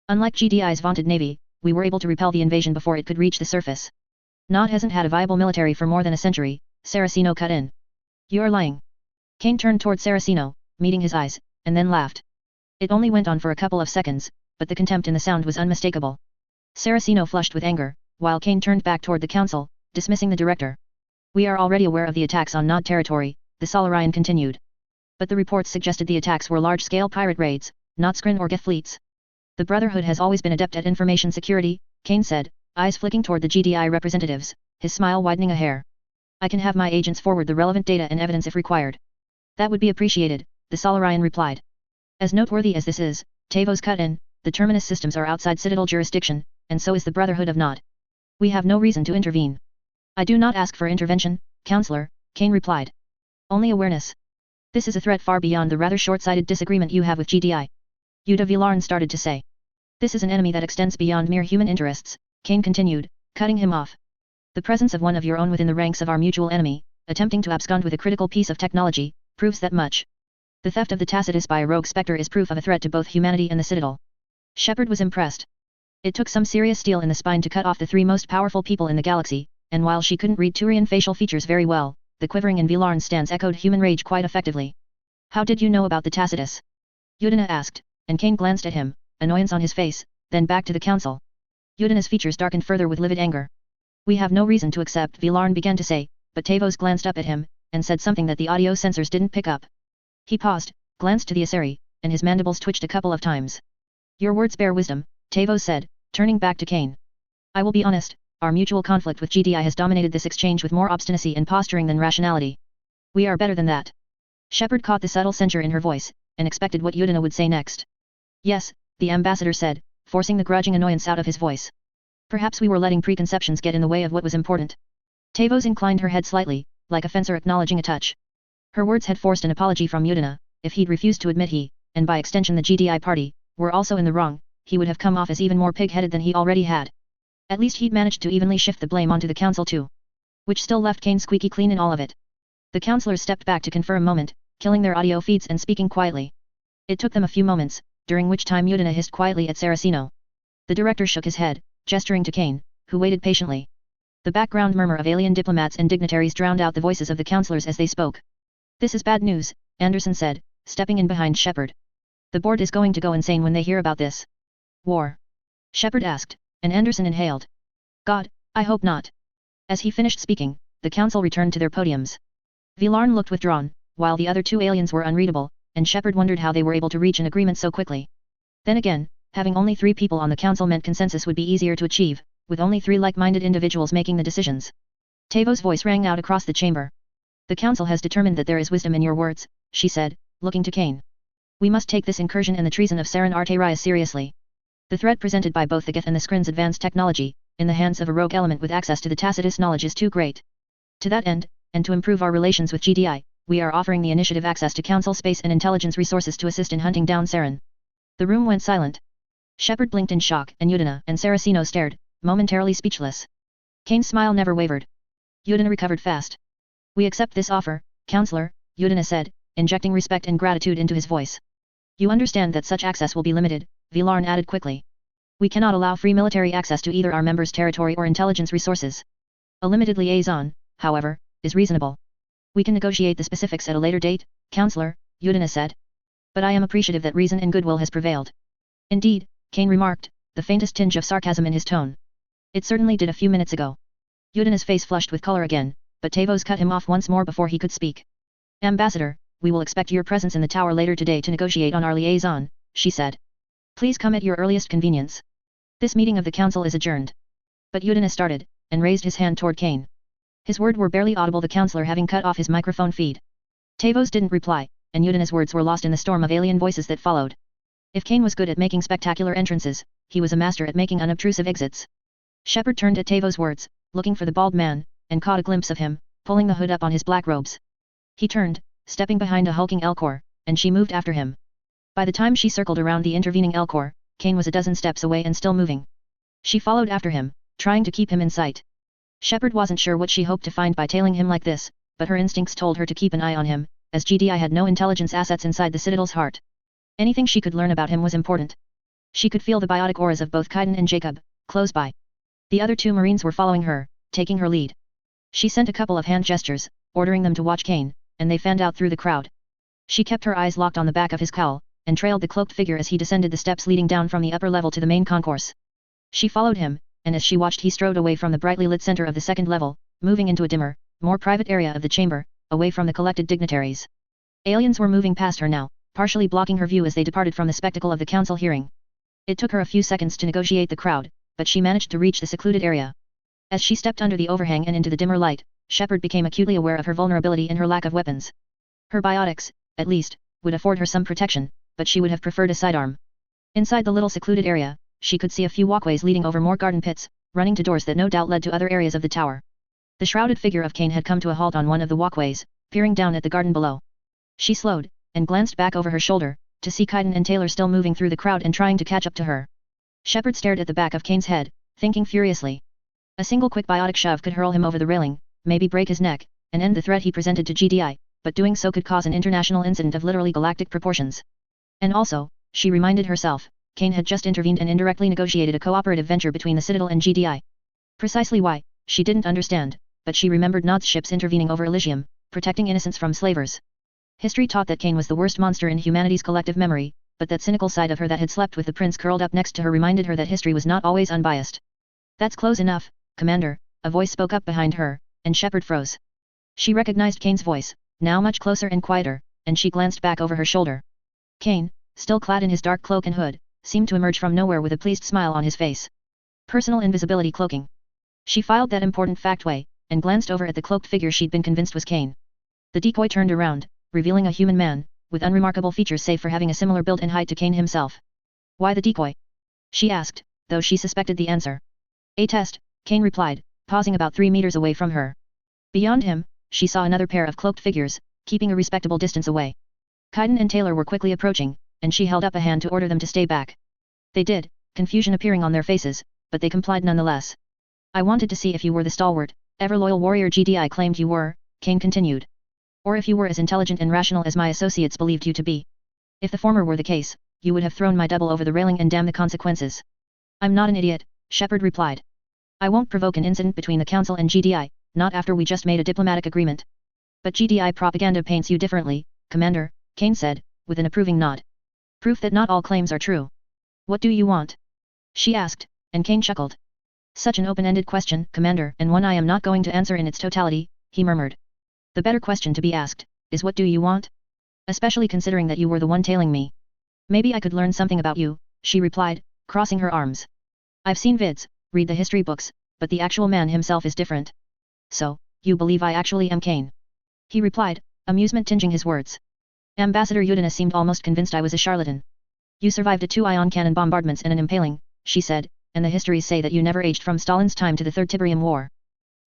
Unlike GDI's vaunted navy, we were able to repel the invasion before it could reach the surface. Nod hasn't had a viable military for more than a century, Saraceno cut in. You're lying. Cain turned toward Saraceno, meeting his eyes, and then laughed. It only went on for a couple of seconds, but the contempt in the sound was unmistakable. Saraceno flushed with anger, while Cain turned back toward the council, dismissing the director. We are already aware of the attacks on Nod territory, the Solarian continued. But the reports suggested the attacks were large-scale pirate raids, not Skrin or Geth fleets. The Brotherhood has always been adept at information security, Cain said, eyes flicking toward the GDI representatives, his smile widening a hair. I can have my agents forward the relevant data and evidence if required. That would be appreciated, the Solarian replied. As noteworthy as this is, Tavos cut in, the Terminus systems are outside Citadel jurisdiction, and so is the Brotherhood of Nod. We have no reason to intervene. I do not ask for intervention, Counselor, Cain replied. Only awareness. This is a threat far beyond the rather short-sighted disagreement you have with GDI. Yuda Vilarn started to say. This is an enemy that extends beyond mere human interests, Cain continued, cutting him off. The presence of one of your own within the ranks of our mutual enemy, attempting to abscond with a critical piece of technology, proves that much. The theft of the Tacitus by a rogue spectre is proof of a threat to both humanity and the Citadel. Shepard was impressed. It took some serious steel in the spine to cut off the three most powerful people in the galaxy, and while she couldn't read Turian facial features very well, the quivering in Vilarn's stance echoed human rage quite effectively. How did you know about the Tacitus? Udina asked, and Cain glanced at him, annoyance on his face, then back to the council. Udina's features darkened further with livid anger. We have no reason to accept, Vilarn began to say, but Tavos glanced up at him, and said something that the audio sensors didn't pick up. He paused, glanced to the Asari, and his mandibles twitched a couple of times. Your words bear wisdom, Tavos said, turning back to Cain. I will be honest, our mutual conflict with GDI has dominated this exchange with more obstinacy and posturing than rationality. We are better than that. Shepard caught the subtle censure in her voice, and expected what Udina would say next. Yes, the ambassador said, forcing the grudging annoyance out of his voice. Perhaps we were letting preconceptions get in the way of what was important. Tavos inclined her head slightly, like a fencer acknowledging a touch. Her words had forced an apology from Udina. If he'd refused to admit he, and by extension the GDI party, were also in the wrong, he would have come off as even more pig-headed than he already had. At least he'd managed to evenly shift the blame onto the council too. Which still left Cain squeaky clean in all of it. The councillors stepped back to confer a moment, killing their audio feeds and speaking quietly. It took them a few moments, during which time Udina hissed quietly at Saraceno. The director shook his head, gesturing to Cain, who waited patiently. The background murmur of alien diplomats and dignitaries drowned out the voices of the councillors as they spoke. This is bad news, Anderson said, stepping in behind Shepard. The board is going to go insane when they hear about this. War? Shepard asked, and Anderson inhaled. God, I hope not. As he finished speaking, the council returned to their podiums. Vilarn looked withdrawn, while the other two aliens were unreadable, and Shepard wondered how they were able to reach an agreement so quickly. Then again, having only 3 people on the council meant consensus would be easier to achieve, with only 3 like-minded individuals making the decisions. Tavos' voice rang out across the chamber. The council has determined that there is wisdom in your words, she said, looking to Cain. We must take this incursion and the treason of Saren Arterias seriously. The threat presented by both the Geth and the Skrin's advanced technology, in the hands of a rogue element with access to the Tacitus knowledge is too great. To that end, and to improve our relations with GDI, we are offering the initiative access to council space and intelligence resources to assist in hunting down Saren. The room went silent. Shepard blinked in shock, and Udina and Saraceno stared, momentarily speechless. Cain's smile never wavered. Udina recovered fast. We accept this offer, Counselor, Udina said, injecting respect and gratitude into his voice. You understand that such access will be limited, Vilarn added quickly. We cannot allow free military access to either our members' territory or intelligence resources. A limited liaison, however, is reasonable. We can negotiate the specifics at a later date, Counselor, Udina said. But I am appreciative that reason and goodwill has prevailed. Indeed, Cain remarked, the faintest tinge of sarcasm in his tone. It certainly did a few minutes ago. Udina's face flushed with color again, but Tavos cut him off once more before he could speak. Ambassador, we will expect your presence in the tower later today to negotiate on our liaison, she said. Please come at your earliest convenience. This meeting of the council is adjourned. But Udina started, and raised his hand toward Cain. His words were barely audible, the councillor having cut off his microphone feed. Tavos didn't reply, and Udina's words were lost in the storm of alien voices that followed. If Cain was good at making spectacular entrances, he was a master at making unobtrusive exits. Shepard turned at Tavos' words, looking for the bald man, and caught a glimpse of him, pulling the hood up on his black robes. He turned, stepping behind a hulking Elcor, and she moved after him. By the time she circled around the intervening Elcor, Cain was a dozen steps away and still moving. She followed after him, trying to keep him in sight. Shepard wasn't sure what she hoped to find by tailing him like this, but her instincts told her to keep an eye on him, as GDI had no intelligence assets inside the Citadel's heart. Anything she could learn about him was important. She could feel the biotic auras of both Kaiden and Jacob, close by. The other 2 Marines were following her, taking her lead. She sent a couple of hand gestures, ordering them to watch Cain, and they fanned out through the crowd. She kept her eyes locked on the back of his cowl, and trailed the cloaked figure as he descended the steps leading down from the upper level to the main concourse. She followed him, and as she watched he strode away from the brightly lit center of the second level, moving into a dimmer, more private area of the chamber, away from the collected dignitaries. Aliens were moving past her now, partially blocking her view as they departed from the spectacle of the council hearing. It took her a few seconds to negotiate the crowd, but she managed to reach the secluded area. As she stepped under the overhang and into the dimmer light, Shepard became acutely aware of her vulnerability in her lack of weapons. Her biotics, at least, would afford her some protection, but she would have preferred a sidearm. Inside the little secluded area, she could see a few walkways leading over more garden pits, running to doors that no doubt led to other areas of the tower. The shrouded figure of Cain had come to a halt on one of the walkways, peering down at the garden below. She slowed, and glanced back over her shoulder, to see Cain and Taylor still moving through the crowd and trying to catch up to her. Shepard stared at the back of Cain's head, thinking furiously. A single quick biotic shove could hurl him over the railing, maybe break his neck, and end the threat he presented to GDI, but doing so could cause an international incident of literally galactic proportions. And also, she reminded herself, Cain had just intervened and indirectly negotiated a cooperative venture between the Citadel and GDI. Precisely why, she didn't understand, but she remembered Nod's ships intervening over Elysium, protecting innocents from slavers. History taught that Cain was the worst monster in humanity's collective memory, but that cynical side of her that had slept with the prince curled up next to her reminded her that history was not always unbiased. That's close enough, Commander, a voice spoke up behind her, and Shepard froze. She recognized Cain's voice, now much closer and quieter, and she glanced back over her shoulder. Cain, still clad in his dark cloak and hood, seemed to emerge from nowhere with a pleased smile on his face. Personal invisibility cloaking. She filed that important fact away, and glanced over at the cloaked figure she'd been convinced was Cain. The decoy turned around, revealing a human man, with unremarkable features save for having a similar build and height to Cain himself. Why the decoy? She asked, though she suspected the answer. A test, Cain replied, pausing about 3 meters away from her. Beyond him, she saw another pair of cloaked figures, keeping a respectable distance away. Cain and Taylor were quickly approaching, and she held up a hand to order them to stay back. They did, confusion appearing on their faces, but they complied nonetheless. I wanted to see if you were the stalwart, ever-loyal warrior GDI claimed you were, Cain continued. Or if you were as intelligent and rational as my associates believed you to be. If the former were the case, you would have thrown my double over the railing and damn the consequences. I'm not an idiot, Shepard replied. I won't provoke an incident between the Council and GDI, not after we just made a diplomatic agreement. But GDI propaganda paints you differently, Commander, Cain said, with an approving nod. Proof that not all claims are true. What do you want? She asked, and Cain chuckled. Such an open-ended question, Commander, and one I am not going to answer in its totality, he murmured. The better question to be asked, is what do you want? Especially considering that you were the one tailing me. Maybe I could learn something about you, she replied, crossing her arms. I've seen vids, read the history books, but the actual man himself is different. So, you believe I actually am Cain? He replied, amusement tinging his words. Ambassador Yudina seemed almost convinced I was a charlatan. You survived a 2-ion cannon bombardments and an impaling, she said, and the histories say that you never aged from Stalin's time to the Third Tiberium War.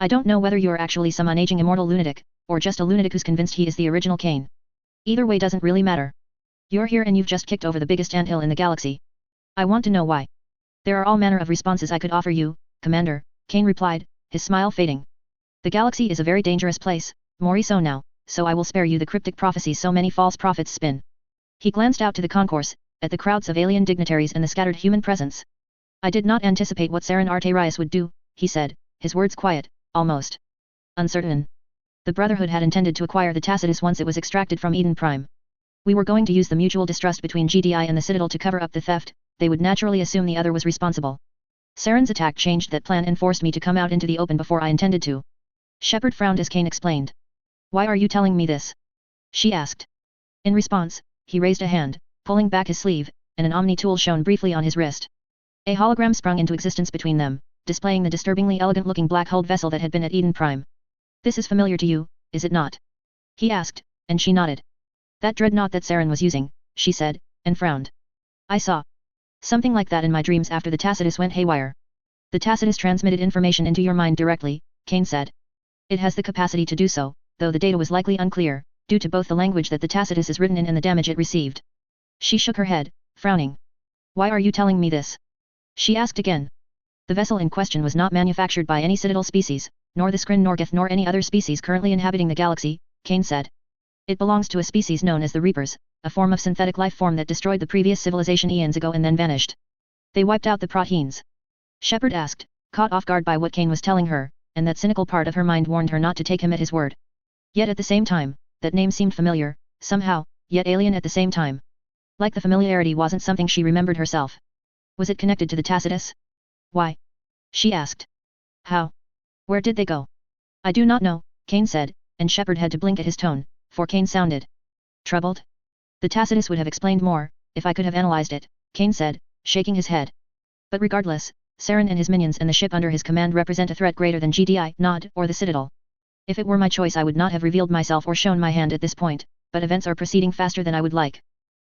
I don't know whether you are actually some unaging immortal lunatic, or just a lunatic who's convinced he is the original Cain. Either way doesn't really matter. You're here and you've just kicked over the biggest anthill in the galaxy. I want to know why. There are all manner of responses I could offer you, Commander, Cain replied, his smile fading. The galaxy is a very dangerous place, more so now, so I will spare you the cryptic prophecies so many false prophets spin. He glanced out to the concourse, at the crowds of alien dignitaries and the scattered human presence. I did not anticipate what Saren Arterius would do, he said, his words quiet, almost uncertain. The Brotherhood had intended to acquire the Tacitus once it was extracted from Eden Prime. We were going to use the mutual distrust between GDI and the Citadel to cover up the theft, they would naturally assume the other was responsible. Saren's attack changed that plan and forced me to come out into the open before I intended to. Shepard frowned as Cain explained. Why are you telling me this? She asked. In response, he raised a hand, pulling back his sleeve, and an Omni tool shone briefly on his wrist. A hologram sprung into existence between them, displaying the disturbingly elegant-looking black-hulled vessel that had been at Eden Prime. This is familiar to you, is it not? He asked, and she nodded. That dreadnought that Saren was using, she said, and frowned. I saw something like that in my dreams after the Tacitus went haywire. The Tacitus transmitted information into your mind directly, Cain said. It has the capacity to do so, though the data was likely unclear, due to both the language that the Tacitus is written in and the damage it received. She shook her head, frowning. Why are you telling me this? She asked again. The vessel in question was not manufactured by any Citadel species, nor the Skrin nor Geth nor any other species currently inhabiting the galaxy, Cain said. It belongs to a species known as the Reapers, a form of synthetic life form that destroyed the previous civilization eons ago and then vanished. They wiped out the Protheans. Shepard asked, caught off guard by what Cain was telling her, and that cynical part of her mind warned her not to take him at his word. Yet at the same time, that name seemed familiar, somehow, yet alien at the same time. Like the familiarity wasn't something she remembered herself. Was it connected to the Tacitus? Why? She asked. How? Where did they go? I do not know, Cain said, and Shepard had to blink at his tone, for Cain sounded troubled. The tacitus would have explained more, if I could have analyzed it, Cain said, shaking his head. But regardless, Saren and his minions and the ship under his command represent a threat greater than GDI, Nod, or the Citadel. If it were my choice I would not have revealed myself or shown my hand at this point, but events are proceeding faster than I would like.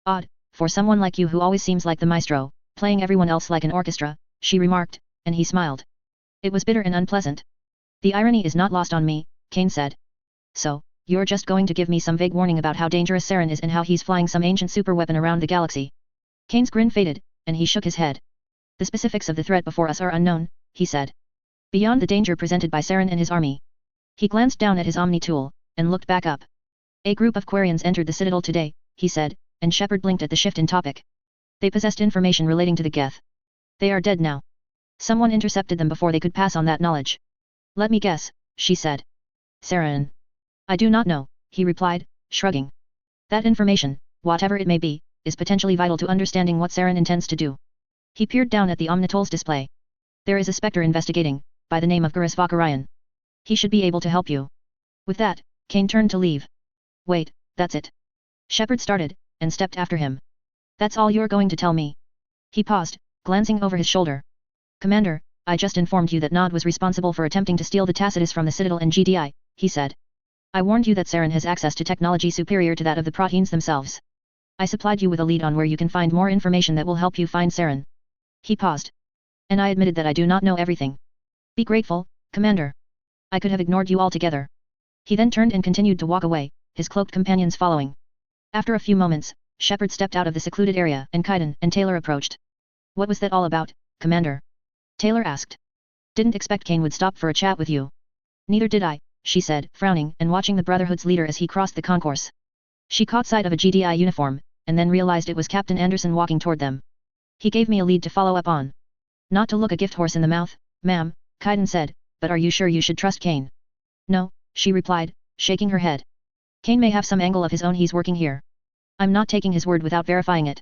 Odd, for someone like you who always seems like the maestro, playing everyone else like an orchestra, she remarked, and he smiled. It was bitter and unpleasant. The irony is not lost on me, Cain said. So, you're just going to give me some vague warning about how dangerous Saren is and how he's flying some ancient superweapon around the galaxy. Cain's grin faded, and he shook his head. The specifics of the threat before us are unknown, he said. Beyond the danger presented by Saren and his army. He glanced down at his Omni tool, and looked back up. A group of Quarians entered the Citadel today, he said, and Shepard blinked at the shift in topic. They possessed information relating to the Geth. They are dead now. Someone intercepted them before they could pass on that knowledge. Let me guess, she said. Saren. I do not know, he replied, shrugging. That information, whatever it may be, is potentially vital to understanding what Saren intends to do. He peered down at the Omnitol's display. There is a Spectre investigating, by the name of Vakarian. He should be able to help you. With that, Cain turned to leave. Wait, that's it. Shepard started, and stepped after him. That's all you're going to tell me? He paused, glancing over his shoulder. Commander, I just informed you that Nod was responsible for attempting to steal the Tacitus from the Citadel and GDI, he said. I warned you that Saren has access to technology superior to that of the Protheans themselves. I supplied you with a lead on where you can find more information that will help you find Saren. He paused. And I admitted that I do not know everything. Be grateful, Commander. I could have ignored you altogether. He then turned and continued to walk away, his cloaked companions following. After a few moments, Shepard stepped out of the secluded area and Kaiden and Taylor approached. What was that all about, Commander? Taylor asked. Didn't expect Cain would stop for a chat with you. Neither did I, she said, frowning and watching the Brotherhood's leader as he crossed the concourse. She caught sight of a GDI uniform, and then realized it was Captain Anderson walking toward them. He gave me a lead to follow up on. Not to look a gift horse in the mouth, ma'am, Kaiden said, but are you sure you should trust Cain? No, she replied, shaking her head. Cain may have some angle of his own. He's working here. I'm not taking his word without verifying it.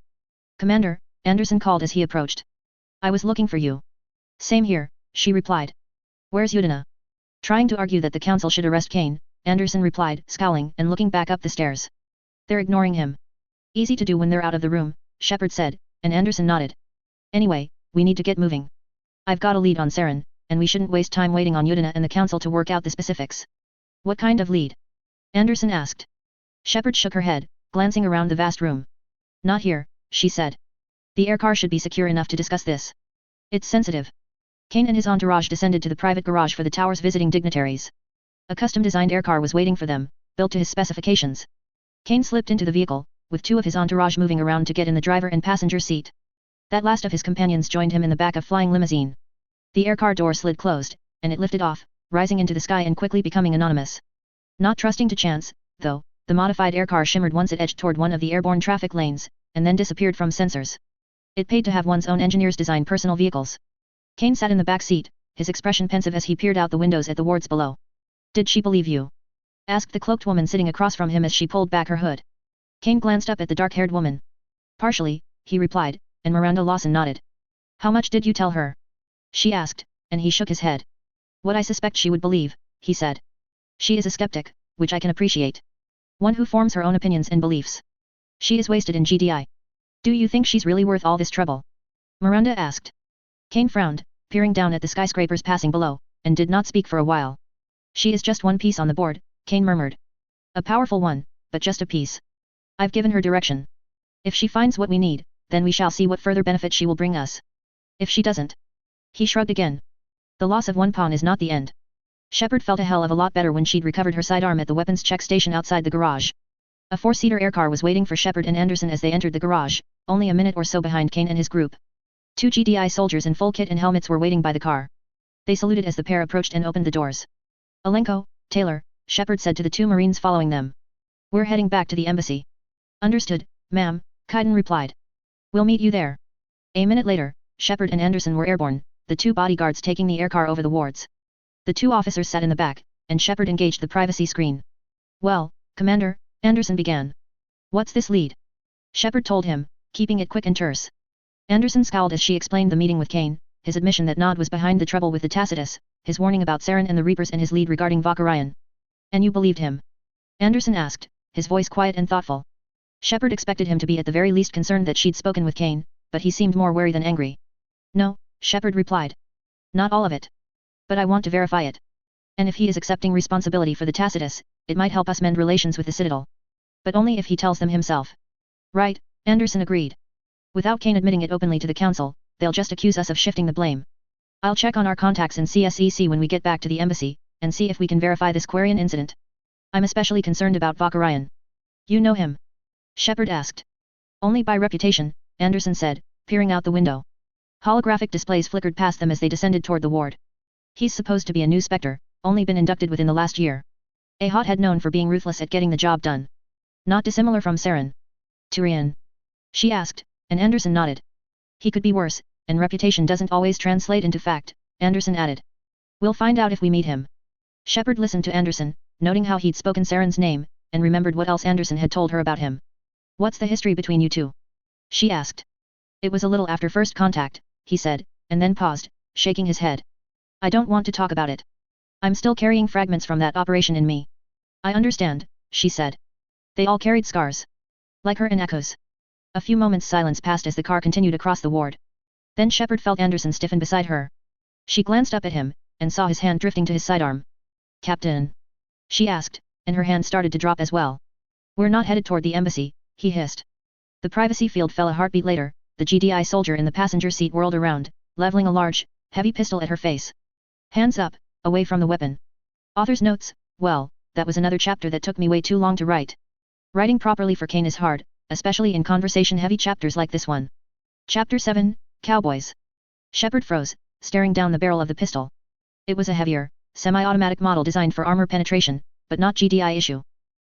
Commander, Anderson called as he approached. I was looking for you. Same here, she replied. Where's Udina? Trying to argue that the council should arrest Cain, Anderson replied, scowling and looking back up the stairs. They're ignoring him. Easy to do when they're out of the room, Shepard said, and Anderson nodded. Anyway, we need to get moving. I've got a lead on Saren, and we shouldn't waste time waiting on Udina and the council to work out the specifics. What kind of lead? Anderson asked. Shepard shook her head, glancing around the vast room. Not here, she said. The aircar should be secure enough to discuss this. It's sensitive. Cain and his entourage descended to the private garage for the tower's visiting dignitaries. A custom-designed aircar was waiting for them, built to his specifications. Cain slipped into the vehicle, with two of his entourage moving around to get in the driver and passenger seat. That last of his companions joined him in the back of flying limousine. The aircar door slid closed, and it lifted off, rising into the sky and quickly becoming anonymous. Not trusting to chance, though, the modified aircar shimmered once it edged toward one of the airborne traffic lanes, and then disappeared from sensors. It paid to have one's own engineers design personal vehicles. Cain sat in the back seat, his expression pensive as he peered out the windows at the wards below. Did she believe you? Asked the cloaked woman sitting across from him as she pulled back her hood. Cain glanced up at the dark-haired woman. Partially, he replied, and Miranda Lawson nodded. How much did you tell her? She asked, and he shook his head. What I suspect she would believe, he said. She is a skeptic, which I can appreciate. One who forms her own opinions and beliefs. She is wasted in GDI. Do you think she's really worth all this trouble? Miranda asked. Cain frowned, peering down at the skyscrapers passing below, and did not speak for a while. She is just one piece on the board, Cain murmured. A powerful one, but just a piece. I've given her direction. If she finds what we need, then we shall see what further benefit she will bring us. If she doesn't. He shrugged again. The loss of one pawn is not the end. Shepard felt a hell of a lot better when she'd recovered her sidearm at the weapons check station outside the garage. A four-seater aircar was waiting for Shepard and Anderson as they entered the garage, only a minute or so behind Cain and his group. Two GDI soldiers in full kit and helmets were waiting by the car. They saluted as the pair approached and opened the doors. Alenko, Taylor, Shepard said to the two Marines following them. We're heading back to the embassy. Understood, ma'am, Kaiden replied. We'll meet you there. A minute later, Shepard and Anderson were airborne, the two bodyguards taking the aircar over the wards. The two officers sat in the back, and Shepard engaged the privacy screen. Well, Commander, Anderson began. What's this lead? Shepard told him, keeping it quick and terse. Anderson scowled as she explained the meeting with Cain, his admission that Nod was behind the trouble with the Tacitus, his warning about Saren and the Reapers and his lead regarding Vakarian. And you believed him? Anderson asked, his voice quiet and thoughtful. Shepard expected him to be at the very least concerned that she'd spoken with Cain, but he seemed more wary than angry. No, Shepard replied. Not all of it. But I want to verify it. And if he is accepting responsibility for the tacitus, it might help us mend relations with the Citadel. But only if he tells them himself. Right, Anderson agreed. Without Cain admitting it openly to the council, they'll just accuse us of shifting the blame. I'll check on our contacts in CSEC when we get back to the embassy, and see if we can verify this Quarian incident. I'm especially concerned about Valkyrian. You know him? Shepard asked. Only by reputation, Anderson said, peering out the window. Holographic displays flickered past them as they descended toward the ward. He's supposed to be a new Spectre, only been inducted within the last year. A hothead known for being ruthless at getting the job done. Not dissimilar from Saren. Tyrion? She asked, and Anderson nodded. He could be worse, and reputation doesn't always translate into fact, Anderson added. We'll find out if we meet him. Shepard listened to Anderson, noting how he'd spoken Saren's name, and remembered what else Anderson had told her about him. What's the history between you two? She asked. It was a little after first contact, he said, and then paused, shaking his head. I don't want to talk about it. I'm still carrying fragments from that operation in me. I understand, she said. They all carried scars. Like her in echoes. A few moments' silence passed as the car continued across the ward. Then Shepard felt Anderson stiffen beside her. She glanced up at him, and saw his hand drifting to his sidearm. Captain? She asked, and her hand started to drop as well. We're not headed toward the embassy, he hissed. The privacy field fell a heartbeat later. The GDI soldier in the passenger seat whirled around, leveling a large, heavy pistol at her face. Hands up, away from the weapon. Author's notes, well, that was another chapter that took me way too long to write. Writing properly for Cain is hard, especially in conversation-heavy chapters like this one. Chapter 7, Cowboys. Shepard froze, staring down the barrel of the pistol. It was a heavier, semi-automatic model designed for armor penetration, but not GDI issue.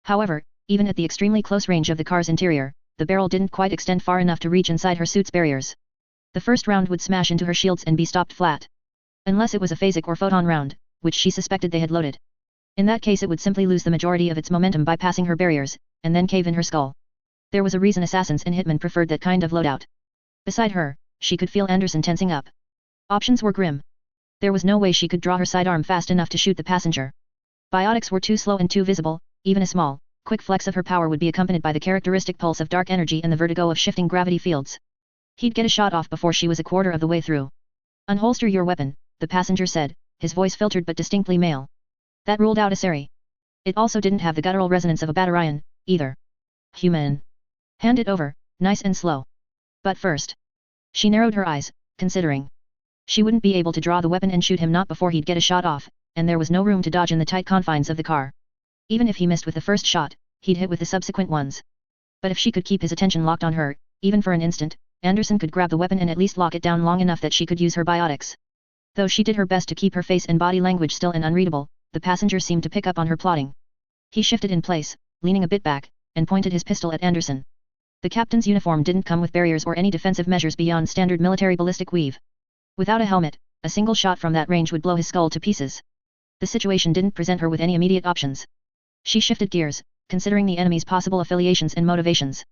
However, even at the extremely close range of the car's interior, the barrel didn't quite extend far enough to reach inside her suit's barriers. The first round would smash into her shields and be stopped flat. Unless it was a phasic or photon round, which she suspected they had loaded. In that case it would simply lose the majority of its momentum by passing her barriers, and then cave in her skull. There was a reason assassins and hitmen preferred that kind of loadout. Beside her, she could feel Anderson tensing up. Options were grim. There was no way she could draw her sidearm fast enough to shoot the passenger. Biotics were too slow and too visible, even a small, quick flex of her power would be accompanied by the characteristic pulse of dark energy and the vertigo of shifting gravity fields. He'd get a shot off before she was a quarter of the way through. Unholster your weapon, the passenger said, his voice filtered but distinctly male. That ruled out a Sari. It also didn't have the guttural resonance of a Batarian, either. Human. Hand it over, nice and slow. But first. She narrowed her eyes, considering. She wouldn't be able to draw the weapon and shoot him not before he'd get a shot off, and there was no room to dodge in the tight confines of the car. Even if he missed with the first shot, he'd hit with the subsequent ones. But if she could keep his attention locked on her, even for an instant, Anderson could grab the weapon and at least lock it down long enough that she could use her biotics. Though she did her best to keep her face and body language still and unreadable, the passenger seemed to pick up on her plotting. He shifted in place, leaning a bit back, and pointed his pistol at Anderson. The captain's uniform didn't come with barriers or any defensive measures beyond standard military ballistic weave. Without a helmet, a single shot from that range would blow his skull to pieces. The situation didn't present her with any immediate options. She shifted gears, considering the enemy's possible affiliations and motivations.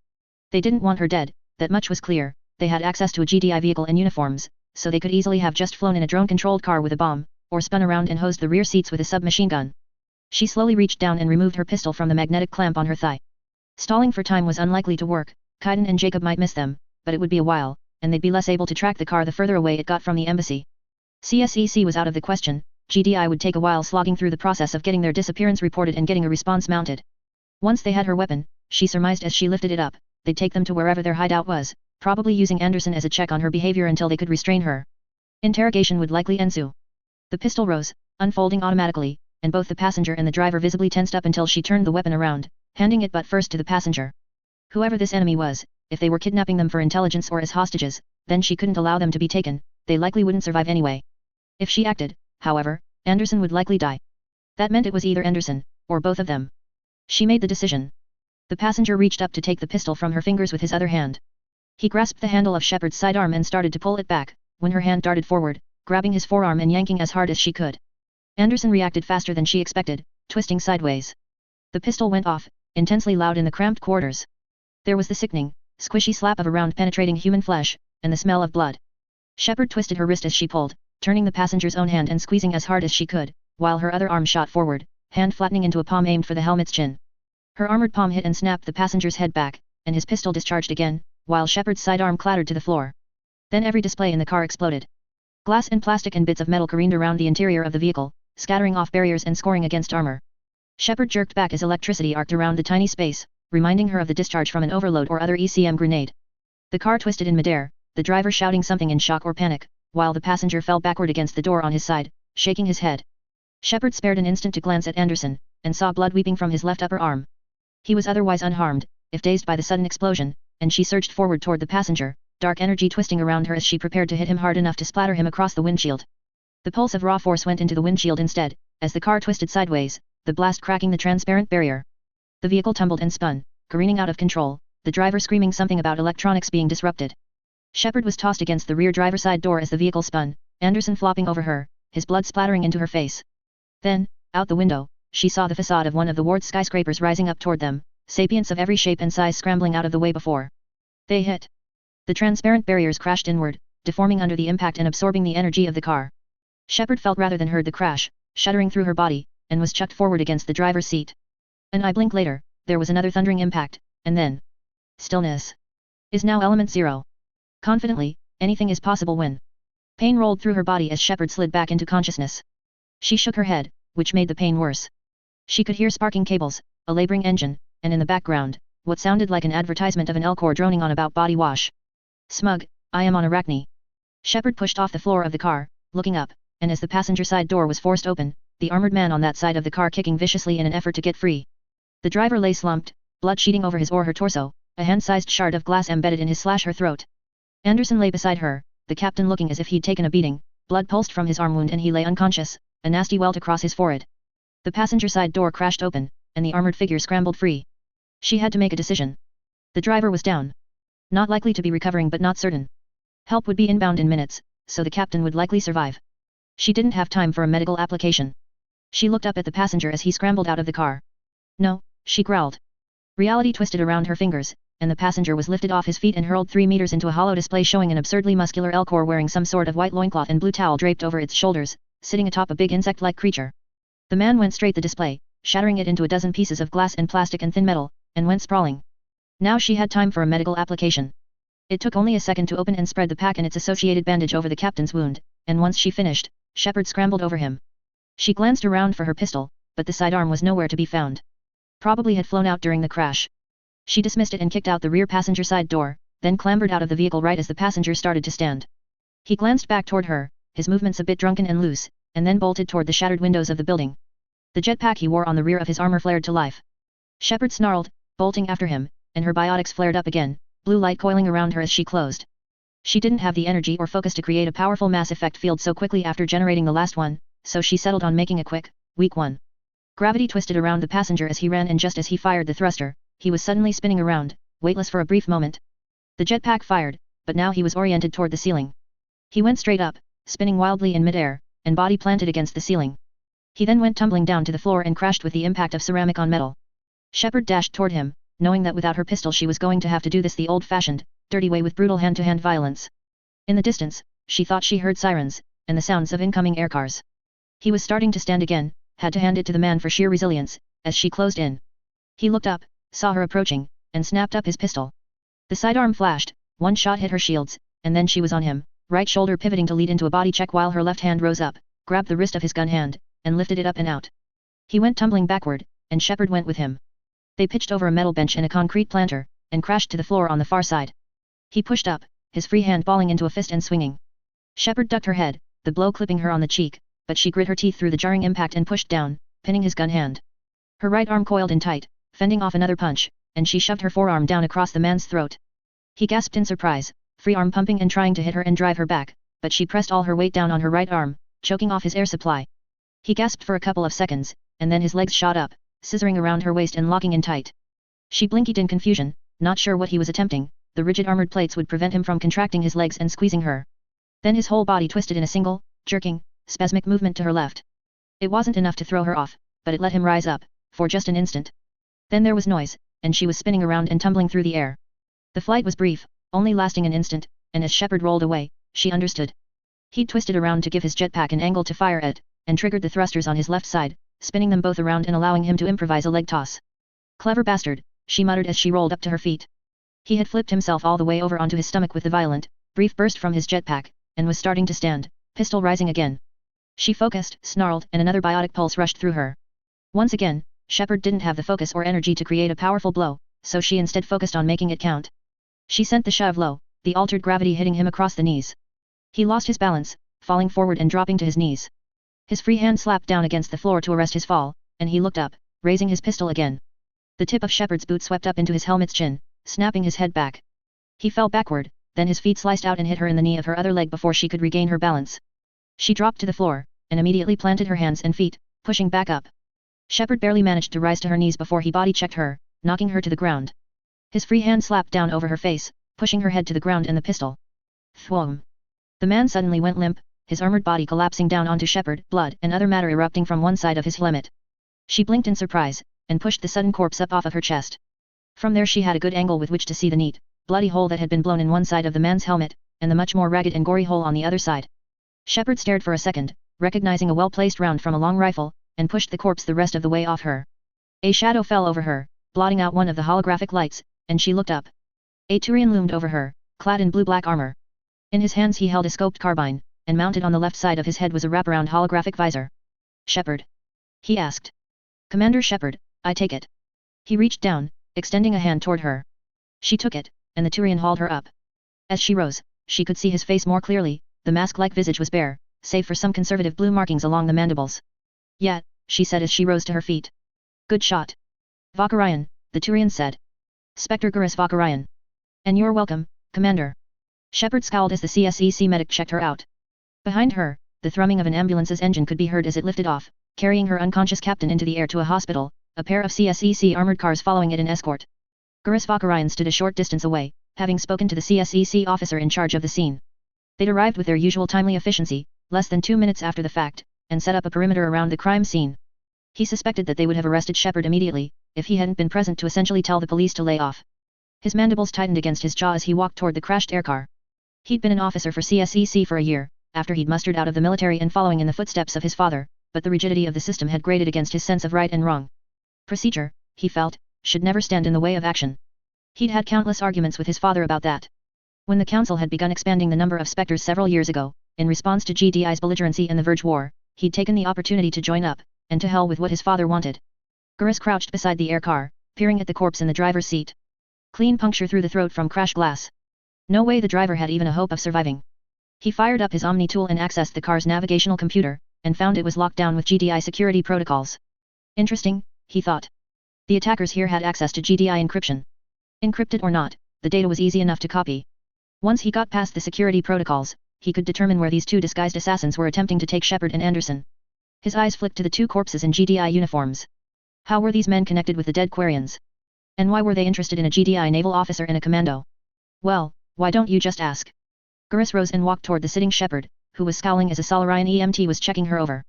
They didn't want her dead, that much was clear. They had access to a GDI vehicle and uniforms, so they could easily have just flown in a drone-controlled car with a bomb, or spun around and hosed the rear seats with a submachine gun. She slowly reached down and removed her pistol from the magnetic clamp on her thigh. Stalling for time was unlikely to work. Kaiden and Jacob might miss them, but it would be a while, and they'd be less able to track the car the further away it got from the embassy. CSEC was out of the question. GDI would take a while slogging through the process of getting their disappearance reported and getting a response mounted. Once they had her weapon, she surmised as she lifted it up, they'd take them to wherever their hideout was, probably using Anderson as a check on her behavior until they could restrain her. Interrogation would likely ensue. The pistol rose, unfolding automatically, and both the passenger and the driver visibly tensed up until she turned the weapon around, handing it butt first to the passenger. Whoever this enemy was, if they were kidnapping them for intelligence or as hostages, then she couldn't allow them to be taken. They likely wouldn't survive anyway. If she acted, however, Anderson would likely die. That meant it was either Anderson, or both of them. She made the decision. The passenger reached up to take the pistol from her fingers with his other hand. He grasped the handle of Shepard's sidearm and started to pull it back, when her hand darted forward, grabbing his forearm and yanking as hard as she could. Anderson reacted faster than she expected, twisting sideways. The pistol went off, intensely loud in the cramped quarters. There was the sickening, squishy slap of a round penetrating human flesh, and the smell of blood. Shepard twisted her wrist as she pulled, turning the passenger's own hand and squeezing as hard as she could, while her other arm shot forward, hand flattening into a palm aimed for the helmet's chin. Her armored palm hit and snapped the passenger's head back, and his pistol discharged again, while Shepard's sidearm clattered to the floor. Then every display in the car exploded. Glass and plastic and bits of metal careened around the interior of the vehicle, scattering off barriers and scoring against armor. Shepard jerked back as electricity arced around the tiny space, reminding her of the discharge from an overload or other ECM grenade. The car twisted in midair, the driver shouting something in shock or panic, while the passenger fell backward against the door on his side, shaking his head. Shepard spared an instant to glance at Anderson, and saw blood weeping from his left upper arm. He was otherwise unharmed, if dazed by the sudden explosion, and she surged forward toward the passenger, dark energy twisting around her as she prepared to hit him hard enough to splatter him across the windshield. The pulse of raw force went into the windshield instead, as the car twisted sideways, the blast cracking the transparent barrier. The vehicle tumbled and spun, careening out of control, the driver screaming something about electronics being disrupted. Shepard was tossed against the rear driver's side door as the vehicle spun, Anderson flopping over her, his blood splattering into her face. Then, out the window, she saw the facade of one of the ward skyscrapers rising up toward them, sapients of every shape and size scrambling out of the way before they hit. The transparent barriers crashed inward, deforming under the impact and absorbing the energy of the car. Shepard felt rather than heard the crash, shuddering through her body, and was chucked forward against the driver's seat. An eye blink later, there was another thundering impact, and then stillness. Is now element 0. Confidently, anything is possible when. Pain rolled through her body as Shepard slid back into consciousness. She shook her head, which made the pain worse. She could hear sparking cables, a laboring engine, and in the background, what sounded like an advertisement of an Elcor droning on about body wash. Smug, I am on Arachne. Shepard pushed off the floor of the car, looking up, and as the passenger side door was forced open, the armored man on that side of the car kicking viciously in an effort to get free. The driver lay slumped, blood sheeting over his or her torso, a hand-sized shard of glass embedded in his her throat. Anderson lay beside her, the captain looking as if he'd taken a beating, blood pulsed from his arm wound and he lay unconscious, a nasty welt across his forehead. The passenger side door crashed open, and the armored figure scrambled free. She had to make a decision. The driver was down. Not likely to be recovering but not certain. Help would be inbound in minutes, so the captain would likely survive. She didn't have time for a medical application. She looked up at the passenger as he scrambled out of the car. No, she growled. Reality twisted around her fingers, and the passenger was lifted off his feet and hurled 3 meters into a hollow display showing an absurdly muscular Elcor wearing some sort of white loincloth and blue towel draped over its shoulders, sitting atop a big insect-like creature. The man went straight the display, shattering it into a dozen pieces of glass and plastic and thin metal, and went sprawling. Now she had time for a medical application. It took only a second to open and spread the pack and its associated bandage over the captain's wound, and once she finished, Shepard scrambled over him. She glanced around for her pistol, but the sidearm was nowhere to be found. Probably had flown out during the crash. She dismissed it and kicked out the rear passenger side door, then clambered out of the vehicle right as the passenger started to stand. He glanced back toward her, his movements a bit drunken and loose, and then bolted toward the shattered windows of the building. The jetpack he wore on the rear of his armor flared to life. Shepard snarled, bolting after him, and her biotics flared up again, blue light coiling around her as she closed. She didn't have the energy or focus to create a powerful mass effect field so quickly after generating the last one, so she settled on making a quick, weak one. Gravity twisted around the passenger as he ran and just as he fired the thruster, he was suddenly spinning around, weightless for a brief moment. The jetpack fired, but now he was oriented toward the ceiling. He went straight up, spinning wildly in midair, and body planted against the ceiling. He then went tumbling down to the floor and crashed with the impact of ceramic on metal. Shepard dashed toward him, knowing that without her pistol she was going to have to do this the old-fashioned, dirty way with brutal hand-to-hand violence. In the distance, she thought she heard sirens, and the sounds of incoming aircars. He was starting to stand again, had to hand it to the man for sheer resilience, as she closed in. He looked up, saw her approaching, and snapped up his pistol. The sidearm flashed, one shot hit her shields, and then she was on him, right shoulder pivoting to lead into a body check while her left hand rose up, grabbed the wrist of his gun hand, and lifted it up and out. He went tumbling backward, and Shepard went with him. They pitched over a metal bench and a concrete planter, and crashed to the floor on the far side. He pushed up, his free hand balling into a fist and swinging. Shepard ducked her head, the blow clipping her on the cheek, but she grit her teeth through the jarring impact and pushed down, pinning his gun hand. Her right arm coiled in tight, fending off another punch, and she shoved her forearm down across the man's throat. He gasped in surprise, free arm pumping and trying to hit her and drive her back, but she pressed all her weight down on her right arm, choking off his air supply. He gasped for a couple of seconds, and then his legs shot up, scissoring around her waist and locking in tight. She blinked in confusion, not sure what he was attempting. The rigid armored plates would prevent him from contracting his legs and squeezing her. Then his whole body twisted in a single, jerking, spasmic movement to her left. It wasn't enough to throw her off, but it let him rise up, for just an instant. Then there was noise, and she was spinning around and tumbling through the air. The flight was brief, only lasting an instant, and as Shepard rolled away, she understood. He'd twisted around to give his jetpack an angle to fire at, and triggered the thrusters on his left side, spinning them both around and allowing him to improvise a leg toss. Clever bastard, she muttered as she rolled up to her feet. He had flipped himself all the way over onto his stomach with the violent, brief burst from his jetpack, and was starting to stand, pistol rising again. She focused, snarled, and another biotic pulse rushed through her. Once again, Shepard didn't have the focus or energy to create a powerful blow, so she instead focused on making it count. She sent the shove low, the altered gravity hitting him across the knees. He lost his balance, falling forward and dropping to his knees. His free hand slapped down against the floor to arrest his fall, and he looked up, raising his pistol again. The tip of Shepard's boot swept up into his helmet's chin, snapping his head back. He fell backward, then his feet sliced out and hit her in the knee of her other leg before she could regain her balance. She dropped to the floor, and immediately planted her hands and feet, pushing back up. Shepard barely managed to rise to her knees before he body-checked her, knocking her to the ground. His free hand slapped down over her face, pushing her head to the ground and the pistol. Thwom. The man suddenly went limp, his armored body collapsing down onto Shepard, blood and other matter erupting from one side of his helmet. She blinked in surprise, and pushed the sudden corpse up off of her chest. From there she had a good angle with which to see the neat, bloody hole that had been blown in one side of the man's helmet, and the much more ragged and gory hole on the other side. Shepard stared for a second, recognizing a well-placed round from a long rifle, and pushed the corpse the rest of the way off her. A shadow fell over her, blotting out one of the holographic lights, and she looked up. A Turian loomed over her, clad in blue-black armor. In his hands he held a scoped carbine, and mounted on the left side of his head was a wraparound holographic visor. Shepard? He asked. Commander Shepard, I take it. He reached down, extending a hand toward her. She took it, and the Turian hauled her up. As she rose, she could see his face more clearly, the mask-like visage was bare, save for some conservative blue markings along the mandibles. Yeah, she said as she rose to her feet. Good shot. Quarian, the Turian said. Spectre Gurus Quarian. And you're welcome, Commander. Shepard scowled as the CSEC medic checked her out. Behind her, the thrumming of an ambulance's engine could be heard as it lifted off, carrying her unconscious captain into the air to a hospital, a pair of CSEC armored cars following it in escort. Gurus Quarian stood a short distance away, having spoken to the CSEC officer in charge of the scene. They'd arrived with their usual timely efficiency, less than 2 minutes after the fact, and set up a perimeter around the crime scene. He suspected that they would have arrested Shepard immediately, if he hadn't been present to essentially tell the police to lay off. His mandibles tightened against his jaw as he walked toward the crashed aircar. He'd been an officer for CSEC for a year, after he'd mustered out of the military and following in the footsteps of his father, but the rigidity of the system had grated against his sense of right and wrong. Procedure, he felt, should never stand in the way of action. He'd had countless arguments with his father about that. When the Council had begun expanding the number of Spectres several years ago, in response to GDI's belligerency in the Verge War, he'd taken the opportunity to join up, and to hell with what his father wanted. Gurus crouched beside the air car, peering at the corpse in the driver's seat. Clean puncture through the throat from crashed glass. No way the driver had even a hope of surviving. He fired up his Omni tool and accessed the car's navigational computer, and found it was locked down with GDI security protocols. Interesting, he thought. The attackers here had access to GDI encryption. Encrypted or not, the data was easy enough to copy. Once he got past the security protocols, he could determine where these two disguised assassins were attempting to take Shepard and Anderson. His eyes flicked to the two corpses in GDI uniforms. How were these men connected with the dead Quarians? And why were they interested in a GDI naval officer and a commando? Well, why don't you just ask? Gurus rose and walked toward the sitting Shepard, who was scowling as a Solarian EMT was checking her over.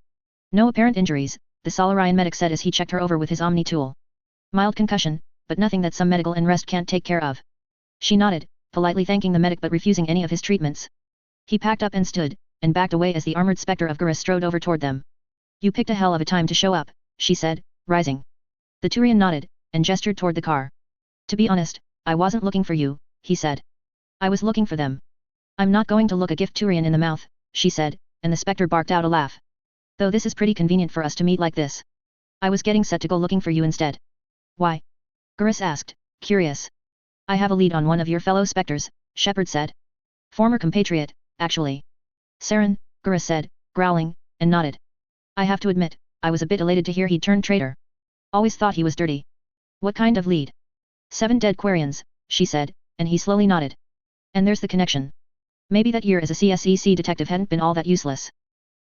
No apparent injuries, the Solarian medic said as he checked her over with his Omni tool. Mild concussion, but nothing that some medical and rest can't take care of. She nodded, politely thanking the medic but refusing any of his treatments. He packed up and stood, and backed away as the armored spectre of Gurus strode over toward them. You picked a hell of a time to show up, she said, rising. The Turian nodded, and gestured toward the car. To be honest, I wasn't looking for you, he said. I was looking for them. I'm not going to look a gift Turian in the mouth, she said, and the spectre barked out a laugh. Though this is pretty convenient for us to meet like this. I was getting set to go looking for you instead. Why? Gurus asked, curious. I have a lead on one of your fellow spectres, Shepard said. Former compatriot, actually. Saren, Gurus said, growling, and nodded. I have to admit, I was a bit elated to hear he'd turned traitor. Always thought he was dirty. What kind of lead? 7 dead Quarians, she said, and he slowly nodded. And there's the connection. Maybe that year as a CSEC detective hadn't been all that useless.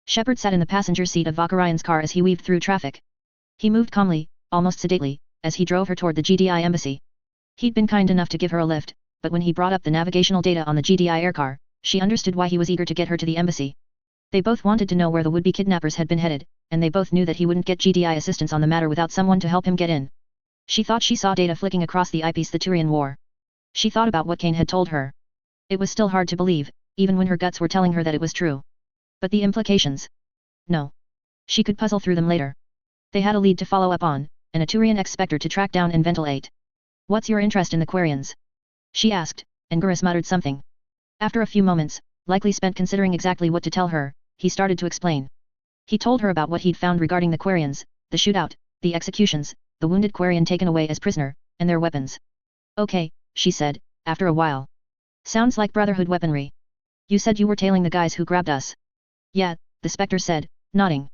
Shepard sat in the passenger seat of Quarian's car as he weaved through traffic. He moved calmly, almost sedately, as he drove her toward the GDI embassy. He'd been kind enough to give her a lift, but when he brought up the navigational data on the GDI aircar, she understood why he was eager to get her to the embassy. They both wanted to know where the would-be kidnappers had been headed, and they both knew that he wouldn't get GDI assistance on the matter without someone to help him get in. She thought she saw data flicking across the eyepiece the Turian wore. She thought about what Cain had told her. It was still hard to believe, even when her guts were telling her that it was true. But the implications? No. She could puzzle through them later. They had a lead to follow up on, and a Turian ex-spectre to track down and ventilate. What's your interest in the Quarians? She asked, and Gurus muttered something. After a few moments, likely spent considering exactly what to tell her, he started to explain. He told her about what he'd found regarding the Quarians, the shootout, the executions, the wounded Quarian taken away as prisoner, and their weapons. Okay, she said, after a while. Sounds like Brotherhood weaponry. You said you were tailing the guys who grabbed us. Yeah, the Spectre said, nodding.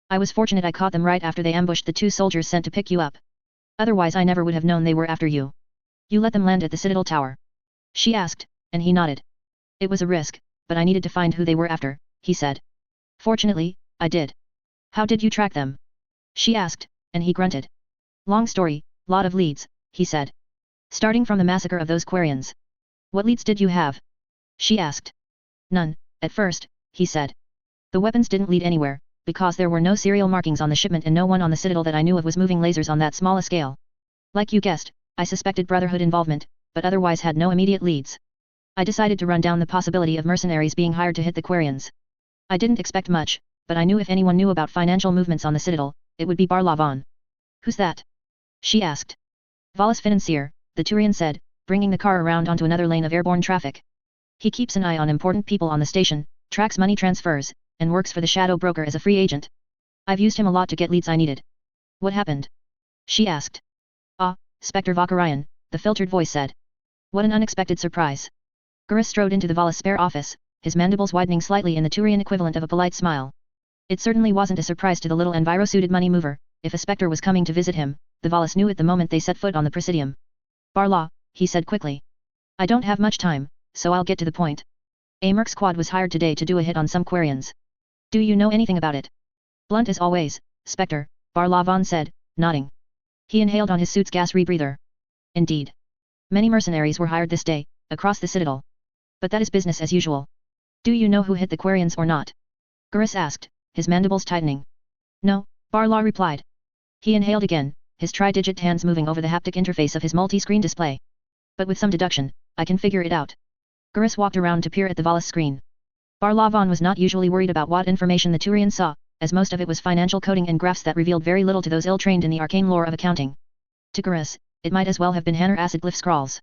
I was fortunate I caught them right after they ambushed the 2 soldiers sent to pick you up. Otherwise I never would have known they were after you. You let them land at the Citadel Tower? She asked, and he nodded. It was a risk, but I needed to find who they were after, he said. Fortunately, I did. How did you track them? She asked, and he grunted. Long story, lot of leads, he said. Starting from the massacre of those Quarians. What leads did you have? She asked. None, at first, he said. The weapons didn't lead anywhere, because there were no serial markings on the shipment and no one on the Citadel that I knew of was moving lasers on that small a scale. Like you guessed, I suspected Brotherhood involvement, but otherwise had no immediate leads. I decided to run down the possibility of mercenaries being hired to hit the Quarians. I didn't expect much, but I knew if anyone knew about financial movements on the Citadel, it would be Barla Von. Who's that? She asked. Vallis Financier, the Turian said, bringing the car around onto another lane of airborne traffic. He keeps an eye on important people on the station, tracks money transfers, and works for the Shadow Broker as a free agent. I've used him a lot to get leads I needed. What happened? She asked. Ah, Spectre Vakarian, the filtered voice said. What an unexpected surprise. Gurus strode into the Vallis spare office, his mandibles widening slightly in the Turian equivalent of a polite smile. It certainly wasn't a surprise to the little enviro-suited money mover, if a Spectre was coming to visit him, the Vallis knew it the moment they set foot on the Presidium. Barla, he said quickly. I don't have much time, so I'll get to the point. A Merc squad was hired today to do a hit on some Quarians. Do you know anything about it? Blunt as always, Spectre, Barla Von said, nodding. He inhaled on his suit's gas rebreather. Indeed. Many mercenaries were hired this day, across the Citadel. But that is business as usual. Do you know who hit the Quarians or not? Gurus asked, his mandibles tightening. No, Barla replied. He inhaled again, his tri-digit hands moving over the haptic interface of his multi-screen display. But with some deduction, I can figure it out. Gurus walked around to peer at the Vallis screen. Barla Von was not usually worried about what information the Turian saw, as most of it was financial coding and graphs that revealed very little to those ill-trained in the arcane lore of accounting. To Gurus, it might as well have been Hanner acid glyph scrawls.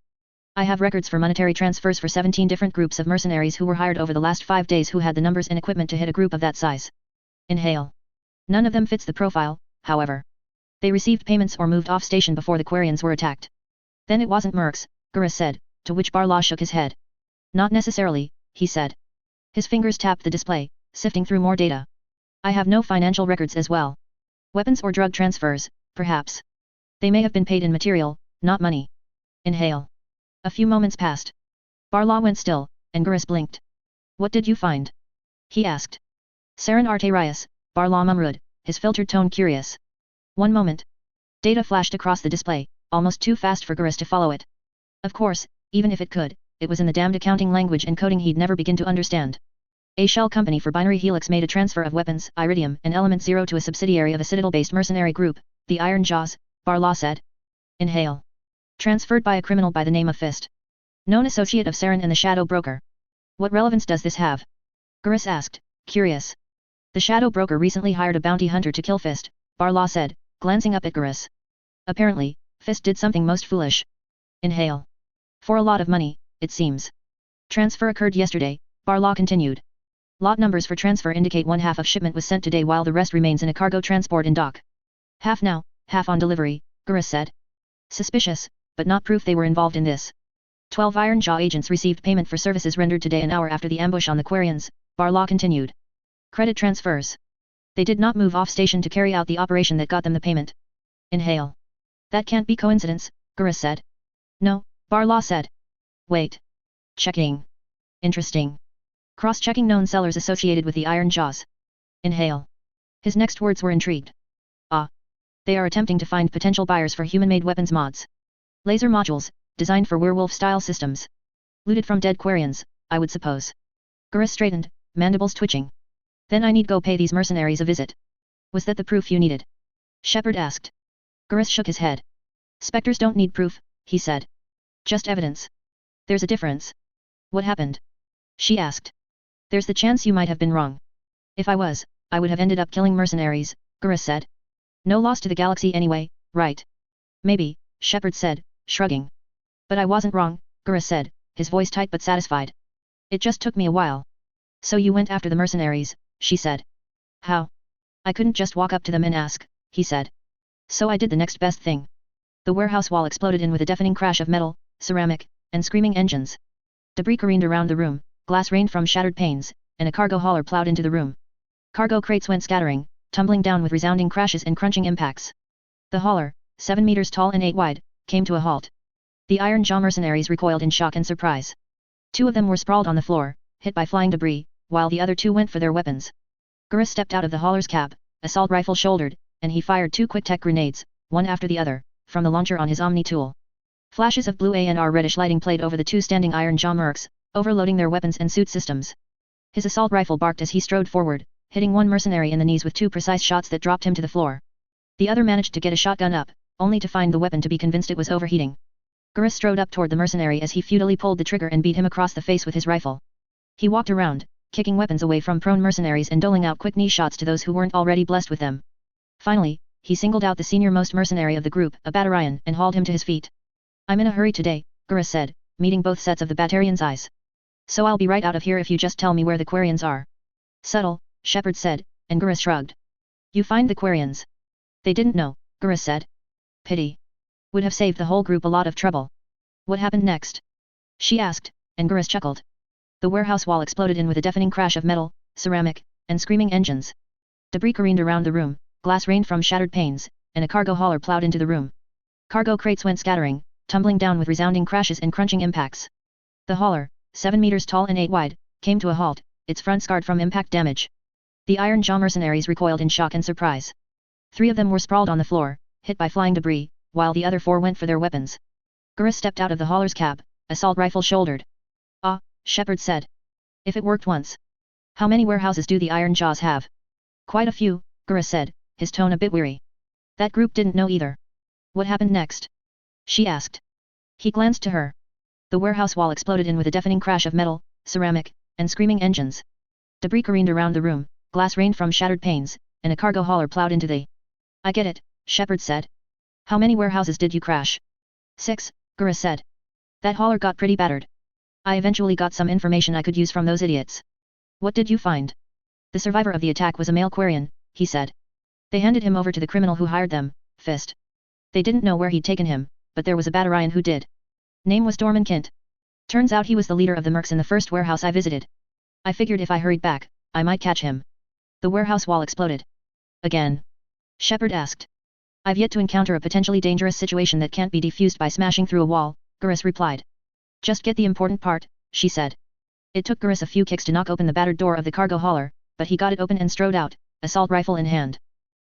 I have records for monetary transfers for 17 different groups of mercenaries who were hired over the last 5 days who had the numbers and equipment to hit a group of that size. Inhale. None of them fits the profile, however. They received payments or moved off station before the Quarians were attacked. Then it wasn't mercs, Gurus said, to which Barla shook his head. Not necessarily, he said. His fingers tapped the display, sifting through more data. I have no financial records as well. Weapons or drug transfers, perhaps. They may have been paid in material, not money. Inhale. A few moments passed. Barla went still, and Gurus blinked. What did you find? He asked. Saren Arterias, Barla mumrud, his filtered tone curious. One moment. Data flashed across the display, almost too fast for Gurus to follow it. Of course, even if it could, it was in the damned accounting language and coding he'd never begin to understand. A shell company for Binary Helix made a transfer of weapons, iridium, and Element Zero to a subsidiary of a Citadel-based mercenary group, the Iron Jaws, Barla said. Inhale. Transferred by a criminal by the name of Fist. Known associate of Saren and the Shadow Broker. What relevance does this have? Gurus asked, curious. The Shadow Broker recently hired a bounty hunter to kill Fist, Barla said, glancing up at Gurus. Apparently, Fist did something most foolish. Inhale. For a lot of money, it seems. Transfer occurred yesterday, Barla continued. Lot numbers for transfer indicate 1/2 of shipment was sent today while the rest remains in a cargo transport in dock. Half now, half on delivery, Gurus said. Suspicious, but not proof they were involved in this. 12 Iron Jaw agents received payment for services rendered today an hour after the ambush on the Quarians, Barla continued. Credit transfers. They did not move off station to carry out the operation that got them the payment. Inhale. That can't be coincidence, Gurus said. No, Barla said. Wait. Checking. Interesting. Cross-checking known sellers associated with the Iron Jaws. Inhale. His next words were intrigued. Ah. They are attempting to find potential buyers for human-made weapons mods. Laser modules, designed for werewolf-style systems. Looted from dead Quarians, I would suppose. Gurus straightened, mandibles twitching. Then I need go pay these mercenaries a visit. Was that the proof you needed? Shepard asked. Gurus shook his head. Spectres don't need proof, he said. Just evidence. There's a difference. What happened? She asked. There's the chance you might have been wrong. If I was, I would have ended up killing mercenaries, Gurus said. No loss to the galaxy anyway, right? Maybe, Shepard said, shrugging. But I wasn't wrong, Gurus said, his voice tight but satisfied. It just took me a while. So you went after the mercenaries, she said. How? I couldn't just walk up to them and ask, he said. So I did the next best thing. The warehouse wall exploded in with a deafening crash of metal, ceramic, and screaming engines. Debris careened around the room, glass rained from shattered panes, and a cargo hauler plowed into the room. Cargo crates went scattering, tumbling down with resounding crashes and crunching impacts. The hauler, 7 meters tall and 8 wide, came to a halt. The Iron Jaw mercenaries recoiled in shock and surprise. 2 of them were sprawled on the floor, hit by flying debris, while the other 2 went for their weapons. Gurus stepped out of the hauler's cab, assault rifle shouldered, and he fired 2 quick-tech grenades, one after the other, from the launcher on his Omni tool. Flashes of blue ANR reddish lighting played over the 2 standing Iron Jaw mercs, overloading their weapons and suit systems. His assault rifle barked as he strode forward, hitting one mercenary in the knees with 2 precise shots that dropped him to the floor. The other managed to get a shotgun up, only to find the weapon to be convinced it was overheating. Gurus strode up toward the mercenary as he futilely pulled the trigger and beat him across the face with his rifle. He walked around, kicking weapons away from prone mercenaries and doling out quick knee shots to those who weren't already blessed with them. Finally, he singled out the senior-most mercenary of the group, a Battarian, and hauled him to his feet. I'm in a hurry today, Gurus said, meeting both sets of the Batarian's eyes. So I'll be right out of here if you just tell me where the Quarians are. Subtle, Shepard said, and Gurus shrugged. You find the Quarians. They didn't know, Gurus said. Pity. Would have saved the whole group a lot of trouble. What happened next? She asked, and Gurus chuckled. The warehouse wall exploded in with a deafening crash of metal, ceramic, and screaming engines. Debris careened around the room, glass rained from shattered panes, and a cargo hauler plowed into the room. Cargo crates went scattering, tumbling down with resounding crashes and crunching impacts. The hauler, 7 meters tall and 8 wide, came to a halt, its front scarred from impact damage. The Iron Jaw mercenaries recoiled in shock and surprise. 3 of them were sprawled on the floor, hit by flying debris, while the other 4 went for their weapons. Gurus stepped out of the hauler's cab, assault rifle shouldered. Ah, Shepard said. If it worked once. How many warehouses do the Iron Jaws have? Quite a few, Gurus said, his tone a bit weary. That group didn't know either. What happened next? She asked. He glanced to her. The warehouse wall exploded in with a deafening crash of metal, ceramic, and screaming engines. Debris careened around the room, glass rained from shattered panes, and a cargo hauler plowed into the... I get it, Shepard said. How many warehouses did you crash? 6, Gurus said. That hauler got pretty battered. I eventually got some information I could use from those idiots. What did you find? The survivor of the attack was a male Quarian, he said. They handed him over to the criminal who hired them, Fist. They didn't know where he'd taken him, but there was a Battarian who did. Name was Dorman. Turns out he was the leader of the mercs in the first warehouse I visited. I figured if I hurried back, I might catch him. The warehouse wall exploded. Again? Shepard asked. I've yet to encounter a potentially dangerous situation that can't be defused by smashing through a wall, Gurus replied. Just get the important part, she said. It took Gurus a few kicks to knock open the battered door of the cargo hauler, but he got it open and strode out, assault rifle in hand.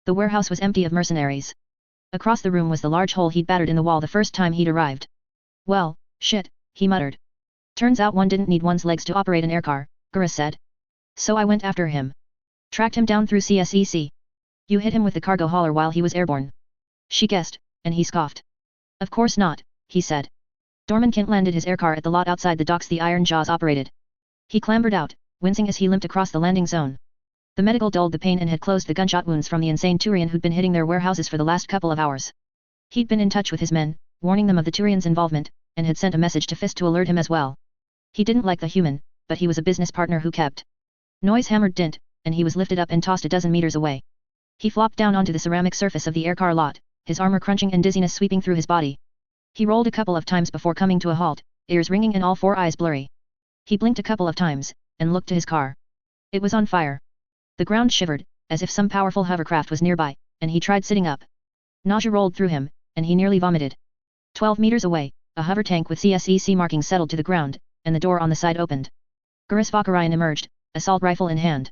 The warehouse was empty of mercenaries. Across the room was the large hole he'd battered in the wall the first time he'd arrived. Well, shit, he muttered. Turns out one didn't need one's legs to operate an aircar, Gurus said. So I went after him. Tracked him down through CSEC. You hit him with the cargo hauler while he was airborne. She guessed, and he scoffed. Of course not, he said. Dorman landed his aircar at the lot outside the docks the Iron Jaws operated. He clambered out, wincing as he limped across the landing zone. The medical dulled the pain and had closed the gunshot wounds from the insane Turian who'd been hitting their warehouses for the last couple of hours. He'd been in touch with his men, warning them of the Turian's involvement, and had sent a message to Fist to alert him as well. He didn't like the human, but he was a business partner who kept. Noise hammered dint, and he was lifted up and tossed a dozen meters away. He flopped down onto the ceramic surface of the aircar lot, his armor crunching and dizziness sweeping through his body. He rolled a couple of times before coming to a halt, ears ringing and all 4 eyes blurry. He blinked a couple of times, and looked to his car. It was on fire. The ground shivered, as if some powerful hovercraft was nearby, and he tried sitting up. Nausea rolled through him, and he nearly vomited. 12 meters away, a hover tank with CSEC markings settled to the ground, and the door on the side opened. Gurus Vakarian emerged, assault rifle in hand.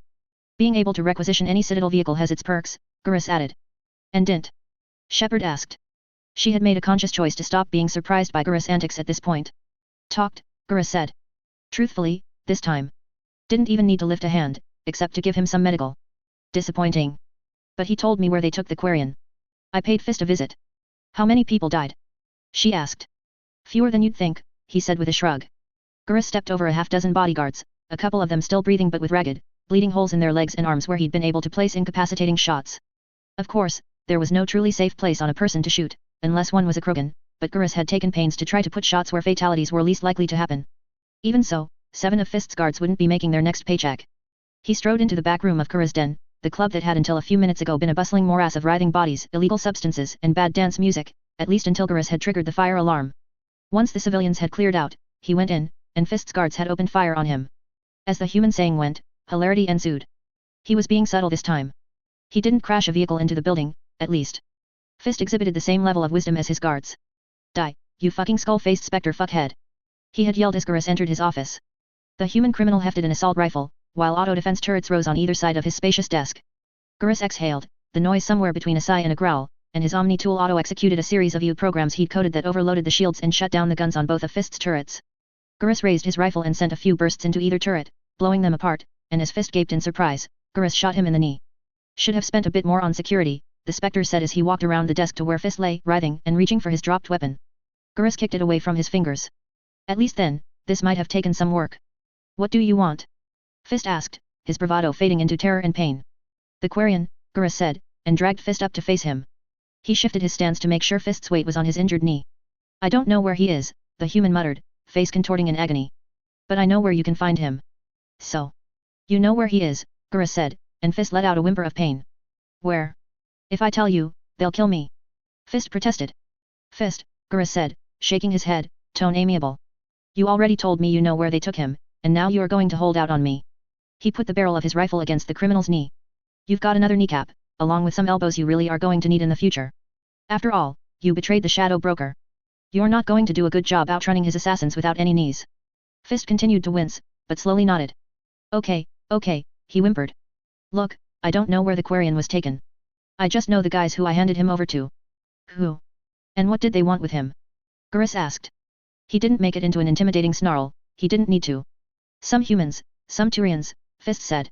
Being able to requisition any Citadel vehicle has its perks, Gurus added. And didn't? Shepard asked. She had made a conscious choice to stop being surprised by Gurus' antics at this point. Talked, Gurus said. Truthfully, this time. Didn't even need to lift a hand, except to give him some medical. Disappointing. But he told me where they took the Quarian. I paid Fist a visit. How many people died? She asked. Fewer than you'd think, he said with a shrug. Gurus stepped over a half-dozen bodyguards, a couple of them still breathing but with ragged, bleeding holes in their legs and arms where he'd been able to place incapacitating shots. Of course, there was no truly safe place on a person to shoot, unless one was a Krogan, but Gurus had taken pains to try to put shots where fatalities were least likely to happen. Even so, 7 of Fist's guards wouldn't be making their next paycheck. He strode into the back room of Kura's den, the club that had until a few minutes ago been a bustling morass of writhing bodies, illegal substances, and bad dance music, at least until Gurus had triggered the fire alarm. Once the civilians had cleared out, he went in, and Fist's guards had opened fire on him. As the human saying went, hilarity ensued. He was being subtle this time. He didn't crash a vehicle into the building, at least. Fist exhibited the same level of wisdom as his guards. Die, you fucking skull-faced spectre fuckhead. He had yelled as Gurus entered his office. The human criminal hefted an assault rifle, while auto-defense turrets rose on either side of his spacious desk. Gurus exhaled, the noise somewhere between a sigh and a growl, and his Omni tool auto-executed a series of EU programs he'd coded that overloaded the shields and shut down the guns on both of Fist's turrets. Gurus raised his rifle and sent a few bursts into either turret, blowing them apart, and as Fist gaped in surprise, Gurus shot him in the knee. Should have spent a bit more on security, the Spectre said as he walked around the desk to where Fist lay, writhing and reaching for his dropped weapon. Gurus kicked it away from his fingers. At least then, this might have taken some work. What do you want? Fist asked, his bravado fading into terror and pain. The Quarian, Gurus said, and dragged Fist up to face him. He shifted his stance to make sure Fist's weight was on his injured knee. I don't know where he is, the human muttered, face contorting in agony. But I know where you can find him. So. You know where he is, Gurus said, and Fist let out a whimper of pain. Where? If I tell you, they'll kill me. Fist protested. Fist, Gurus said, shaking his head, tone amiable. You already told me you know where they took him, and now you are going to hold out on me. He put the barrel of his rifle against the criminal's knee. You've got another kneecap, along with some elbows you really are going to need in the future. After all, you betrayed the shadow broker. You're not going to do a good job outrunning his assassins without any knees. Fist continued to wince, but slowly nodded. Okay, he whimpered. Look, I don't know where the Quarian was taken. I just know the guys who I handed him over to. Who? And what did they want with him? Gurus asked. He didn't make it into an intimidating snarl, he didn't need to. Some humans, some Turians, Fist said.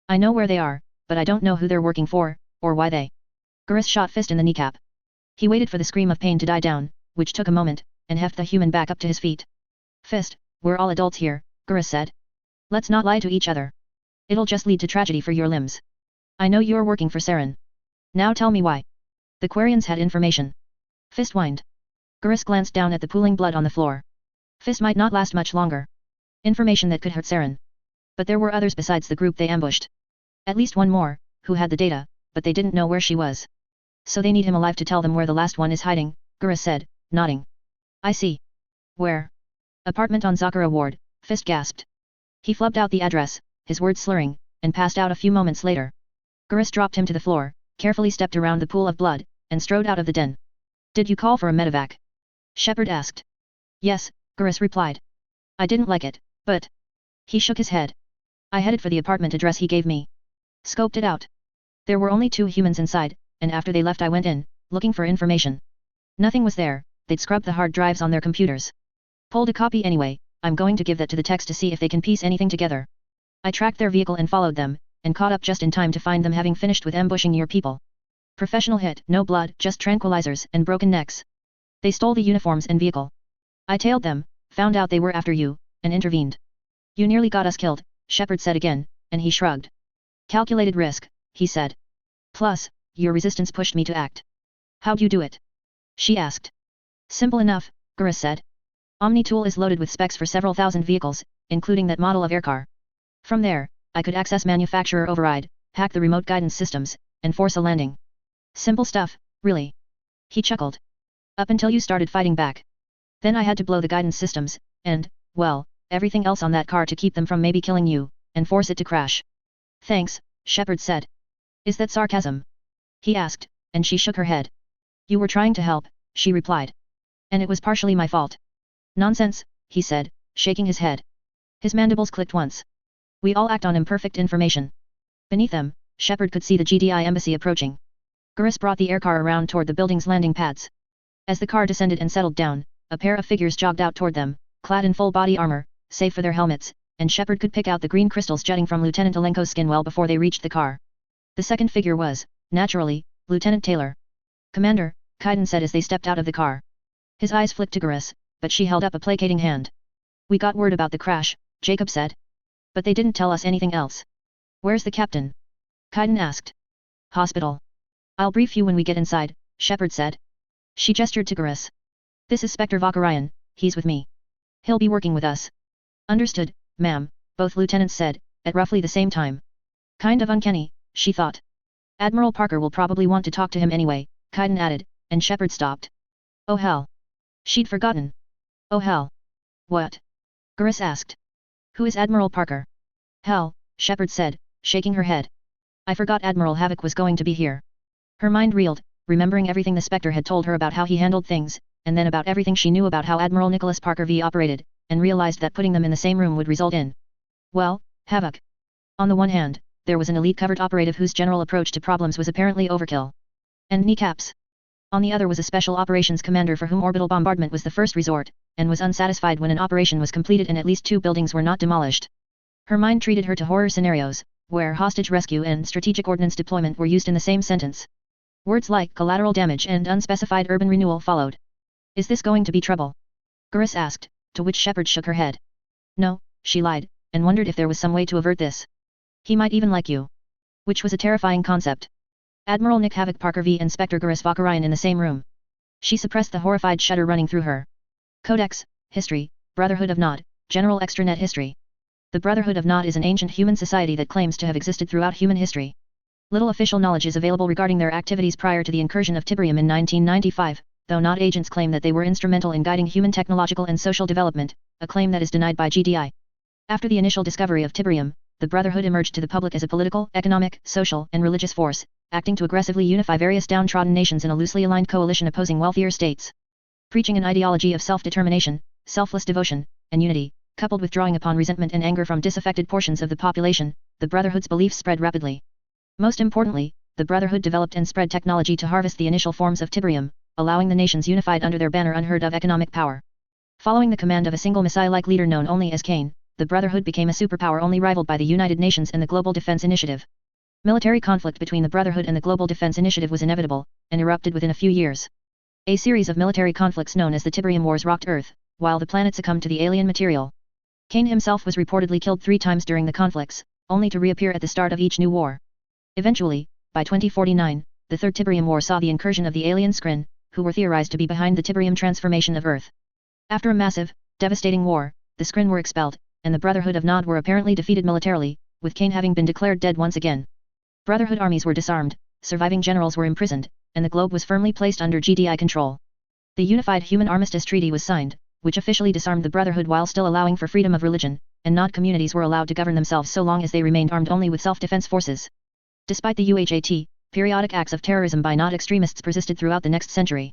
I know where they are, but I don't know who they're working for, or why they. Gurus shot Fist in the kneecap. He waited for the scream of pain to die down, which took a moment, and heft the human back up to his feet. Fist, we're all adults here, Gurus said. Let's not lie to each other. It'll just lead to tragedy for your limbs. I know you're working for Saren. Now tell me why. The Quarians had information. Fist whined. Gurus glanced down at the pooling blood on the floor. Fist might not last much longer. Information that could hurt Saren. But there were others besides the group they ambushed. At least one more, who had the data, but they didn't know where she was. So they need him alive to tell them where the last one is hiding, Gurus said, nodding. I see. Where? Apartment on Zakura Ward, Fist gasped. He flubbed out the address, his words slurring, and passed out a few moments later. Gurus dropped him to the floor, carefully stepped around the pool of blood, and strode out of the den. Did you call for a medevac? Shepard asked. Yes, Gurus replied. I didn't like it, but... He shook his head. I headed for the apartment address he gave me. Scoped it out. There were only 2 humans inside, and after they left I went in, looking for information. Nothing was there, they'd scrubbed the hard drives on their computers. Pulled a copy anyway, I'm going to give that to the techs to see if they can piece anything together. I tracked their vehicle and followed them, and caught up just in time to find them having finished with ambushing your people. Professional hit, no blood, just tranquilizers and broken necks. They stole the uniforms and vehicle. I tailed them, found out they were after you, and intervened. You nearly got us killed, Shepard said again, and he shrugged. Calculated risk, he said. Plus, your resistance pushed me to act. How'd you do it? She asked. Simple enough, Gurus said. Omni tool is loaded with specs for several thousand vehicles, including that model of aircar. From there, I could access manufacturer override, hack the remote guidance systems, and force a landing. Simple stuff, really. He chuckled. Up until you started fighting back. Then I had to blow the guidance systems, and, well, everything else on that car to keep them from maybe killing you, and force it to crash. Thanks, Shepard said. Is that sarcasm? He asked, and she shook her head. You were trying to help, she replied. And it was partially my fault. Nonsense, he said, shaking his head. His mandibles clicked once. We all act on imperfect information. Beneath them, Shepard could see the GDI embassy approaching. Gurus brought the aircar around toward the building's landing pads. As the car descended and settled down, a pair of figures jogged out toward them, clad in full body armor, save for their helmets, and Shepard could pick out the green crystals jutting from Lieutenant Alenko's skin well before they reached the car. The second figure was, naturally, Lieutenant Taylor. Commander, Cain said as they stepped out of the car. His eyes flicked to Gurus, but she held up a placating hand. We got word about the crash, Jacob said. But they didn't tell us anything else. Where's the captain? Cain asked. Hospital. I'll brief you when we get inside, Shepard said. She gestured to Gurus. This is Spectre Valkyrian, he's with me. He'll be working with us. Understood, ma'am, both lieutenants said, at roughly the same time. Kind of uncanny, she thought. Admiral Parker will probably want to talk to him anyway, Kaiden added, and Shepard stopped. Oh hell. She'd forgotten. Oh hell. What? Gurus asked. Who is Admiral Parker? Hell, Shepard said, shaking her head. I forgot Admiral Havoc was going to be here. Her mind reeled, remembering everything the Spectre had told her about how he handled things, and then about everything she knew about how Admiral Nicholas Parker V operated, and realized that putting them in the same room would result in, well, havoc. On the one hand, there was an elite covert operative whose general approach to problems was apparently overkill. And kneecaps. On the other was a special operations commander for whom orbital bombardment was the first resort, and was unsatisfied when an operation was completed and at least 2 buildings were not demolished. Her mind treated her to horror scenarios, where hostage rescue and strategic ordnance deployment were used in the same sentence. Words like collateral damage and unspecified urban renewal followed. Is this going to be trouble? Gurus asked, to which Shepard shook her head. No, she lied, and wondered if there was some way to avert this. He might even like you. Which was a terrifying concept. Admiral Nick Havoc Parker V and Spectre Gurus Valkyrian in the same room. She suppressed the horrified shudder running through her. Codex, History, Brotherhood of Nod, General Extranet History. The Brotherhood of Nod is an ancient human society that claims to have existed throughout human history. Little official knowledge is available regarding their activities prior to the incursion of Tiberium in 1995, though Nod agents claim that they were instrumental in guiding human technological and social development, a claim that is denied by GDI. After the initial discovery of Tiberium, the Brotherhood emerged to the public as a political, economic, social, and religious force, acting to aggressively unify various downtrodden nations in a loosely aligned coalition opposing wealthier states. Preaching an ideology of self-determination, selfless devotion, and unity, coupled with drawing upon resentment and anger from disaffected portions of the population, the Brotherhood's beliefs spread rapidly. Most importantly, the Brotherhood developed and spread technology to harvest the initial forms of Tiberium, allowing the nations unified under their banner unheard of economic power. Following the command of a single messiah-like leader known only as Cain, the Brotherhood became a superpower only rivaled by the United Nations and the Global Defense Initiative. Military conflict between the Brotherhood and the Global Defense Initiative was inevitable, and erupted within a few years. A series of military conflicts known as the Tiberium Wars rocked Earth, while the planet succumbed to the alien material. Cain himself was reportedly killed 3 times during the conflicts, only to reappear at the start of each new war. Eventually, by 2049, the Third Tiberium War saw the incursion of the alien Skrin, who were theorized to be behind the Tiberium transformation of Earth. After a massive, devastating war, the Skrin were expelled, and the Brotherhood of Nod were apparently defeated militarily, with Cain having been declared dead once again. Brotherhood armies were disarmed, surviving generals were imprisoned, and the globe was firmly placed under GDI control. The Unified Human Armistice Treaty was signed, which officially disarmed the Brotherhood while still allowing for freedom of religion, and Nod communities were allowed to govern themselves so long as they remained armed only with self-defense forces. Despite the UHAT, periodic acts of terrorism by Nod extremists persisted throughout the next century.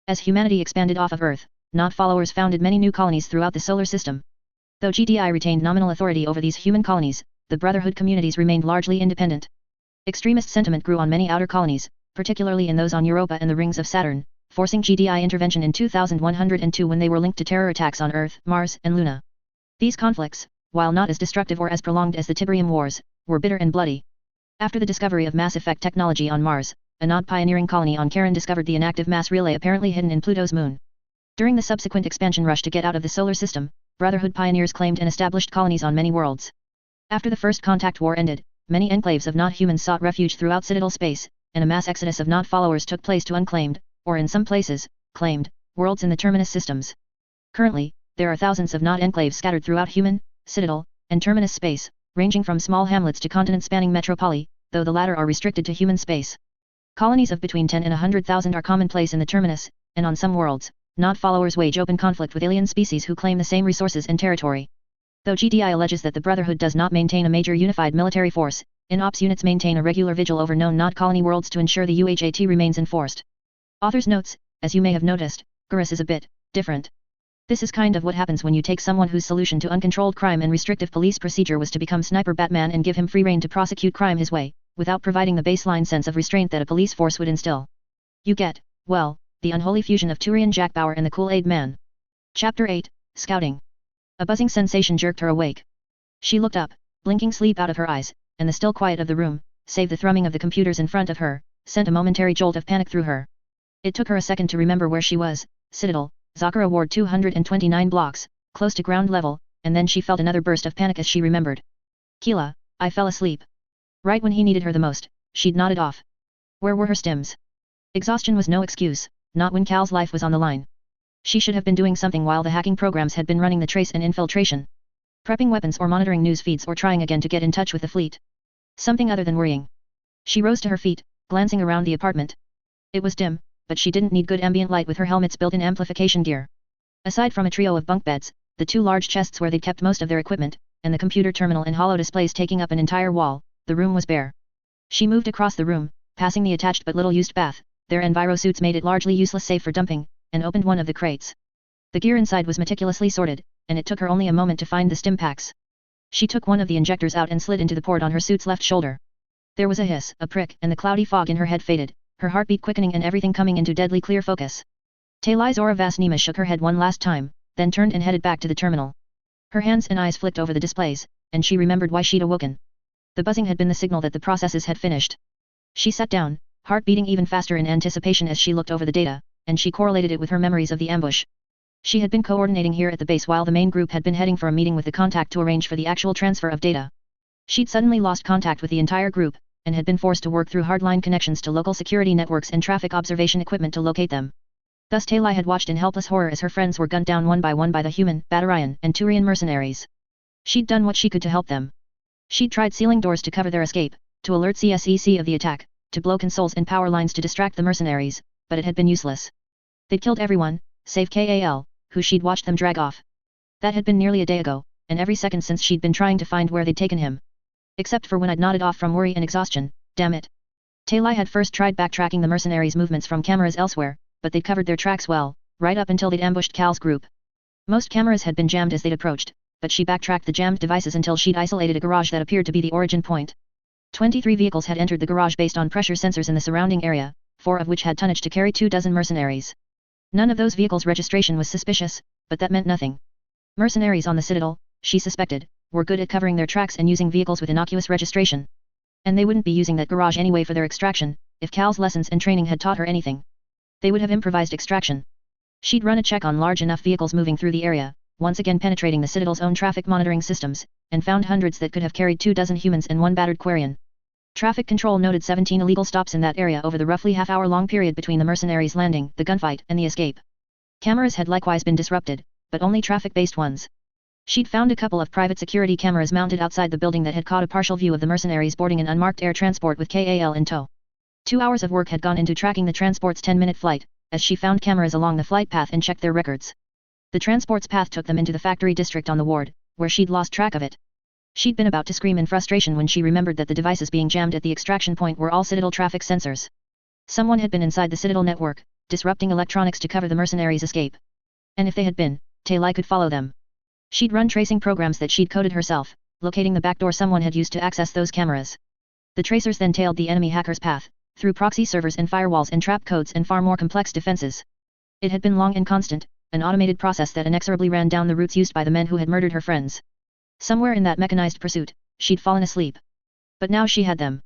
As humanity expanded off of Earth, Nod followers founded many new colonies throughout the solar system. Though GDI retained nominal authority over these human colonies, the Brotherhood communities remained largely independent. Extremist sentiment grew on many outer colonies, particularly in those on Europa and the rings of Saturn, forcing GDI intervention in 2102 when they were linked to terror attacks on Earth, Mars, and Luna. These conflicts, while not as destructive or as prolonged as the Tiberium Wars, were bitter and bloody. After the discovery of mass effect technology on Mars, a Nod pioneering colony on Charon discovered the inactive mass relay apparently hidden in Pluto's moon. During the subsequent expansion rush to get out of the solar system, Brotherhood pioneers claimed and established colonies on many worlds. After the First Contact War ended, many enclaves of Nod humans sought refuge throughout Citadel space, and a mass exodus of Nod followers took place to unclaimed, or in some places, claimed, worlds in the Terminus systems. Currently, there are thousands of Nod enclaves scattered throughout human, Citadel, and Terminus space, ranging from small hamlets to continent-spanning metropoli, though the latter are restricted to human space. Colonies of between 10 and 100,000 are commonplace in the Terminus, and on some worlds, Nod followers wage open conflict with alien species who claim the same resources and territory. Though GDI alleges that the Brotherhood does not maintain a major unified military force, in-ops units maintain a regular vigil over known Nod colony worlds to ensure the UHAT remains enforced. Author's notes, as you may have noticed, Gurus is a bit different. This is kind of what happens when you take someone whose solution to uncontrolled crime and restrictive police procedure was to become Sniper Batman and give him free rein to prosecute crime his way, without providing the baseline sense of restraint that a police force would instill. You get, well, the unholy fusion of Turian Jack Bauer and the Kool-Aid Man. Chapter 8, Scouting. A buzzing sensation jerked her awake. She looked up, blinking sleep out of her eyes, and the still quiet of the room, save the thrumming of the computers in front of her, sent a momentary jolt of panic through her. It took her a second to remember where she was, Citadel, Zakura Ward 229 blocks, close to ground level, and then she felt another burst of panic as she remembered. Keela, I fell asleep. Right when he needed her the most, she'd nodded off. Where were her stims? Exhaustion was no excuse, not when Cal's life was on the line. She should have been doing something while the hacking programs had been running the trace and infiltration. Prepping weapons or monitoring news feeds or trying again to get in touch with the fleet. Something other than worrying. She rose to her feet, glancing around the apartment. It was dim, but she didn't need good ambient light with her helmet's built-in amplification gear. Aside from a trio of bunk beds, the two large chests where they'd kept most of their equipment, and the computer terminal and hollow displays taking up an entire wall, the room was bare. She moved across the room, passing the attached but little-used bath, their enviro suits made it largely useless save for dumping, and opened one of the crates. The gear inside was meticulously sorted, and it took her only a moment to find the stim packs. She took one of the injectors out and slid into the port on her suit's left shoulder. There was a hiss, a prick, and the cloudy fog in her head faded, her heartbeat quickening and everything coming into deadly clear focus. Tali Zora Vasnima shook her head one last time, then turned and headed back to the terminal. Her hands and eyes flicked over the displays, and she remembered why she'd awoken. The buzzing had been the signal that the processes had finished. She sat down, heart beating even faster in anticipation as she looked over the data, and she correlated it with her memories of the ambush. She had been coordinating here at the base while the main group had been heading for a meeting with the contact to arrange for the actual transfer of data. She'd suddenly lost contact with the entire group, and had been forced to work through hardline connections to local security networks and traffic observation equipment to locate them. Thus Tali had watched in helpless horror as her friends were gunned down one by one by the human, Battarian, and Turian mercenaries. She'd done what she could to help them. She'd tried sealing doors to cover their escape, to alert CSEC of the attack, to blow consoles and power lines to distract the mercenaries, but it had been useless. They'd killed everyone, save Kal, who she'd watched them drag off. That had been nearly a day ago, and every second since she'd been trying to find where they'd taken him. Except for when I'd nodded off from worry and exhaustion, damn it. Tali had first tried backtracking the mercenaries' movements from cameras elsewhere, but they'd covered their tracks well, right up until they'd ambushed Cal's group. Most cameras had been jammed as they'd approached, but she backtracked the jammed devices until she'd isolated a garage that appeared to be the origin point. 23 vehicles had entered the garage based on pressure sensors in the surrounding area, 4 of which had tonnage to carry 24 mercenaries. None of those vehicles' registration was suspicious, but that meant nothing. Mercenaries on the Citadel, she suspected, were good at covering their tracks and using vehicles with innocuous registration. And they wouldn't be using that garage anyway for their extraction, if Cal's lessons and training had taught her anything. They would have improvised extraction. She'd run a check on large enough vehicles moving through the area, once again penetrating the Citadel's own traffic monitoring systems, and found hundreds that could have carried 24 humans and 1 battered Quarian. Traffic control noted 17 illegal stops in that area over the roughly half-hour-long period between the mercenaries' landing, the gunfight, and the escape. Cameras had likewise been disrupted, but only traffic-based ones. She'd found a couple of private security cameras mounted outside the building that had caught a partial view of the mercenaries boarding an unmarked air transport with Kal in tow. 2 hours of work had gone into tracking the transport's 10-minute flight, as she found cameras along the flight path and checked their records. The transport's path took them into the factory district on the ward, where she'd lost track of it. She'd been about to scream in frustration when she remembered that the devices being jammed at the extraction point were all Citadel traffic sensors. Someone had been inside the Citadel network, disrupting electronics to cover the mercenaries' escape. And if they had been, Tali could follow them. She'd run tracing programs that she'd coded herself, locating the backdoor someone had used to access those cameras. The tracers then tailed the enemy hacker's path, through proxy servers and firewalls and trap codes and far more complex defenses. It had been long and constant, an automated process that inexorably ran down the routes used by the men who had murdered her friends. Somewhere in that mechanized pursuit, she'd fallen asleep. But now she had them.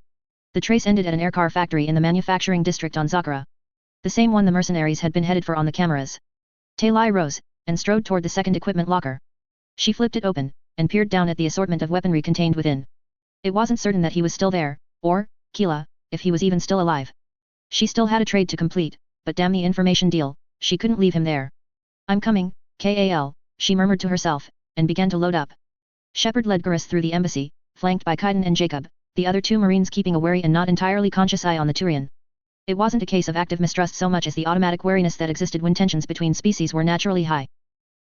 The trace ended at an aircar factory in the manufacturing district on Zakara. The same one the mercenaries had been headed for on the cameras. Tali rose, and strode toward the second equipment locker. She flipped it open, and peered down at the assortment of weaponry contained within. It wasn't certain that he was still there, or, Kila, if he was even still alive. She still had a trade to complete, but damn the information deal, she couldn't leave him there. I'm coming, Kal, she murmured to herself, and began to load up. Shepard led Garrus through the embassy, flanked by Cain and Jacob, the other 2 Marines keeping a wary and not entirely conscious eye on the Turian. It wasn't a case of active mistrust so much as the automatic wariness that existed when tensions between species were naturally high.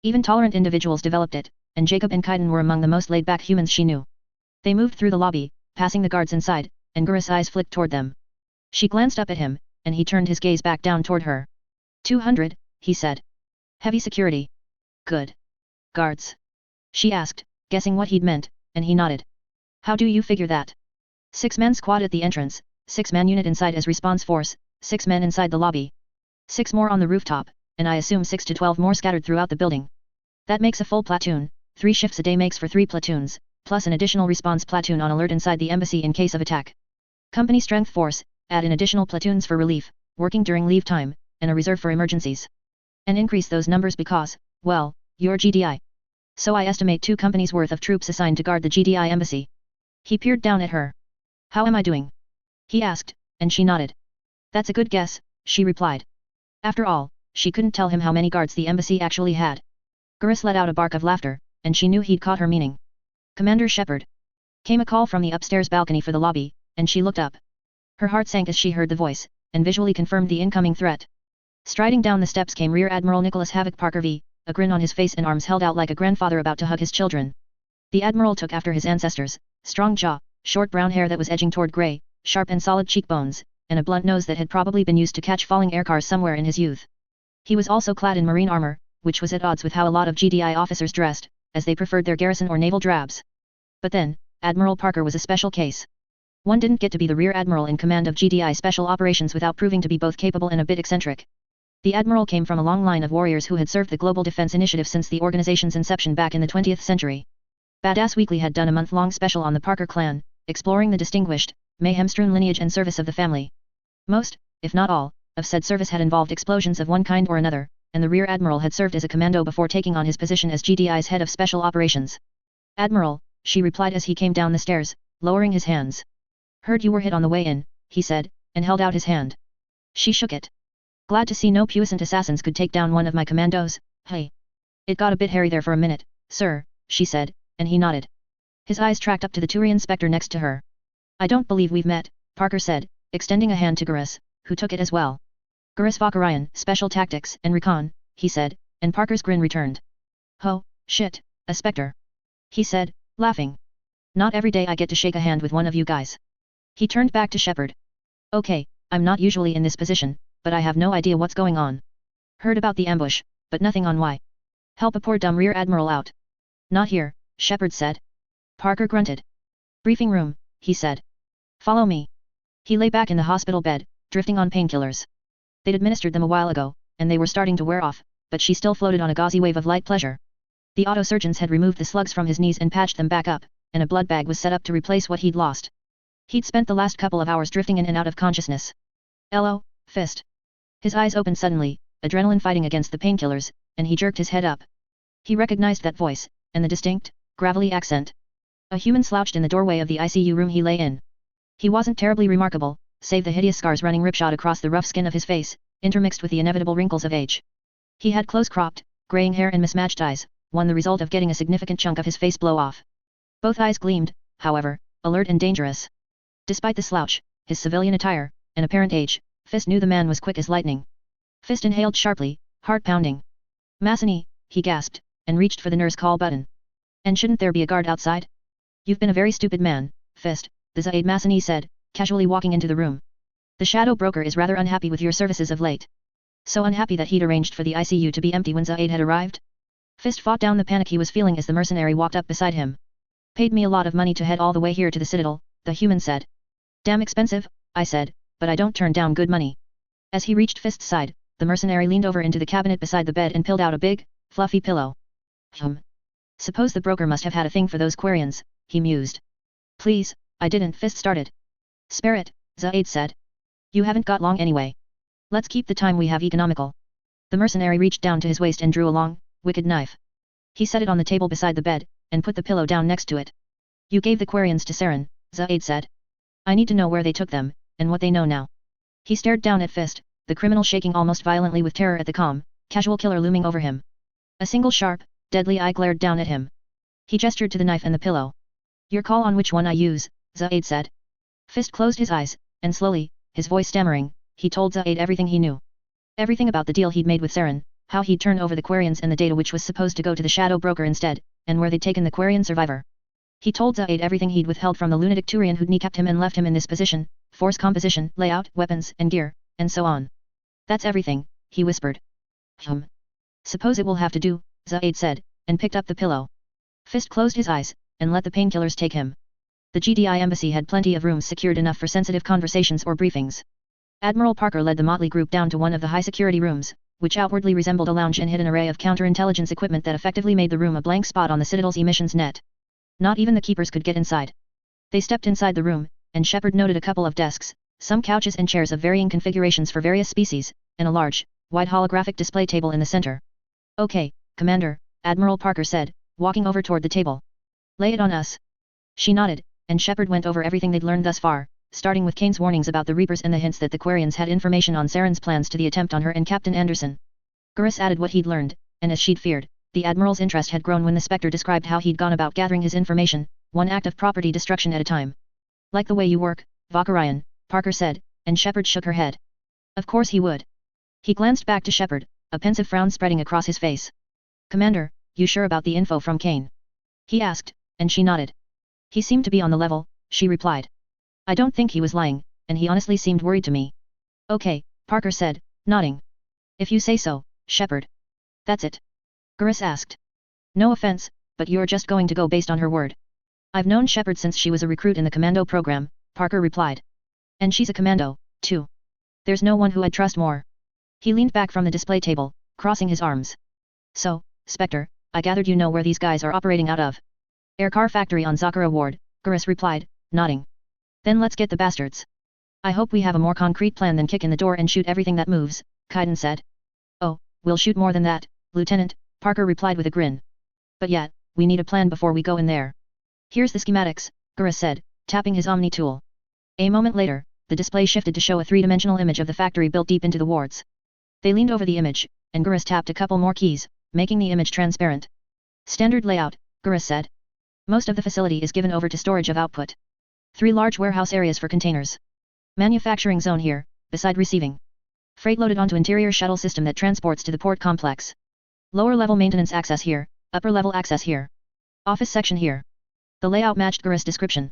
Even tolerant individuals developed it, and Jacob and Cain were among the most laid-back humans she knew. They moved through the lobby, passing the guards inside, and Garrus' eyes flicked toward them. She glanced up at him, and he turned his gaze back down toward her. 200, he said. Heavy security. Good. Guards? She asked, guessing what he'd meant, and he nodded. How do you figure that? 6-man squad at the entrance, 6-man unit inside as response force, 6 men inside the lobby. 6 more on the rooftop, and I assume 6 to 12 more scattered throughout the building. That makes a full platoon, 3 shifts a day makes for 3 platoons, plus an additional response platoon on alert inside the embassy in case of attack. Company strength force, add in additional platoons for relief, working during leave time, and a reserve for emergencies. And increase those numbers because, well, you're GDI. So I estimate 2 companies worth of troops assigned to guard the GDI embassy. He peered down at her. How am I doing? He asked, and she nodded. That's a good guess, she replied. After all, she couldn't tell him how many guards the embassy actually had. Gurus let out a bark of laughter, and she knew he'd caught her meaning. Commander Shepard. Came a call from the upstairs balcony for the lobby, and she looked up. Her heart sank as she heard the voice, and visually confirmed the incoming threat. Striding down the steps came Rear Admiral Nicholas Havoc Parker V, a grin on his face and arms held out like a grandfather about to hug his children. The Admiral took after his ancestors, strong jaw, short brown hair that was edging toward grey, sharp and solid cheekbones, and a blunt nose that had probably been used to catch falling aircars somewhere in his youth. He was also clad in marine armor, which was at odds with how a lot of GDI officers dressed, as they preferred their garrison or naval drabs. But then, Admiral Parker was a special case. One didn't get to be the Rear Admiral in command of GDI Special Operations without proving to be both capable and a bit eccentric. The Admiral came from a long line of warriors who had served the Global Defense Initiative since the organization's inception back in the 20th century. Badass Weekly had done a month-long special on the Parker clan, exploring the distinguished, mayhem-strewn lineage and service of the family. Most, if not all, of said service had involved explosions of one kind or another, and the Rear Admiral had served as a commando before taking on his position as GDI's head of special operations. Admiral, she replied as he came down the stairs, lowering his hands. Heard you were hit on the way in, he said, and held out his hand. She shook it. Glad to see no puissant assassins could take down one of my commandos, hey. It got a bit hairy there for a minute, sir, she said, and he nodded. His eyes tracked up to the Turian Spectre next to her. I don't believe we've met, Parker said, extending a hand to Gurus, who took it as well. Gurus Quarian, Special Tactics and Recon, he said, and Parker's grin returned. Ho, shit, a Spectre. He said, laughing. Not every day I get to shake a hand with one of you guys. He turned back to Shepard. Okay, I'm not usually in this position, but I have no idea what's going on. Heard about the ambush, but nothing on why. Help a poor dumb Rear Admiral out. Not here, Shepard said. Parker grunted. Briefing room, he said. Follow me. He lay back in the hospital bed, drifting on painkillers. They'd administered them a while ago, and they were starting to wear off, but she still floated on a gauzy wave of light pleasure. The auto-surgeons had removed the slugs from his knees and patched them back up, and a blood bag was set up to replace what he'd lost. He'd spent the last couple of hours drifting in and out of consciousness. Hello, Fist. His eyes opened suddenly, adrenaline fighting against the painkillers, and he jerked his head up. He recognized that voice, and the distinct, gravelly accent. A human slouched in the doorway of the ICU room he lay in. He wasn't terribly remarkable, save the hideous scars running ripshod across the rough skin of his face, intermixed with the inevitable wrinkles of age. He had close-cropped, graying hair and mismatched eyes, one the result of getting a significant chunk of his face blow off. Both eyes gleamed, however, alert and dangerous. Despite the slouch, his civilian attire, and apparent age, Fist knew the man was quick as lightning. Fist inhaled sharply, heart pounding. Massini, he gasped, and reached for the nurse call button. And shouldn't there be a guard outside? You've been a very stupid man, Fist, the Zaid Massini said, casually walking into the room. The shadow broker is rather unhappy with your services of late. So unhappy that he'd arranged for the ICU to be empty when Zaid had arrived? Fist fought down the panic he was feeling as the mercenary walked up beside him. Paid me a lot of money to head all the way here to the Citadel, the human said. Damn expensive, I said, but I don't turn down good money. As he reached Fist's side, the mercenary leaned over into the cabinet beside the bed and peeled out a big, fluffy pillow. Suppose the broker must have had a thing for those Quarians, he mused. Please, I didn't, Fist started. Spare it, Zaid said. You haven't got long anyway. Let's keep the time we have economical. The mercenary reached down to his waist and drew a long, wicked knife. He set it on the table beside the bed, and put the pillow down next to it. You gave the Quarians to Saren, Zaid said. I need to know where they took them, and what they know now. He stared down at Fist, the criminal shaking almost violently with terror at the calm, casual killer looming over him. A single sharp, deadly eye glared down at him. He gestured to the knife and the pillow. Your call on which one I use, Zaid said. Fist closed his eyes, and slowly, his voice stammering, he told Zaid everything he knew. Everything about the deal he'd made with Saren, how he'd turn over the Quarians and the data which was supposed to go to the Shadow Broker instead, and where they'd taken the Quarian survivor. He told Zaid everything he'd withheld from the lunatic Turian who'd kneecapped him and left him in this position, force composition, layout, weapons and gear, and so on. That's everything, he whispered. Suppose it will have to do, Zaid said, and picked up the pillow. Fist closed his eyes, and let the painkillers take him. The GDI embassy had plenty of rooms secured enough for sensitive conversations or briefings. Admiral Parker led the motley group down to one of the high-security rooms, which outwardly resembled a lounge and hid an array of counterintelligence equipment that effectively made the room a blank spot on the Citadel's emissions net. Not even the keepers could get inside. They stepped inside the room, and Shepard noted a couple of desks, some couches and chairs of varying configurations for various species, and a large, wide holographic display table in the center. Okay, Commander, Admiral Parker said, walking over toward the table. Lay it on us. She nodded, and Shepard went over everything they'd learned thus far, starting with Cain's warnings about the Reapers and the hints that the Quarians had information on Saren's plans to the attempt on her and Captain Anderson. Gurus added what he'd learned, and as she'd feared, the Admiral's interest had grown when the Spectre described how he'd gone about gathering his information, one act of property destruction at a time. Like the way you work, Valkyrian, Parker said, and Shepard shook her head. Of course he would. He glanced back to Shepard, a pensive frown spreading across his face. Commander, you sure about the info from Cain? He asked, and she nodded. He seemed to be on the level, she replied. I don't think he was lying, and he honestly seemed worried to me. Okay, Parker said, nodding. If you say so, Shepard. That's it? Gurus asked. No offense, but you're just going to go based on her word. I've known Shepard since she was a recruit in the commando program, Parker replied. And she's a commando, too. There's no one who I'd trust more. He leaned back from the display table, crossing his arms. So, Spectre, I gathered you know where these guys are operating out of. Aircar factory on Zakara Ward, Gurus replied, nodding. Then let's get the bastards. I hope we have a more concrete plan than kick in the door and shoot everything that moves, Kaiden said. Oh, we'll shoot more than that, Lieutenant, Parker replied with a grin. But yet, we need a plan before we go in there. Here's the schematics, Gurus said, tapping his Omni tool. A moment later, the display shifted to show a three-dimensional image of the factory built deep into the wards. They leaned over the image, and Gurus tapped a couple more keys, making the image transparent. Standard layout, Gurus said. Most of the facility is given over to storage of output. 3 large warehouse areas for containers. Manufacturing zone here, beside receiving. Freight loaded onto interior shuttle system that transports to the port complex. Lower level maintenance access here, upper level access here. Office section here. The layout matched Gurus' description.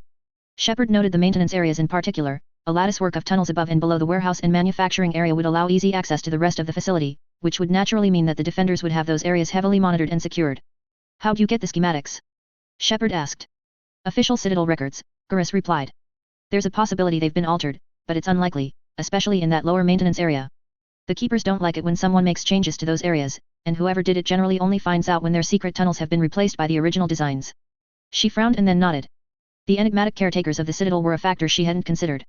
Shepard noted the maintenance areas in particular. A latticework of tunnels above and below the warehouse and manufacturing area would allow easy access to the rest of the facility, which would naturally mean that the defenders would have those areas heavily monitored and secured. How'd you get the schematics? Shepard asked. Official Citadel records, Gurus replied. There's a possibility they've been altered, but it's unlikely, especially in that lower maintenance area. The Keepers don't like it when someone makes changes to those areas, and whoever did it generally only finds out when their secret tunnels have been replaced by the original designs. She frowned and then nodded. The enigmatic caretakers of the Citadel were a factor she hadn't considered.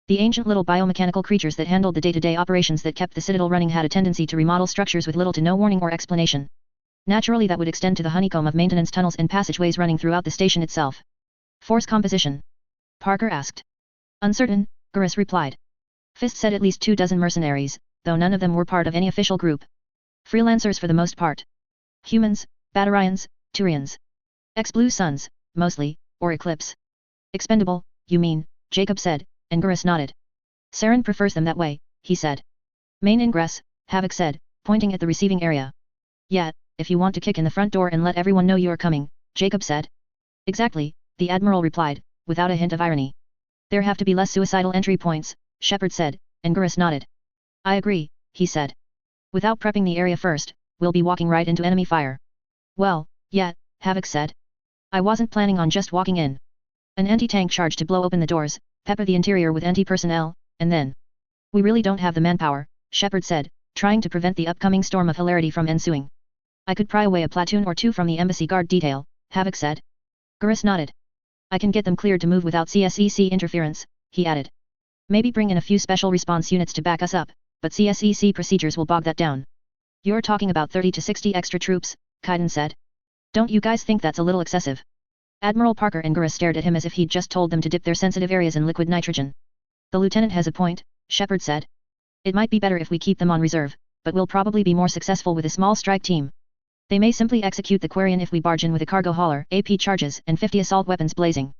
The ancient little biomechanical creatures that handled the day-to-day operations that kept the Citadel running had a tendency to remodel structures with little to no warning or explanation. Naturally that would extend to the honeycomb of maintenance tunnels and passageways running throughout the station itself. Force composition? Parker asked. Uncertain, Gurus replied. Fist said at least 24 mercenaries, though none of them were part of any official group. Freelancers for the most part. Humans, Batarians, Turians. Ex-Blue Suns, mostly, or Eclipse. Expendable, you mean, Jacob said, and Gurus nodded. Saren prefers them that way, he said. Main ingress, Havoc said, pointing at the receiving area. Yet, if you want to kick in the front door and let everyone know you're coming, Jacob said. Exactly, the Admiral replied, without a hint of irony. There have to be less suicidal entry points, Shepard said, and Gurus nodded. I agree, he said. Without prepping the area first, we'll be walking right into enemy fire. Well, yet, Havoc said. I wasn't planning on just walking in. An anti-tank charge to blow open the doors, pepper the interior with anti-personnel, and then. We really don't have the manpower, Shepard said, trying to prevent the upcoming storm of hilarity from ensuing. I could pry away a platoon or 2 from the embassy guard detail, Havoc said. Gurus nodded. I can get them cleared to move without CSEC interference, he added. Maybe bring in a few special response units to back us up, but CSEC procedures will bog that down. You're talking about 30 to 60 extra troops, Kaiden said. Don't you guys think that's a little excessive? Admiral Parker and Gurus stared at him as if he'd just told them to dip their sensitive areas in liquid nitrogen. The lieutenant has a point, Shepard said. It might be better if we keep them on reserve, but we'll probably be more successful with a small strike team. They may simply execute the Quarian if we barge in with a cargo hauler, AP charges, and 50 assault weapons blazing.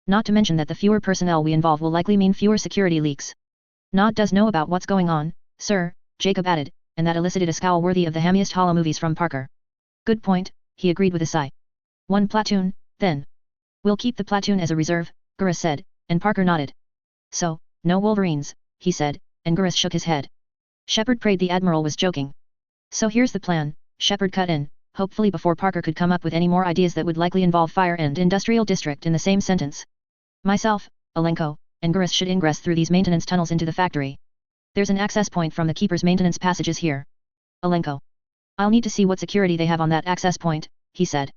Not to mention that the fewer personnel we involve will likely mean fewer security leaks. Nod does know about what's going on, sir, Jacob added, and that elicited a scowl worthy of the hammiest hollow movies from Parker. Good point, he agreed with a sigh. 1 platoon, then. We'll keep the platoon as a reserve, Gurus said, and Parker nodded. So, no Wolverines, he said, and Gurus shook his head. Shepard prayed the Admiral was joking. So here's the plan, Shepard cut in, hopefully before Parker could come up with any more ideas that would likely involve fire and industrial district in the same sentence. Myself, Alenko, and Gurus should ingress through these maintenance tunnels into the factory. There's an access point from the Keeper's maintenance passages here. Alenko. I'll need to see what security they have on that access point, he said.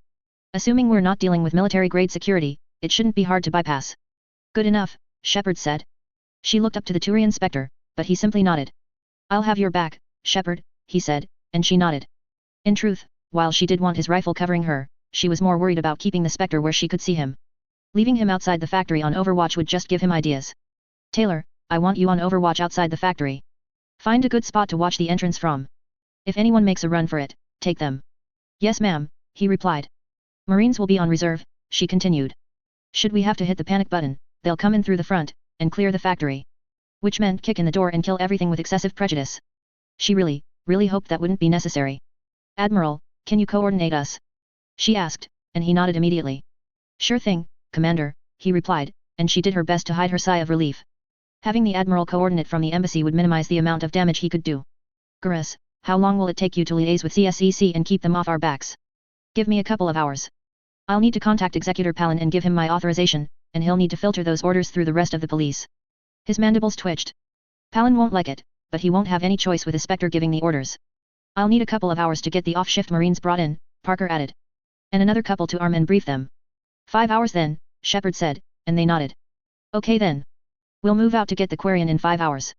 Assuming we're not dealing with military-grade security, it shouldn't be hard to bypass. Good enough, Shepard said. She looked up to the Turian Spectre, but he simply nodded. I'll have your back, Shepard, he said, and she nodded. In truth, while she did want his rifle covering her, she was more worried about keeping the Spectre where she could see him. Leaving him outside the factory on Overwatch would just give him ideas. Taylor, I want you on Overwatch outside the factory. Find a good spot to watch the entrance from. If anyone makes a run for it, take them. Yes ma'am, he replied. Marines will be on reserve, she continued. Should we have to hit the panic button, they'll come in through the front, and clear the factory. Which meant kick in the door and kill everything with excessive prejudice. She really hoped that wouldn't be necessary. Admiral, can you coordinate us? She asked, and he nodded immediately. Sure thing, Commander, he replied, and she did her best to hide her sigh of relief. Having the Admiral coordinate from the embassy would minimize the amount of damage he could do. Gurus, how long will it take you to liaise with CSEC and keep them off our backs? Give me a couple of hours. I'll need to contact Executor Palin and give him my authorization, and he'll need to filter those orders through the rest of the police. His mandibles twitched. Palin won't like it, but he won't have any choice with his Spectre giving the orders. I'll need a couple of hours to get the off-shift Marines brought in, Parker added. And another couple to arm and brief them. 5 hours then, Shepard said, and they nodded. Okay then. We'll move out to get the Quarian in 5 hours.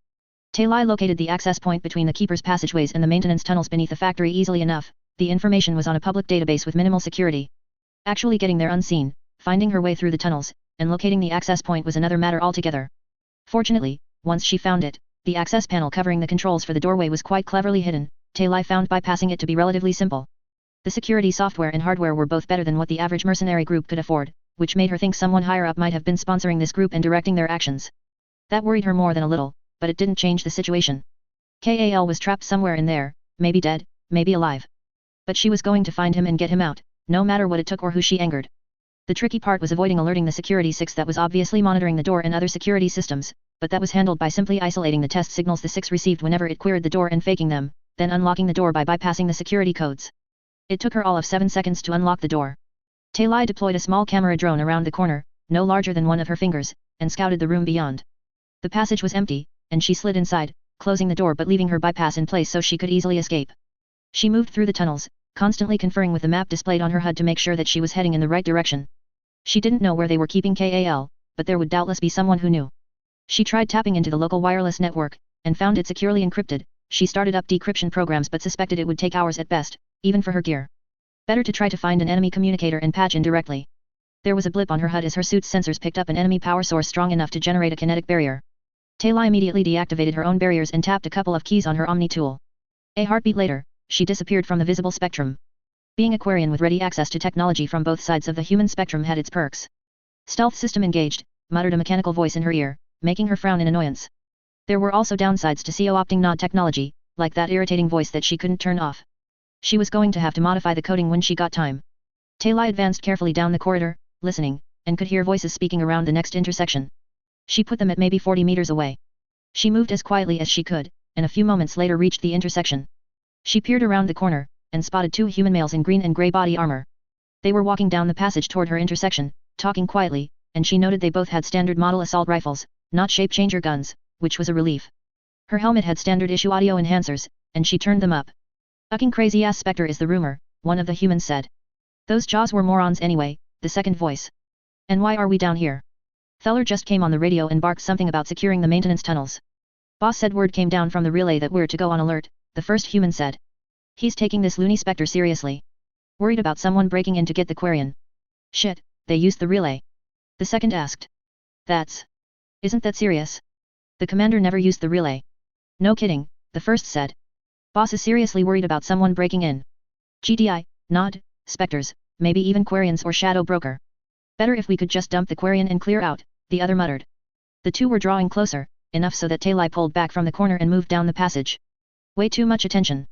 Tali located the access point between the Keeper's passageways and the maintenance tunnels beneath the factory easily enough. The information was on a public database with minimal security. Actually getting there unseen, finding her way through the tunnels, and locating the access point was another matter altogether. Fortunately, once she found it, the access panel covering the controls for the doorway was quite cleverly hidden. Tali found bypassing it to be relatively simple. The security software and hardware were both better than what the average mercenary group could afford, which made her think someone higher up might have been sponsoring this group and directing their actions. That worried her more than a little, but it didn't change the situation. Kal was trapped somewhere in there, maybe dead, maybe alive. But she was going to find him and get him out, no matter what it took or who she angered. The tricky part was avoiding alerting the Security 6 that was obviously monitoring the door and other security systems, but that was handled by simply isolating the test signals the 6 received whenever it queried the door and faking them, then unlocking the door by bypassing the security codes. It took her all of 7 seconds to unlock the door. Tali deployed a small camera drone around the corner, no larger than one of her fingers, and scouted the room beyond. The passage was empty, and she slid inside, closing the door but leaving her bypass in place so she could easily escape. She moved through the tunnels, constantly conferring with the map displayed on her HUD to make sure that she was heading in the right direction. She didn't know where they were keeping Kal, but there would doubtless be someone who knew. She tried tapping into the local wireless network, and found it securely encrypted. She started up decryption programs but suspected it would take hours at best, even for her gear. Better to try to find an enemy communicator and patch in directly. There was a blip on her HUD as her suit's sensors picked up an enemy power source strong enough to generate a kinetic barrier. Tali immediately deactivated her own barriers and tapped a couple of keys on her Omni tool. A heartbeat later, she disappeared from the visible spectrum. Being a Quarian with ready access to technology from both sides of the human spectrum had its perks. Stealth system engaged, muttered a mechanical voice in her ear, making her frown in annoyance. There were also downsides to co-opting nod technology, like that irritating voice that she couldn't turn off. She was going to have to modify the coding when she got time. Tali advanced carefully down the corridor, listening, and could hear voices speaking around the next intersection. She put them at maybe 40 meters away. She moved as quietly as she could, and a few moments later reached the intersection. She peered around the corner, and spotted 2 human males in green and grey body armor. They were walking down the passage toward her intersection, talking quietly, and she noted they both had standard model assault rifles, not shape-changer guns, which was a relief. Her helmet had standard issue audio enhancers, and she turned them up. "Fucking crazy-ass Spectre is the rumor," one of the humans said. "Those Jaws were morons anyway," the second voice. "And why are we down here?" Feller just came on the radio and barked something about securing the maintenance tunnels. "Boss said word came down from the relay that we're to go on alert," the first human said. "He's taking this loony Spectre seriously. Worried about someone breaking in to get the Quarian." "Shit, they used the relay?" the second asked. Isn't that serious? The commander never used the relay." "No kidding," the first said. "Boss is seriously worried about someone breaking in." "GTI, nod, Spectres, maybe even Quarians or Shadow Broker. Better if we could just dump the Quarian and clear out," the other muttered. The two were drawing closer, enough so that Tali pulled back from the corner and moved down the passage. "Way too much attention."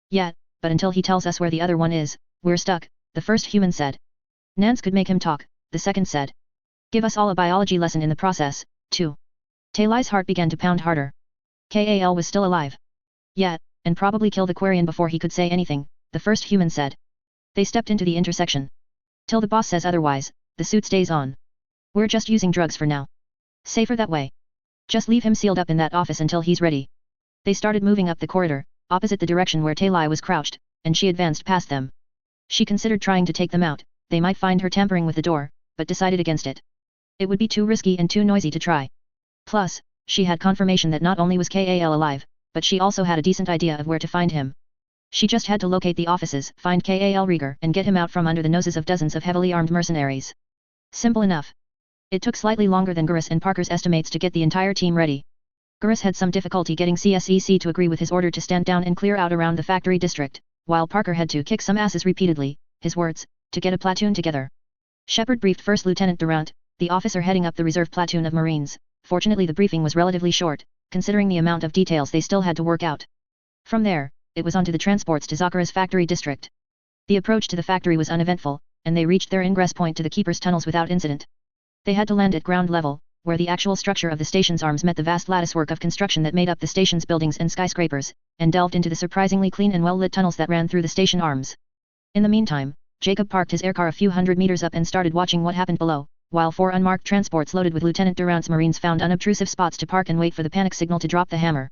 "Yeah, but until he tells us where the other one is, we're stuck," the first human said. "Nance could make him talk," the second said. "Give us all a biology lesson in the process, too." Tali's heart began to pound harder. Kal was still alive. "Yeah, and probably kill the Quarian before he could say anything," the first human said. They stepped into the intersection. "Till the boss says otherwise, the suit stays on. We're just using drugs for now. Safer that way. Just leave him sealed up in that office until he's ready." They started moving up the corridor, opposite the direction where Tali was crouched, and she advanced past them. She considered trying to take them out, they might find her tampering with the door, but decided against it. It would be too risky and too noisy to try. Plus, she had confirmation that not only was Kal alive, but she also had a decent idea of where to find him. She just had to locate the offices, find Kal Rieger and get him out from under the noses of dozens of heavily armed mercenaries. Simple enough. It took slightly longer than Gurus and Parker's estimates to get the entire team ready. Gurus had some difficulty getting CSEC to agree with his order to stand down and clear out around the factory district, while Parker had to kick some asses repeatedly, his words, to get a platoon together. Shepard briefed First Lieutenant Durant, the officer heading up the reserve platoon of Marines. Fortunately the briefing was relatively short, considering the amount of details they still had to work out. From there, it was on to the transports to Zakara's factory district. The approach to the factory was uneventful, and they reached their ingress point to the Keeper's tunnels without incident. They had to land at ground level, where the actual structure of the station's arms met the vast latticework of construction that made up the station's buildings and skyscrapers, and delved into the surprisingly clean and well-lit tunnels that ran through the station arms. In the meantime, Jacob parked his aircar a few hundred meters up and started watching what happened below, while 4 unmarked transports loaded with Lieutenant Durant's Marines found unobtrusive spots to park and wait for the panic signal to drop the hammer.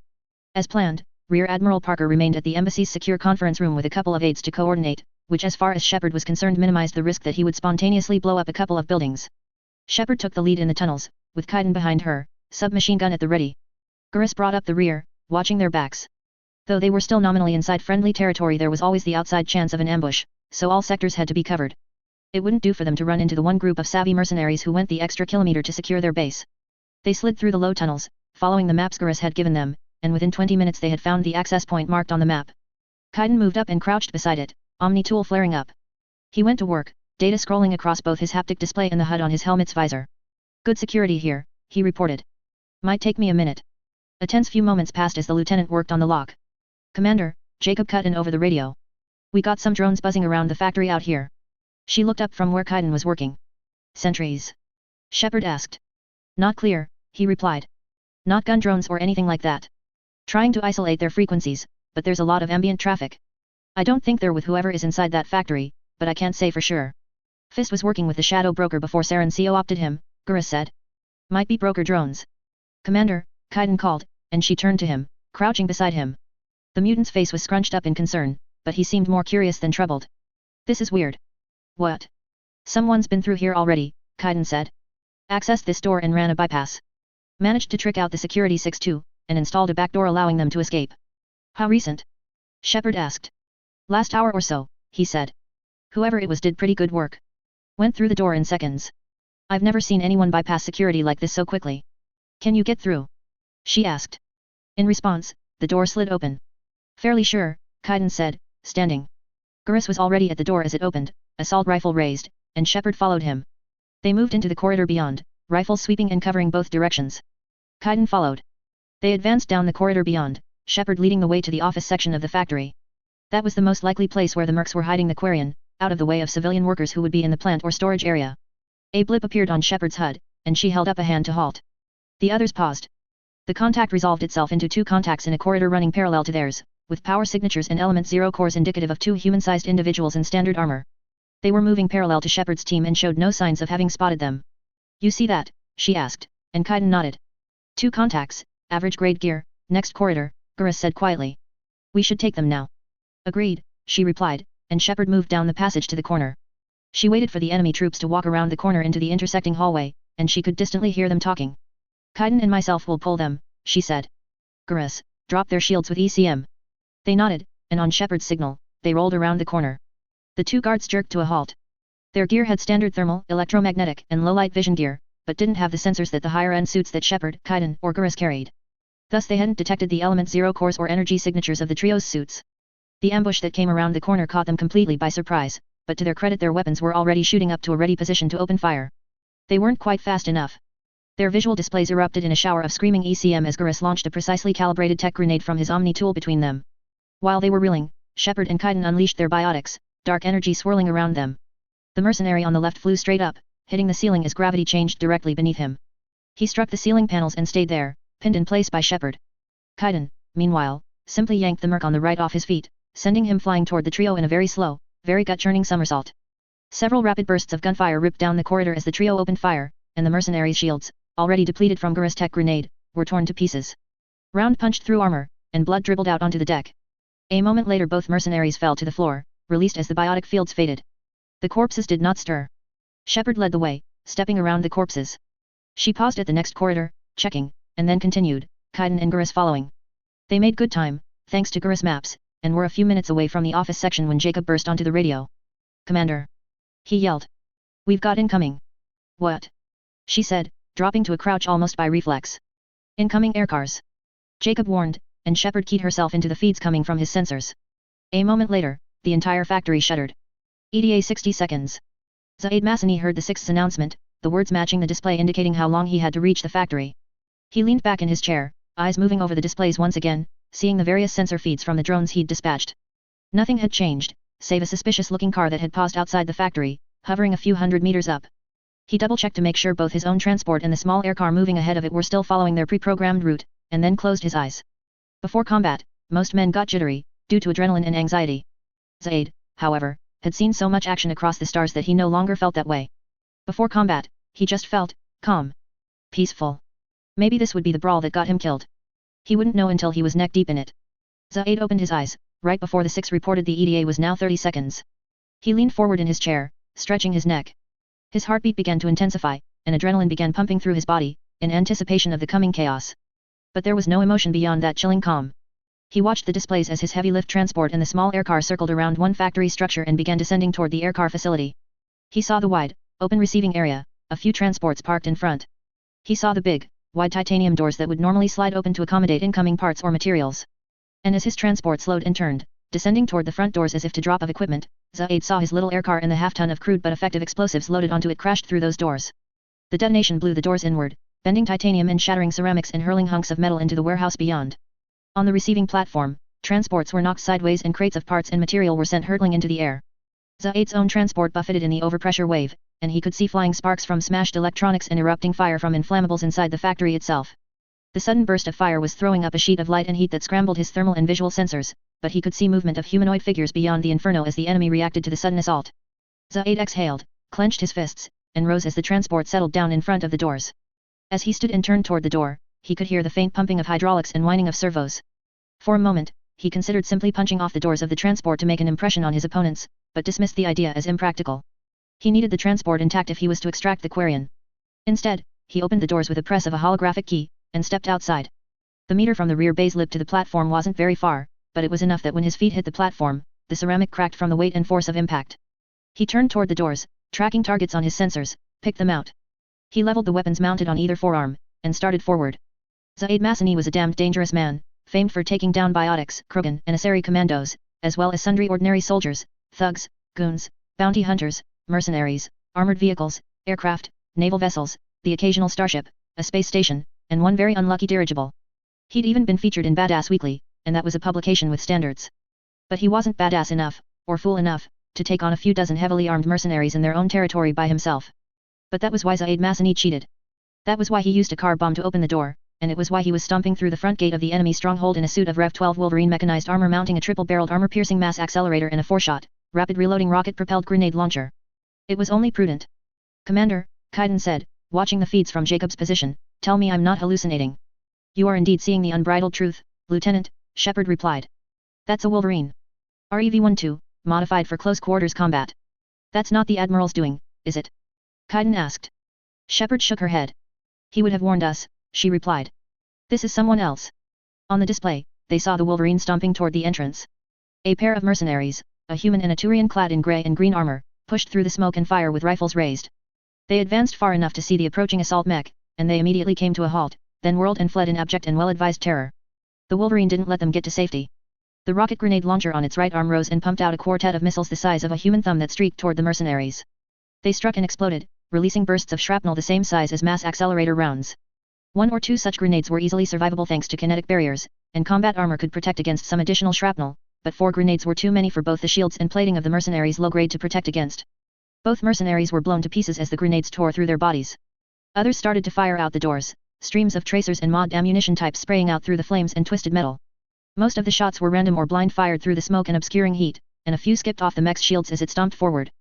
As planned, Rear Admiral Parker remained at the embassy's secure conference room with a couple of aides to coordinate, which as far as Shepard was concerned minimized the risk that he would spontaneously blow up a couple of buildings. Shepard took the lead in the tunnels, with Cain behind her, submachine gun at the ready. Gurus brought up the rear, watching their backs. Though they were still nominally inside friendly territory, there was always the outside chance of an ambush, so all sectors had to be covered. It wouldn't do for them to run into the one group of savvy mercenaries who went the extra kilometer to secure their base. They slid through the low tunnels, following the maps Gurus had given them, and within 20 minutes they had found the access point marked on the map. Cain moved up and crouched beside it, Omni tool flaring up. He went to work, data scrolling across both his haptic display and the HUD on his helmet's visor. Good security here, he reported. Might take me a minute. A tense few moments passed as the lieutenant worked on the lock. Commander, Jacob cut in over the radio. We got some drones buzzing around the factory out here. She looked up from where Cain was working. Sentries? Shepard asked. Not clear, he replied. Not gun drones or anything like that. Trying to isolate their frequencies, but there's a lot of ambient traffic. I don't think they're with whoever is inside that factory, but I can't say for sure. Fist was working with the shadow broker before Saren co-opted him, Gurus said. Might be broker drones. Commander, Cain called, and she turned to him, crouching beside him. The mutant's face was scrunched up in concern, but he seemed more curious than troubled. This is weird. What? Someone's been through here already, Cain said. Accessed this door and ran a bypass. Managed to trick out the security 6-2, and installed a backdoor allowing them to escape. How recent? Shepard asked. Last hour or so, he said. Whoever it was did pretty good work. Went through the door in seconds. I've never seen anyone bypass security like this so quickly. Can you get through? She asked. In response, the door slid open. Fairly sure, Cain said, standing. Gurus was already at the door as it opened, assault rifle raised, and Shepard followed him. They moved into the corridor beyond, rifles sweeping and covering both directions. Cain followed. They advanced down the corridor beyond, Shepard leading the way to the office section of the factory. That was the most likely place where the mercs were hiding the Quarian, out of the way of civilian workers who would be in the plant or storage area. A blip appeared on Shepard's HUD, and she held up a hand to halt. The others paused. The contact resolved itself into 2 contacts in a corridor running parallel to theirs, with power signatures and element 0 cores indicative of 2 human-sized individuals in standard armor. They were moving parallel to Shepard's team and showed no signs of having spotted them. You see that? She asked, and Cain nodded. 2 contacts, average grade gear, next corridor, Gurus said quietly. We should take them now. Agreed, she replied, and Shepard moved down the passage to the corner. She waited for the enemy troops to walk around the corner into the intersecting hallway, and she could distantly hear them talking. Cain and myself will pull them, she said. Gurus, drop their shields with ECM. They nodded, and on Shepard's signal, they rolled around the corner. The 2 guards jerked to a halt. Their gear had standard thermal, electromagnetic, and low-light vision gear, but didn't have the sensors that the higher-end suits that Shepard, Cain, or Gurus carried. Thus they hadn't detected the element 0 cores or energy signatures of the trio's suits. The ambush that came around the corner caught them completely by surprise, but to their credit their weapons were already shooting up to a ready position to open fire. They weren't quite fast enough. Their visual displays erupted in a shower of screaming ECM as Gurus launched a precisely calibrated tech grenade from his Omni tool between them. While they were reeling, Shepard and Cain unleashed their biotics, dark energy swirling around them. The mercenary on the left flew straight up, hitting the ceiling as gravity changed directly beneath him. He struck the ceiling panels and stayed there, pinned in place by Shepard. Cain, meanwhile, simply yanked the merc on the right off his feet, sending him flying toward the trio in a very slow, very gut-churning somersault. Several rapid bursts of gunfire ripped down the corridor as the trio opened fire, and the mercenaries' shields, already depleted from Gurus' tech grenade, were torn to pieces. Round punched through armor, and blood dribbled out onto the deck. A moment later both mercenaries fell to the floor, released as the biotic fields faded. The corpses did not stir. Shepard led the way, stepping around the corpses. She paused at the next corridor, checking, and then continued, Cain and Gurus following. They made good time, thanks to Gurus maps, and were a few minutes away from the office section when Jacob burst onto the radio. Commander! He yelled. We've got incoming. What? She said, dropping to a crouch almost by reflex. Incoming aircars. Jacob warned, and Shepard keyed herself into the feeds coming from his sensors. A moment later, the entire factory shuddered. ETA 60 seconds. Zaid Massani heard the sixth's announcement, the words matching the display indicating how long he had to reach the factory. He leaned back in his chair, eyes moving over the displays once again, seeing the various sensor feeds from the drones he'd dispatched. Nothing had changed, save a suspicious-looking car that had paused outside the factory, hovering a few hundred meters up. He double-checked to make sure both his own transport and the small air car moving ahead of it were still following their pre-programmed route, and then closed his eyes. Before combat, most men got jittery, due to adrenaline and anxiety. Zaid, however, had seen so much action across the stars that he no longer felt that way. Before combat, he just felt calm. Peaceful. Maybe this would be the brawl that got him killed. He wouldn't know until he was neck-deep in it. Zaid opened his eyes, right before the six reported the ETA was now 30 seconds. He leaned forward in his chair, stretching his neck. His heartbeat began to intensify, and adrenaline began pumping through his body, in anticipation of the coming chaos. But there was no emotion beyond that chilling calm. He watched the displays as his heavy lift transport and the small aircar circled around one factory structure and began descending toward the aircar facility. He saw the wide, open receiving area, a few transports parked in front. He saw the big, wide titanium doors that would normally slide open to accommodate incoming parts or materials. And as his transport slowed and turned, descending toward the front doors as if to drop of equipment, Zaid saw his little aircar and the half-ton of crude but effective explosives loaded onto it crashed through those doors. The detonation blew the doors inward, bending titanium and shattering ceramics and hurling hunks of metal into the warehouse beyond. On the receiving platform, transports were knocked sideways and crates of parts and material were sent hurtling into the air. Zaid's own transport buffeted in the overpressure wave, and he could see flying sparks from smashed electronics and erupting fire from inflammables inside the factory itself. The sudden burst of fire was throwing up a sheet of light and heat that scrambled his thermal and visual sensors, but he could see movement of humanoid figures beyond the inferno as the enemy reacted to the sudden assault. Zaid exhaled, clenched his fists, and rose as the transport settled down in front of the doors. As he stood and turned toward the door, he could hear the faint pumping of hydraulics and whining of servos. For a moment, he considered simply punching off the doors of the transport to make an impression on his opponents, but dismissed the idea as impractical. He needed the transport intact if he was to extract the Quarian. Instead, he opened the doors with a press of a holographic key, and stepped outside. The meter from the rear base lip to the platform wasn't very far, but it was enough that when his feet hit the platform, the ceramic cracked from the weight and force of impact. He turned toward the doors, tracking targets on his sensors, picked them out. He leveled the weapons mounted on either forearm, and started forward. Zaid Massani was a damned dangerous man, famed for taking down biotics, Krogan, and Asari commandos, as well as sundry ordinary soldiers, thugs, goons, bounty hunters, mercenaries, armored vehicles, aircraft, naval vessels, the occasional starship, a space station, and one very unlucky dirigible. He'd even been featured in Badass Weekly, and that was a publication with standards. But he wasn't badass enough, or fool enough, to take on a few dozen heavily armed mercenaries in their own territory by himself. But that was why Zaid Massani cheated. That was why he used a car bomb to open the door, and it was why he was stomping through the front gate of the enemy stronghold in a suit of Rev 12 Wolverine mechanized armor mounting a triple-barreled armor-piercing mass accelerator and a 4-shot, rapid reloading rocket-propelled grenade launcher. It was only prudent. Commander, Cain said, watching the feeds from Jacob's position, tell me I'm not hallucinating. You are indeed seeing the unbridled truth, Lieutenant, Shepard replied. That's a Wolverine. REV-12, modified for close quarters combat. That's not the Admiral's doing, is it? Cain asked. Shepard shook her head. He would have warned us, she replied. This is someone else. On the display, they saw the Wolverine stomping toward the entrance. A pair of mercenaries, a human and a Turian clad in grey and green armor, pushed through the smoke and fire with rifles raised. They advanced far enough to see the approaching assault mech, and they immediately came to a halt, then whirled and fled in abject and well-advised terror. The Wolverine didn't let them get to safety. The rocket grenade launcher on its right arm rose and pumped out a quartet of missiles the size of a human thumb that streaked toward the mercenaries. They struck and exploded, releasing bursts of shrapnel the same size as mass accelerator rounds. 1 or 2 such grenades were easily survivable thanks to kinetic barriers, and combat armor could protect against some additional shrapnel, but 4 grenades were too many for both the shields and plating of the mercenaries' low grade to protect against. Both mercenaries were blown to pieces as the grenades tore through their bodies. Others started to fire out the doors, streams of tracers and mod ammunition types spraying out through the flames and twisted metal. Most of the shots were random or blind fired through the smoke and obscuring heat, and a few skipped off the mech's shields as it stomped forward.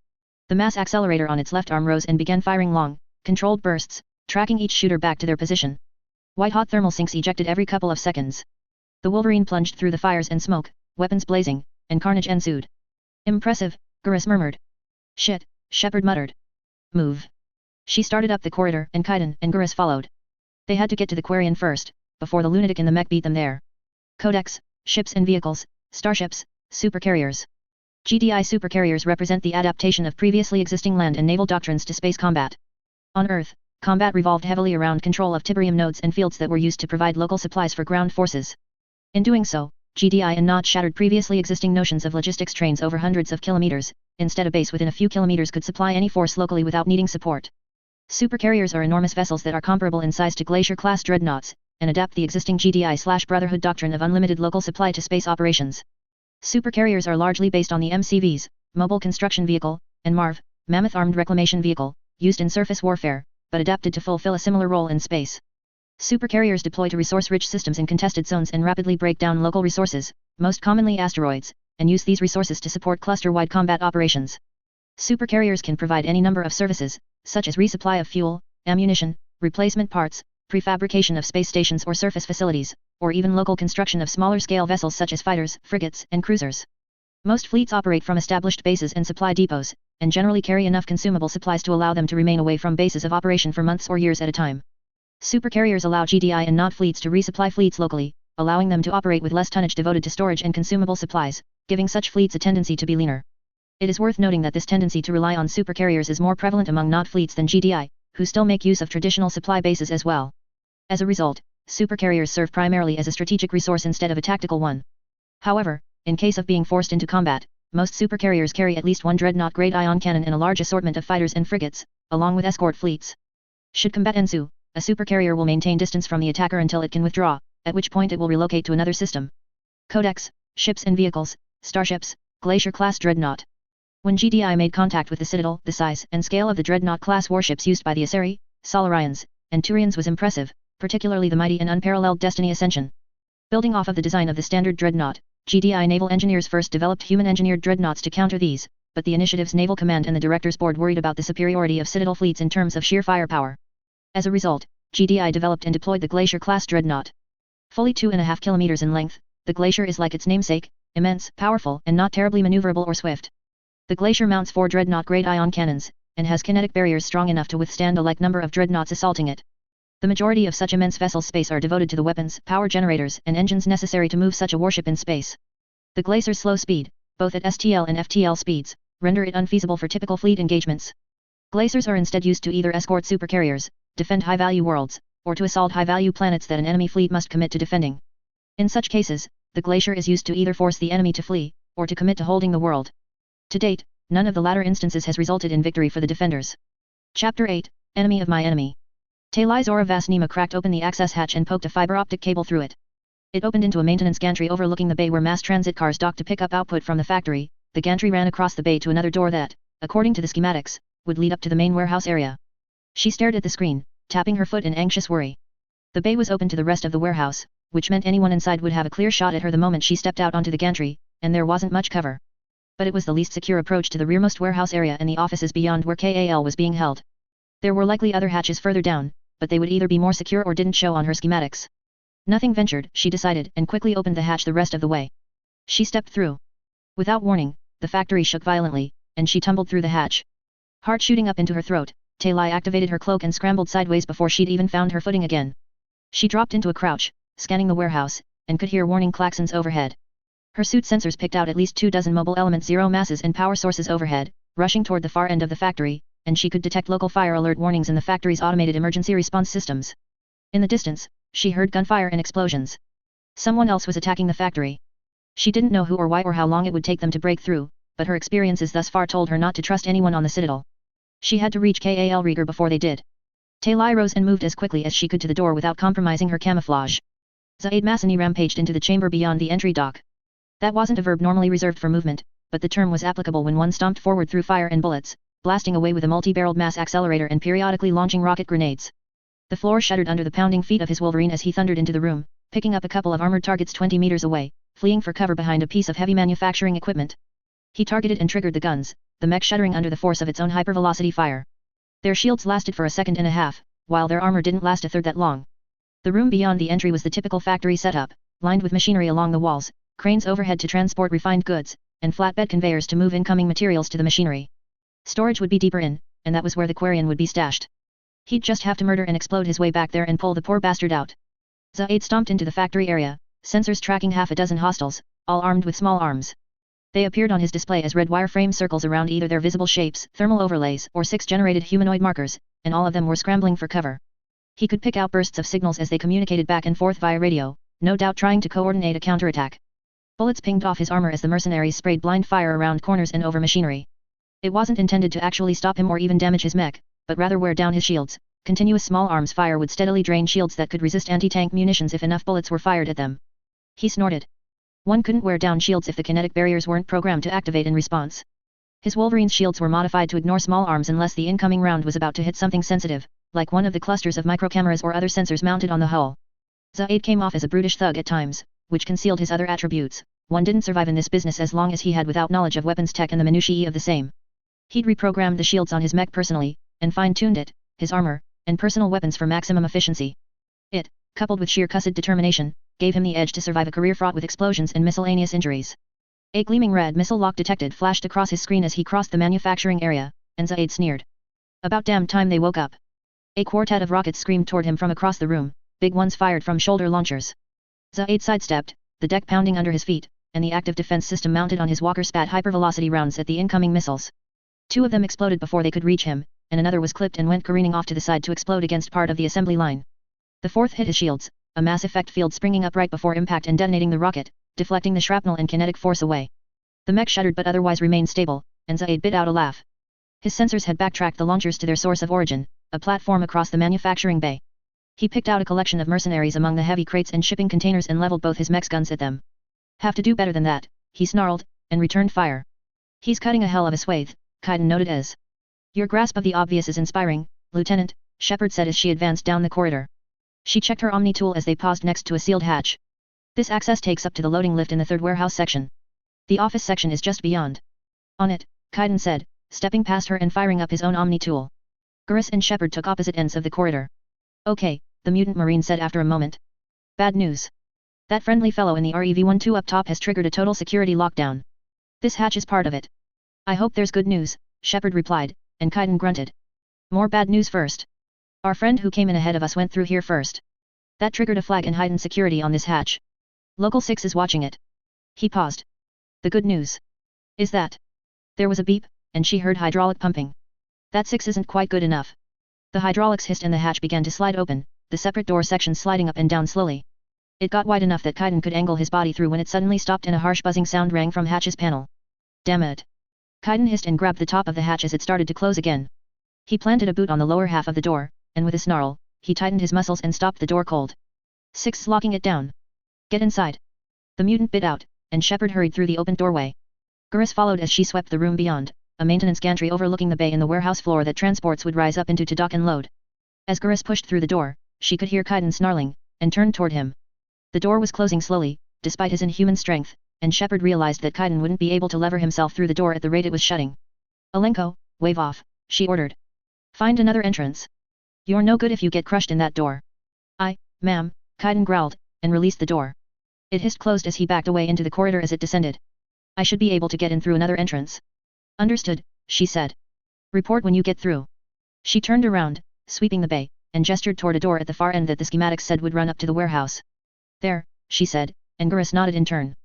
The mass accelerator on its left arm rose and began firing long, controlled bursts, tracking each shooter back to their position. White-hot thermal sinks ejected every couple of seconds. The Wolverine plunged through the fires and smoke, weapons blazing, and carnage ensued. Impressive, Gurus murmured. Shit, Shepard muttered. Move. She started up the corridor and Cain and Gurus followed. They had to get to the Quarian first, before the lunatic in the mech beat them there. Codex, ships and vehicles, starships, supercarriers. GDI supercarriers represent the adaptation of previously existing land and naval doctrines to space combat. On Earth, combat revolved heavily around control of Tiberium nodes and fields that were used to provide local supplies for ground forces. In doing so, GDI and Not shattered previously existing notions of logistics trains over hundreds of kilometers. Instead, a base within a few kilometers could supply any force locally without needing support. Supercarriers are enormous vessels that are comparable in size to Glacier-class dreadnoughts, and adapt the existing GDI/Brotherhood doctrine of unlimited local supply to space operations. Supercarriers are largely based on the MCVs, Mobile Construction Vehicle, and MARV, Mammoth Armed Reclamation Vehicle, used in surface warfare, but adapted to fulfill a similar role in space. Supercarriers deploy to resource-rich systems in contested zones and rapidly break down local resources, most commonly asteroids, and use these resources to support cluster-wide combat operations. Supercarriers can provide any number of services, such as resupply of fuel, ammunition, replacement parts, prefabrication of space stations or surface facilities, or even local construction of smaller-scale vessels such as fighters, frigates, and cruisers. Most fleets operate from established bases and supply depots, and generally carry enough consumable supplies to allow them to remain away from bases of operation for months or years at a time. Supercarriers allow GDI and Not fleets to resupply fleets locally, allowing them to operate with less tonnage devoted to storage and consumable supplies, giving such fleets a tendency to be leaner. It is worth noting that this tendency to rely on supercarriers is more prevalent among Not fleets than GDI, who still make use of traditional supply bases as well. As a result, supercarriers serve primarily as a strategic resource instead of a tactical one. However, in case of being forced into combat, most supercarriers carry at least one dreadnought-grade ion cannon and a large assortment of fighters and frigates, along with escort fleets. Should combat ensue, a supercarrier will maintain distance from the attacker until it can withdraw, at which point it will relocate to another system. Codex, ships and vehicles, starships, Glacier-class dreadnought. When GDI made contact with the Citadel, the size and scale of the dreadnought-class warships used by the Asari, Solarians, and Turians was impressive, particularly the mighty and unparalleled Destiny Ascension. Building off of the design of the standard dreadnought, GDI naval engineers first developed human-engineered dreadnoughts to counter these, but the initiative's naval command and the directors board worried about the superiority of Citadel fleets in terms of sheer firepower. As a result, GDI developed and deployed the Glacier-class dreadnought. Fully 2.5 kilometers in length, the Glacier is like its namesake, immense, powerful, and not terribly maneuverable or swift. The Glacier mounts 4 dreadnought-grade ion cannons, and has kinetic barriers strong enough to withstand a like number of dreadnoughts assaulting it. The majority of such immense vessels' space are devoted to the weapons, power generators, and engines necessary to move such a warship in space. The Glacier's slow speed, both at STL and FTL speeds, render it unfeasible for typical fleet engagements. Glaciers are instead used to either escort supercarriers, defend high-value worlds, or to assault high-value planets that an enemy fleet must commit to defending. In such cases, the Glacier is used to either force the enemy to flee, or to commit to holding the world. To date, none of the latter instances has resulted in victory for the defenders. Chapter 8, Enemy of My Enemy. Tali Zora Vasnima cracked open the access hatch and poked a fiber-optic cable through it. It opened into a maintenance gantry overlooking the bay where mass transit cars docked to pick up output from the factory. The gantry ran across the bay to another door that, according to the schematics, would lead up to the main warehouse area. She stared at the screen, tapping her foot in anxious worry. The bay was open to the rest of the warehouse, which meant anyone inside would have a clear shot at her the moment she stepped out onto the gantry, and there wasn't much cover. But it was the least secure approach to the rearmost warehouse area and the offices beyond where KAL was being held. There were likely other hatches further down, but they would either be more secure or didn't show on her schematics. Nothing ventured, she decided, and quickly opened the hatch the rest of the way. She stepped through. Without warning, the factory shook violently, and she tumbled through the hatch. Heart shooting up into her throat, Tali activated her cloak and scrambled sideways before she'd even found her footing again. She dropped into a crouch, scanning the warehouse, and could hear warning klaxons overhead. Her suit sensors picked out at least 24 mobile element zero masses and power sources overhead, rushing toward the far end of the factory, and she could detect local fire alert warnings in the factory's automated emergency response systems. In the distance, she heard gunfire and explosions. Someone else was attacking the factory. She didn't know who or why or how long it would take them to break through, but her experiences thus far told her not to trust anyone on the Citadel. She had to reach Kal Rieger before they did. Tali rose and moved as quickly as she could to the door without compromising her camouflage. Zaid Massani rampaged into the chamber beyond the entry dock. That wasn't a verb normally reserved for movement, but the term was applicable when one stomped forward through fire and bullets, blasting away with a multi-barreled mass accelerator and periodically launching rocket grenades. The floor shuddered under the pounding feet of his Wolverine as he thundered into the room, picking up a couple of armored targets 20 meters away, fleeing for cover behind a piece of heavy manufacturing equipment. He targeted and triggered the guns, the mech shuddering under the force of its own hypervelocity fire. Their shields lasted for a second and a half, while their armor didn't last a third that long. The room beyond the entry was the typical factory setup, lined with machinery along the walls, cranes overhead to transport refined goods, and flatbed conveyors to move incoming materials to the machinery. Storage would be deeper in, and that was where the Quarian would be stashed. He'd just have to murder and explode his way back there and pull the poor bastard out. Zaid stomped into the factory area, sensors tracking half a dozen hostiles, all armed with small arms. They appeared on his display as red wireframe circles around either their visible shapes, thermal overlays, or 6 generated humanoid markers, and all of them were scrambling for cover. He could pick out bursts of signals as they communicated back and forth via radio, no doubt trying to coordinate a counterattack. Bullets pinged off his armor as the mercenaries sprayed blind fire around corners and over machinery. It wasn't intended to actually stop him or even damage his mech, but rather wear down his shields. Continuous small arms fire would steadily drain shields that could resist anti-tank munitions if enough bullets were fired at them. He snorted. One couldn't wear down shields if the kinetic barriers weren't programmed to activate in response. His Wolverine's shields were modified to ignore small arms unless the incoming round was about to hit something sensitive, like one of the clusters of microcameras or other sensors mounted on the hull. Zaid came off as a brutish thug at times, which concealed his other attributes. One didn't survive in this business as long as he had without knowledge of weapons tech and the minutiae of the same. He'd reprogrammed the shields on his mech personally, and fine-tuned it, his armor, and personal weapons for maximum efficiency. It, coupled with sheer cussed determination, gave him the edge to survive a career fraught with explosions and miscellaneous injuries. A gleaming red missile lock detected flashed across his screen as he crossed the manufacturing area, and Zaid sneered. About damn time they woke up. A quartet of rockets screamed toward him from across the room, big ones fired from shoulder launchers. Zaid sidestepped, the deck pounding under his feet, and the active defense system mounted on his walker spat hypervelocity rounds at the incoming missiles. Two of them exploded before they could reach him, and another was clipped and went careening off to the side to explode against part of the assembly line. The fourth hit his shields, a mass effect field springing up right before impact and detonating the rocket, deflecting the shrapnel and kinetic force away. The mech shuddered but otherwise remained stable, and Zaid bit out a laugh. His sensors had backtracked the launchers to their source of origin, a platform across the manufacturing bay. He picked out a collection of mercenaries among the heavy crates and shipping containers and leveled both his mech's guns at them. Have to do better than that, he snarled, and returned fire. He's cutting a hell of a swathe, Cain noted as. Your grasp of the obvious is inspiring, Lieutenant, Shepard said as she advanced down the corridor. She checked her Omni tool as they paused next to a sealed hatch. This access takes up to the loading lift in the third warehouse section. The office section is just beyond. On it, Cain said, stepping past her and firing up his own Omni tool. Gurus and Shepard took opposite ends of the corridor. Okay, the mutant marine said after a moment. Bad news. That friendly fellow in the REV-12 up top has triggered a total security lockdown. This hatch is part of it. I hope there's good news, Shepard replied, and Cain grunted. More bad news first. Our friend who came in ahead of us went through here first. That triggered a flag and heightened security on this hatch. Local 6 is watching it. He paused. The good news is that there was a beep, and she heard hydraulic pumping. That 6 isn't quite good enough. The hydraulics hissed and the hatch began to slide open, the separate door sections sliding up and down slowly. It got wide enough that Cain could angle his body through when it suddenly stopped and a harsh buzzing sound rang from hatch's panel. Damn it. Cain hissed and grabbed the top of the hatch as it started to close again. He planted a boot on the lower half of the door, and with a snarl, he tightened his muscles and stopped the door cold. 6's locking it down. Get inside. The mutant bit out, and Shepard hurried through the open doorway. Gurus followed as she swept the room beyond, a maintenance gantry overlooking the bay in the warehouse floor that transports would rise up into to dock and load. As Gurus pushed through the door, she could hear Cain snarling, and turned toward him. The door was closing slowly, despite his inhuman strength, and Shepard realized that Cain wouldn't be able to lever himself through the door at the rate it was shutting. Alenko, wave off, she ordered. Find another entrance. You're no good if you get crushed in that door. Ma'am, Cain growled, and released the door. It hissed closed as he backed away into the corridor as it descended. I should be able to get in through another entrance. Understood, she said. Report when you get through. She turned around, sweeping the bay, and gestured toward a door at the far end that the schematics said would run up to the warehouse. There, she said, and Gurus nodded in turn.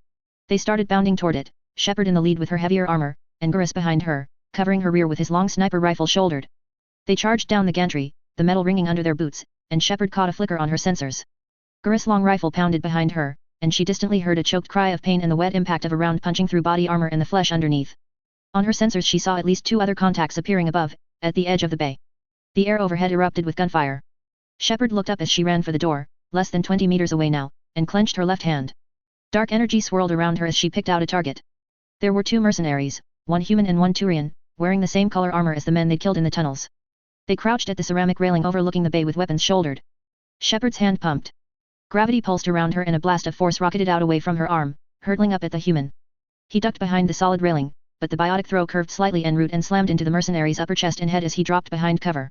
They started bounding toward it, Shepard in the lead with her heavier armor, and Gurus behind her, covering her rear with his long sniper rifle shouldered. They charged down the gantry, the metal ringing under their boots, and Shepard caught a flicker on her sensors. Gurus' long rifle pounded behind her, and she distantly heard a choked cry of pain and the wet impact of a round punching through body armor and the flesh underneath. On her sensors she saw at least 2 other contacts appearing above, at the edge of the bay. The air overhead erupted with gunfire. Shepard looked up as she ran for the door, less than 20 meters away now, and clenched her left hand. Dark energy swirled around her as she picked out a target. There were 2 mercenaries, one human and one Turian, wearing the same color armor as the men they'd killed in the tunnels. They crouched at the ceramic railing overlooking the bay with weapons shouldered. Shepard's hand pumped. Gravity pulsed around her and a blast of force rocketed out away from her arm, hurtling up at the human. He ducked behind the solid railing, but the biotic throw curved slightly en route and slammed into the mercenary's upper chest and head as he dropped behind cover.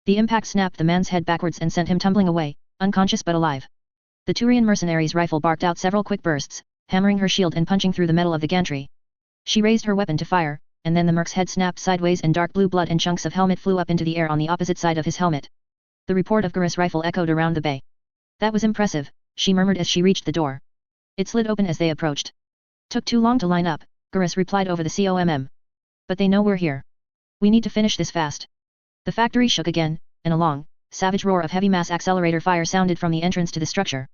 The impact snapped the man's head backwards and sent him tumbling away, unconscious but alive. The Turian mercenary's rifle barked out several quick bursts, hammering her shield and punching through the metal of the gantry. She raised her weapon to fire, and then the merc's head snapped sideways and dark blue blood and chunks of helmet flew up into the air on the opposite side of his helmet. The report of Gurus' rifle echoed around the bay. That was impressive, she murmured as she reached the door. It slid open as they approached. Took too long to line up, Gurus replied over the COMM. But they know we're here. We need to finish this fast. The factory shook again, and a long, savage roar of heavy mass accelerator fire sounded from the entrance to the structure.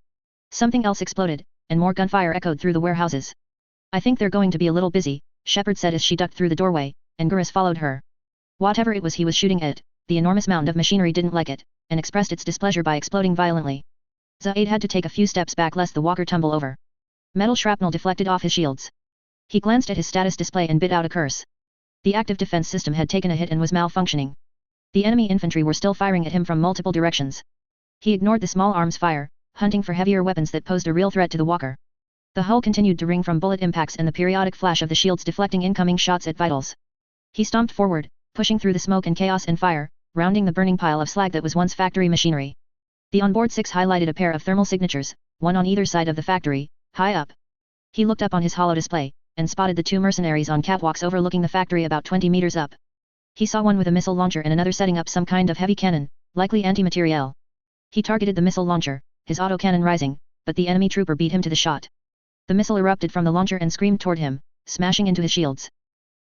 Something else exploded, and more gunfire echoed through the warehouses. "I think they're going to be a little busy," Shepard said as she ducked through the doorway, and Gurus followed her. Whatever it was he was shooting at, the enormous mound of machinery didn't like it, and expressed its displeasure by exploding violently. Zaid had to take a few steps back lest the walker tumble over. Metal shrapnel deflected off his shields. He glanced at his status display and bit out a curse. The active defense system had taken a hit and was malfunctioning. The enemy infantry were still firing at him from multiple directions. He ignored the small arms fire, hunting for heavier weapons that posed a real threat to the walker. The hull continued to ring from bullet impacts and the periodic flash of the shields deflecting incoming shots at vitals. He stomped forward, pushing through the smoke and chaos and fire, rounding the burning pile of slag that was once factory machinery. The onboard 6 highlighted a pair of thermal signatures, one on either side of the factory, high up. He looked up on his holo display, and spotted the 2 mercenaries on catwalks overlooking the factory about 20 meters up. He saw one with a missile launcher and another setting up some kind of heavy cannon, likely anti-materiel. He targeted the missile launcher, his autocannon rising, but the enemy trooper beat him to the shot. The missile erupted from the launcher and screamed toward him, smashing into his shields.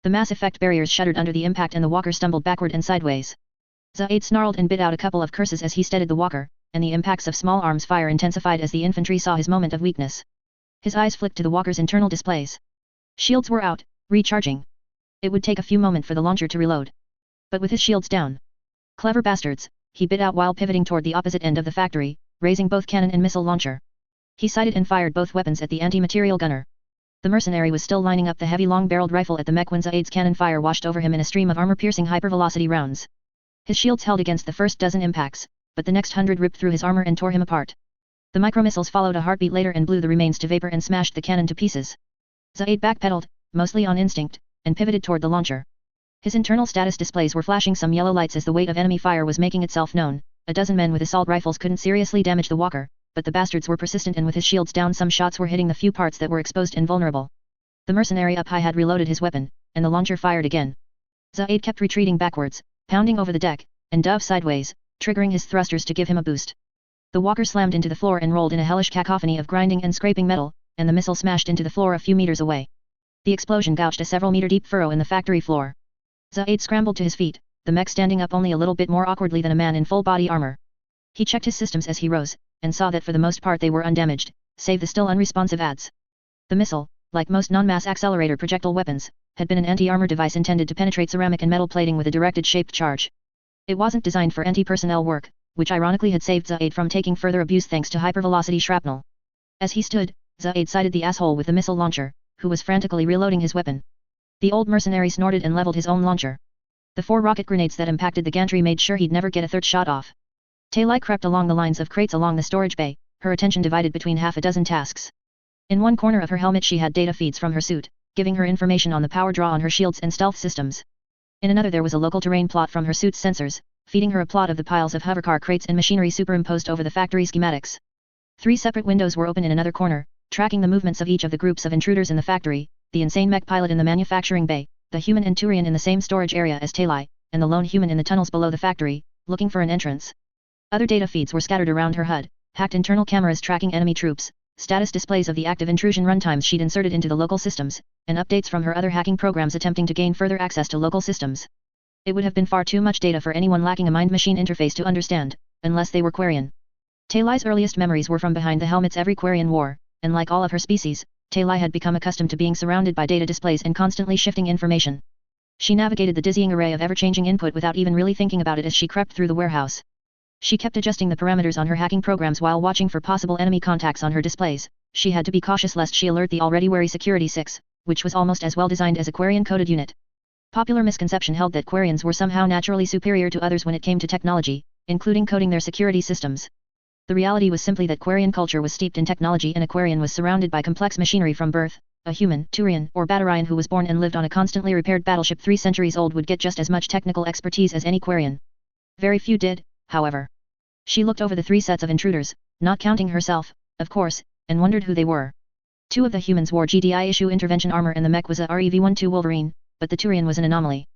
The mass effect barriers shuddered under the impact and the walker stumbled backward and sideways. Zaid snarled and bit out a couple of curses as he steadied the walker, and the impacts of small arms fire intensified as the infantry saw his moment of weakness. His eyes flicked to the walker's internal displays. Shields were out, recharging. It would take a few moments for the launcher to reload. But with his shields down. Clever bastards, he bit out while pivoting toward the opposite end of the factory, raising both cannon and missile launcher. He sighted and fired both weapons at the anti-material gunner. The mercenary was still lining up the heavy long-barreled rifle at the mech when Zaid's cannon fire washed over him in a stream of armor-piercing hypervelocity rounds. His shields held against the first dozen impacts, but the next 100 ripped through his armor and tore him apart. The micromissiles followed a heartbeat later and blew the remains to vapor and smashed the cannon to pieces. Zaid backpedaled, mostly on instinct, and pivoted toward the launcher. His internal status displays were flashing some yellow lights as the weight of enemy fire was making itself known. A dozen men with assault rifles couldn't seriously damage the walker, but the bastards were persistent and with his shields down some shots were hitting the few parts that were exposed and vulnerable. The mercenary up high had reloaded his weapon, and the launcher fired again. Zaid kept retreating backwards, pounding over the deck, and dove sideways, triggering his thrusters to give him a boost. The walker slammed into the floor and rolled in a hellish cacophony of grinding and scraping metal, and the missile smashed into the floor a few meters away. The explosion gouged a several-meter-deep furrow in the factory floor. Zaid scrambled to his feet, the mech standing up only a little bit more awkwardly than a man in full-body armor. He checked his systems as he rose, and saw that for the most part they were undamaged, save the still unresponsive adds. The missile, like most non-mass accelerator projectile weapons, had been an anti-armor device intended to penetrate ceramic and metal plating with a directed shaped charge. It wasn't designed for anti-personnel work, which ironically had saved Zaid from taking further abuse thanks to hypervelocity shrapnel. As he stood, Zaid sighted the asshole with the missile launcher, who was frantically reloading his weapon. The old mercenary snorted and leveled his own launcher. The 4 rocket grenades that impacted the gantry made sure he'd never get a third shot off. Tali crept along the lines of crates along the storage bay, her attention divided between half a dozen tasks. In one corner of her helmet she had data feeds from her suit, giving her information on the power draw on her shields and stealth systems. In another there was a local terrain plot from her suit's sensors, feeding her a plot of the piles of hovercar crates and machinery superimposed over the factory schematics. 3 separate windows were open in another corner, tracking the movements of each of the groups of intruders in the factory, the insane mech pilot in the manufacturing bay, the human and Turian in the same storage area as Tali, and the lone human in the tunnels below the factory, looking for an entrance. Other data feeds were scattered around her HUD, hacked internal cameras tracking enemy troops, status displays of the active intrusion runtimes she'd inserted into the local systems, and updates from her other hacking programs attempting to gain further access to local systems. It would have been far too much data for anyone lacking a mind-machine interface to understand, unless they were Quarian. Tali's earliest memories were from behind the helmet's every Quarian war, and like all of her species, Tali had become accustomed to being surrounded by data displays and constantly shifting information. She navigated the dizzying array of ever-changing input without even really thinking about it as she crept through the warehouse. She kept adjusting the parameters on her hacking programs while watching for possible enemy contacts on her displays. She had to be cautious lest she alert the already wary Security 6, which was almost as well designed as a Quarian-coded unit. Popular misconception held that Quarians were somehow naturally superior to others when it came to technology, including coding their security systems. The reality was simply that Quarian culture was steeped in technology and a Quarian was surrounded by complex machinery from birth. A human, Turian, or Batarian who was born and lived on a constantly repaired battleship 3 centuries old would get just as much technical expertise as any Quarian. Very few did, however. She looked over the 3 sets of intruders, not counting herself, of course, and wondered who they were. 2 of the humans wore GDI-issue intervention armor and the mech was a REV-12 Wolverine, but the Turian was an anomaly.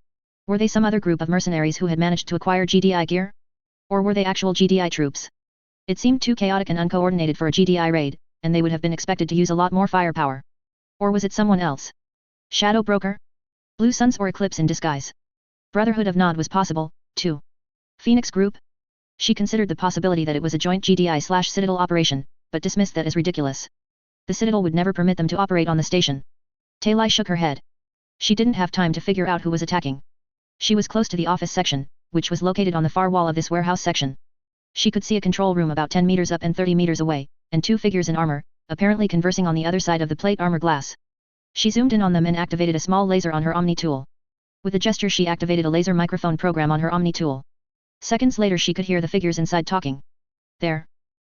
Were they some other group of mercenaries who had managed to acquire GDI gear? Or were they actual GDI troops? It seemed too chaotic and uncoordinated for a GDI raid, and they would have been expected to use a lot more firepower. Or was it someone else? Shadow Broker? Blue Suns or Eclipse in disguise? Brotherhood of Nod was possible, too. Phoenix Group? She considered the possibility that it was a joint GDI/Citadel operation, but dismissed that as ridiculous. The Citadel would never permit them to operate on the station. Tali shook her head. She didn't have time to figure out who was attacking. She was close to the office section, which was located on the far wall of this warehouse section. She could see a control room about 10 meters up and 30 meters away, and two figures in armor, apparently conversing on the other side of the plate armor glass. She zoomed in on them and activated a small laser on her Omni tool. With a gesture she activated a laser microphone program on her Omni tool. Seconds later she could hear the figures inside talking. "There.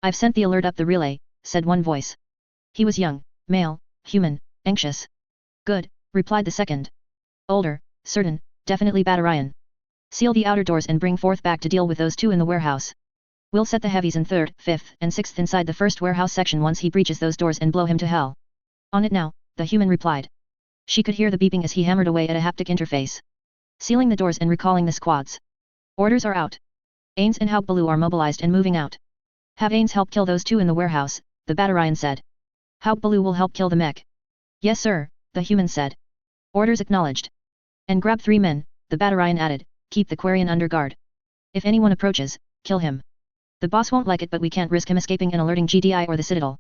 I've sent the alert up the relay," said one voice. He was young, male, human, anxious. "Good," replied the second. "Older, certain, definitely Battarian. Seal the outer doors and bring forth back to deal with those two in the warehouse. We'll set the heavies in 3rd, 5th and 6th inside the first warehouse section once he breaches those doors and blow him to hell." "On it now," the human replied. She could hear the beeping as he hammered away at a haptic interface. Sealing the doors and recalling the squads. "Orders are out. Ains and Hauptbelu are mobilized and moving out. Have Ains help kill those two in the warehouse," the Battarian said. "Hauptbelu will help kill the mech." "Yes sir," the human said. "Orders acknowledged." "And grab 3 men," the Battarian added, "keep the Quarian under guard. If anyone approaches, kill him. The boss won't like it but we can't risk him escaping and alerting GDI or the Citadel."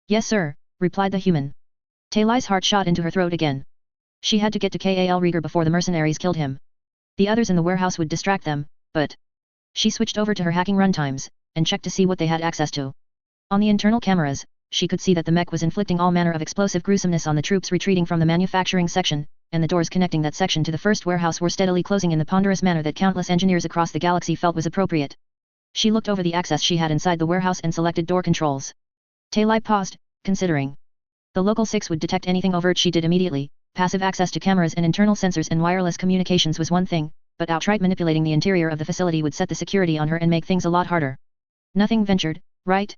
"Yes sir," replied the human. Tali's heart shot into her throat again. She had to get to Kal Rieger before the mercenaries killed him. The others in the warehouse would distract them, but... She switched over to her hacking runtimes, and checked to see what they had access to. On the internal cameras, she could see that the mech was inflicting all manner of explosive gruesomeness on the troops retreating from the manufacturing section, and the doors connecting that section to the first warehouse were steadily closing in the ponderous manner that countless engineers across the galaxy felt was appropriate. She looked over the access she had inside the warehouse and selected door controls. Tali paused, considering. The local 6 would detect anything overt she did immediately. Passive access to cameras and internal sensors and wireless communications was one thing, but outright manipulating the interior of the facility would set the security on her and make things a lot harder. Nothing ventured, right?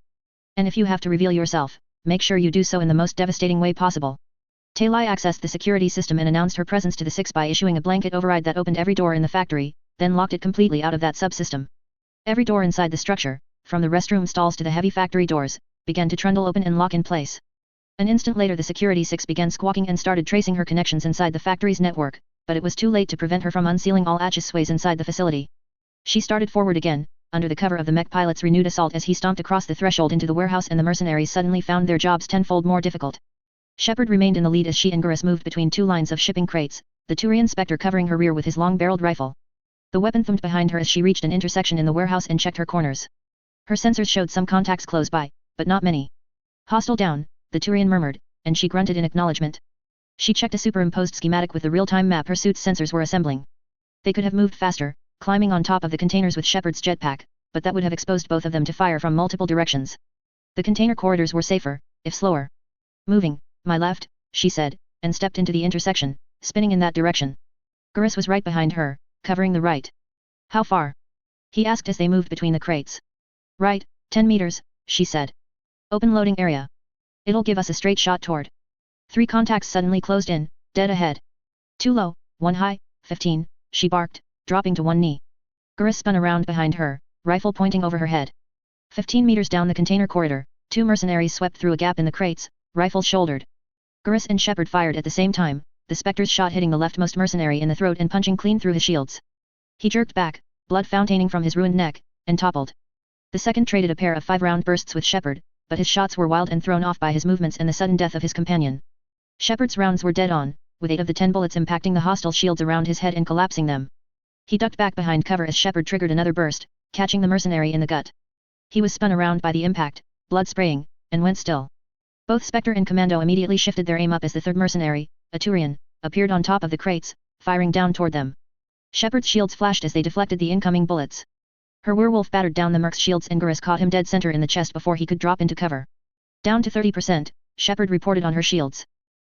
And if you have to reveal yourself, make sure you do so in the most devastating way possible. Tali accessed the security system and announced her presence to the 6 by issuing a blanket override that opened every door in the factory, then locked it completely out of that subsystem. Every door inside the structure, from the restroom stalls to the heavy factory doors, began to trundle open and lock in place. An instant later the security 6 began squawking and started tracing her connections inside the factory's network, but it was too late to prevent her from unsealing all accessways inside the facility. She started forward again, under the cover of the mech pilot's renewed assault as he stomped across the threshold into the warehouse and the mercenaries suddenly found their jobs tenfold more difficult. Shepard remained in the lead as she and Gurus moved between two lines of shipping crates, the Turian Spectre covering her rear with his long-barreled rifle. The weapon thumped behind her as she reached an intersection in the warehouse and checked her corners. Her sensors showed some contacts close by, but not many. "Hostile down," the Turian murmured, and she grunted in acknowledgement. She checked a superimposed schematic with the real-time map her suit's sensors were assembling. They could have moved faster, climbing on top of the containers with Shepard's jetpack, but that would have exposed both of them to fire from multiple directions. The container corridors were safer, if slower. "Moving, my left," she said, and stepped into the intersection, spinning in that direction. Gurus was right behind her, covering the right. "How far?" he asked as they moved between the crates. "Right, 10 meters, she said. "Open loading area. It'll give us a straight shot toward." 3 contacts suddenly closed in, dead ahead. "Too low, 1 high, 15, she barked, dropping to one knee. Gurus spun around behind her, rifle pointing over her head. 15 meters down the container corridor, 2 mercenaries swept through a gap in the crates, rifles shouldered. Gurus and Shepard fired at the same time, the Spectre's shot hitting the leftmost mercenary in the throat and punching clean through his shields. He jerked back, blood fontaining from his ruined neck, and toppled. The second traded a pair of 5-round bursts with Shepard, but his shots were wild and thrown off by his movements and the sudden death of his companion. Shepard's rounds were dead on, with 8 of the 10 bullets impacting the hostile shields around his head and collapsing them. He ducked back behind cover as Shepard triggered another burst, catching the mercenary in the gut. He was spun around by the impact, blood spraying, and went still. Both Spectre and Commando immediately shifted their aim up as the third mercenary, a Turian, appeared on top of the crates, firing down toward them. Shepard's shields flashed as they deflected the incoming bullets. Her werewolf battered down the merc's shields and Gurus caught him dead center in the chest before he could drop into cover. "Down to 30%, Shepard reported on her shields.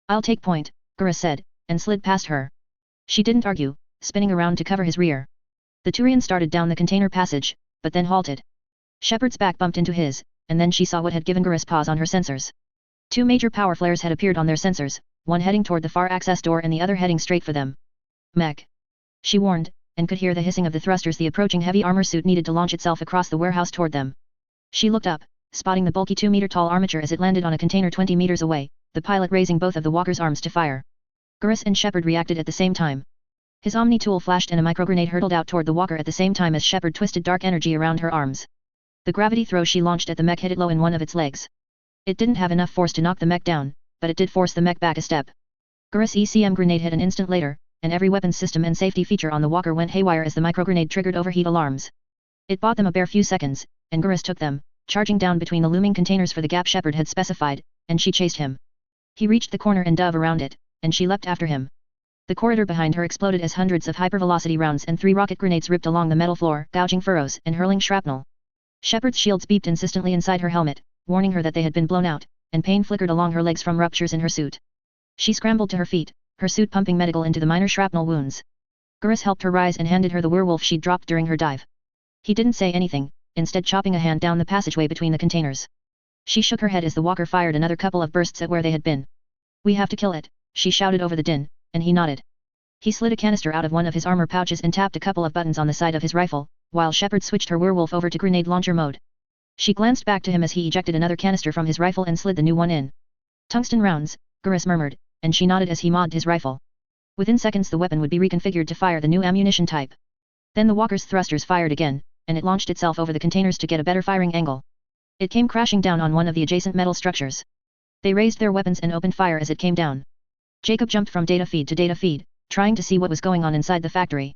"I'll take point," Gurus said, and slid past her. She didn't argue, spinning around to cover his rear. The Turian started down the container passage, but then halted. Shepard's back bumped into his, and then she saw what had given Gurus pause on her sensors. 2 major power flares had appeared on their sensors, one heading toward the far access door and the other heading straight for them. "Mech," she warned, and could hear the hissing of the thrusters the approaching heavy armor suit needed to launch itself across the warehouse toward them. She looked up, spotting the bulky 2-meter-tall armature as it landed on a container 20 meters away, the pilot raising both of the walker's arms to fire. Gurus and Shepard reacted at the same time. His Omni tool flashed and a microgrenade hurtled out toward the walker at the same time as Shepard twisted dark energy around her arms. The gravity throw she launched at the mech hit it low in one of its legs. It didn't have enough force to knock the mech down, but it did force the mech back a step. Gurus ECM grenade hit an instant later, and every weapons system and safety feature on the walker went haywire as the microgrenade triggered overheat alarms. It bought them a bare few seconds, and Gurus took them, charging down between the looming containers for the gap Shepard had specified, and she chased him. He reached the corner and dove around it, and she leapt after him. The corridor behind her exploded as hundreds of hypervelocity rounds and 3 rocket grenades ripped along the metal floor, gouging furrows and hurling shrapnel. Shepard's shields beeped insistently inside her helmet, warning her that they had been blown out, and pain flickered along her legs from ruptures in her suit. She scrambled to her feet, her suit pumping medical into the minor shrapnel wounds. Gurus helped her rise and handed her the werewolf she'd dropped during her dive. He didn't say anything, instead chopping a hand down the passageway between the containers. She shook her head as the walker fired another couple of bursts at where they had been. "We have to kill it," she shouted over the din, and he nodded. He slid a canister out of one of his armor pouches and tapped a couple of buttons on the side of his rifle, while Shepard switched her werewolf over to grenade launcher mode. She glanced back to him as he ejected another canister from his rifle and slid the new one in. "Tungsten rounds," Gurus murmured, and she nodded as he modded his rifle. Within seconds the weapon would be reconfigured to fire the new ammunition type. Then the walker's thrusters fired again, and it launched itself over the containers to get a better firing angle. It came crashing down on one of the adjacent metal structures. They raised their weapons and opened fire as it came down. Jacob jumped from data feed to data feed, trying to see what was going on inside the factory.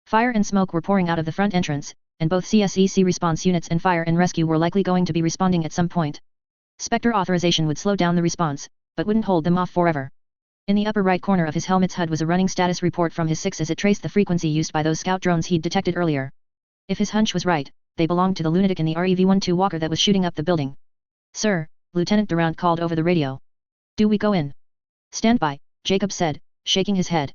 Fire and smoke were pouring out of the front entrance, and both CSEC response units and fire and rescue were likely going to be responding at some point. Spectre authorization would slow down the response, but wouldn't hold them off forever. In the upper right corner of his helmet's HUD was a running status report from his 6 as it traced the frequency used by those scout drones he'd detected earlier. If his hunch was right, they belonged to the lunatic in the REV-12 walker that was shooting up the building. "Sir," Lieutenant Durant called over the radio. "Do we go in?" "Stand by," Jacob said, shaking his head.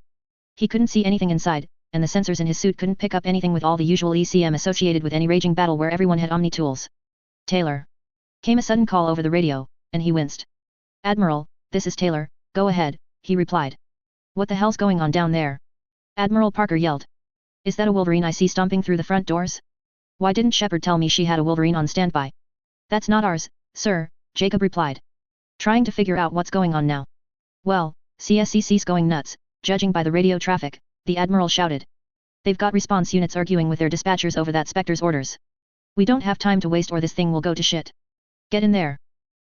He couldn't see anything inside, and the sensors in his suit couldn't pick up anything with all the usual ECM associated with any raging battle where everyone had Omni tools. "Taylor." Came a sudden call over the radio, and he winced. "Admiral, this is Taylor, go ahead," he replied. "What the hell's going on down there?" Admiral Parker yelled. "Is that a Wolverine I see stomping through the front doors? Why didn't Shepard tell me she had a Wolverine on standby?" "That's not ours, sir," Jacob replied. "Trying to figure out what's going on now." "Well, CSCC's going nuts, judging by the radio traffic," the Admiral shouted. "They've got response units arguing with their dispatchers over that Spectre's orders. We don't have time to waste or this thing will go to shit. Get in there."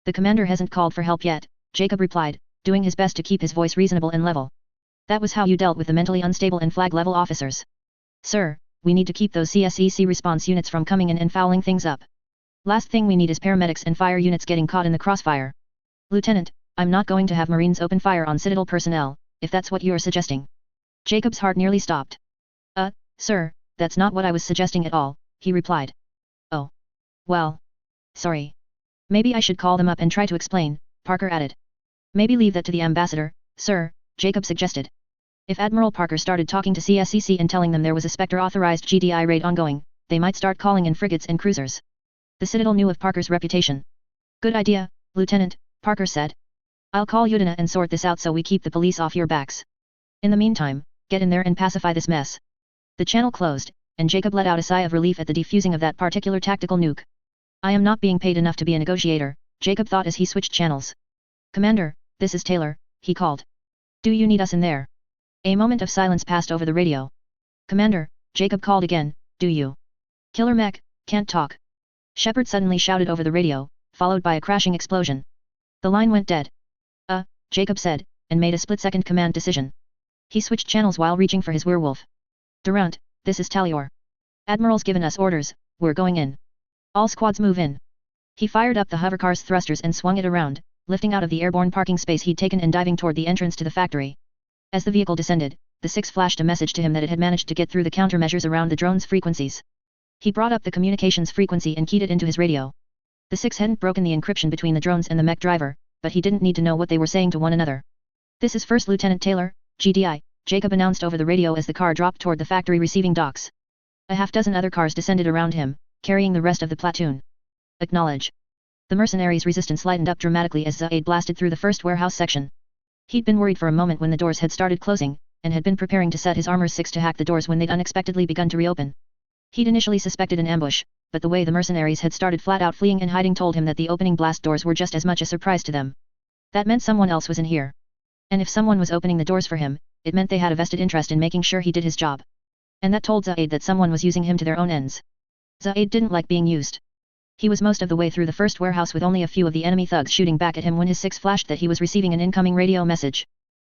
"The commander hasn't called for help yet," Jacob replied, doing his best to keep his voice reasonable and level. "That was how you dealt with the mentally unstable and flag-level officers." "Sir, we need to keep those CSEC response units from coming in and fouling things up. Last thing we need is paramedics and fire units getting caught in the crossfire." "Lieutenant, I'm not going to have Marines open fire on Citadel personnel, if that's what you're suggesting." Jacob's heart nearly stopped. Sir, that's not what I was suggesting at all," he replied. "Oh. Well. Sorry. Maybe I should call them up and try to explain," Parker added. "Maybe leave that to the ambassador, sir," Jacob suggested. "If Admiral Parker started talking to CSCC and telling them there was a Spectre-authorized GDI raid ongoing, they might start calling in frigates and cruisers." The Citadel knew of Parker's reputation. "Good idea, Lieutenant," Parker said. "I'll call Udina and sort this out so we keep the police off your backs. In the meantime, get in there and pacify this mess." The channel closed, and Jacob let out a sigh of relief at the defusing of that particular tactical nuke. "I am not being paid enough to be a negotiator," Jacob thought as he switched channels. "Commander, this is Taylor," he called. "Do you need us in there?" A moment of silence passed over the radio. "Commander," Jacob called again, "do you?" "Killer Mech, can't talk." Shepard suddenly shouted over the radio, followed by a crashing explosion. The line went dead. Jacob said, and made a split-second command decision. He switched channels while reaching for his werewolf. "Durant, this is Talior. Admiral's given us orders, we're going in. All squads move in." He fired up the hovercar's thrusters and swung it around, lifting out of the airborne parking space he'd taken and diving toward the entrance to the factory. As the vehicle descended, the 6 flashed a message to him that it had managed to get through the countermeasures around the drone's frequencies. He brought up the communications frequency and keyed it into his radio. The 6 hadn't broken the encryption between the drones and the mech driver, but he didn't need to know what they were saying to one another. "This is First Lieutenant Taylor, GDI, Jacob announced over the radio as the car dropped toward the factory receiving docks. A half-dozen other cars descended around him, carrying the rest of the platoon. "Acknowledge." The mercenaries' resistance lightened up dramatically as Zaid blasted through the first warehouse section. He'd been worried for a moment when the doors had started closing, and had been preparing to set his armor 6 to hack the doors when they'd unexpectedly begun to reopen. He'd initially suspected an ambush, but the way the mercenaries had started flat-out fleeing and hiding told him that the opening blast doors were just as much a surprise to them. That meant someone else was in here. And if someone was opening the doors for him, it meant they had a vested interest in making sure he did his job. And that told Zaid that someone was using him to their own ends. Zaid didn't like being used. He was most of the way through the first warehouse with only a few of the enemy thugs shooting back at him when his six flashed that he was receiving an incoming radio message.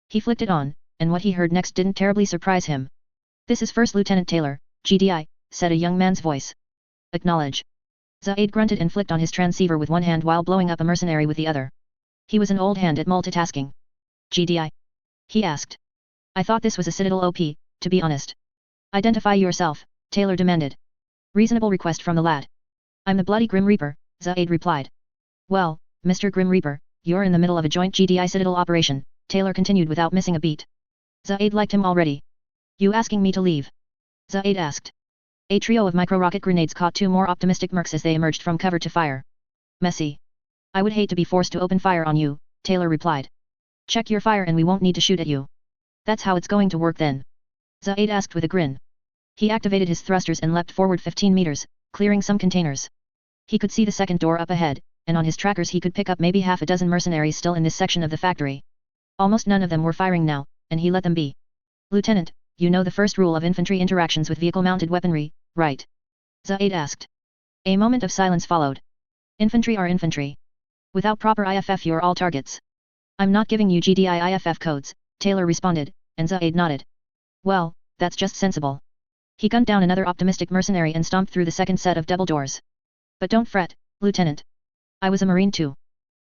He flicked it on, and what he heard next didn't terribly surprise him. "This is First Lieutenant Taylor, GDI, said a young man's voice. "Acknowledge." Zaid grunted and flicked on his transceiver with one hand while blowing up a mercenary with the other. He was an old hand at multitasking. "GDI?" he asked. "I thought this was a Citadel OP, to be honest." "Identify yourself," Taylor demanded. Reasonable request from the lad. "I'm the bloody Grim Reaper," Zaid replied. "Well, Mr. Grim Reaper, you're in the middle of a joint GDI Citadel operation," Taylor continued without missing a beat. Zaid liked him already. "You asking me to leave?" Zaid asked. A trio of micro-rocket grenades caught two more optimistic mercs as they emerged from cover to fire. "Messy. I would hate to be forced to open fire on you," Taylor replied. "Check your fire and we won't need to shoot at you." "That's how it's going to work then?" Zaid asked with a grin. He activated his thrusters and leapt forward 15 meters, clearing some containers. He could see the second door up ahead, and on his trackers he could pick up maybe half a dozen mercenaries still in this section of the factory. Almost none of them were firing now, and he let them be. "Lieutenant, you know the first rule of infantry interactions with vehicle-mounted weaponry, right?" Zaid asked. A moment of silence followed. "Infantry are infantry. Without proper IFF you're all targets." "I'm not giving you GDI IFF codes," Taylor responded, and Zaid nodded. "Well, that's just sensible." He gunned down another optimistic mercenary and stomped through the second set of double doors. "But don't fret, Lieutenant. I was a Marine too."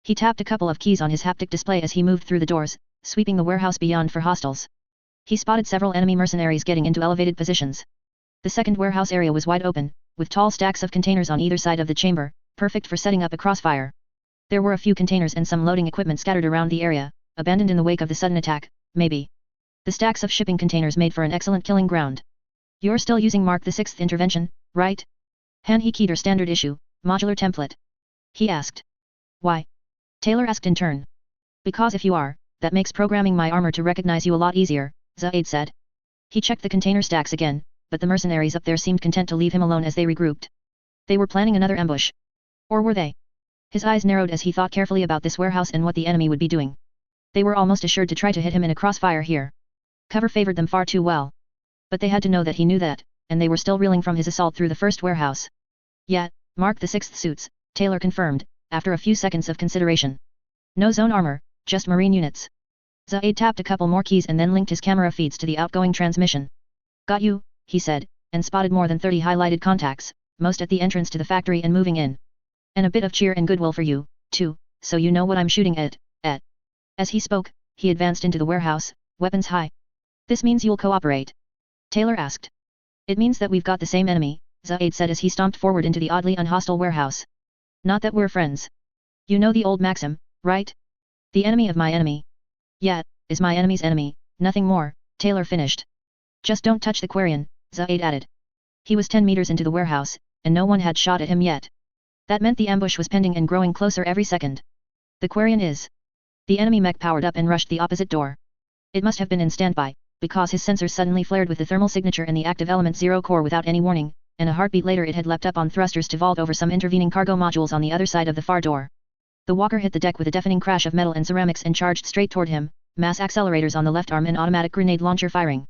He tapped a couple of keys on his haptic display as he moved through the doors, sweeping the warehouse beyond for hostiles. He spotted several enemy mercenaries getting into elevated positions. The second warehouse area was wide open, with tall stacks of containers on either side of the chamber, perfect for setting up a crossfire. There were a few containers and some loading equipment scattered around the area, abandoned in the wake of the sudden attack, maybe. The stacks of shipping containers made for an excellent killing ground. "You're still using Mark the 6th intervention, right?" Han he keyed or standard issue, modular template. He asked. "Why?" Taylor asked in turn. "Because if you are, that makes programming my armor to recognize you a lot easier," Zaid said. He checked the container stacks again, but the mercenaries up there seemed content to leave him alone as they regrouped. They were planning another ambush. Or were they? His eyes narrowed as he thought carefully about this warehouse and what the enemy would be doing. They were almost assured to try to hit him in a crossfire here. Cover favored them far too well. But they had to know that he knew that, and they were still reeling from his assault through the first warehouse. "Yeah, Mark the 6th suits," Taylor confirmed, after a few seconds of consideration. "No zone armor, just Marine units." Zaid tapped a couple more keys and then linked his camera feeds to the outgoing transmission. "Got you," he said, and spotted more than 30 highlighted contacts, most at the entrance to the factory and moving in. "And a bit of cheer and goodwill for you, too, so you know what I'm shooting at." As he spoke, he advanced into the warehouse, weapons high. "This means you'll cooperate?" Taylor asked. "It means that we've got the same enemy," Zaid said as he stomped forward into the oddly unhostile warehouse. "Not that we're friends. You know the old maxim, right? The enemy of my enemy. Yeah, is my enemy's enemy, nothing more," Taylor finished. "Just don't touch the Quarian," Zaid added. He was 10 meters into the warehouse, and no one had shot at him yet. That meant the ambush was pending and growing closer every second. "The Quarian is." The enemy mech powered up and rushed the opposite door. It must have been in standby, because his sensors suddenly flared with the thermal signature and the active element 0 core without any warning, and a heartbeat later it had leapt up on thrusters to vault over some intervening cargo modules on the other side of the far door. The walker hit the deck with a deafening crash of metal and ceramics and charged straight toward him, mass accelerators on the left arm and automatic grenade launcher firing.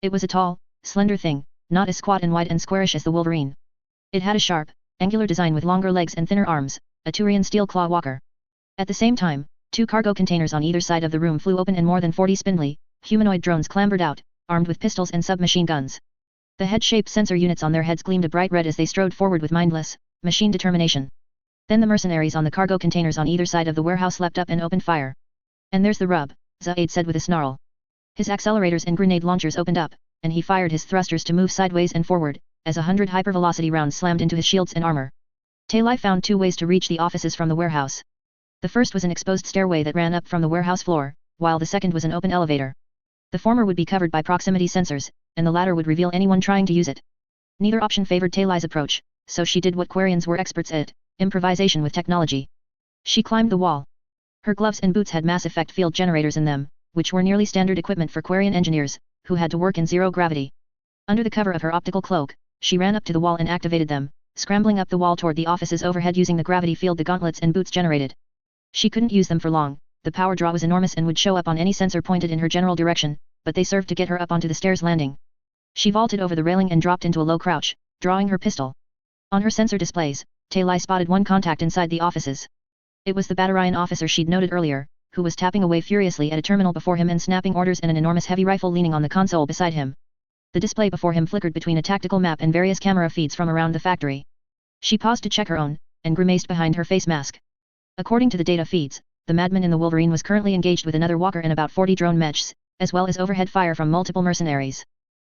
It was a tall, slender thing, not as squat and wide and squarish as the Wolverine. It had a sharp, angular design with longer legs and thinner arms, a Turian steel claw walker. At the same time, 2 cargo containers on either side of the room flew open and more than 40 spindly, humanoid drones clambered out, armed with pistols and submachine guns. The head-shaped sensor units on their heads gleamed a bright red as they strode forward with mindless, machine determination. Then the mercenaries on the cargo containers on either side of the warehouse leapt up and opened fire. "And there's the rub," Zaid said with a snarl. His accelerators and grenade launchers opened up, and he fired his thrusters to move sideways and forward, as 100 hypervelocity rounds slammed into his shields and armor. Tali found 2 ways to reach the offices from the warehouse. The first was an exposed stairway that ran up from the warehouse floor, while the second was an open elevator. The former would be covered by proximity sensors, and the latter would reveal anyone trying to use it. Neither option favored Tali's approach, so she did what Quarians were experts at, improvisation with technology. She climbed the wall. Her gloves and boots had mass effect field generators in them, which were nearly standard equipment for Quarian engineers, who had to work in zero gravity. Under the cover of her optical cloak, she ran up to the wall and activated them, scrambling up the wall toward the offices overhead using the gravity field the gauntlets and boots generated. She couldn't use them for long, the power draw was enormous and would show up on any sensor pointed in her general direction, but they served to get her up onto the stairs landing. She vaulted over the railing and dropped into a low crouch, drawing her pistol. On her sensor displays, Tali spotted one contact inside the offices. It was the Battalion officer she'd noted earlier, who was tapping away furiously at a terminal before him and snapping orders in an enormous heavy rifle leaning on the console beside him. The display before him flickered between a tactical map and various camera feeds from around the factory. She paused to check her own, and grimaced behind her face mask. According to the data feeds, the madman in the Wolverine was currently engaged with another walker and about 40 drone mechs, as well as overhead fire from multiple mercenaries.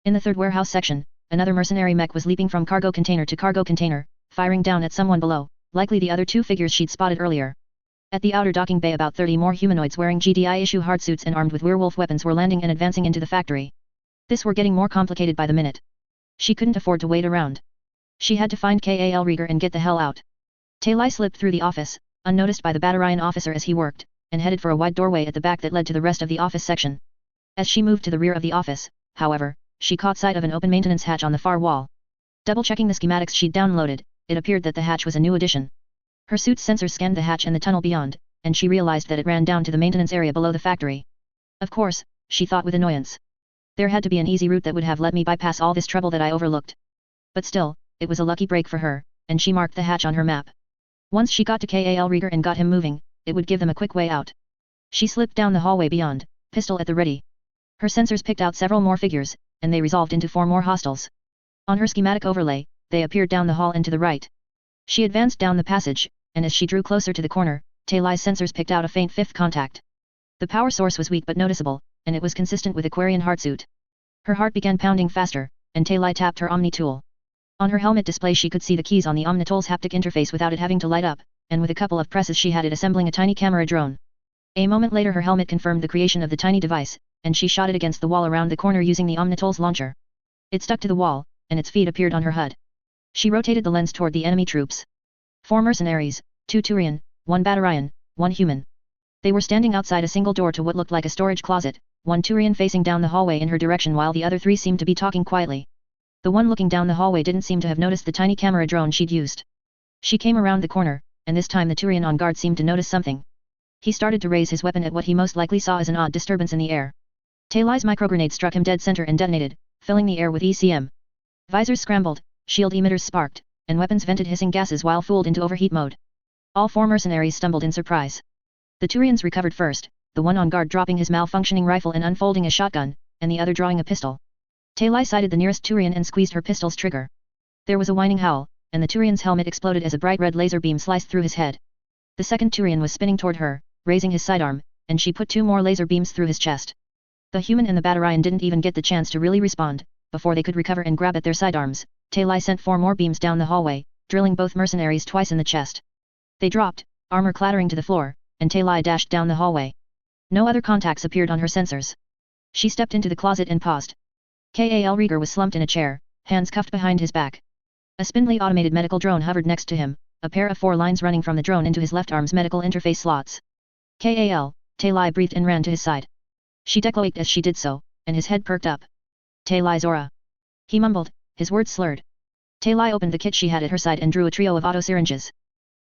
In the third warehouse section, another mercenary mech was leaping from cargo container to cargo container, firing down at someone below, likely the other two figures she'd spotted earlier. At the outer docking bay about 30 more humanoids wearing GDI-issue hardsuits and armed with werewolf weapons were landing and advancing into the factory. This were getting more complicated by the minute. She couldn't afford to wait around. She had to find Kal Rieger and get the hell out. Tali slipped through the office, unnoticed by the Battalion officer as he worked, and headed for a wide doorway at the back that led to the rest of the office section. As she moved to the rear of the office, however, she caught sight of an open maintenance hatch on the far wall. Double-checking the schematics she'd downloaded, it appeared that the hatch was a new addition. Her suit's sensors scanned the hatch and the tunnel beyond, and she realized that it ran down to the maintenance area below the factory. Of course, she thought with annoyance. There had to be an easy route that would have let me bypass all this trouble that I overlooked. But still, it was a lucky break for her, and she marked the hatch on her map. Once she got to Kal Rieger and got him moving, it would give them a quick way out. She slipped down the hallway beyond, pistol at the ready. Her sensors picked out several more figures, and they resolved into 4 more hostiles. On her schematic overlay, they appeared down the hall and to the right. She advanced down the passage, and as she drew closer to the corner, Tali's sensors picked out a faint 5th contact. The power source was weak but noticeable, and it was consistent with a Quarian hardsuit. Her heart began pounding faster, and Tali tapped her Omni tool. On her helmet display she could see the keys on the Omni tool's haptic interface without it having to light up, and with a couple of presses she had it assembling a tiny camera drone. A moment later her helmet confirmed the creation of the tiny device, and she shot it against the wall around the corner using the Omni tool's launcher. It stuck to the wall, and its feet appeared on her HUD. She rotated the lens toward the enemy troops. 4 mercenaries, 2 Turian, 1 Battalion, 1 human. They were standing outside a single door to what looked like a storage closet, 1 Turian facing down the hallway in her direction while the other 3 seemed to be talking quietly. The one looking down the hallway didn't seem to have noticed the tiny camera drone she'd used. She came around the corner, and this time the Turian on guard seemed to notice something. He started to raise his weapon at what he most likely saw as an odd disturbance in the air. Tali's microgrenade struck him dead center and detonated, filling the air with ECM. Visors scrambled, shield emitters sparked, and weapons vented hissing gases while fooled into overheat mode. All 4 mercenaries stumbled in surprise. The Turians recovered first, the one on guard dropping his malfunctioning rifle and unfolding a shotgun, and the other drawing a pistol. Tali sighted the nearest Turian and squeezed her pistol's trigger. There was a whining howl, and the Turian's helmet exploded as a bright red laser beam sliced through his head. The second Turian was spinning toward her, raising his sidearm, and she put 2 more laser beams through his chest. The human and the Battalion didn't even get the chance to really respond. Before they could recover and grab at their sidearms, Tali sent 4 more beams down the hallway, drilling both mercenaries twice in the chest. They dropped, armor clattering to the floor, and Tali dashed down the hallway. No other contacts appeared on her sensors. She stepped into the closet and paused. Kal Rieger was slumped in a chair, hands cuffed behind his back. A spindly automated medical drone hovered next to him, a pair of 4 lines running from the drone into his left arm's medical interface slots. Kal, Tali breathed and ran to his side. She decloaked as she did so, and his head perked up. Tali Zora. He mumbled, his words slurred. Tali opened the kit she had at her side and drew a trio of auto syringes.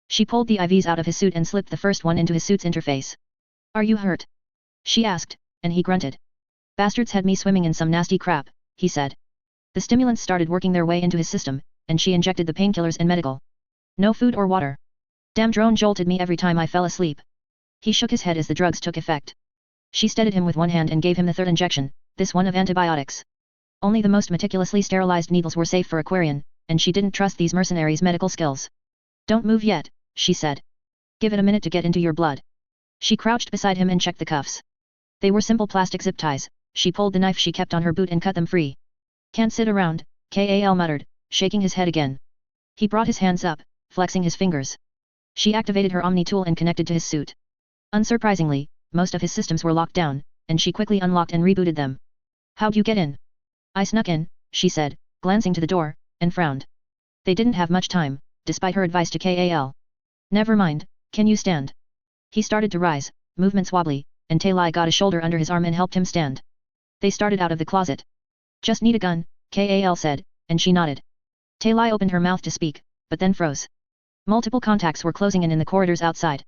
She pulled the IVs out of his suit and slipped the first one into his suit's interface. Are you hurt? She asked, and he grunted. Bastards had me swimming in some nasty crap, he said. The stimulants started working their way into his system, and she injected the painkillers and medical. No food or water. Damn drone jolted me every time I fell asleep. He shook his head as the drugs took effect. She steadied him with one hand and gave him the 3rd injection, this one of antibiotics. Only the most meticulously sterilized needles were safe for a Quarian, and she didn't trust these mercenaries' medical skills. Don't move yet, she said. Give it a minute to get into your blood. She crouched beside him and checked the cuffs. They were simple plastic zip ties. She pulled the knife she kept on her boot and cut them free. Can't sit around, Kal muttered, shaking his head again. He brought his hands up, flexing his fingers. She activated her Omni tool and connected to his suit. Unsurprisingly, most of his systems were locked down, and she quickly unlocked and rebooted them. How'd you get in? I snuck in, she said, glancing to the door, and frowned. They didn't have much time, despite her advice to Kal. Never mind, can you stand? He started to rise, movements wobbly, and Tali got a shoulder under his arm and helped him stand. They started out of the closet. Just need a gun, Kal said, and she nodded. Tali opened her mouth to speak, but then froze. Multiple contacts were closing in the corridors outside.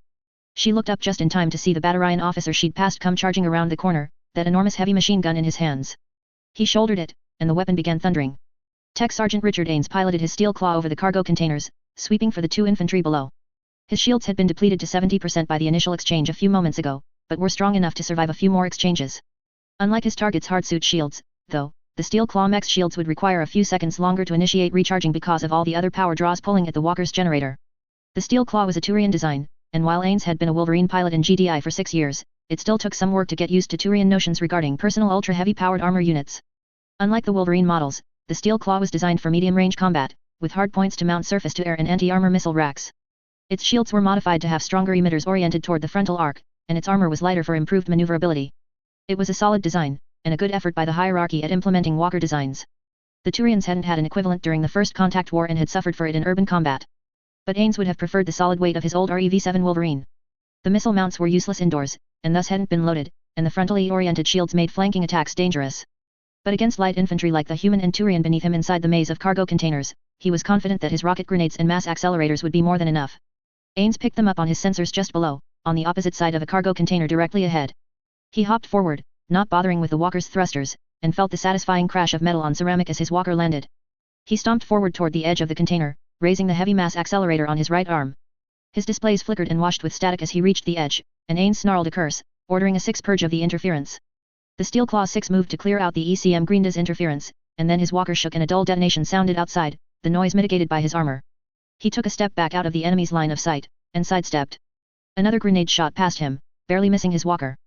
She looked up just in time to see the Battalion officer she'd passed come charging around the corner, that enormous heavy machine gun in his hands. He shouldered it, and the weapon began thundering. Tech Sergeant Richard Ains piloted his steel claw over the cargo containers, sweeping for the 2 infantry below. His shields had been depleted to 70% by the initial exchange a few moments ago, but were strong enough to survive a few more exchanges. Unlike his target's hardsuit shields, though, the steel claw mech's shields would require a few seconds longer to initiate recharging because of all the other power draws pulling at the walker's generator. The steel claw was a Turian design, and while Ains had been a Wolverine pilot in GDI for 6 years, it still took some work to get used to Turian notions regarding personal ultra-heavy powered armor units. Unlike the Wolverine models, the steel claw was designed for medium-range combat, with hardpoints to mount surface-to-air and anti-armor missile racks. Its shields were modified to have stronger emitters oriented toward the frontal arc, and its armor was lighter for improved maneuverability. It was a solid design, and a good effort by the hierarchy at implementing walker designs. The Turians hadn't had an equivalent during the First Contact War and had suffered for it in urban combat. But Ains would have preferred the solid weight of his old REV-7 Wolverine. The missile mounts were useless indoors, and thus hadn't been loaded, and the frontally oriented shields made flanking attacks dangerous. But against light infantry like the human and Turian beneath him inside the maze of cargo containers, he was confident that his rocket grenades and mass accelerators would be more than enough. Ains picked them up on his sensors just below, on the opposite side of a cargo container directly ahead. He hopped forward, not bothering with the walker's thrusters, and felt the satisfying crash of metal on ceramic as his walker landed. He stomped forward toward the edge of the container, raising the heavy mass accelerator on his right arm. His displays flickered and washed with static as he reached the edge, and Ains snarled a curse, ordering a 6 purge of the interference. The Steel Claw 6 moved to clear out the ECM Greenda's interference, and then his walker shook and a dull detonation sounded outside, the noise mitigated by his armor. He took a step back out of the enemy's line of sight, and sidestepped. Another grenade shot past him, barely missing his walker.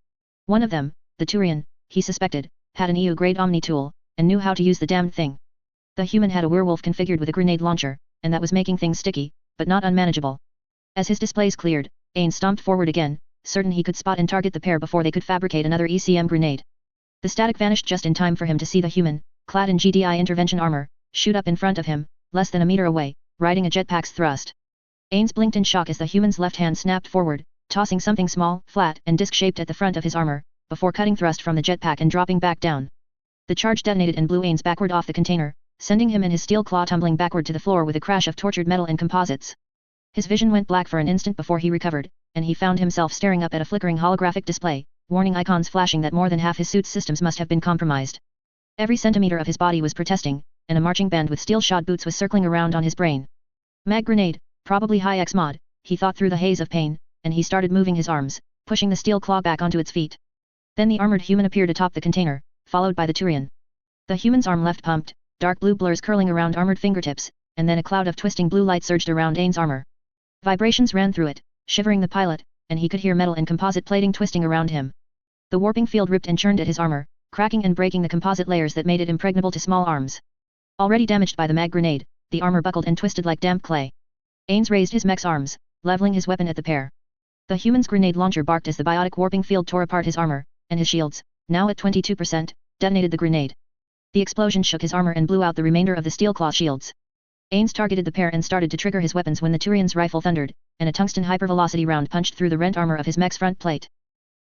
One of them, the Turian, he suspected, had an EU-grade Omni tool, and knew how to use the damned thing. The human had a werewolf configured with a grenade launcher, and that was making things sticky, but not unmanageable. As his displays cleared, Ains stomped forward again, certain he could spot and target the pair before they could fabricate another ECM grenade. The static vanished just in time for him to see the human, clad in GDI intervention armor, shoot up in front of him, less than a meter away, riding a jetpack's thrust. Ains blinked in shock as the human's left hand snapped forward, tossing something small, flat, and disc-shaped at the front of his armor, before cutting thrust from the jetpack and dropping back down. The charge detonated and blew Ains backward off the container, sending him and his steel claw tumbling backward to the floor with a crash of tortured metal and composites. His vision went black for an instant before he recovered, and he found himself staring up at a flickering holographic display, warning icons flashing that more than half his suit's systems must have been compromised. Every centimeter of his body was protesting, and a marching band with steel-shod boots was circling around on his brain. Mag grenade, probably high X mod, he thought through the haze of pain, and he started moving his arms, pushing the steel claw back onto its feet. Then the armored human appeared atop the container, followed by the Turian. The human's arm left pumped, dark blue blurs curling around armored fingertips, and then a cloud of twisting blue light surged around Ains' armor. Vibrations ran through it, shivering the pilot, and he could hear metal and composite plating twisting around him. The warping field ripped and churned at his armor, cracking and breaking the composite layers that made it impregnable to small arms. Already damaged by the mag grenade, the armor buckled and twisted like damp clay. Ains raised his mech's arms, leveling his weapon at the pair. The human's grenade launcher barked as the biotic warping field tore apart his armor, and his shields, now at 22%, detonated the grenade. The explosion shook his armor and blew out the remainder of the steel claw shields. Ains targeted the pair and started to trigger his weapons when the Turian's rifle thundered, and a tungsten hypervelocity round punched through the rent armor of his mech's front plate.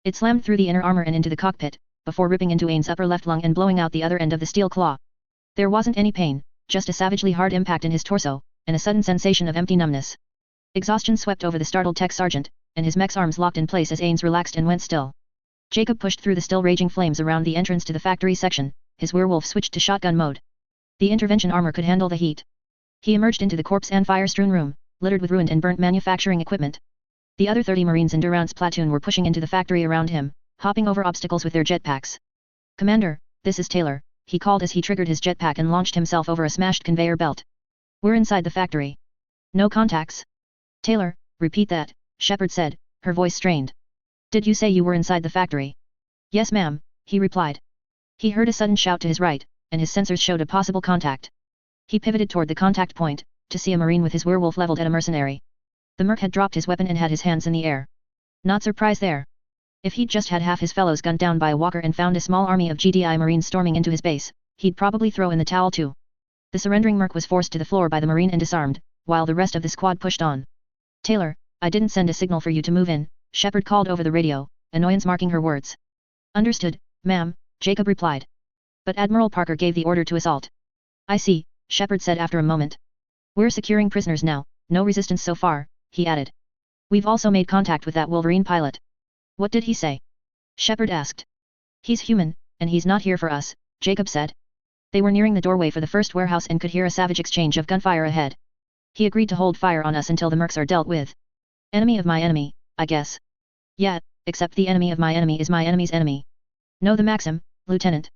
It slammed through the inner armor and into the cockpit, before ripping into Ains' upper left lung and blowing out the other end of the steel claw. There wasn't any pain, just a savagely hard impact in his torso, and a sudden sensation of empty numbness. Exhaustion swept over the startled tech sergeant, and his mech's arms locked in place as Ains relaxed and went still. Jacob pushed through the still raging flames around the entrance to the factory section, his werewolf switched to shotgun mode. The intervention armor could handle the heat. He emerged into the corpse and fire-strewn room, littered with ruined and burnt manufacturing equipment. The other 30 Marines in Durant's platoon were pushing into the factory around him, hopping over obstacles with their jetpacks. "Commander, this is Taylor," he called as he triggered his jetpack and launched himself over a smashed conveyor belt. "We're inside the factory. No contacts." "Taylor, repeat that," Shepard said, her voice strained. "Did you say you were inside the factory?" "Yes ma'am," he replied. He heard a sudden shout to his right, and his sensors showed a possible contact. He pivoted toward the contact point, to see a Marine with his werewolf leveled at a mercenary. The merc had dropped his weapon and had his hands in the air. Not surprised there. If he'd just had half his fellows gunned down by a walker and found a small army of GDI Marines storming into his base, he'd probably throw in the towel too. The surrendering merc was forced to the floor by the Marine and disarmed, while the rest of the squad pushed on. "Taylor, I didn't send a signal for you to move in," Shepard called over the radio, annoyance marking her words. "Understood, ma'am," Jacob replied. "But Admiral Parker gave the order to assault." "I see," Shepard said after a moment. "We're securing prisoners now, no resistance so far," he added. "We've also made contact with that Wolverine pilot." "What did he say?" Shepard asked. He's human, and he's not here for us, Jacob said. They were nearing the doorway for the first warehouse and could hear a savage exchange of gunfire ahead. He agreed to hold fire on us until the mercs are dealt with. Enemy of my enemy, I guess. Yeah, except the enemy of my enemy is my enemy's enemy. Know the maxim, Lieutenant?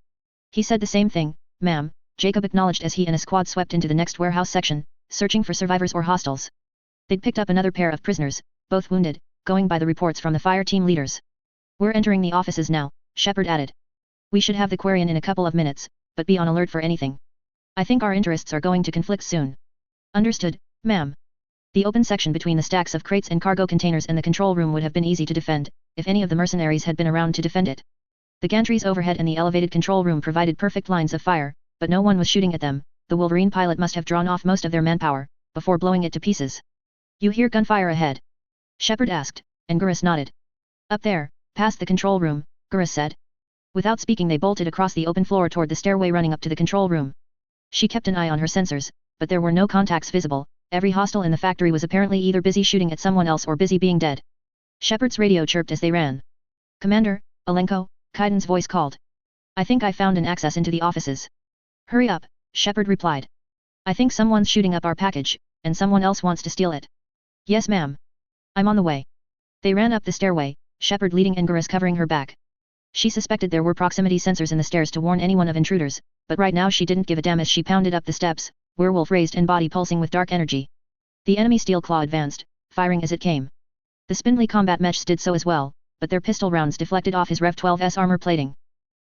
He said the same thing, ma'am, Jacob acknowledged as he and a squad swept into the next warehouse section, searching for survivors or hostiles. They'd picked up another pair of prisoners, both wounded, going by the reports from the fire team leaders. We're entering the offices now, Shepard added. We should have the Quarian in a couple of minutes, but be on alert for anything. I think our interests are going to conflict soon. Understood, ma'am. The open section between the stacks of crates and cargo containers and the control room would have been easy to defend, if any of the mercenaries had been around to defend it. The gantries overhead and the elevated control room provided perfect lines of fire, but no one was shooting at them. The Wolverine pilot must have drawn off most of their manpower, before blowing it to pieces. You hear gunfire ahead? Shepard asked, and Gurus nodded. Up there, past the control room, Gurus said. Without speaking they bolted across the open floor toward the stairway running up to the control room. She kept an eye on her sensors, but there were no contacts visible. Every hostile in the factory was apparently either busy shooting at someone else or busy being dead. Shepard's radio chirped as they ran. Commander, Alenko, Kaiden's voice called. I think I found an access into the offices. Hurry up, Shepard replied. I think someone's shooting up our package, and someone else wants to steal it. Yes ma'am. I'm on the way. They ran up the stairway, Shepard leading and Gurus covering her back. She suspected there were proximity sensors in the stairs to warn anyone of intruders, but right now she didn't give a damn as she pounded up the steps, werewolf raised and body pulsing with dark energy. The enemy steel claw advanced, firing as it came. The spindly combat mechs did so as well, but their pistol rounds deflected off his Rev 12's armor plating.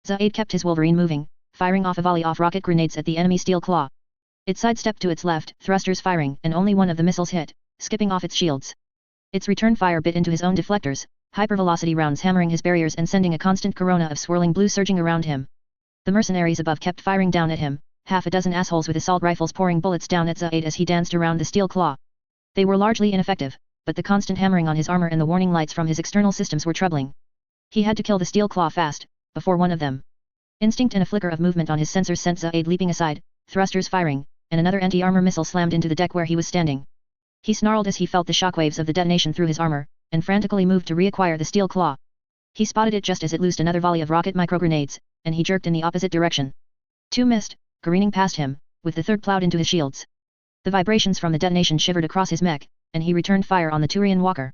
Zaid kept his Wolverine moving, firing off a volley of rocket grenades at the enemy steel claw. It sidestepped to its left, thrusters firing, and only one of the missiles hit, skipping off its shields. Its return fire bit into his own deflectors, hypervelocity rounds hammering his barriers and sending a constant corona of swirling blue surging around him. The mercenaries above kept firing down at him, half a dozen assholes with assault rifles pouring bullets down at Zaid as he danced around the steel claw. They were largely ineffective, but the constant hammering on his armor and the warning lights from his external systems were troubling. He had to kill the steel claw fast, before one of them. Instinct and a flicker of movement on his sensors sent Zaid leaping aside, thrusters firing, and another anti-armor missile slammed into the deck where he was standing. He snarled as he felt the shockwaves of the detonation through his armor, and frantically moved to reacquire the steel claw. He spotted it just as it loosed another volley of rocket microgrenades, and he jerked in the opposite direction. Two missed, careening past him, with the third plowed into his shields. The vibrations from the detonation shivered across his mech, and he returned fire on the Turian walker.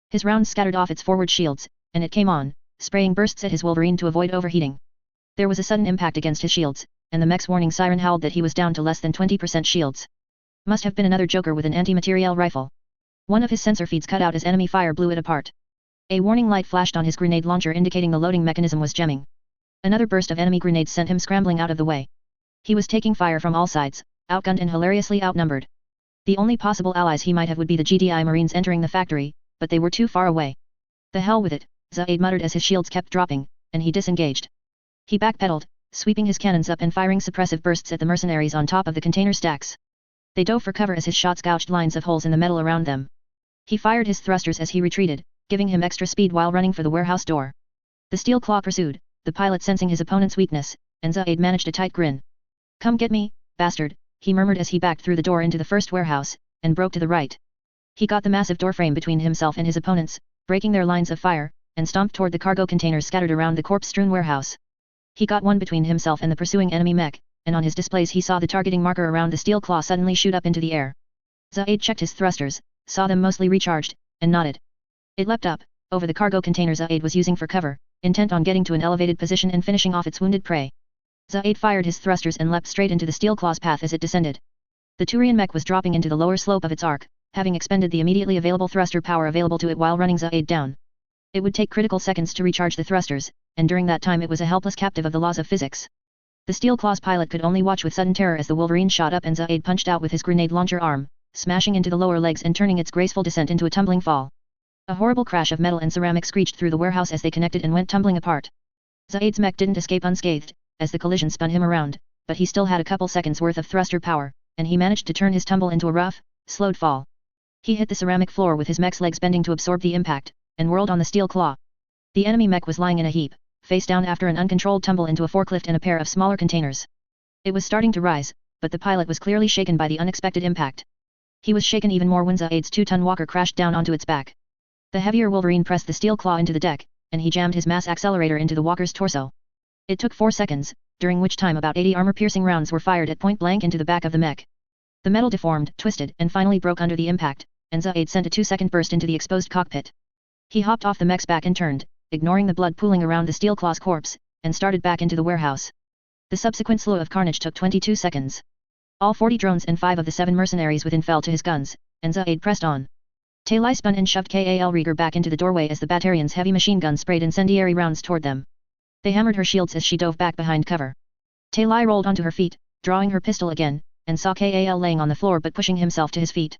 His rounds scattered off its forward shields, and it came on, spraying bursts at his Wolverine to avoid overheating. There was a sudden impact against his shields, and the mech's warning siren howled that he was down to less than 20% shields. Must have been another joker with an anti-materiel rifle. One of his sensor feeds cut out as enemy fire blew it apart. A warning light flashed on his grenade launcher indicating the loading mechanism was jamming. Another burst of enemy grenades sent him scrambling out of the way. He was taking fire from all sides, outgunned and hilariously outnumbered. The only possible allies he might have would be the GDI Marines entering the factory, but they were too far away. The hell with it, Zaid muttered as his shields kept dropping, and he disengaged. He backpedaled, sweeping his cannons up and firing suppressive bursts at the mercenaries on top of the container stacks. They dove for cover as his shots gouged lines of holes in the metal around them. He fired his thrusters as he retreated, giving him extra speed while running for the warehouse door. The steel claw pursued, the pilot sensing his opponent's weakness, and Zaid managed a tight grin. Come get me, bastard, he murmured as he backed through the door into the first warehouse, and broke to the right. He got the massive doorframe between himself and his opponents, breaking their lines of fire, and stomped toward the cargo containers scattered around the corpse-strewn warehouse. He got one between himself and the pursuing enemy mech, and on his displays he saw the targeting marker around the steel claw suddenly shoot up into the air. Zaid checked his thrusters, saw them mostly recharged, and nodded. It leapt up, over the cargo container Zaid was using for cover, intent on getting to an elevated position and finishing off its wounded prey. Zaid fired his thrusters and leapt straight into the steel claw's path as it descended. The Turian mech was dropping into the lower slope of its arc, having expended the immediately available thruster power available to it while running Zaid down. It would take critical seconds to recharge the thrusters, and during that time it was a helpless captive of the laws of physics. The steel claw's pilot could only watch with sudden terror as the Wolverine shot up and Zaid punched out with his grenade launcher arm, smashing into the lower legs and turning its graceful descent into a tumbling fall. A horrible crash of metal and ceramic screeched through the warehouse as they connected and went tumbling apart. Zaid's mech didn't escape unscathed, as the collision spun him around, but he still had a couple seconds worth of thruster power, and he managed to turn his tumble into a rough, slowed fall. He hit the ceramic floor with his mech's legs bending to absorb the impact, and whirled on the steel claw. The enemy mech was lying in a heap, face down after an uncontrolled tumble into a forklift and a pair of smaller containers. It was starting to rise, but the pilot was clearly shaken by the unexpected impact. He was shaken even more when Zaid's 2-ton walker crashed down onto its back. The heavier Wolverine pressed the steel claw into the deck, and he jammed his mass accelerator into the walker's torso. It took 4 seconds, during which time about 80 armor-piercing rounds were fired at point blank into the back of the mech. The metal deformed, twisted, and finally broke under the impact, and Zaid sent a 2-second burst into the exposed cockpit. He hopped off the mech's back and turned, ignoring the blood pooling around the steel claw's corpse, and started back into the warehouse. The subsequent slew of carnage took 22 seconds. All 40 drones and 5 of the 7 mercenaries within fell to his guns, and Zaid pressed on. Tali spun and shoved Kal Rieger back into the doorway as the Batarian's heavy machine gun sprayed incendiary rounds toward them. They hammered her shields as she dove back behind cover. Tali rolled onto her feet, drawing her pistol again, and saw Kal laying on the floor but pushing himself to his feet.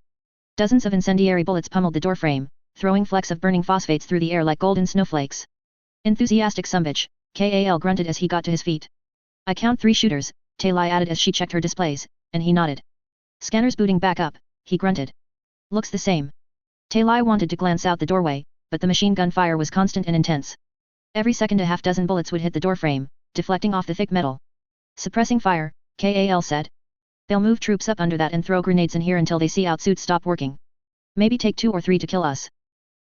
Dozens of incendiary bullets pummeled the doorframe, throwing flecks of burning phosphates through the air like golden snowflakes. Enthusiastic sumbitch, Kal grunted as he got to his feet. I count 3 shooters, Tali added as she checked her displays, and he nodded. Scanners booting back up, he grunted. Looks the same. Tali wanted to glance out the doorway, but the machine gun fire was constant and intense. Every second a half-dozen bullets would hit the doorframe, deflecting off the thick metal. Suppressing fire, Kal said. They'll move troops up under that and throw grenades in here until they see outsuits stop working. Maybe take 2 or 3 to kill us.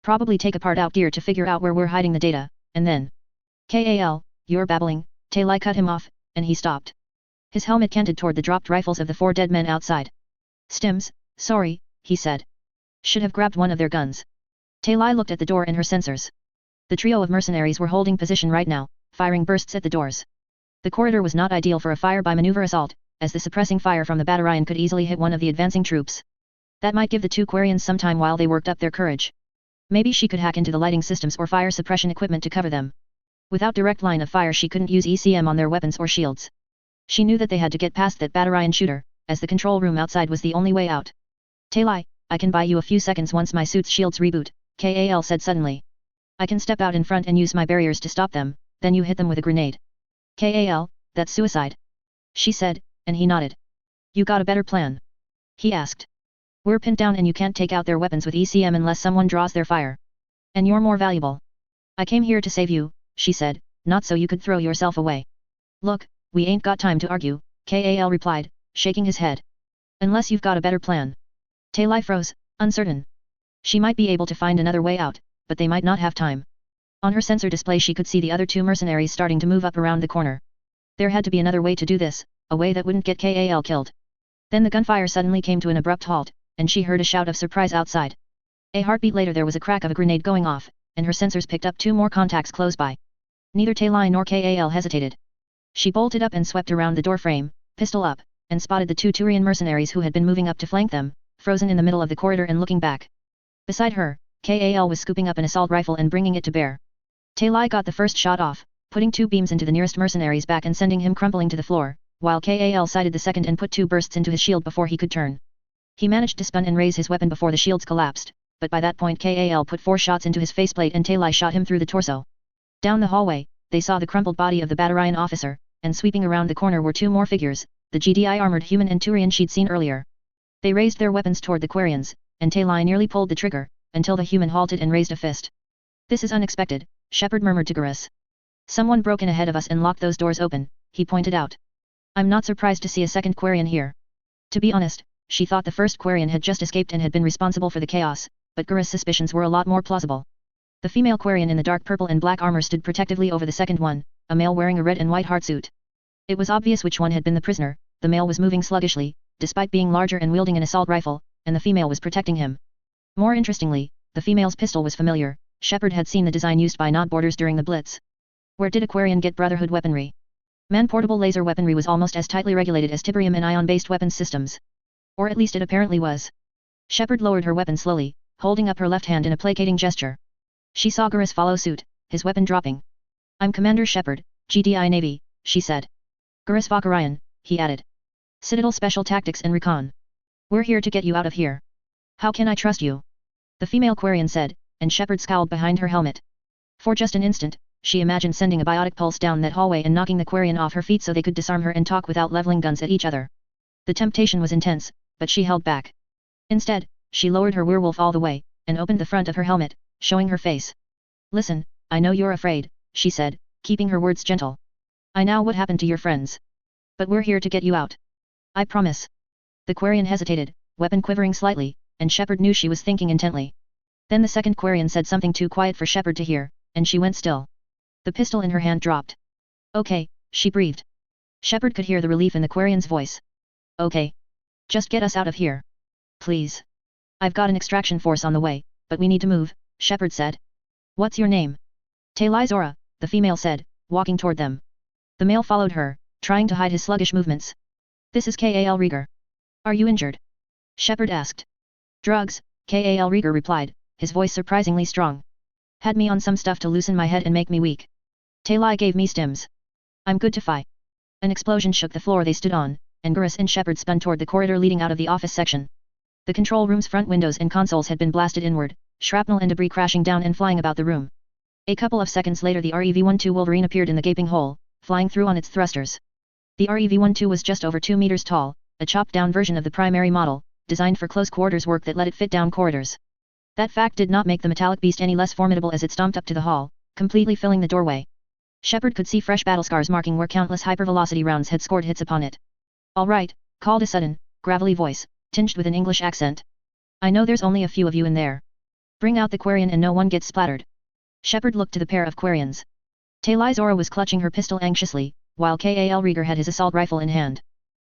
Probably take apart out gear to figure out where we're hiding the data, and then... Kal, you're babbling, Tali cut him off, and he stopped. His helmet canted toward the dropped rifles of the 4 dead men outside. Stims, sorry, he said. Should have grabbed one of their guns. Tali looked at the door and her sensors. The trio of mercenaries were holding position right now, firing bursts at the doors. The corridor was not ideal for a fire-by-maneuver assault, as the suppressing fire from the Batarian could easily hit one of the advancing troops. That might give the 2 Quarians some time while they worked up their courage. Maybe she could hack into the lighting systems or fire suppression equipment to cover them. Without direct line of fire she couldn't use ECM on their weapons or shields. She knew that they had to get past that Batarian shooter, as the control room outside was the only way out. Tali, I can buy you a few seconds once my suit's shields reboot, Kal said suddenly. I can step out in front and use my barriers to stop them, then you hit them with a grenade. Kal, that's suicide. She said, and he nodded. You got a better plan? He asked. We're pinned down and you can't take out their weapons with ECM unless someone draws their fire. And you're more valuable. I came here to save you, she said, not so you could throw yourself away. Look, we ain't got time to argue, Kal replied, shaking his head. Unless you've got a better plan. Tali froze, uncertain. She might be able to find another way out, but they might not have time. On her sensor display she could see the other 2 mercenaries starting to move up around the corner. There had to be another way to do this, a way that wouldn't get Kal killed. Then the gunfire suddenly came to an abrupt halt, and she heard a shout of surprise outside. A heartbeat later there was a crack of a grenade going off, and her sensors picked up 2 more contacts close by. Neither Tali nor Kal hesitated. She bolted up and swept around the doorframe, pistol up, and spotted the 2 Turian mercenaries who had been moving up to flank them, frozen in the middle of the corridor and looking back. Beside her, Kal was scooping up an assault rifle and bringing it to bear. Tali got the first shot off, putting 2 beams into the nearest mercenary's back and sending him crumpling to the floor, while Kal sighted the second and put 2 bursts into his shield before he could turn. He managed to spun and raise his weapon before the shields collapsed, but by that point Kal put 4 shots into his faceplate and Tali shot him through the torso. Down the hallway, they saw the crumpled body of the Batarian officer, and sweeping around the corner were 2 more figures, the GDI armored human and Turian she'd seen earlier. They raised their weapons toward the Quarians, and Tali nearly pulled the trigger, until the human halted and raised a fist. This is unexpected, Shepard murmured to Garrus. Someone broke in ahead of us and locked those doors open, he pointed out. I'm not surprised to see a second Quarian here. To be honest, she thought the first Quarian had just escaped and had been responsible for the chaos, but Garrus' suspicions were a lot more plausible. The female Quarian in the dark purple and black armor stood protectively over the second one, a male wearing a red and white heartsuit. It was obvious which one had been the prisoner. The male was moving sluggishly, despite being larger and wielding an assault rifle, and the female was protecting him. More interestingly, the female's pistol was familiar. Shepard had seen the design used by Nodboarders during the Blitz. Where did a Quarian get Brotherhood weaponry? Man-portable laser weaponry was almost as tightly regulated as Tiberium and ion-based weapons systems. Or at least it apparently was. Shepard lowered her weapon slowly, holding up her left hand in a placating gesture. She saw Garrus follow suit, his weapon dropping. I'm Commander Shepard, GDI Navy, she said. Garrus Vakarian, he added. Citadel Special Tactics and Recon. We're here to get you out of here. How can I trust you? The female Quarian said, and Shepard scowled behind her helmet. For just an instant, she imagined sending a biotic pulse down that hallway and knocking the Quarian off her feet so they could disarm her and talk without leveling guns at each other. The temptation was intense, but she held back. Instead, she lowered her werewolf all the way, and opened the front of her helmet, showing her face. Listen, I know you're afraid, she said, keeping her words gentle. I know what happened to your friends. But we're here to get you out. I promise. The Quarian hesitated, weapon quivering slightly, and Shepard knew she was thinking intently. Then the second Quarian said something too quiet for Shepard to hear, and she went still. The pistol in her hand dropped. Okay, she breathed. Shepard could hear the relief in the Quarian's voice. Okay. Just get us out of here. Please. I've got an extraction force on the way, but we need to move, Shepard said. What's your name? Tali Zora, the female said, walking toward them. The male followed her, trying to hide his sluggish movements. This is Kal Rieger. Are you injured? Shepard asked. Drugs, Kal Rieger replied, his voice surprisingly strong. Had me on some stuff to loosen my head and make me weak. Tali gave me stims. I'm good to fight. An explosion shook the floor they stood on, and Gurus and Shepard spun toward the corridor leading out of the office section. The control room's front windows and consoles had been blasted inward, shrapnel and debris crashing down and flying about the room. A couple of seconds later the REV-12 Wolverine appeared in the gaping hole, flying through on its thrusters. The REV-12 was just over 2 meters tall, a chopped-down version of the primary model, designed for close quarters work that let it fit down corridors. That fact did not make the metallic beast any less formidable as it stomped up to the hall, completely filling the doorway. Shepard could see fresh battle scars marking where countless hypervelocity rounds had scored hits upon it. All right, called a sudden, gravelly voice, tinged with an English accent. I know there's only a few of you in there. Bring out the Quarian and no one gets splattered. Shepard looked to the pair of Quarians. Tali Zora was clutching her pistol anxiously, while Kal Rieger had his assault rifle in hand.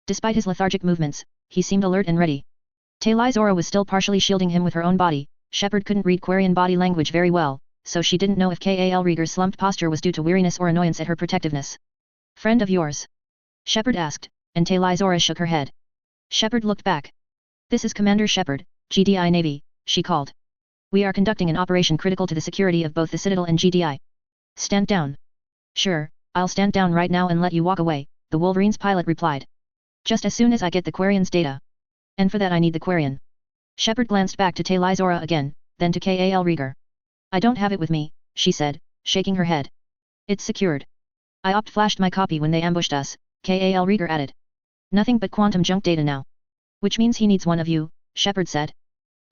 Despite his lethargic movements, he seemed alert and ready. Tali Zora was still partially shielding him with her own body. Shepard couldn't read Quarian body language very well, so she didn't know if Kal Rieger's slumped posture was due to weariness or annoyance at her protectiveness. Friend of yours? Shepard asked, and Tali Zora shook her head. Shepard looked back. This is Commander Shepard, GDI Navy, she called. We are conducting an operation critical to the security of both the Citadel and GDI. Stand down. Sure, I'll stand down right now and let you walk away, the Wolverine's pilot replied. Just as soon as I get the Quarian's data. And for that I need the Quarian. Shepard glanced back to Tali Zora again, then to Kal Rieger. I don't have it with me, she said, shaking her head. It's secured. I flashed my copy when they ambushed us, Kal Rieger added. Nothing but quantum junk data now. Which means he needs one of you, Shepard said.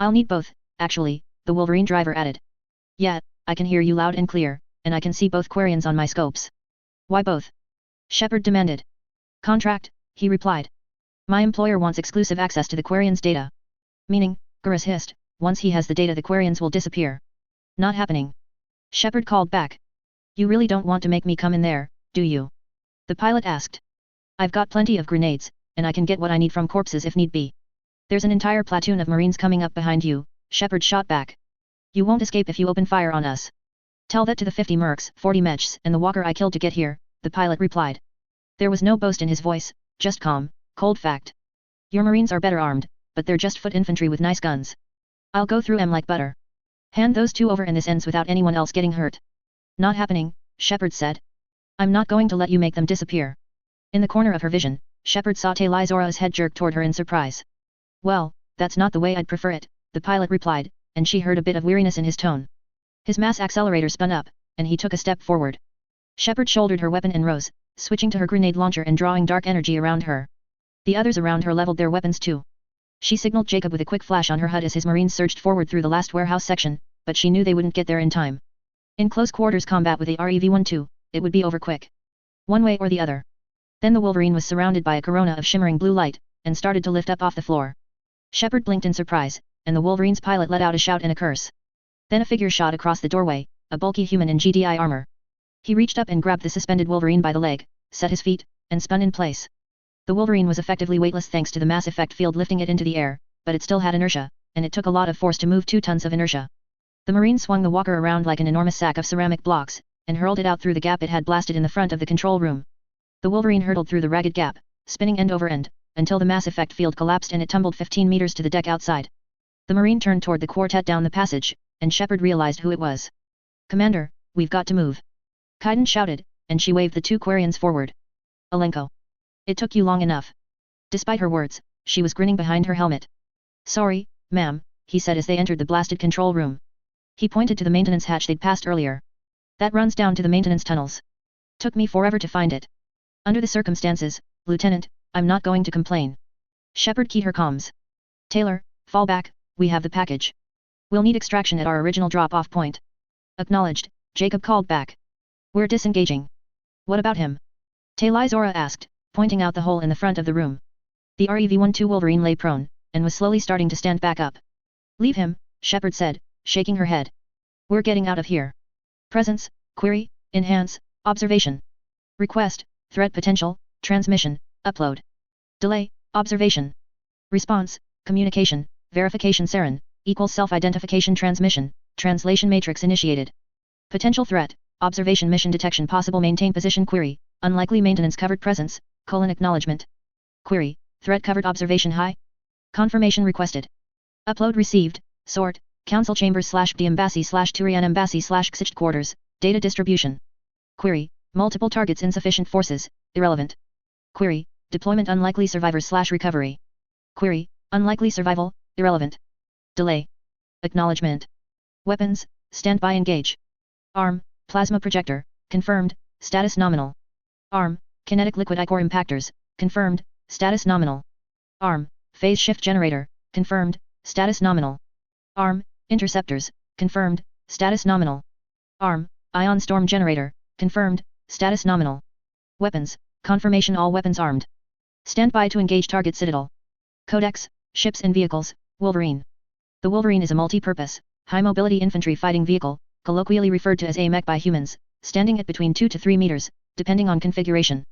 I'll need both, actually, the Wolverine driver added. Yeah, I can hear you loud and clear, and I can see both Quarians on my scopes. Why both? Shepard demanded. Contract, he replied. My employer wants exclusive access to the Quarian's data. Meaning, Gurus hissed, once he has the data the Quarians will disappear. Not happening. Shepard called back. You really don't want to make me come in there, do you? The pilot asked. I've got plenty of grenades, and I can get what I need from corpses if need be. There's an entire platoon of Marines coming up behind you, Shepard shot back. You won't escape if you open fire on us. Tell that to the 50 mercs, 40 mechs, and the walker I killed to get here, the pilot replied. There was no boast in his voice, just calm, cold fact. Your Marines are better armed, but they're just foot infantry with nice guns. I'll go through 'em like butter. Hand those two over and this ends without anyone else getting hurt. Not happening, Shepard said. I'm not going to let you make them disappear. In the corner of her vision, Shepard saw Tali Zora's head jerk toward her in surprise. Well, that's not the way I'd prefer it, the pilot replied, and she heard a bit of weariness in his tone. His mass accelerator spun up, and he took a step forward. Shepard shouldered her weapon and rose, switching to her grenade launcher and drawing dark energy around her. The others around her leveled their weapons too. She signaled Jacob with a quick flash on her HUD as his Marines surged forward through the last warehouse section, but she knew they wouldn't get there in time. In close quarters combat with a REV-12, it would be over quick. One way or the other. Then the Wolverine was surrounded by a corona of shimmering blue light, and started to lift up off the floor. Shepard blinked in surprise, and the Wolverine's pilot let out a shout and a curse. Then a figure shot across the doorway, a bulky human in GDI armor. He reached up and grabbed the suspended Wolverine by the leg, set his feet, and spun in place. The Wolverine was effectively weightless thanks to the mass effect field lifting it into the air, but it still had inertia, and it took a lot of force to move 2 tons of inertia. The Marine swung the walker around like an enormous sack of ceramic blocks, and hurled it out through the gap it had blasted in the front of the control room. The Wolverine hurtled through the ragged gap, spinning end over end, until the mass effect field collapsed and it tumbled 15 meters to the deck outside. The Marine turned toward the quartet down the passage, and Shepard realized who it was. Commander, we've got to move. Kaiden shouted, and she waved the 2 Quarians forward. Alenko. It took you long enough. Despite her words, she was grinning behind her helmet. Sorry, ma'am, he said as they entered the blasted control room. He pointed to the maintenance hatch they'd passed earlier. That runs down to the maintenance tunnels. Took me forever to find it. Under the circumstances, Lieutenant, I'm not going to complain. Shepard keyed her comms. Taylor, fall back, we have the package. We'll need extraction at our original drop-off point. Acknowledged, Jacob called back. We're disengaging. What about him? Tali Zora asked, pointing out the hole in the front of the room. The REV-12 Wolverine lay prone, and was slowly starting to stand back up. Leave him, Shepard said, shaking her head. We're getting out of here. Presence, query, enhance, observation. Request, threat potential, transmission, upload. Delay, observation. Response, communication, verification Saren, equals self-identification transmission, translation matrix initiated. Potential threat, observation mission detection possible maintain position query, unlikely maintenance covered presence, acknowledgement. Query, threat covered observation high. Confirmation requested. Upload received, sort, council chambers /the embassy /Turian embassy /Xich quarters, data distribution. Query, multiple targets insufficient forces, irrelevant. Query, deployment unlikely survivors /recovery. Query, unlikely survival, irrelevant. Delay. Acknowledgement. Weapons, standby engage. Arm, plasma projector, confirmed, status nominal. Arm, kinetic liquid ichor impactors, confirmed, status nominal. Arm, phase shift generator, confirmed, status nominal. Arm, interceptors, confirmed, status nominal. Arm, ion storm generator, confirmed, status nominal. Weapons, confirmation all weapons armed. Standby to engage target Citadel. Codex, ships and vehicles, Wolverine. The Wolverine is a multi-purpose, high-mobility infantry fighting vehicle, colloquially referred to as a mech by humans, standing at between 2 to 3 meters, depending on configuration.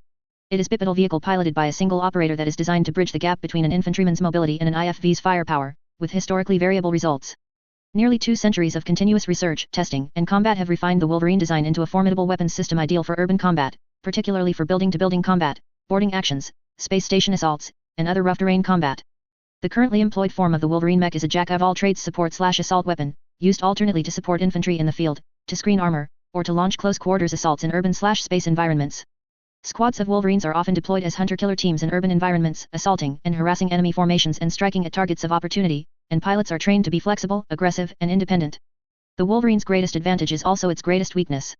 It is a bipedal vehicle piloted by a single operator that is designed to bridge the gap between an infantryman's mobility and an IFV's firepower, with historically variable results. Nearly 2 centuries of continuous research, testing, and combat have refined the Wolverine design into a formidable weapons system ideal for urban combat, particularly for building-to-building combat, boarding actions, space station assaults, and other rough terrain combat. The currently employed form of the Wolverine mech is a jack-of-all-trades support/assault weapon, used alternately to support infantry in the field, to screen armor, or to launch close-quarters assaults in urban/space environments. Squads of Wolverines are often deployed as hunter-killer teams in urban environments, assaulting and harassing enemy formations and striking at targets of opportunity, and pilots are trained to be flexible, aggressive, and independent. The Wolverine's greatest advantage is also its greatest weakness.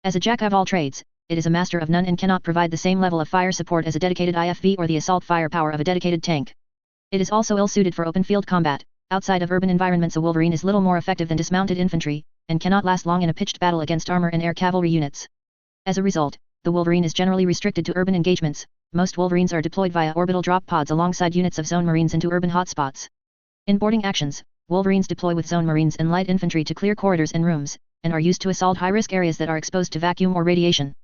As a jack-of-all-trades, it is a master of none and cannot provide the same level of fire support as a dedicated IFV or the assault firepower of a dedicated tank. It is also ill-suited for open-field combat. Outside of urban environments, a Wolverine is little more effective than dismounted infantry, and cannot last long in a pitched battle against armor and air cavalry units. As a result, the Wolverine is generally restricted to urban engagements. Most Wolverines are deployed via orbital drop pods alongside units of zone marines into urban hotspots. In boarding actions, Wolverines deploy with zone marines and light infantry to clear corridors and rooms, and are used to assault high-risk areas that are exposed to vacuum or radiation.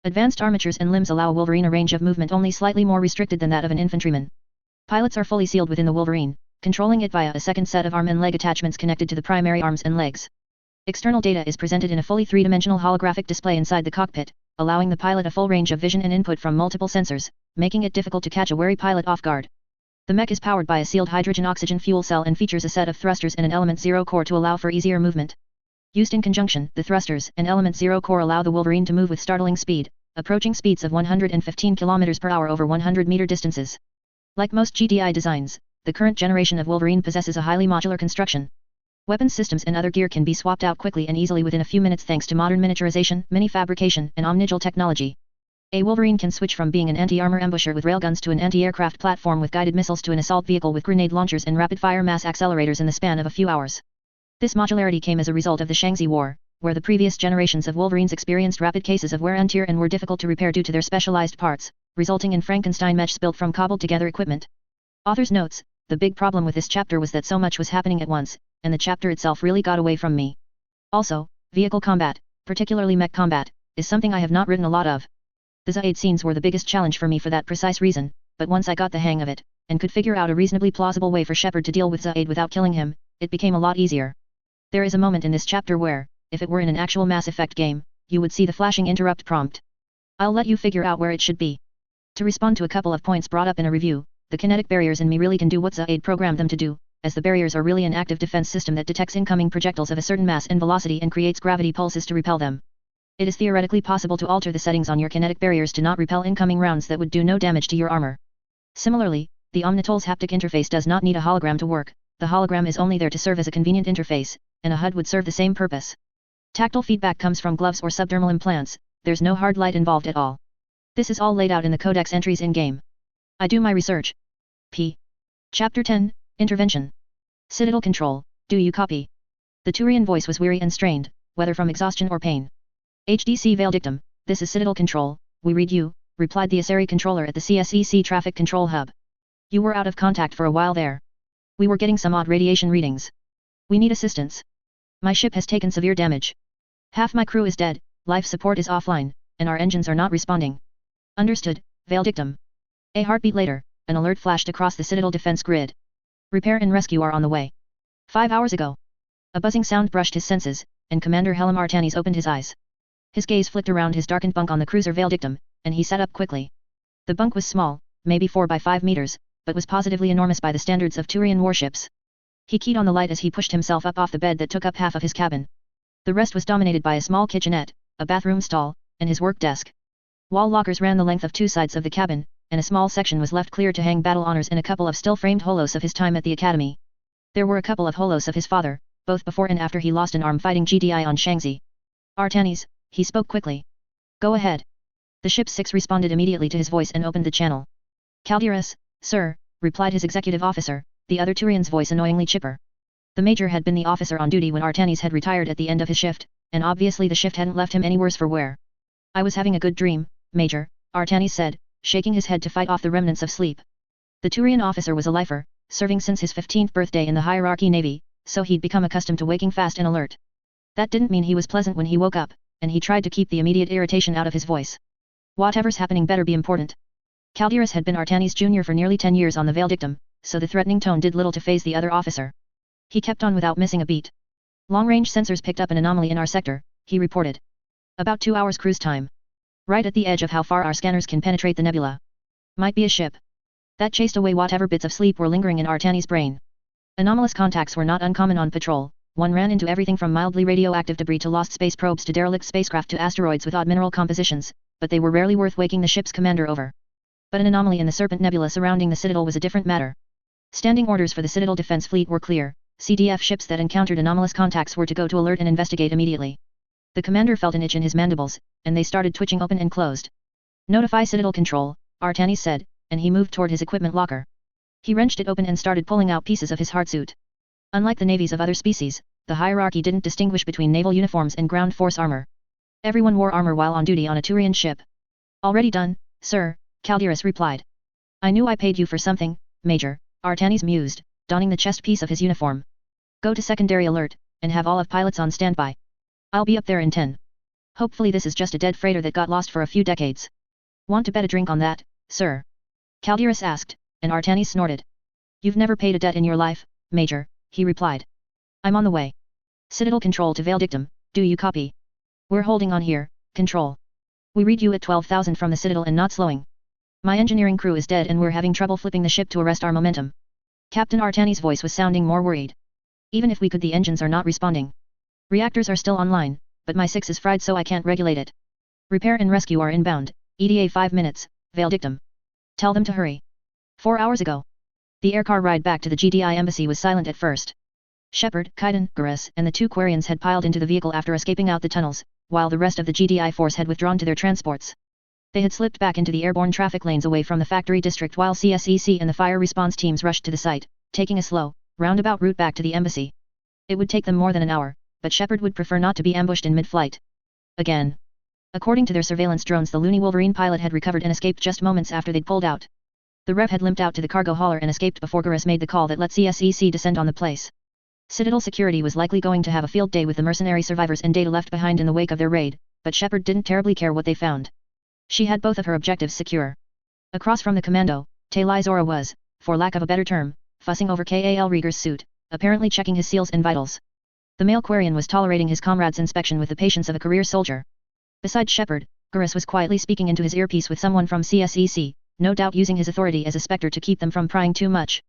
Advanced armatures and limbs allow a Wolverine a range of movement only slightly more restricted than that of an infantryman. Pilots are fully sealed within the Wolverine, controlling it via a second set of arm and leg attachments connected to the primary arms and legs. External data is presented in a fully three-dimensional holographic display inside the cockpit, allowing the pilot a full range of vision and input from multiple sensors, making it difficult to catch a wary pilot off guard. The mech is powered by a sealed hydrogen-oxygen fuel cell and features a set of thrusters and an element zero core to allow for easier movement. Used in conjunction, the thrusters and element zero core allow the Wolverine to move with startling speed, approaching speeds of 115 km per hour over 100-meter distances. Like most GDI designs, the current generation of Wolverine possesses a highly modular construction. Weapons systems and other gear can be swapped out quickly and easily within a few minutes thanks to modern miniaturization, mini-fabrication, and omnigel technology. A Wolverine can switch from being an anti-armor ambusher with railguns to an anti-aircraft platform with guided missiles to an assault vehicle with grenade launchers and rapid-fire mass accelerators in the span of a few hours. This modularity came as a result of the Shangzi War, where the previous generations of Wolverines experienced rapid cases of wear and tear and were difficult to repair due to their specialized parts, resulting in Frankenstein mechs built from cobbled-together equipment. Author's notes: the big problem with this chapter was that so much was happening at once, and the chapter itself really got away from me. Also, vehicle combat, particularly mech combat, is something I have not written a lot of. The Zaid scenes were the biggest challenge for me for that precise reason, but once I got the hang of it, and could figure out a reasonably plausible way for Shepard to deal with Zaid without killing him, it became a lot easier. There is a moment in this chapter where, if it were in an actual Mass Effect game, you would see the flashing interrupt prompt. I'll let you figure out where it should be. To respond to a couple of points brought up in a review, the kinetic barriers in me really can do what Zaid programmed them to do, as the barriers are really an active defense system that detects incoming projectiles of a certain mass and velocity and creates gravity pulses to repel them. It is theoretically possible to alter the settings on your kinetic barriers to not repel incoming rounds that would do no damage to your armor. Similarly, the Omnitol's haptic interface does not need a hologram to work. The hologram is only there to serve as a convenient interface, and a HUD would serve the same purpose. Tactile feedback comes from gloves or subdermal implants. There's no hard light involved at all. This is all laid out in the codex entries in-game. I do my research. P. Chapter 10, Intervention. Citadel Control, do you copy? The Turian voice was weary and strained, whether from exhaustion or pain. HDC Veil Dictum, this is Citadel Control, we read you, replied the Asari controller at the CSEC Traffic Control Hub. You were out of contact for a while there. We were getting some odd radiation readings. We need assistance. My ship has taken severe damage. Half my crew is dead, life support is offline, and our engines are not responding. Understood, Veil Dictum. A heartbeat later, an alert flashed across the Citadel defense grid. Repair and rescue are on the way. 5 hours ago. A buzzing sound brushed his senses, and Commander Helm Artanis opened his eyes. His gaze flicked around his darkened bunk on the cruiser Veil Dictum, and he sat up quickly. The bunk was small, maybe 4 by 5 meters, but was positively enormous by the standards of Turian warships. He keyed on the light as he pushed himself up off the bed that took up half of his cabin. The rest was dominated by a small kitchenette, a bathroom stall, and his work desk. Wall lockers ran the length of 2 sides of the cabin, and a small section was left clear to hang battle honors and a couple of still-framed holos of his time at the academy. There were a couple of holos of his father, both before and after he lost an arm fighting GDI on Shangzi. Artanis, he spoke quickly. Go ahead. The ship's 6 responded immediately to his voice and opened the channel. Calderas, sir, replied his executive officer, the other Turian's voice annoyingly chipper. The major had been the officer on duty when Artanis had retired at the end of his shift, and obviously the shift hadn't left him any worse for wear. I was having a good dream, Major, Artanis said, shaking his head to fight off the remnants of sleep. The Turian officer was a lifer, serving since his 15th birthday in the hierarchy navy, so he'd become accustomed to waking fast and alert. That didn't mean he was pleasant when he woke up, and he tried to keep the immediate irritation out of his voice. Whatever's happening better be important. Calderas had been Artanis Jr. for nearly 10 years on the Veil Dictum, so the threatening tone did little to faze the other officer. He kept on without missing a beat. Long-range sensors picked up an anomaly in our sector, he reported. About 2 hours cruise time. Right at the edge of how far our scanners can penetrate the nebula. Might be a ship. That chased away whatever bits of sleep were lingering in Artanis' brain. Anomalous contacts were not uncommon on patrol. One ran into everything from mildly radioactive debris to lost space probes to derelict spacecraft to asteroids with odd mineral compositions, but they were rarely worth waking the ship's commander over. But an anomaly in the Serpent Nebula surrounding the Citadel was a different matter. Standing orders for the Citadel defense fleet were clear. CDF ships that encountered anomalous contacts were to go to alert and investigate immediately. The commander felt an itch in his mandibles, and they started twitching open and closed. Notify Citadel Control, Artanis said, and he moved toward his equipment locker. He wrenched it open and started pulling out pieces of his hardsuit. Unlike the navies of other species, the hierarchy didn't distinguish between naval uniforms and ground force armor. Everyone wore armor while on duty on a Turian ship. Already done, sir, Calderas replied. I knew I paid you for something, Major, Artanis mused, donning the chest piece of his uniform. Go to secondary alert, and have all of pilots on standby. I'll be up there in 10. Hopefully this is just a dead freighter that got lost for a few decades. Want to bet a drink on that, sir? Calderas asked, and Artanis snorted. You've never paid a debt in your life, Major, he replied. I'm on the way. Citadel Control to Veil Dictum, do you copy? We're holding on here, Control. We read you at 12,000 from the Citadel and not slowing. My engineering crew is dead and we're having trouble flipping the ship to arrest our momentum. Captain Artanis' voice was sounding more worried. Even if we could, the engines are not responding. Reactors are still online, but my 6 is fried so I can't regulate it. Repair and rescue are inbound, ETA 5 minutes, Veil Dictum. Tell them to hurry. 4 hours ago. The aircar ride back to the GDI embassy was silent at first. Shepard, Kaiden, Garrus, and the 2 Quarians had piled into the vehicle after escaping out the tunnels, while the rest of the GDI force had withdrawn to their transports. They had slipped back into the airborne traffic lanes away from the factory district while CSEC and the fire response teams rushed to the site, taking a slow, roundabout route back to the embassy. It would take them more than an hour, but Shepard would prefer not to be ambushed in mid-flight. Again. According to their surveillance drones, the loony Wolverine pilot had recovered and escaped just moments after they'd pulled out. The Rev had limped out to the cargo hauler and escaped before Garrus made the call that let CSEC descend on the place. Citadel security was likely going to have a field day with the mercenary survivors and data left behind in the wake of their raid, but Shepard didn't terribly care what they found. She had both of her objectives secure. Across from the commando, Tali Zora was, for lack of a better term, fussing over Kal Rieger's suit, apparently checking his seals and vitals. The male Quarian was tolerating his comrade's inspection with the patience of a career soldier. Besides Shepard, Garrus was quietly speaking into his earpiece with someone from CSEC, no doubt using his authority as a spectre to keep them from prying too much.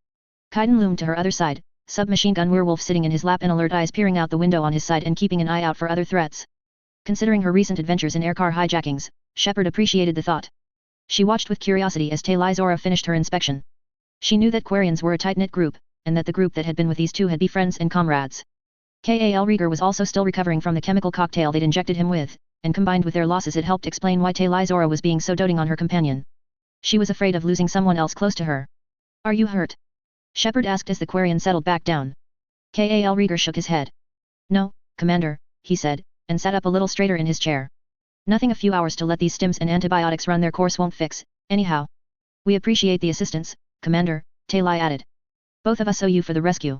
Kaiden loomed to her other side, submachine gun werewolf sitting in his lap and alert eyes peering out the window on his side and keeping an eye out for other threats. Considering her recent adventures in aircar hijackings, Shepard appreciated the thought. She watched with curiosity as Tali Zora finished her inspection. She knew that Quarians were a tight-knit group, and that the group that had been with these two had been friends and comrades. Kal Rieger was also still recovering from the chemical cocktail they'd injected him with, and combined with their losses it helped explain why Tali Zora was being so doting on her companion. She was afraid of losing someone else close to her. Are you hurt? Shepard asked as the Quarian settled back down. Kal Rieger shook his head. No, Commander, he said, and sat up a little straighter in his chair. Nothing a few hours to let these stims and antibiotics run their course won't fix, anyhow. We appreciate the assistance, Commander, Tali added. Both of us owe you for the rescue.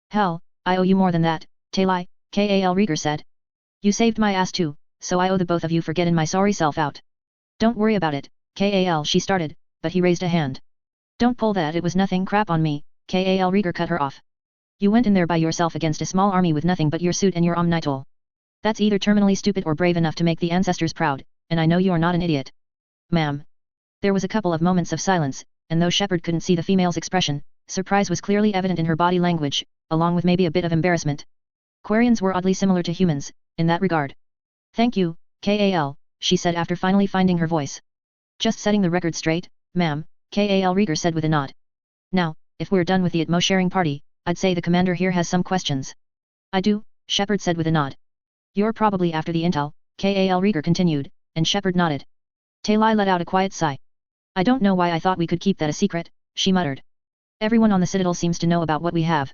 Hell, I owe you more than that, Tali, Kal Rieger said. You saved my ass too, so I owe the both of you for getting my sorry self out. Don't worry about it, Kal she started, but he raised a hand. Don't pull that, it was nothing, crap on me, Kal Rieger cut her off. You went in there by yourself against a small army with nothing but your suit and your omnitool. That's either terminally stupid or brave enough to make the ancestors proud, and I know you're not an idiot. Ma'am. There was a couple of moments of silence, and though Shepard couldn't see the female's expression, surprise was clearly evident in her body language, along with maybe a bit of embarrassment. Quarians were oddly similar to humans, in that regard. Thank you, Kal, she said after finally finding her voice. Just setting the record straight, ma'am, Kal Rieger said with a nod. Now, if we're done with the Atmo sharing party, I'd say the commander here has some questions. I do, Shepard said with a nod. You're probably after the intel, Kal Rieger continued, and Shepard nodded. Tali let out a quiet sigh. I don't know why I thought we could keep that a secret, she muttered. Everyone on the Citadel seems to know about what we have.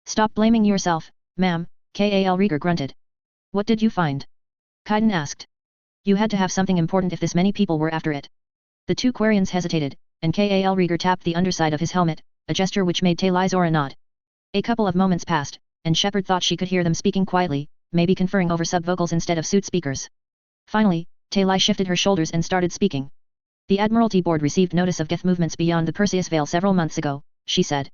Stop blaming yourself, ma'am, Kal Rieger grunted. What did you find? Cain asked. You had to have something important if this many people were after it. The two Quarians hesitated, and Kal Rieger tapped the underside of his helmet, a gesture which made Tali Zora nod. A couple of moments passed, and Shepard thought she could hear them speaking quietly, maybe conferring over sub-vocals instead of suit speakers. Finally, Tali shifted her shoulders and started speaking. The Admiralty Board received notice of Geth movements beyond the Perseus Veil several months ago, she said.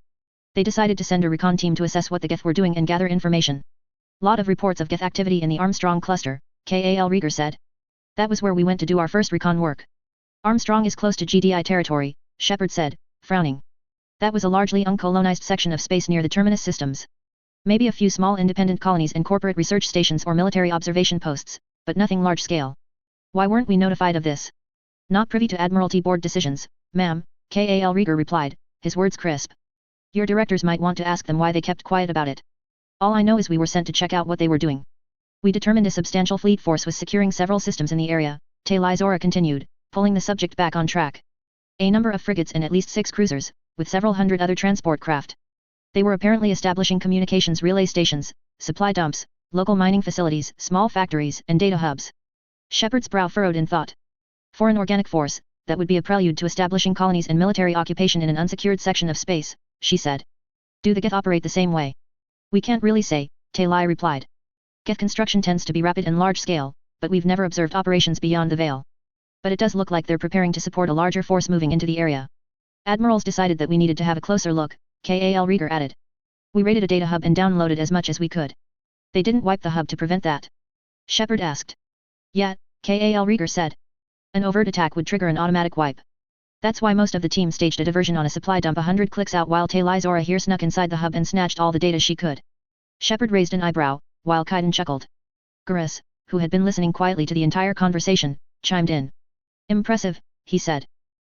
They decided to send a recon team to assess what the Geth were doing and gather information. Lot of reports of Geth activity in the Armstrong cluster, Kal Rieger said. That was where we went to do our first recon work. Armstrong is close to GDI territory, Shepard said, frowning. That was a largely uncolonized section of space near the terminus systems. Maybe a few small independent colonies and corporate research stations or military observation posts, but nothing large scale. Why weren't we notified of this? Not privy to Admiralty Board decisions, ma'am, Kal Rieger replied, his words crisp. Your directors might want to ask them why they kept quiet about it. All I know is we were sent to check out what they were doing. We determined a substantial fleet force was securing several systems in the area, Tali Zora continued, pulling the subject back on track. A number of frigates and at least 6 cruisers, with several hundred other transport craft. They were apparently establishing communications relay stations, supply dumps, local mining facilities, small factories, and data hubs. Shepard's brow furrowed in thought. For an organic force, that would be a prelude to establishing colonies and military occupation in an unsecured section of space, she said. Do the Geth operate the same way? We can't really say, Tali replied. Geth construction tends to be rapid and large scale, but we've never observed operations beyond the Veil. But it does look like they're preparing to support a larger force moving into the area. Admirals decided that we needed to have a closer look, Kal Rieger added. We raided a data hub and downloaded as much as we could. They didn't wipe the hub to prevent that? Shepard asked. Yeah, Kal Rieger said. An overt attack would trigger an automatic wipe. That's why most of the team staged a diversion on a supply dump 100 clicks out while Tali Zora here snuck inside the hub and snatched all the data she could. Shepard raised an eyebrow, while Cain chuckled. Gurus, who had been listening quietly to the entire conversation, chimed in. Impressive, he said.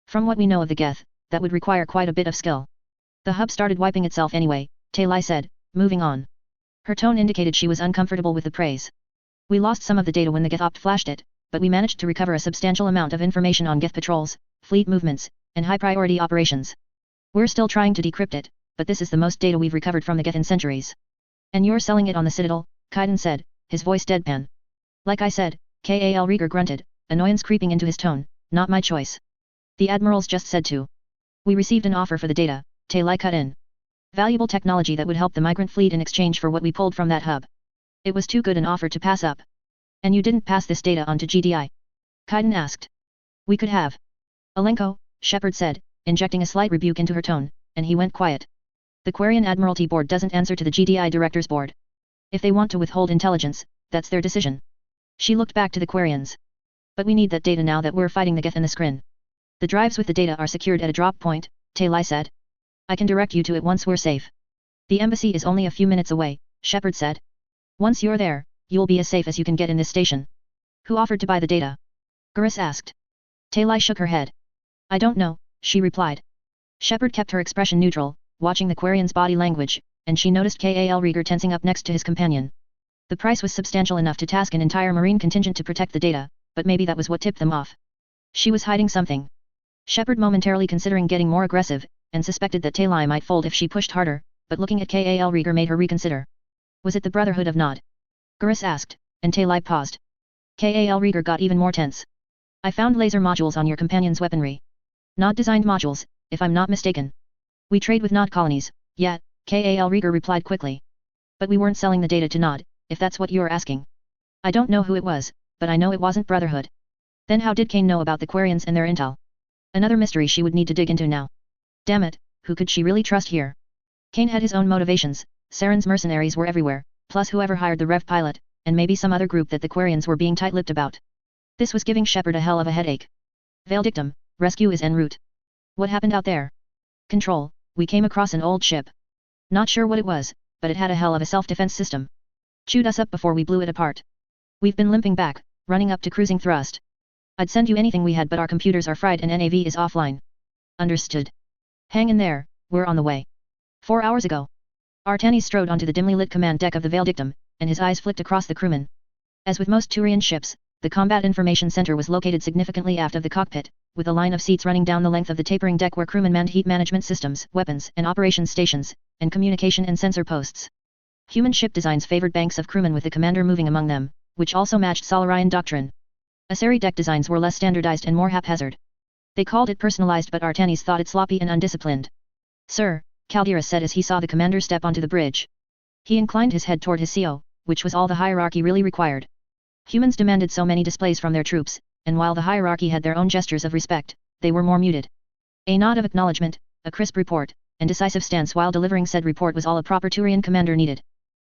From what we know of the Geth, that would require quite a bit of skill. The hub started wiping itself anyway, Tali said, moving on. Her tone indicated she was uncomfortable with the praise. We lost some of the data when the Geth opt flashed it, but we managed to recover a substantial amount of information on Geth patrols, fleet movements, and high-priority operations. We're still trying to decrypt it, but this is the most data we've recovered from the Geth in centuries. And you're selling it on the Citadel, Cain said, his voice deadpan. Like I said, Kal Rieger grunted, annoyance creeping into his tone, not my choice. The admirals just said to. We received an offer for the data, Tali cut in. Valuable technology that would help the migrant fleet in exchange for what we pulled from that hub. It was too good an offer to pass up. And you didn't pass this data on to GDI? Cain asked. We could have. Alenko, Shepard said, injecting a slight rebuke into her tone, and he went quiet. The Quarian Admiralty Board doesn't answer to the GDI Directors Board. If they want to withhold intelligence, that's their decision. She looked back to the Quarians. But we need that data now that we're fighting the Geth and the Skrin. The drives with the data are secured at a drop point, Tali said. I can direct you to it once we're safe. The embassy is only a few minutes away, Shepard said. Once you're there, you'll be as safe as you can get in this station. Who offered to buy the data? Gurus asked. Tali shook her head. I don't know, she replied. Shepard kept her expression neutral, watching the Quarian's body language, and she noticed Kal Rieger tensing up next to his companion. The price was substantial enough to task an entire Marine contingent to protect the data, but maybe that was what tipped them off. She was hiding something. Shepard momentarily considering getting more aggressive, and suspected that Tali might fold if she pushed harder, but looking at Kal Rieger made her reconsider. Was it the Brotherhood of Nod? Gurus asked, and Tali paused. Kal Rieger got even more tense. I found laser modules on your companion's weaponry. Nod-designed modules, if I'm not mistaken. We trade with Nod colonies, yeah, Kal Rieger replied quickly. But we weren't selling the data to Nod, if that's what you're asking. I don't know who it was, but I know it wasn't Brotherhood. Then how did Cain know about the Quarians and their intel? Another mystery she would need to dig into now. Damn it, who could she really trust here? Cain had his own motivations, Saren's mercenaries were everywhere, plus whoever hired the Rev pilot, and maybe some other group that the Quarians were being tight-lipped about. This was giving Shepard a hell of a headache. Veldictum, rescue is en route. What happened out there? Control, we came across an old ship. Not sure what it was, but it had a hell of a self-defense system. Chewed us up before we blew it apart. We've been limping back, running up to cruising thrust. I'd send you anything we had but our computers are fried and NAV is offline. Understood. Hang in there, we're on the way. 4 hours ago. Artanis strode onto the dimly lit command deck of the Veldictum, and his eyes flicked across the crewmen. As with most Turian ships, the Combat Information Center was located significantly aft of the cockpit, with a line of seats running down the length of the tapering deck where crewmen manned heat management systems, weapons and operations stations, and communication and sensor posts. Human ship designs favored banks of crewmen with the commander moving among them, which also matched Solarian doctrine. Asari deck designs were less standardized and more haphazard. They called it personalized, but Artanis thought it sloppy and undisciplined. Sir, Calderas said as he saw the commander step onto the bridge. He inclined his head toward his CO, which was all the hierarchy really required. Humans demanded so many displays from their troops, and while the hierarchy had their own gestures of respect, they were more muted. A nod of acknowledgement, a crisp report, and decisive stance while delivering said report was all a proper Turian commander needed.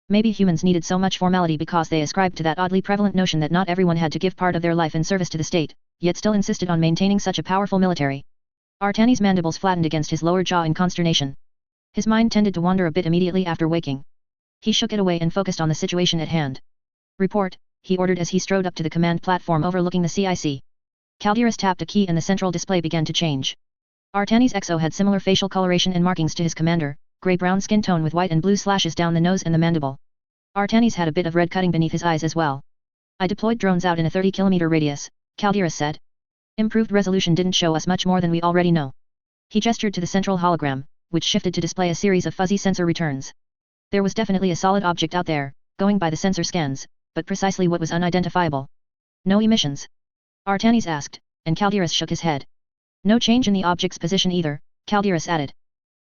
Maybe humans needed so much formality because they ascribed to that oddly prevalent notion that not everyone had to give part of their life in service to the state, yet still insisted on maintaining such a powerful military. Artanis' mandibles flattened against his lower jaw in consternation. His mind tended to wander a bit immediately after waking. He shook it away and focused on the situation at hand. Report, he ordered as he strode up to the command platform overlooking the CIC. Calderas tapped a key and the central display began to change. Artanis' exo had similar facial coloration and markings to his commander, gray-brown skin tone with white and blue slashes down the nose and the mandible. Artanis had a bit of red cutting beneath his eyes as well. I deployed drones out in a 30-kilometer radius, Calderas said. Improved resolution didn't show us much more than we already know. He gestured to the central hologram, which shifted to display a series of fuzzy sensor returns. There was definitely a solid object out there, going by the sensor scans, but precisely what was unidentifiable. No emissions? Artanis asked, and Calderas shook his head. No change in the object's position either, Calderas added.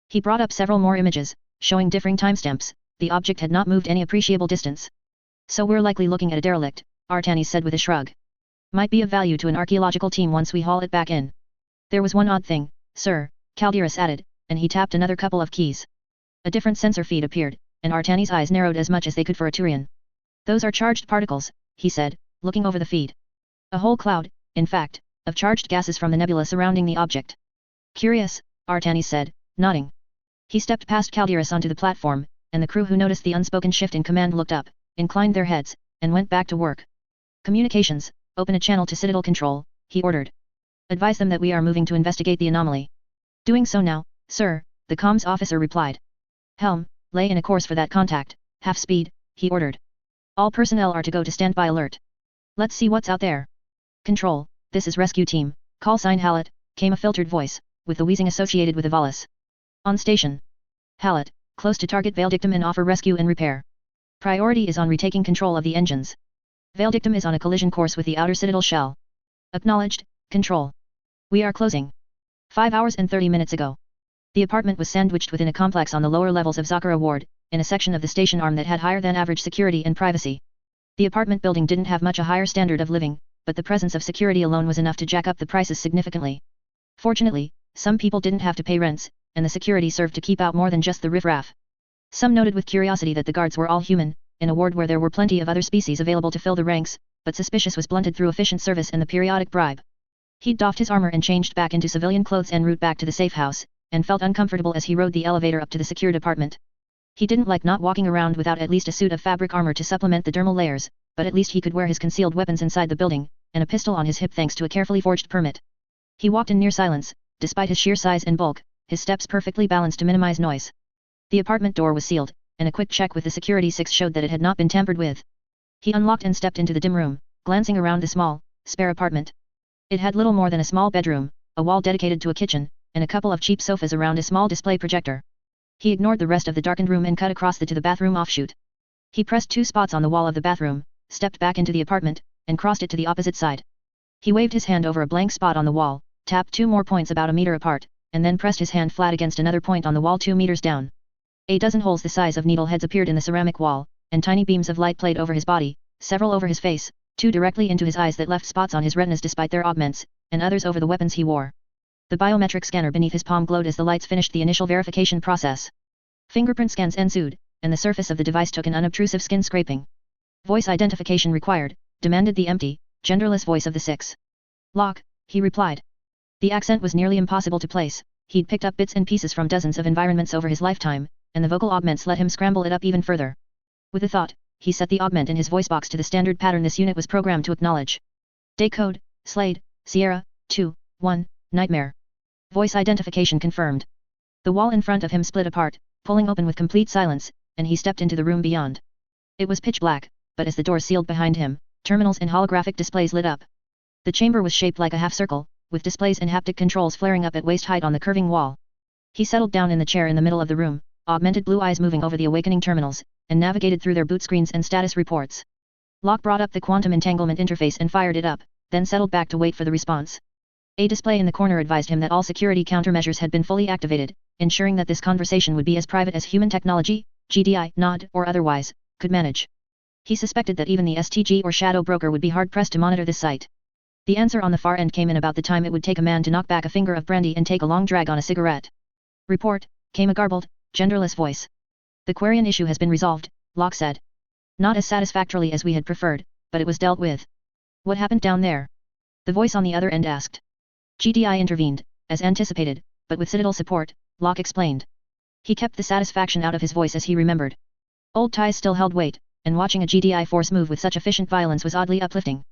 He brought up several more images, showing differing timestamps. The object had not moved any appreciable distance. So we're likely looking at a derelict, Artanis said with a shrug. Might be of value to an archaeological team once we haul it back in. There was one odd thing, sir, Calderas added, and he tapped another couple of keys. A different sensor feed appeared, and Artanis' eyes narrowed as much as they could for a Turian. Those are charged particles, he said, looking over the feed. A whole cloud, in fact, of charged gases from the nebula surrounding the object. Curious, Artanis said, nodding. He stepped past Calderas onto the platform, and the crew who noticed the unspoken shift in command looked up, inclined their heads, and went back to work. Communications, open a channel to Citadel Control, he ordered. Advise them that we are moving to investigate the anomaly. Doing so now, sir, the comms officer replied. Helm, lay in a course for that contact, half speed, he ordered. All personnel are to go to standby alert. Let's see what's out there. Control, this is rescue team, call sign Hallett, came a filtered voice, with the wheezing associated with a voice. On station. Hallett, close to target Veldictum and offer rescue and repair. Priority is on retaking control of the engines. Veldictum is on a collision course with the outer Citadel shell. Acknowledged, Control. We are closing. 5 hours and 30 minutes ago. The apartment was sandwiched within a complex on the lower levels of Zakara Ward, in a section of the station arm that had higher than average security and privacy. The apartment building didn't have much a higher standard of living, but the presence of security alone was enough to jack up the prices significantly. Fortunately, some people didn't have to pay rents, and the security served to keep out more than just the riffraff. Some noted with curiosity that the guards were all human, in a ward where there were plenty of other species available to fill the ranks, but suspicious was blunted through efficient service and the periodic bribe. He'd doffed his armor and changed back into civilian clothes en route back to the safe house, and felt uncomfortable as he rode the elevator up to the secured apartment. He didn't like not walking around without at least a suit of fabric armor to supplement the dermal layers, but at least he could wear his concealed weapons inside the building, and a pistol on his hip thanks to a carefully forged permit. He walked in near silence, despite his sheer size and bulk, his steps perfectly balanced to minimize noise. The apartment door was sealed, and a quick check with the security 6 showed that it had not been tampered with. He unlocked and stepped into the dim room, glancing around the small, spare apartment. It had little more than a small bedroom, a wall dedicated to a kitchen, and a couple of cheap sofas around a small display projector. He ignored the rest of the darkened room and cut across to the bathroom offshoot. He pressed 2 spots on the wall of the bathroom, stepped back into the apartment, and crossed it to the opposite side. He waved his hand over a blank spot on the wall, tapped 2 more points about a meter apart, and then pressed his hand flat against another point on the wall 2 meters down. A dozen holes the size of needle heads appeared in the ceramic wall, and tiny beams of light played over his body, several over his face, Two directly into his eyes that left spots on his retinas despite their augments, and others over the weapons he wore. The biometric scanner beneath his palm glowed as the lights finished the initial verification process. Fingerprint scans ensued, and the surface of the device took an unobtrusive skin scraping. Voice identification required, demanded the empty, genderless voice of the six. Locke, he replied. The accent was nearly impossible to place. He'd picked up bits and pieces from dozens of environments over his lifetime, and the vocal augments let him scramble it up even further. With a thought, he set the augment in his voice box to the standard pattern this unit was programmed to acknowledge. Day code, Slade, Sierra, 2, 1, Nightmare. Voice identification confirmed. The wall in front of him split apart, pulling open with complete silence, and he stepped into the room beyond. It was pitch black, but as the door sealed behind him, terminals and holographic displays lit up. The chamber was shaped like a half-circle, with displays and haptic controls flaring up at waist height on the curving wall. He settled down in the chair in the middle of the room, augmented blue eyes moving over the awakening terminals, and navigated through their boot screens and status reports. Locke brought up the quantum entanglement interface and fired it up, then settled back to wait for the response. A display in the corner advised him that all security countermeasures had been fully activated, ensuring that this conversation would be as private as human technology, GDI, NOD, or otherwise, could manage. He suspected that even the STG or Shadow Broker would be hard-pressed to monitor this site. The answer on the far end came in about the time it would take a man to knock back a finger of brandy and take a long drag on a cigarette. Report, came a garbled, genderless voice. The Quarian issue has been resolved, Locke said. Not as satisfactorily as we had preferred, but it was dealt with. What happened down there? The voice on the other end asked. GDI intervened, as anticipated, but with Citadel support, Locke explained. He kept the satisfaction out of his voice as he remembered. Old ties still held weight, and watching a GDI force move with such efficient violence was oddly uplifting.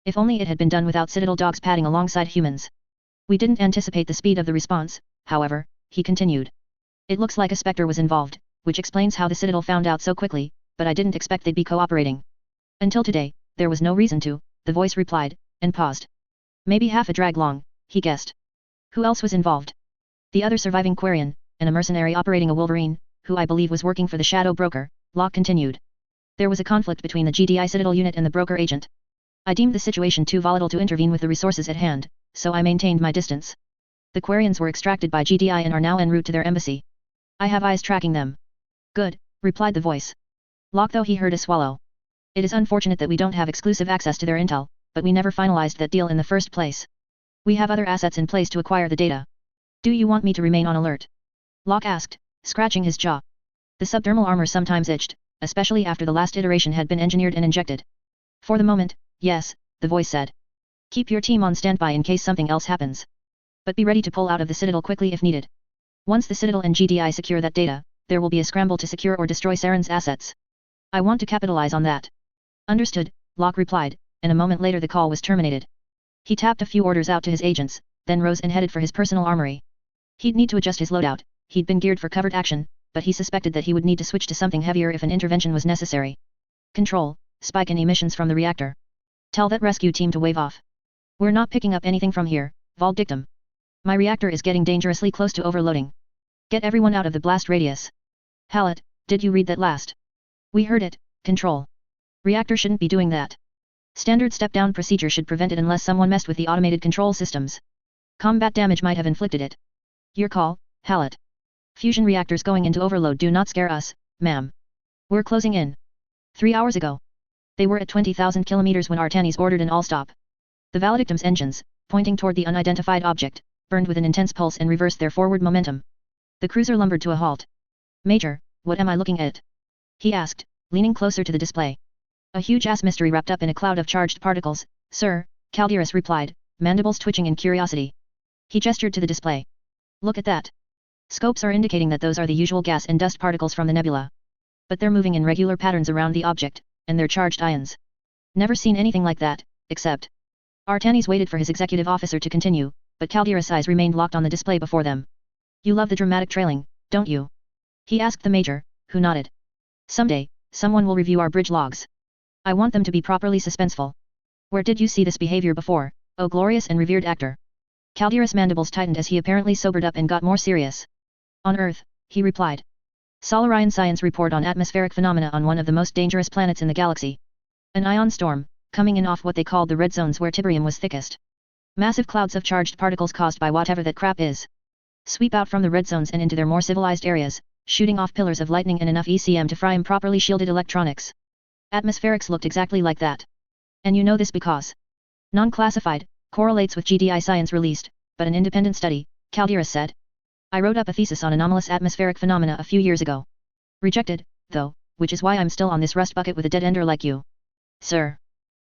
If only it had been done without Citadel dogs padding alongside humans. We didn't anticipate the speed of the response, however, he continued. It looks like a Spectre was involved, which explains how the Citadel found out so quickly, but I didn't expect they'd be cooperating. Until today, there was no reason to, the voice replied, and paused. Maybe half a drag long, he guessed. Who else was involved? The other surviving Quarian, and a mercenary operating a Wolverine, who I believe was working for the Shadow Broker, Locke continued. There was a conflict between the GDI Citadel unit and the broker agent. I deemed the situation too volatile to intervene with the resources at hand, so I maintained my distance. The Quarians were extracted by GDI and are now en route to their embassy. I have eyes tracking them. Good, replied the voice. Locke though he heard a swallow. It is unfortunate that we don't have exclusive access to their intel, but we never finalized that deal in the first place. We have other assets in place to acquire the data. Do you want me to remain on alert? Locke asked, scratching his jaw. The subdermal armor sometimes itched, especially after the last iteration had been engineered and injected. For the moment, yes, the voice said. Keep your team on standby in case something else happens. But be ready to pull out of the Citadel quickly if needed. Once the Citadel and GDI secure that data, there will be a scramble to secure or destroy Saren's assets. I want to capitalize on that. Understood, Locke replied, and a moment later the call was terminated. He tapped a few orders out to his agents, then rose and headed for his personal armory. He'd need to adjust his loadout. He'd been geared for covert action, but he suspected that he would need to switch to something heavier if an intervention was necessary. Control, spike in emissions from the reactor. Tell that rescue team to wave off. We're not picking up anything from here, Vol dictum. My reactor is getting dangerously close to overloading. Get everyone out of the blast radius. Hallett, did you read that last? We heard it, Control. Reactor shouldn't be doing that. Standard step-down procedure should prevent it unless someone messed with the automated control systems. Combat damage might have inflicted it. Your call, Hallett. Fusion reactors going into overload do not scare us, ma'am. We're closing in. 3 hours ago. They were at 20,000 kilometers when Artanis ordered an all-stop. The Valedictum's engines, pointing toward the unidentified object, burned with an intense pulse and reversed their forward momentum. The cruiser lumbered to a halt. Major, what am I looking at? He asked, leaning closer to the display. A huge-ass mystery wrapped up in a cloud of charged particles, sir, Calderas replied, mandibles twitching in curiosity. He gestured to the display. Look at that. Scopes are indicating that those are the usual gas and dust particles from the nebula. But they're moving in regular patterns around the object, and they're charged ions. Never seen anything like that, except. Artanis waited for his executive officer to continue, but Calderas' eyes remained locked on the display before them. You love the dramatic trailing, don't you? He asked the major, who nodded. Someday, someone will review our bridge logs. I want them to be properly suspenseful. Where did you see this behavior before, oh glorious and revered actor? Calderas' mandibles tightened as he apparently sobered up and got more serious. On Earth, he replied. Solarian science report on atmospheric phenomena on one of the most dangerous planets in the galaxy. An ion storm, coming in off what they called the red zones where tiberium was thickest. Massive clouds of charged particles caused by whatever that crap is. Sweep out from the red zones and into their more civilized areas, shooting off pillars of lightning and enough ECM to fry improperly shielded electronics. Atmospherics looked exactly like that. And you know this because non-classified, correlates with GDI science released, but an independent study, Calderas said. I wrote up a thesis on anomalous atmospheric phenomena a few years ago. Rejected, though, which is why I'm still on this rust bucket with a dead-ender like you. Sir.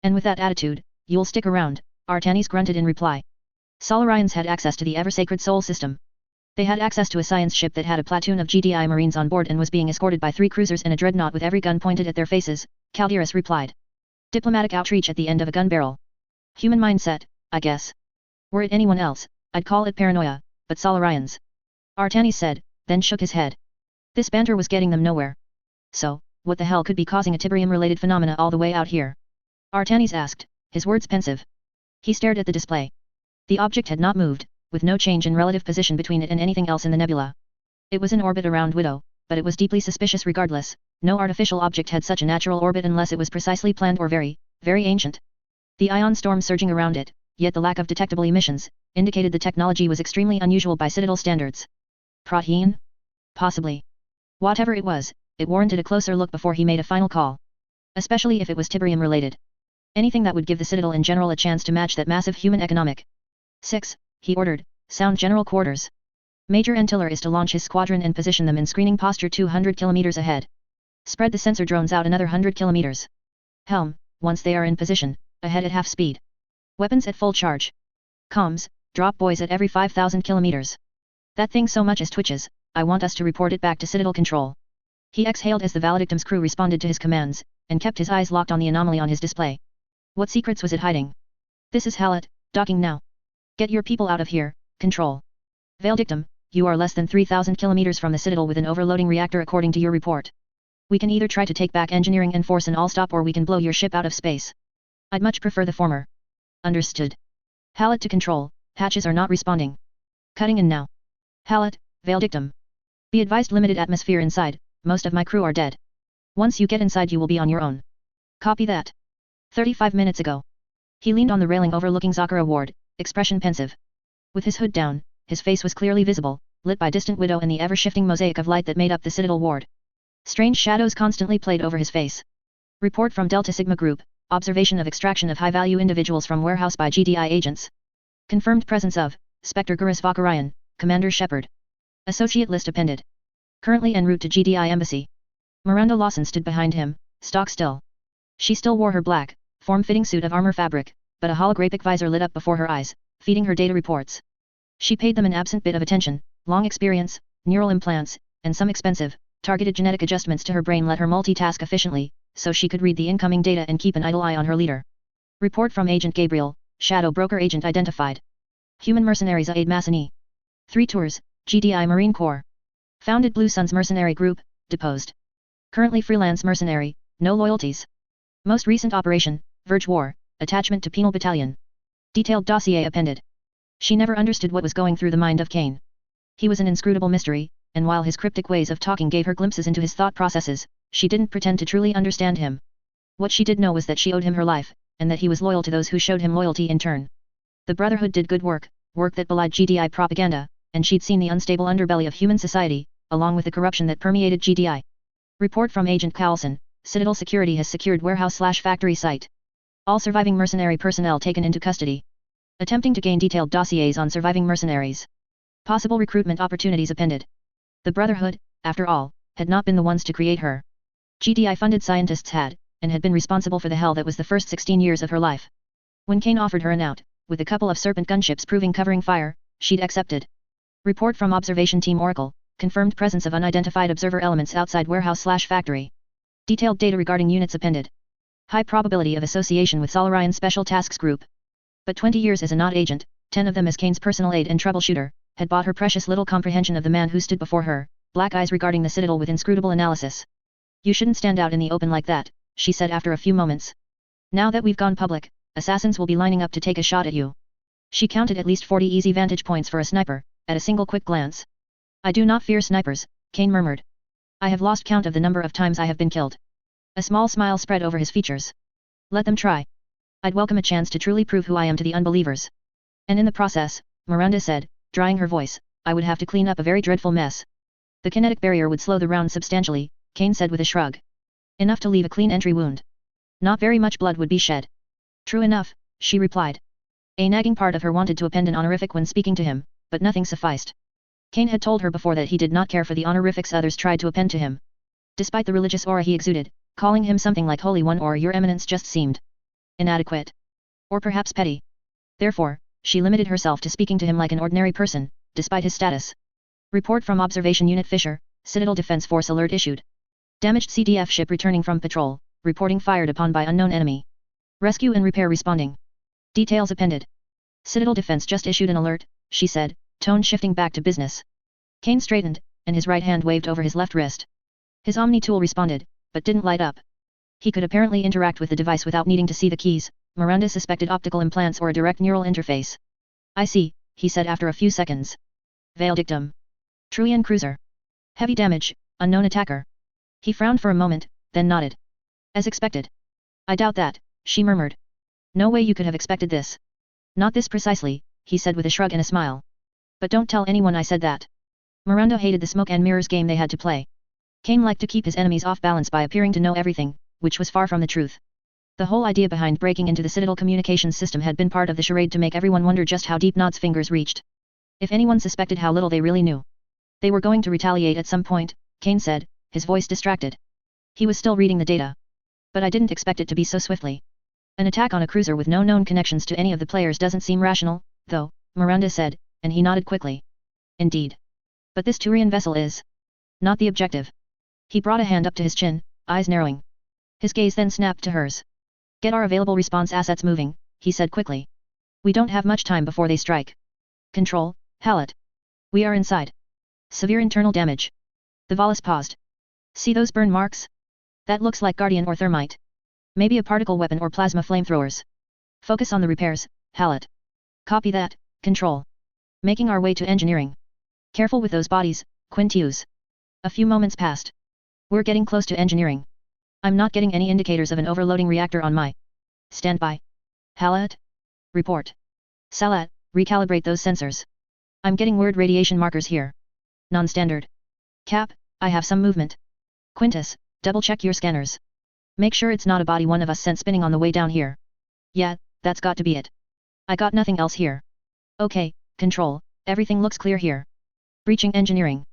And with that attitude, you'll stick around, Artanis grunted in reply. Solarians had access to the ever-sacred Sol system. They had access to a science ship that had a platoon of GDI Marines on board and was being escorted by 3 cruisers and a dreadnought with every gun pointed at their faces, Calderas replied. Diplomatic outreach at the end of a gun barrel. Human mindset, I guess. Were it anyone else, I'd call it paranoia, but Solarians. Artanis said, then shook his head. This banter was getting them nowhere. So, what the hell could be causing a Tiberium-related phenomena all the way out here? Artanis asked, his words pensive. He stared at the display. The object had not moved, with no change in relative position between it and anything else in the nebula. It was in orbit around Widow, but it was deeply suspicious regardless. No artificial object had such a natural orbit unless it was precisely planned or very, very ancient. The ion storm surging around it, yet the lack of detectable emissions, indicated the technology was extremely unusual by Citadel standards. Prothean? Possibly. Whatever it was, it warranted a closer look before he made a final call. Especially if it was Tiberium related. Anything that would give the Citadel in general a chance to match that massive human economic. 6, he ordered, sound general quarters. Major Antiller is to launch his squadron and position them in screening posture 200 kilometers ahead. Spread the sensor drones out another 100 kilometers. Helm, once they are in position, ahead at half speed. Weapons at full charge. Comms, drop buoys at every 5,000 kilometers. That thing so much as twitches, I want us to report it back to Citadel Control. He exhaled as the Valedictum's crew responded to his commands, and kept his eyes locked on the anomaly on his display. What secrets was it hiding? This is Hallett, docking now. Get your people out of here, Control. Valedictum, you are less than 3,000 kilometers from the Citadel with an overloading reactor according to your report. We can either try to take back engineering and force an all-stop or we can blow your ship out of space. I'd much prefer the former. Understood. Hallett to Control, hatches are not responding. Cutting in now. Hallett, Valedictum. Be advised limited atmosphere inside, most of my crew are dead. Once you get inside you will be on your own. Copy that. 35 minutes ago. He leaned on the railing overlooking Zakara Ward, expression pensive. With his hood down, his face was clearly visible, lit by distant Widow and the ever-shifting mosaic of light that made up the Citadel Ward. Strange shadows constantly played over his face. Report from Delta Sigma Group, observation of extraction of high-value individuals from warehouse by GDI agents. Confirmed presence of, Spectre Gurus Vakarian, Commander Shepard. Associate list appended. Currently en route to GDI Embassy. Miranda Lawson stood behind him, stock still. She still wore her black, form-fitting suit of armor fabric, but a holographic visor lit up before her eyes, feeding her data reports. She paid them an absent bit of attention, long experience, neural implants, and some expensive, targeted genetic adjustments to her brain let her multitask efficiently, so she could read the incoming data and keep an idle eye on her leader. Report from Agent Gabriel, Shadow Broker Agent identified. Human mercenaries Aid Massini. 3 tours, GDI Marine Corps. Founded Blue Sun's mercenary group, deposed. Currently freelance mercenary, no loyalties. Most recent operation, Verge War, attachment to Penal Battalion. Detailed dossier appended. She never understood what was going through the mind of Cain. He was an inscrutable mystery, and while his cryptic ways of talking gave her glimpses into his thought processes, she didn't pretend to truly understand him. What she did know was that she owed him her life, and that he was loyal to those who showed him loyalty in turn. The Brotherhood did good work, work that belied GDI propaganda, and she'd seen the unstable underbelly of human society, along with the corruption that permeated GDI. Report from Agent Carlson, Citadel Security has secured warehouse/factory site. All surviving mercenary personnel taken into custody. Attempting to gain detailed dossiers on surviving mercenaries. Possible recruitment opportunities appended. The Brotherhood, after all, had not been the ones to create her. GDI-funded scientists had, and had been responsible for the hell that was the first 16 years of her life. When Cain offered her an out, with a couple of Serpent gunships proving covering fire, she'd accepted. Report from Observation Team Oracle, confirmed presence of unidentified observer elements outside warehouse/factory. Detailed data regarding units appended. High probability of association with Solarian Special Tasks Group. But 20 years as a not agent, 10 of them as Cain's personal aide and troubleshooter, had bought her precious little comprehension of the man who stood before her, black eyes regarding the Citadel with inscrutable analysis. You shouldn't stand out in the open like that, she said after a few moments. Now that we've gone public, assassins will be lining up to take a shot at you. She counted at least 40 easy vantage points for a sniper, at a single quick glance. I do not fear snipers, Cain murmured. I have lost count of the number of times I have been killed. A small smile spread over his features. Let them try. I'd welcome a chance to truly prove who I am to the unbelievers. And in the process, Miranda said, drying her voice, I would have to clean up a very dreadful mess. The kinetic barrier would slow the round substantially, Cain said with a shrug. Enough to leave a clean entry wound. Not very much blood would be shed. True enough, she replied. A nagging part of her wanted to append an honorific when speaking to him, but nothing sufficed. Cain had told her before that he did not care for the honorifics others tried to append to him. Despite the religious aura he exuded, calling him something like Holy One or Your Eminence just seemed inadequate. Or perhaps petty. Therefore, she limited herself to speaking to him like an ordinary person, despite his status. Report from Observation Unit Fisher, Citadel Defense Force alert issued. Damaged CDF ship returning from patrol, reporting fired upon by unknown enemy. Rescue and repair responding. Details appended. Citadel Defense just issued an alert, she said, tone shifting back to business. Cain straightened, and his right hand waved over his left wrist. His Omni tool responded, but didn't light up. He could apparently interact with the device without needing to see the keys. Miranda suspected optical implants or a direct neural interface. I see, he said after a few seconds. Veil dictum. Troian cruiser. Heavy damage, unknown attacker. He frowned for a moment, then nodded. As expected. I doubt that, she murmured. No way you could have expected this. Not this precisely, he said with a shrug and a smile. But don't tell anyone I said that. Miranda hated the smoke and mirrors game they had to play. Cain liked to keep his enemies off balance by appearing to know everything, which was far from the truth. The whole idea behind breaking into the Citadel communications system had been part of the charade to make everyone wonder just how deep Nod's fingers reached. If anyone suspected how little they really knew. They were going to retaliate at some point, Cain said, his voice distracted. He was still reading the data. But I didn't expect it to be so swiftly. An attack on a cruiser with no known connections to any of the players doesn't seem rational, though, Miranda said, and he nodded quickly. Indeed. But this Turian vessel is not the objective. He brought a hand up to his chin, eyes narrowing. His gaze then snapped to hers. Get our available response assets moving, he said quickly. We don't have much time before they strike. Control, Hallett. We are inside. Severe internal damage. The Valis paused. See those burn marks? That looks like Guardian or Thermite. Maybe a particle weapon or plasma flamethrowers. Focus on the repairs, Hallett. Copy that, Control. Making our way to engineering. Careful with those bodies, Quintius. A few moments passed. We're getting close to engineering. I'm not getting any indicators of an overloading reactor on my standby. Hallett? Report. Salat, recalibrate those sensors. I'm getting weird radiation markers here. Non-standard. Cap, I have some movement. Quintus, double-check your scanners. Make sure it's not a body one of us sent spinning on the way down here. Yeah, that's got to be it. I got nothing else here. Okay, Control, everything looks clear here. Breaching engineering.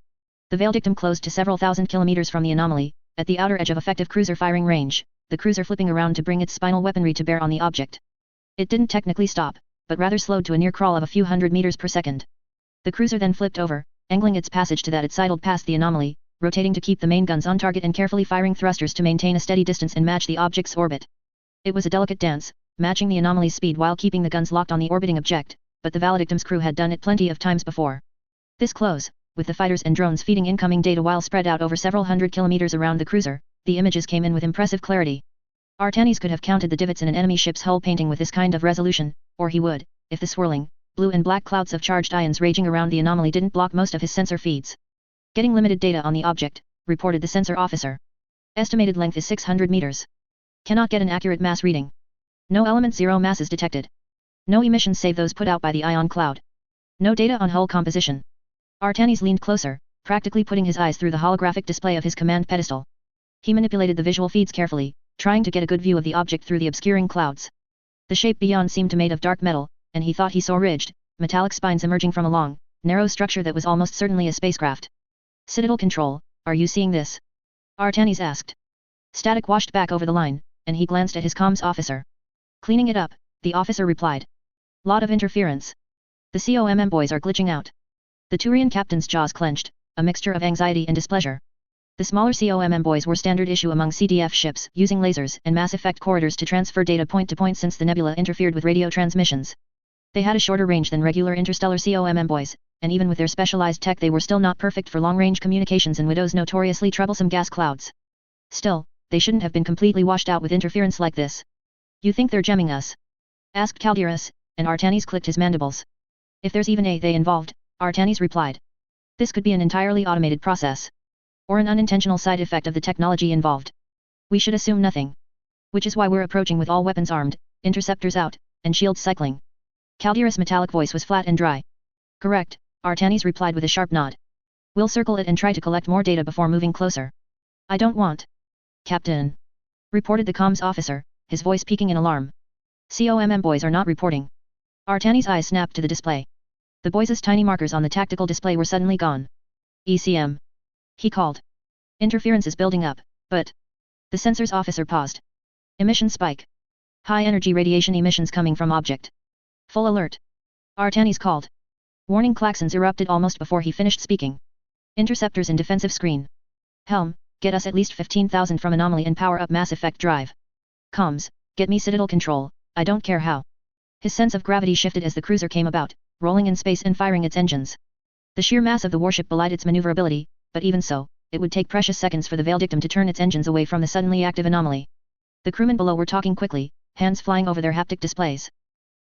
The Veil dictum closed to several thousand kilometers from the anomaly, at the outer edge of effective cruiser firing range, the cruiser flipping around to bring its spinal weaponry to bear on the object. It didn't technically stop, but rather slowed to a near crawl of a few hundred meters per second. The cruiser then flipped over, angling its passage to that it sidled past the anomaly, rotating to keep the main guns on target and carefully firing thrusters to maintain a steady distance and match the object's orbit. It was a delicate dance, matching the anomaly's speed while keeping the guns locked on the orbiting object, but the Valedictum's crew had done it plenty of times before. This close, with the fighters and drones feeding incoming data while spread out over several hundred kilometers around the cruiser, the images came in with impressive clarity. Artanis could have counted the divots in an enemy ship's hull painting with this kind of resolution, or he would, if the swirling, blue and black clouds of charged ions raging around the anomaly didn't block most of his sensor feeds. Getting limited data on the object, reported the sensor officer. Estimated length is 600 meters. Cannot get an accurate mass reading. No element zero masses detected. No emissions save those put out by the ion cloud. No data on hull composition. Artanis leaned closer, practically putting his eyes through the holographic display of his command pedestal. He manipulated the visual feeds carefully, trying to get a good view of the object through the obscuring clouds. The shape beyond seemed made of dark metal, and he thought he saw ridged, metallic spines emerging from a long, narrow structure that was almost certainly a spacecraft. Citadel Control, are you seeing this? Artanis asked. Static washed back over the line, and he glanced at his comms officer. Cleaning it up, the officer replied. Lot of interference. The COMM boys are glitching out. The Turian captain's jaws clenched, a mixture of anxiety and displeasure. The smaller COMM boys were standard issue among CDF ships, using lasers and mass effect corridors to transfer data point to point since the nebula interfered with radio transmissions. They had a shorter range than regular interstellar COMM boys, and even with their specialized tech they were still not perfect for long-range communications in Widow's notoriously troublesome gas clouds. Still, they shouldn't have been completely washed out with interference like this. You think they're gemming us? Asked Calderas, and Artanis clicked his mandibles. If there's even a they involved, Artanis replied. This could be an entirely automated process. Or an unintentional side effect of the technology involved. We should assume nothing. Which is why we're approaching with all weapons armed, interceptors out, and shields cycling. Calderas' metallic voice was flat and dry. Correct, Artanis replied with a sharp nod. We'll circle it and try to collect more data before moving closer. I don't want. Captain. Reported the comms officer, his voice peaking in alarm. COMM boys are not reporting. Artani's eyes snapped to the display. The boys' tiny markers on the tactical display were suddenly gone. ECM. He called. Interference is building up, but... The sensors officer paused. Emission spike. High energy radiation emissions coming from object. Full alert. Artani's called. Warning klaxons erupted almost before he finished speaking. Interceptors in defensive screen. Helm, get us at least 15,000 from anomaly and power up Mass Effect drive. Comms, get me Citadel control, I don't care how. His sense of gravity shifted as the cruiser came about, rolling in space and firing its engines. The sheer mass of the warship belied its maneuverability, but even so, it would take precious seconds for the Veildictum to turn its engines away from the suddenly active anomaly. The crewmen below were talking quickly, hands flying over their haptic displays.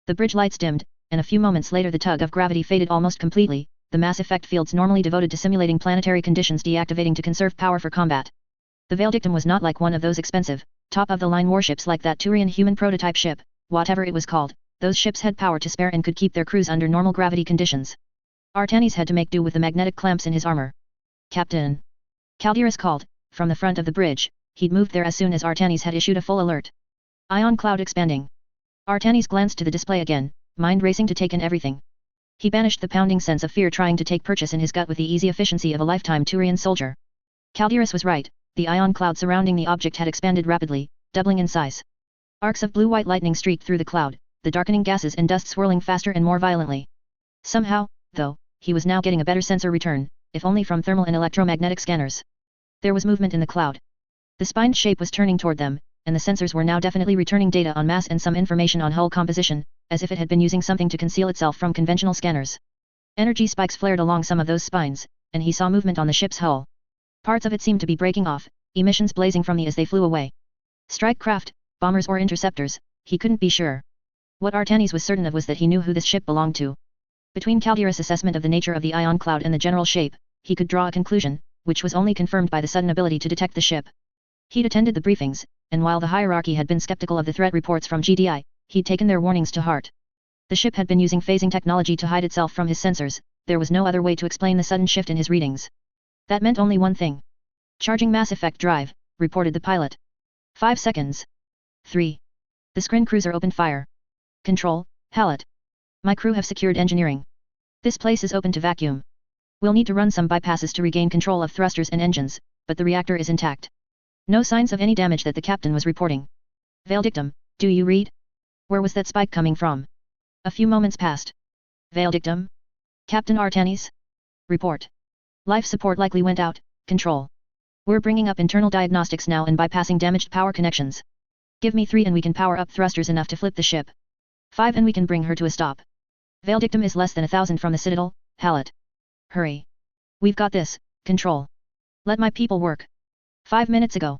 The bridge lights dimmed, and a few moments later the tug of gravity faded almost completely, the Mass Effect fields normally devoted to simulating planetary conditions deactivating to conserve power for combat. The Veildictum was not like one of those expensive, top-of-the-line warships like that Turian human prototype ship, whatever it was called. Those ships had power to spare and could keep their crews under normal gravity conditions. Artanis had to make do with the magnetic clamps in his armor. Captain. Calderas called, from the front of the bridge. He'd moved there as soon as Artanis had issued a full alert. Ion cloud expanding. Artanis glanced to the display again, mind racing to take in everything. He banished the pounding sense of fear trying to take purchase in his gut with the easy efficiency of a lifetime Turian soldier. Calderas was right, the ion cloud surrounding the object had expanded rapidly, doubling in size. Arcs of blue-white lightning streaked through the cloud, the darkening gases and dust swirling faster and more violently. Somehow, though, he was now getting a better sensor return, if only from thermal and electromagnetic scanners. There was movement in the cloud. The spined shape was turning toward them, and the sensors were now definitely returning data on mass and some information on hull composition, as if it had been using something to conceal itself from conventional scanners. Energy spikes flared along some of those spines, and he saw movement on the ship's hull. Parts of it seemed to be breaking off, emissions blazing from the as they flew away. Strike craft, bombers or interceptors, he couldn't be sure. What Artanis was certain of was that he knew who this ship belonged to. Between Calderas' assessment of the nature of the ion cloud and the general shape, he could draw a conclusion, which was only confirmed by the sudden ability to detect the ship. He'd attended the briefings, and while the hierarchy had been skeptical of the threat reports from GDI, he'd taken their warnings to heart. The ship had been using phasing technology to hide itself from his sensors, there was no other way to explain the sudden shift in his readings. That meant only one thing. Charging Mass Effect drive, reported the pilot. 5 seconds. 3. The Skrin cruiser opened fire. Control, Hallett. My crew have secured engineering. This place is open to vacuum. We'll need to run some bypasses to regain control of thrusters and engines, but the reactor is intact. No signs of any damage that the captain was reporting. Veildictum, do you read? Where was that spike coming from? A few moments passed. Veildictum? Captain Artanis? Report. Life support likely went out, control. We're bringing up internal diagnostics now and bypassing damaged power connections. Give me 3 and we can power up thrusters enough to flip the ship. 5 and we can bring her to a stop. Veildictum is less than 1,000 from the Citadel, Hallett. Hurry. We've got this, control. Let my people work. 5 minutes ago.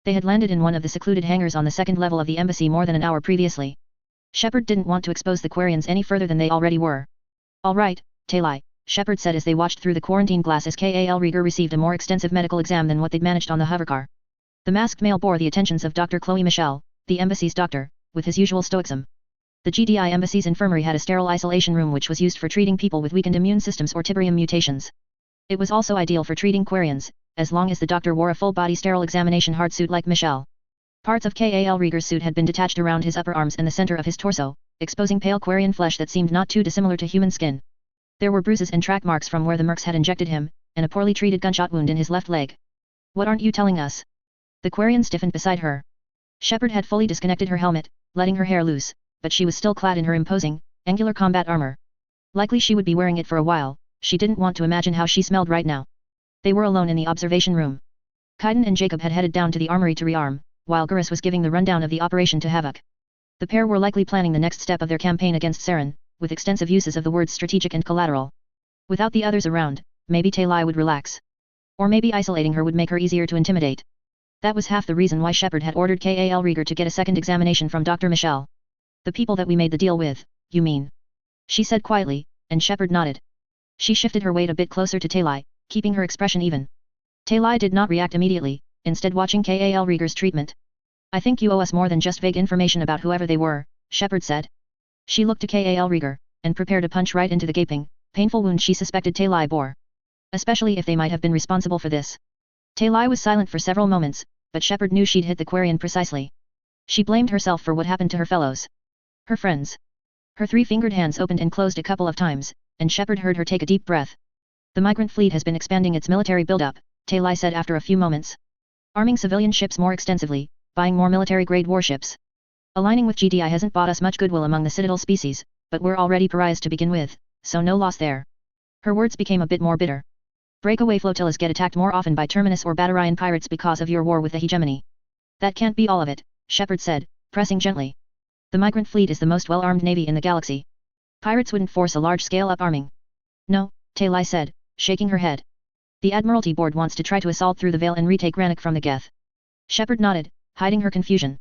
They had landed in one of the secluded hangars on the second level of the embassy more than an hour previously. Shepard didn't want to expose the Quarians any further than they already were. All right, Tali, Shepard said as they watched through the quarantine glass as Kal Rieger received a more extensive medical exam than what they'd managed on the hovercar. The masked male bore the attentions of Dr. Chloe Michel, the embassy's doctor, with his usual stoicism. The GDI embassy's infirmary had a sterile isolation room which was used for treating people with weakened immune systems or tiberium mutations. It was also ideal for treating Quarians, as long as the doctor wore a full-body sterile examination hardsuit like Michel. Parts of Kal Rieger's suit had been detached around his upper arms and the center of his torso, exposing pale Quarian flesh that seemed not too dissimilar to human skin. There were bruises and track marks from where the mercs had injected him, and a poorly treated gunshot wound in his left leg. What aren't you telling us? The Quarian stiffened beside her. Shepard had fully disconnected her helmet, letting her hair loose, but she was still clad in her imposing, angular combat armor. Likely she would be wearing it for a while, she didn't want to imagine how she smelled right now. They were alone in the observation room. Kaiden and Jacob had headed down to the armory to rearm, while Gurus was giving the rundown of the operation to Havoc. The pair were likely planning the next step of their campaign against Saren, with extensive uses of the words strategic and collateral. Without the others around, maybe Tali would relax. Or maybe isolating her would make her easier to intimidate. That was half the reason why Shepard had ordered Kal Rieger to get a second examination from Dr. Michel. The people that we made the deal with, you mean? She said quietly, and Shepard nodded. She shifted her weight a bit closer to Tali, keeping her expression even. Tali did not react immediately, instead watching Kal Rieger's treatment. I think you owe us more than just vague information about whoever they were, Shepard said. She looked to Kal Rieger, and prepared to punch right into the gaping, painful wound she suspected Tali bore. Especially if they might have been responsible for this. Tali was silent for several moments, but Shepard knew she'd hit the Quarian precisely. She blamed herself for what happened to her fellows. Her friends. Her three-fingered hands opened and closed a couple of times, and Shepard heard her take a deep breath. The migrant fleet has been expanding its military buildup, Tali said after a few moments. Arming civilian ships more extensively, buying more military-grade warships. Aligning with GDI hasn't bought us much goodwill among the Citadel species, but we're already pariahs to begin with, so no loss there. Her words became a bit more bitter. Breakaway flotillas get attacked more often by Terminus or Batarian pirates because of your war with the hegemony. That can't be all of it, Shepard said, pressing gently. The migrant fleet is the most well-armed navy in the galaxy. Pirates wouldn't force a large-scale up-arming. No, Tali said, shaking her head. The Admiralty Board wants to try to assault through the Veil and retake Rannoch from the Geth. Shepard nodded, hiding her confusion.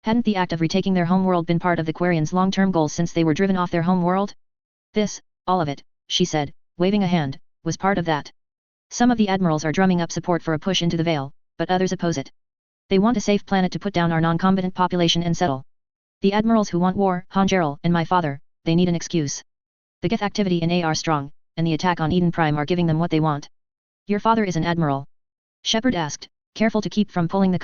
Hadn't the act of retaking their homeworld been part of the Quarians' long-term goals since they were driven off their homeworld? This, all of it, she said, waving a hand, was part of that. Some of the admirals are drumming up support for a push into the Veil, but others oppose it. They want a safe planet to put down our non-combatant population and settle. The admirals who want war, Hangerel and my father, they need an excuse. The Geth activity in A are strong, and the attack on Eden Prime are giving them what they want. Your father is an admiral? Shepard asked, careful to keep from pulling the